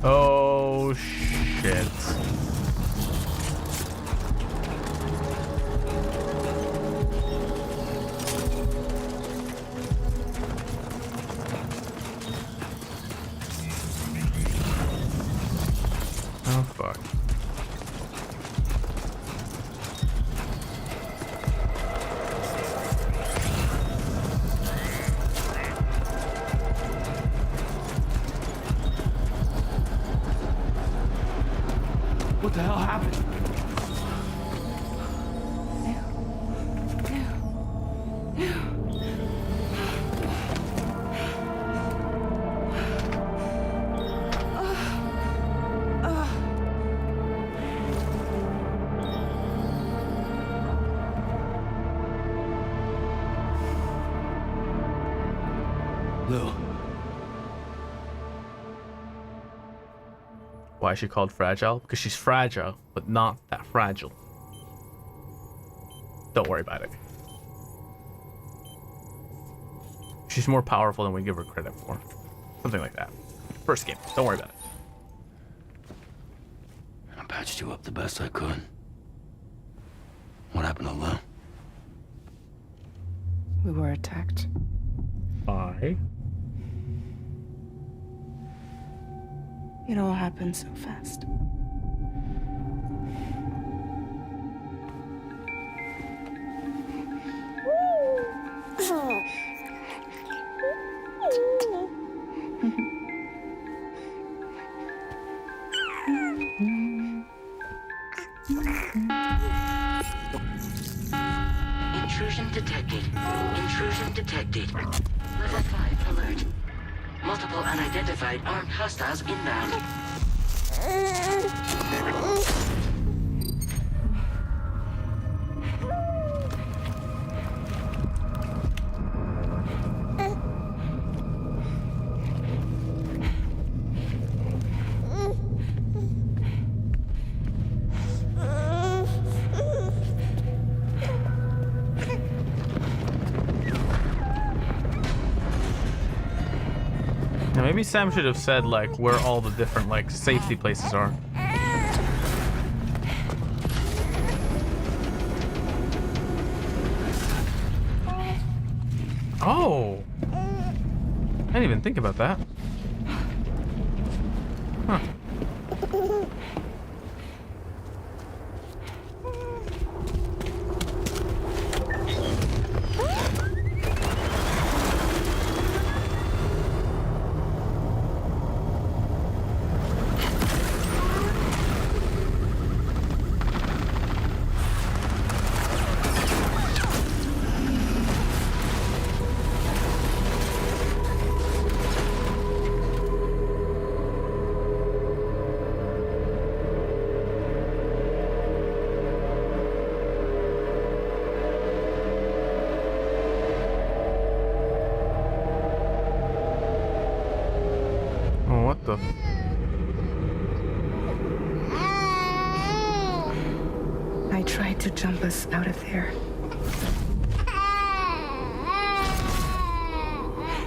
Oh shit. Oh fuck.
What the hell happened? Lou.
Why is she called fragile? Because she's fragile, but not that fragile. Don't worry about it. She's more powerful than we give her credit for. Something like that. First game. Don't worry about it.
I patched you up the best I could. What happened to Lou?
We were attacked.
By?
It all happened so fast.
Intrusion detected. Intrusion detected. Level 5 alert. Multiple unidentified armed hostiles inbound.
Now maybe Sam should have said like where all the different like safety places are. Oh, I didn't even think about that. Huh. the...
I tried to jump us out of there.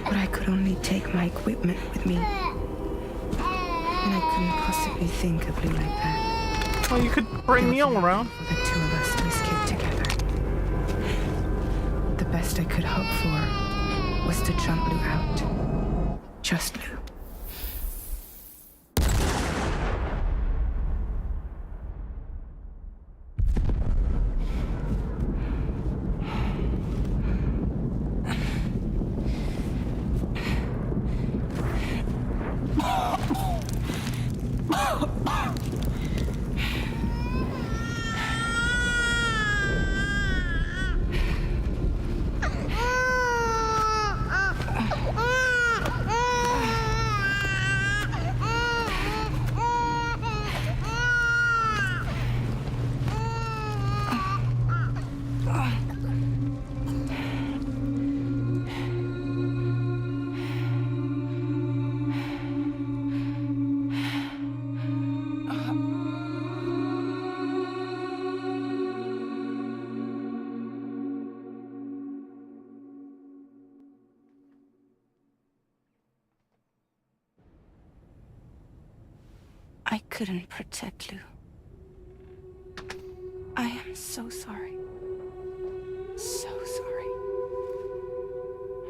But I could only take my equipment with me. And I couldn't possibly think of Lou like that.
Well, you could bring me all around.
For the two of us to escape together. The best I could hope for was to jump Lou out. Just Lou. I couldn't protect Lou. I am so sorry. So sorry.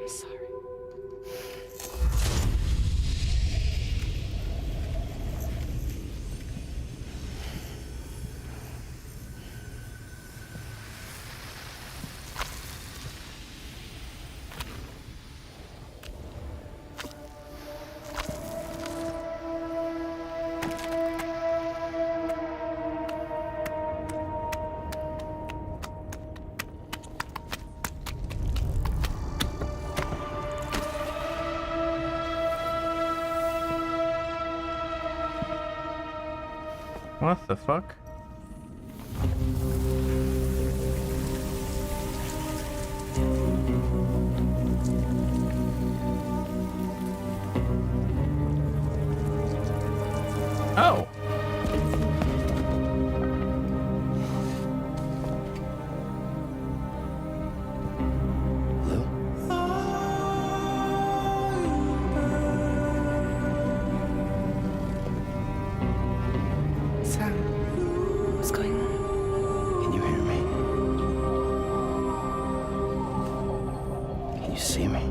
I'm sorry.
What the fuck? Oh.
Sam, what's going on?
Can you hear me? Can you see me?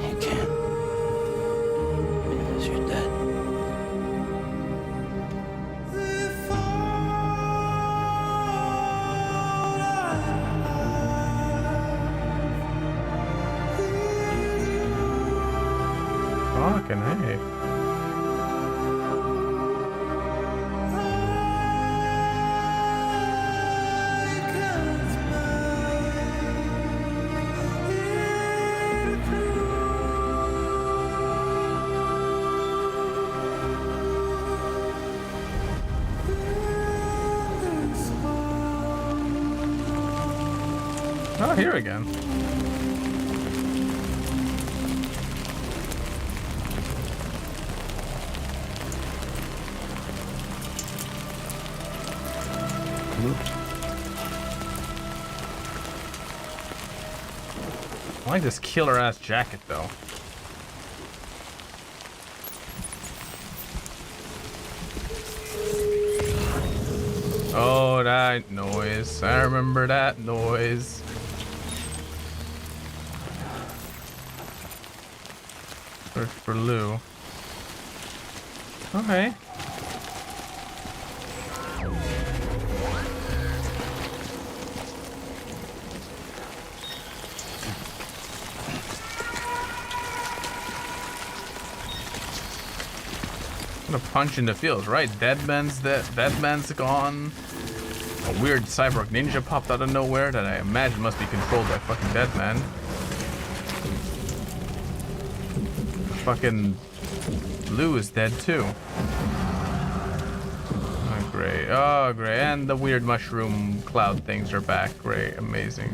You can't. Because you're dead.
Fucking hey. Oh, here again. I like this killer ass jacket though. Oh, that noise. I remember that noise. Search for Lou. Okay. I'm gonna punch in the fields, right? Deadman's gone. A weird cyborg ninja popped out of nowhere that I imagine must be controlled by fucking Deadman. Fucking Lou is dead too. Oh, great. Oh, great. And the weird mushroom cloud things are back. Great. Amazing.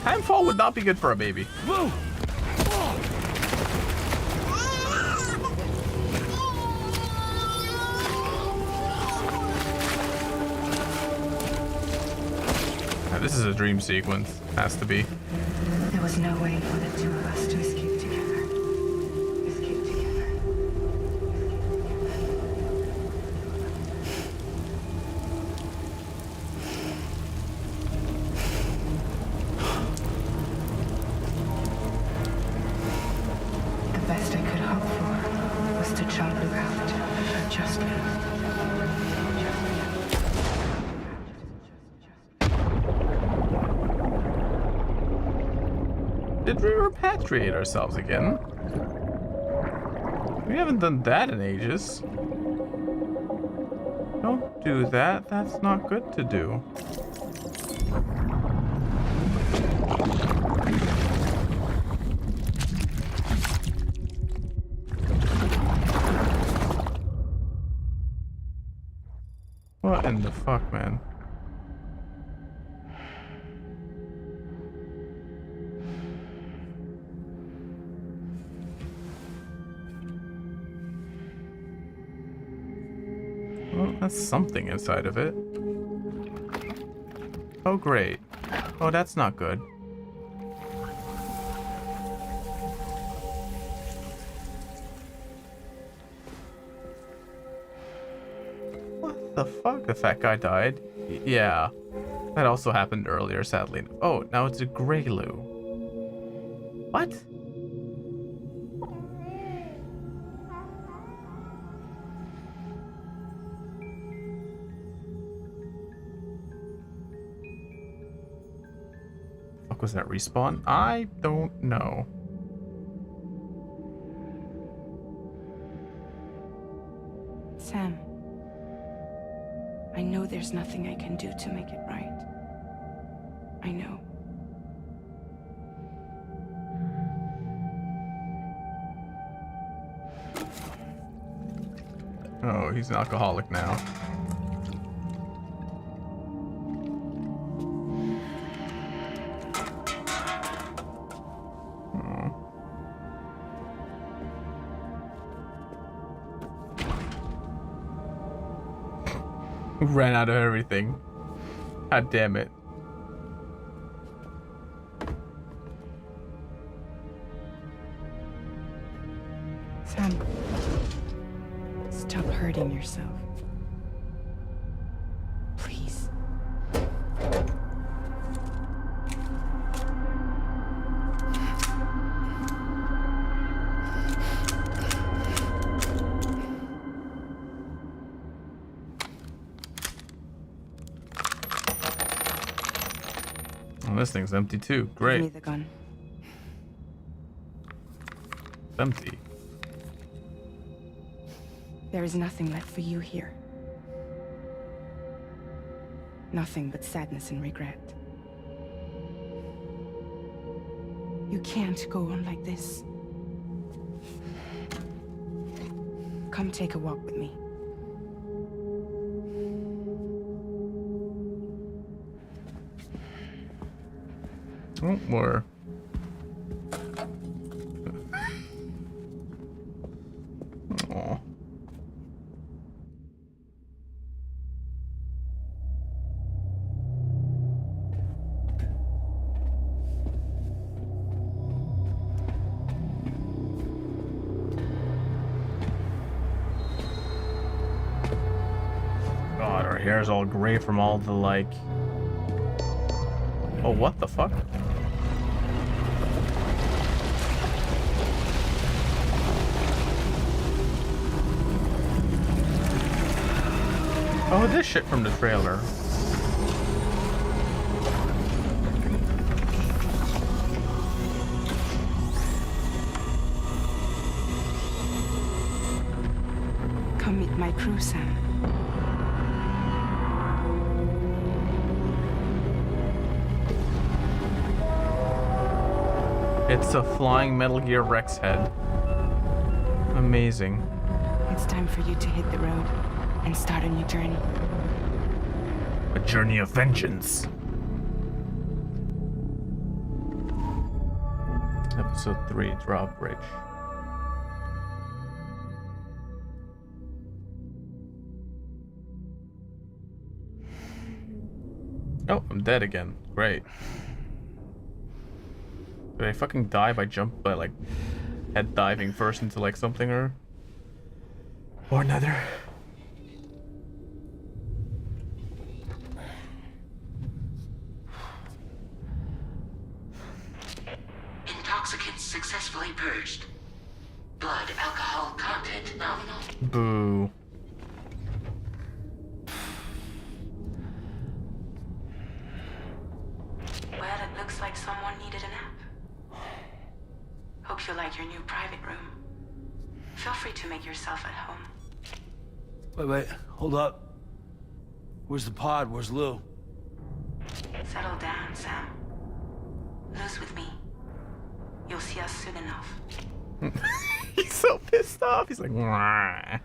Timefall would not be good for a baby. Whoa! This is a dream sequence. Has to be.
There was no way for the two of us to escape together. Escape together. The best I could hope for was to jump you out just now.
Did we repatriate ourselves again? We haven't done that in ages. Don't do that. That's not good to do. What in the fuck, man? That's something inside of it. Oh, great. Oh, that's not good. What the fuck? The fat guy died? Yeah. That also happened earlier, sadly. Oh, now it's a Greylu. What? Was that respawn? I don't know.
Sam, I know there's nothing I can do to make it right. I know.
Oh, he's an alcoholic now. Ran out of everything. God damn it.
Sam, stop hurting yourself. Please.
This thing's empty too. Great.
Give me the gun.
It's empty.
There is nothing left for you here. Nothing but sadness and regret. You can't go on like this. Come take a walk with me.
Oh, more. Oh. God, her hair's all gray from all the like. Oh, what the fuck? Oh, this shit from the trailer.
Come meet my crew, Sam.
It's a flying Metal Gear Rex head. Amazing.
It's time for you to hit the road and start a new journey.
A journey of vengeance. Episode 3, Drawbridge. Oh, I'm dead again. Great. Did I fucking die by like head diving first into like something or another?
Intoxicants successfully purged. Blood alcohol content nominal.
Boo.
Well, it looks like someone needed a nap. Hope you like your new private room. Feel free to make yourself at home.
Wait, hold up. Where's the pod? Where's Lou?
Settle down, Sam. Lou's with me. You'll see us soon enough.
He's so pissed off. He's like, "Mwah."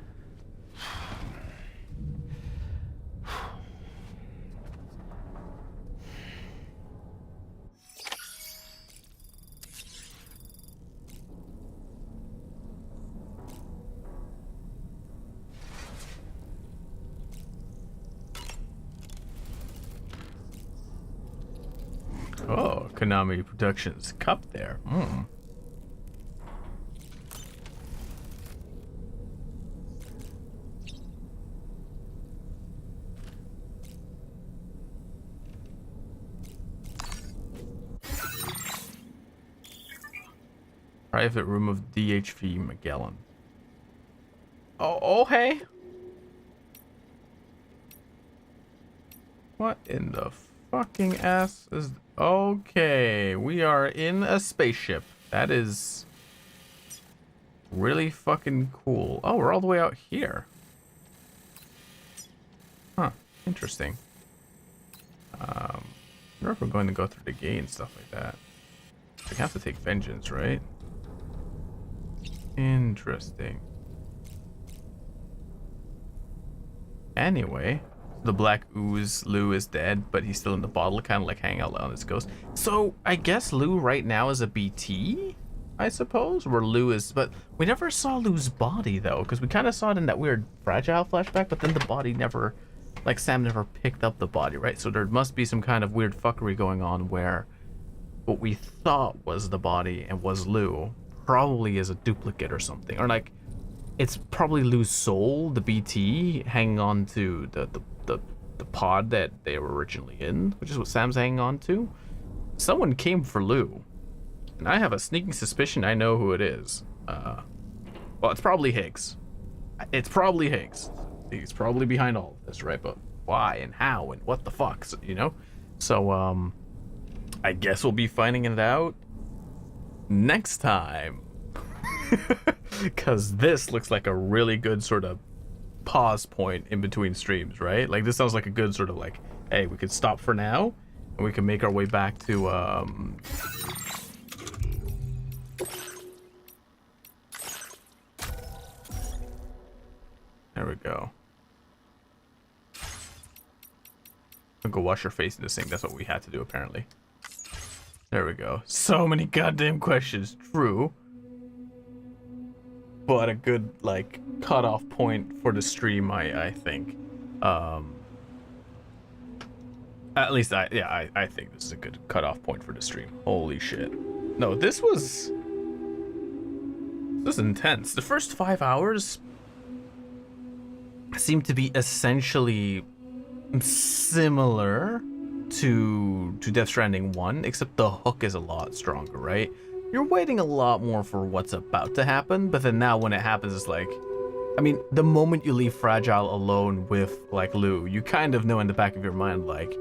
Oh, Konami Productions cup there. Private room of DHV Magellan. Oh, hey. What in the fucking ass is... Okay, we are in a spaceship. That is really fucking cool. Oh, we're all the way out here. Huh, interesting. I wonder if we're going to go through the gate and stuff like that. We have to take vengeance, right? Interesting. Anyway, the black ooze, Lou is dead, but he's still in the bottle, kind of like hanging out on his ghost. So I guess Lou right now is a BT, I suppose, where Lou is, but we never saw Lou's body though, because we kind of saw it in that weird fragile flashback, but then the body never, like Sam never picked up the body, right? So there must be some kind of weird fuckery going on where what we thought was the body and was Lou probably is a duplicate or something, or like it's probably Lou's soul, the BT, hanging on to the pod that they were originally in, which is what Sam's hanging on to. Someone came for Lou, and I have a sneaking suspicion I know who it is. Well, it's probably Higgs. It's probably Higgs. He's probably behind all of this, right? But why and how and what the fuck, you know? So, I guess we'll be finding it out next time. Because this looks like a really good sort of pause point in between streams, right? Like this sounds like a good sort of like, hey, we could stop for now and we can make our way back to there we go. I'll go wash your face in the sink. That's what we had to do apparently. There we go. So many goddamn questions. True. But a good like cutoff point for the stream, I think. At least I think this is a good cutoff point for the stream. Holy shit. No, this was intense. The first 5 hours seemed to be essentially similar to Death Stranding 1, except the hook is a lot stronger, right? You're waiting a lot more for what's about to happen, but then now when it happens, it's like, I mean, the moment you leave Fragile alone with, like, Lou, you kind of know in the back of your mind, like,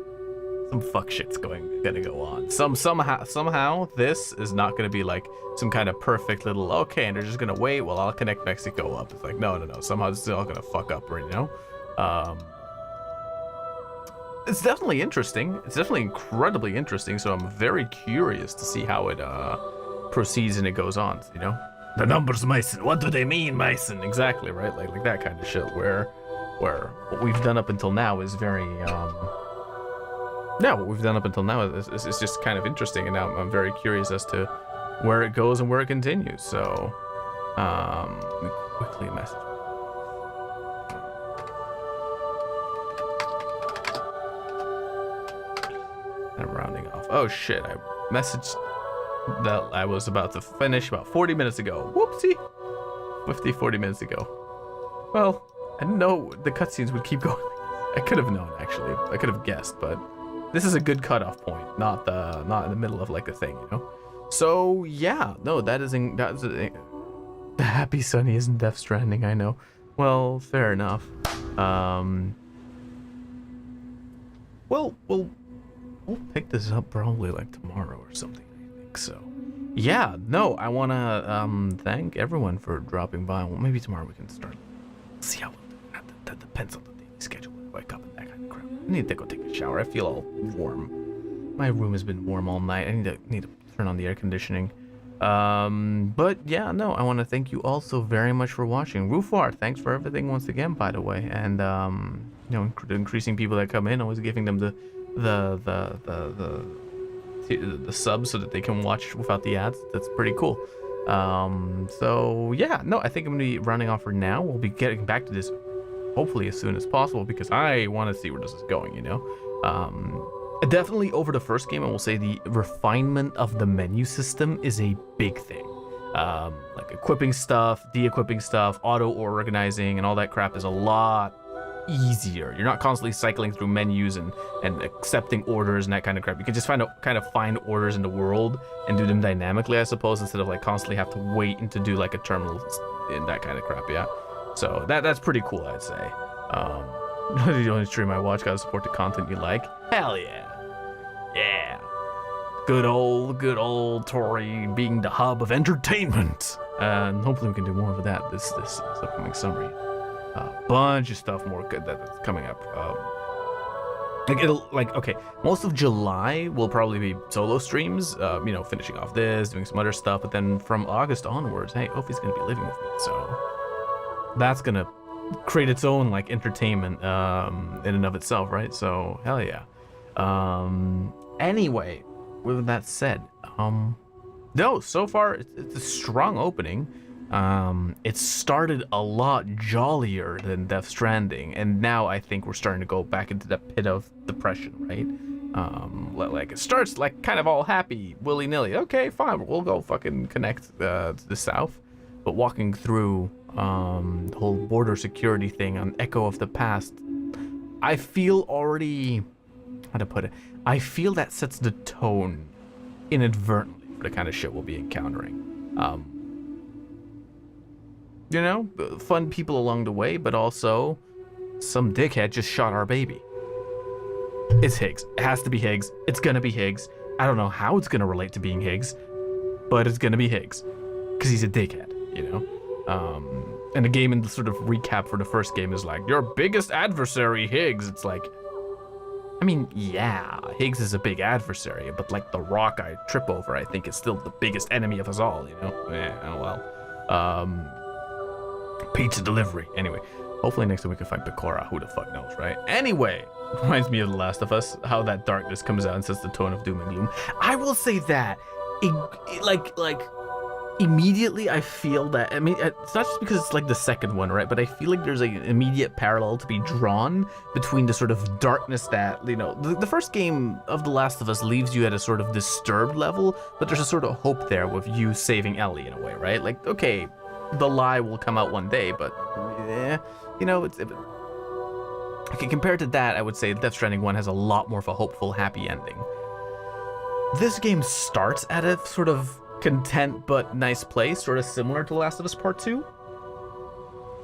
some fuck shit's gonna go on. Somehow, this is not gonna be, like, some kind of perfect little, okay, and they're just gonna wait while I'll connect Mexico up. It's like, no. Somehow this is all gonna fuck up, right, you know? It's definitely interesting. It's definitely incredibly interesting, so I'm very curious to see how it, proceeds and it goes on, you know? The numbers, Mason. What do they mean, Mason? Exactly, right? Like that kind of shit where what we've done up until now is very, what we've done up until now is just kind of interesting, and now I'm very curious as to where it goes and where it continues. So, let me quickly message. I'm rounding off. Oh shit, I messaged that I was about to finish about 40 minutes ago. Whoopsie. 40 minutes ago. Well, I didn't know the cutscenes would keep going. I could have known, actually. I could have guessed, but this is a good cutoff point, not in the middle of like a thing, you know? So yeah, no, that's the happy Sunny isn't Death Stranding, I know. Well, fair enough. Well, we'll pick this up probably like tomorrow or something, I think. So yeah, no, I want to thank everyone for dropping by. Well, maybe tomorrow we can start. See how that depends on the daily schedule. Wake up and that kind of crap. I need to go take a shower. I feel all warm. My room has been warm all night. I need to turn on the air conditioning. But yeah, no, I want to thank you all so very much for watching. Rufar, thanks for everything once again, by the way, and you know, increasing people that come in, always giving them the subs so that they can watch without the ads. That's pretty cool. So yeah, no, I think I'm gonna be running off for now. We'll be getting back to this hopefully as soon as possible because I want to see where this is going, you know. Definitely over the first game, I will say the refinement of the menu system is a big thing. Like equipping stuff, de-equipping stuff, auto-organizing, and all that crap is a lot easier. You're not constantly cycling through menus and accepting orders and that kind of crap. You can just find orders in the world and do them dynamically, I suppose, instead of like constantly have to wait and to do like a terminal and that kind of crap, yeah. So that's pretty cool, I'd say. The only stream I watch, gotta support the content you like. Hell yeah. Yeah. Good old Tori being the hub of entertainment. And hopefully we can do more of that this upcoming summer. Bunch of stuff more good that's coming up. Okay, most of July will probably be solo streams, you know, finishing off this, doing some other stuff, but then from August onwards, hey, Ophi's gonna be living with me, so that's gonna create its own like entertainment in and of itself, right? So hell yeah. Anyway, with that said, no, so far it's a strong opening. It started a lot jollier than Death Stranding, and now I think we're starting to go back into that pit of depression, right? Like it starts like kind of all happy, willy-nilly. Okay, fine, we'll go fucking connect to the south, but walking through the whole border security thing on Echo of the Past, I feel already, how to put it, I feel that sets the tone inadvertently for the kind of shit we'll be encountering. You know, fun people along the way, but also some dickhead just shot our baby. It's Higgs. It has to be Higgs. It's gonna be Higgs. I don't know how it's gonna relate to being Higgs, but it's gonna be Higgs, because he's a dickhead, you know? And the game in the sort of recap for the first game is like, your biggest adversary, Higgs. It's like, I mean, yeah, Higgs is a big adversary, but like the rock I trip over, I think is still the biggest enemy of us all, you know? Yeah, well. Pizza delivery. Anyway, hopefully next time we can find Pecora. Who the fuck knows, right? Anyway, reminds me of The Last of Us, how that darkness comes out and sets the tone of doom and gloom. I will say that, like immediately I feel that, I mean, it's not just because it's like the second one, right? But I feel like there's an immediate parallel to be drawn between the sort of darkness that, you know, the first game of The Last of Us leaves you at a sort of disturbed level, but there's a sort of hope there with you saving Ellie in a way, right? Like, okay, the lie will come out one day, but you know, okay, compared to that, I would say Death Stranding 1 has a lot more of a hopeful, happy ending. This game starts at a sort of content but nice place, sort of similar to Last of Us Part 2.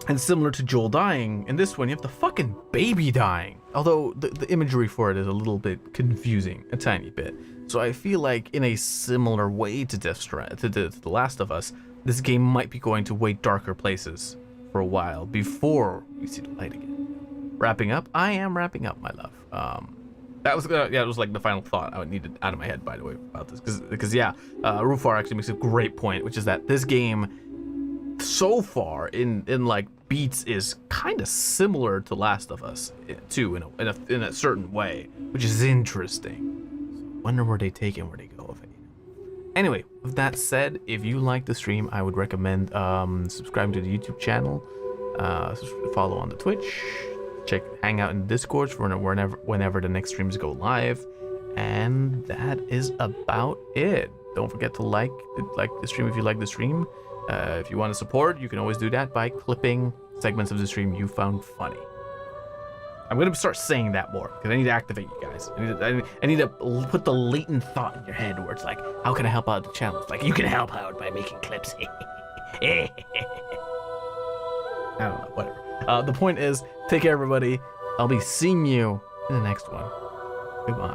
And similar to Joel dying, in this one you have the fucking baby dying. Although the imagery for it is a little bit confusing, a tiny bit. So I feel like in a similar way to The Last of Us, this game might be going to way darker places for a while before we see the light again. Wrapping up? I am wrapping up, my love. That was it was like the final thought I needed out of my head, by the way, about this, because Rufar actually makes a great point, which is that this game so far in like beats is kind of similar to Last of Us too, in a certain way, which is interesting. So wonder where they take it and where they go with it. Anyway, with that said, if you like the stream, I would recommend subscribing to the YouTube channel, follow on the Twitch, hang out in the Discord for whenever the next streams go live, and that is about it. Don't forget to like the stream if you like the stream. If you want to support, you can always do that by clipping segments of the stream you found funny. I'm gonna start saying that more because I need to activate you guys. I need to put the latent thought in your head where it's like, how can I help out the channel? It's like, you can help out by making clips. I don't know, whatever. The point is, take care, everybody. I'll be seeing you in the next one. Goodbye.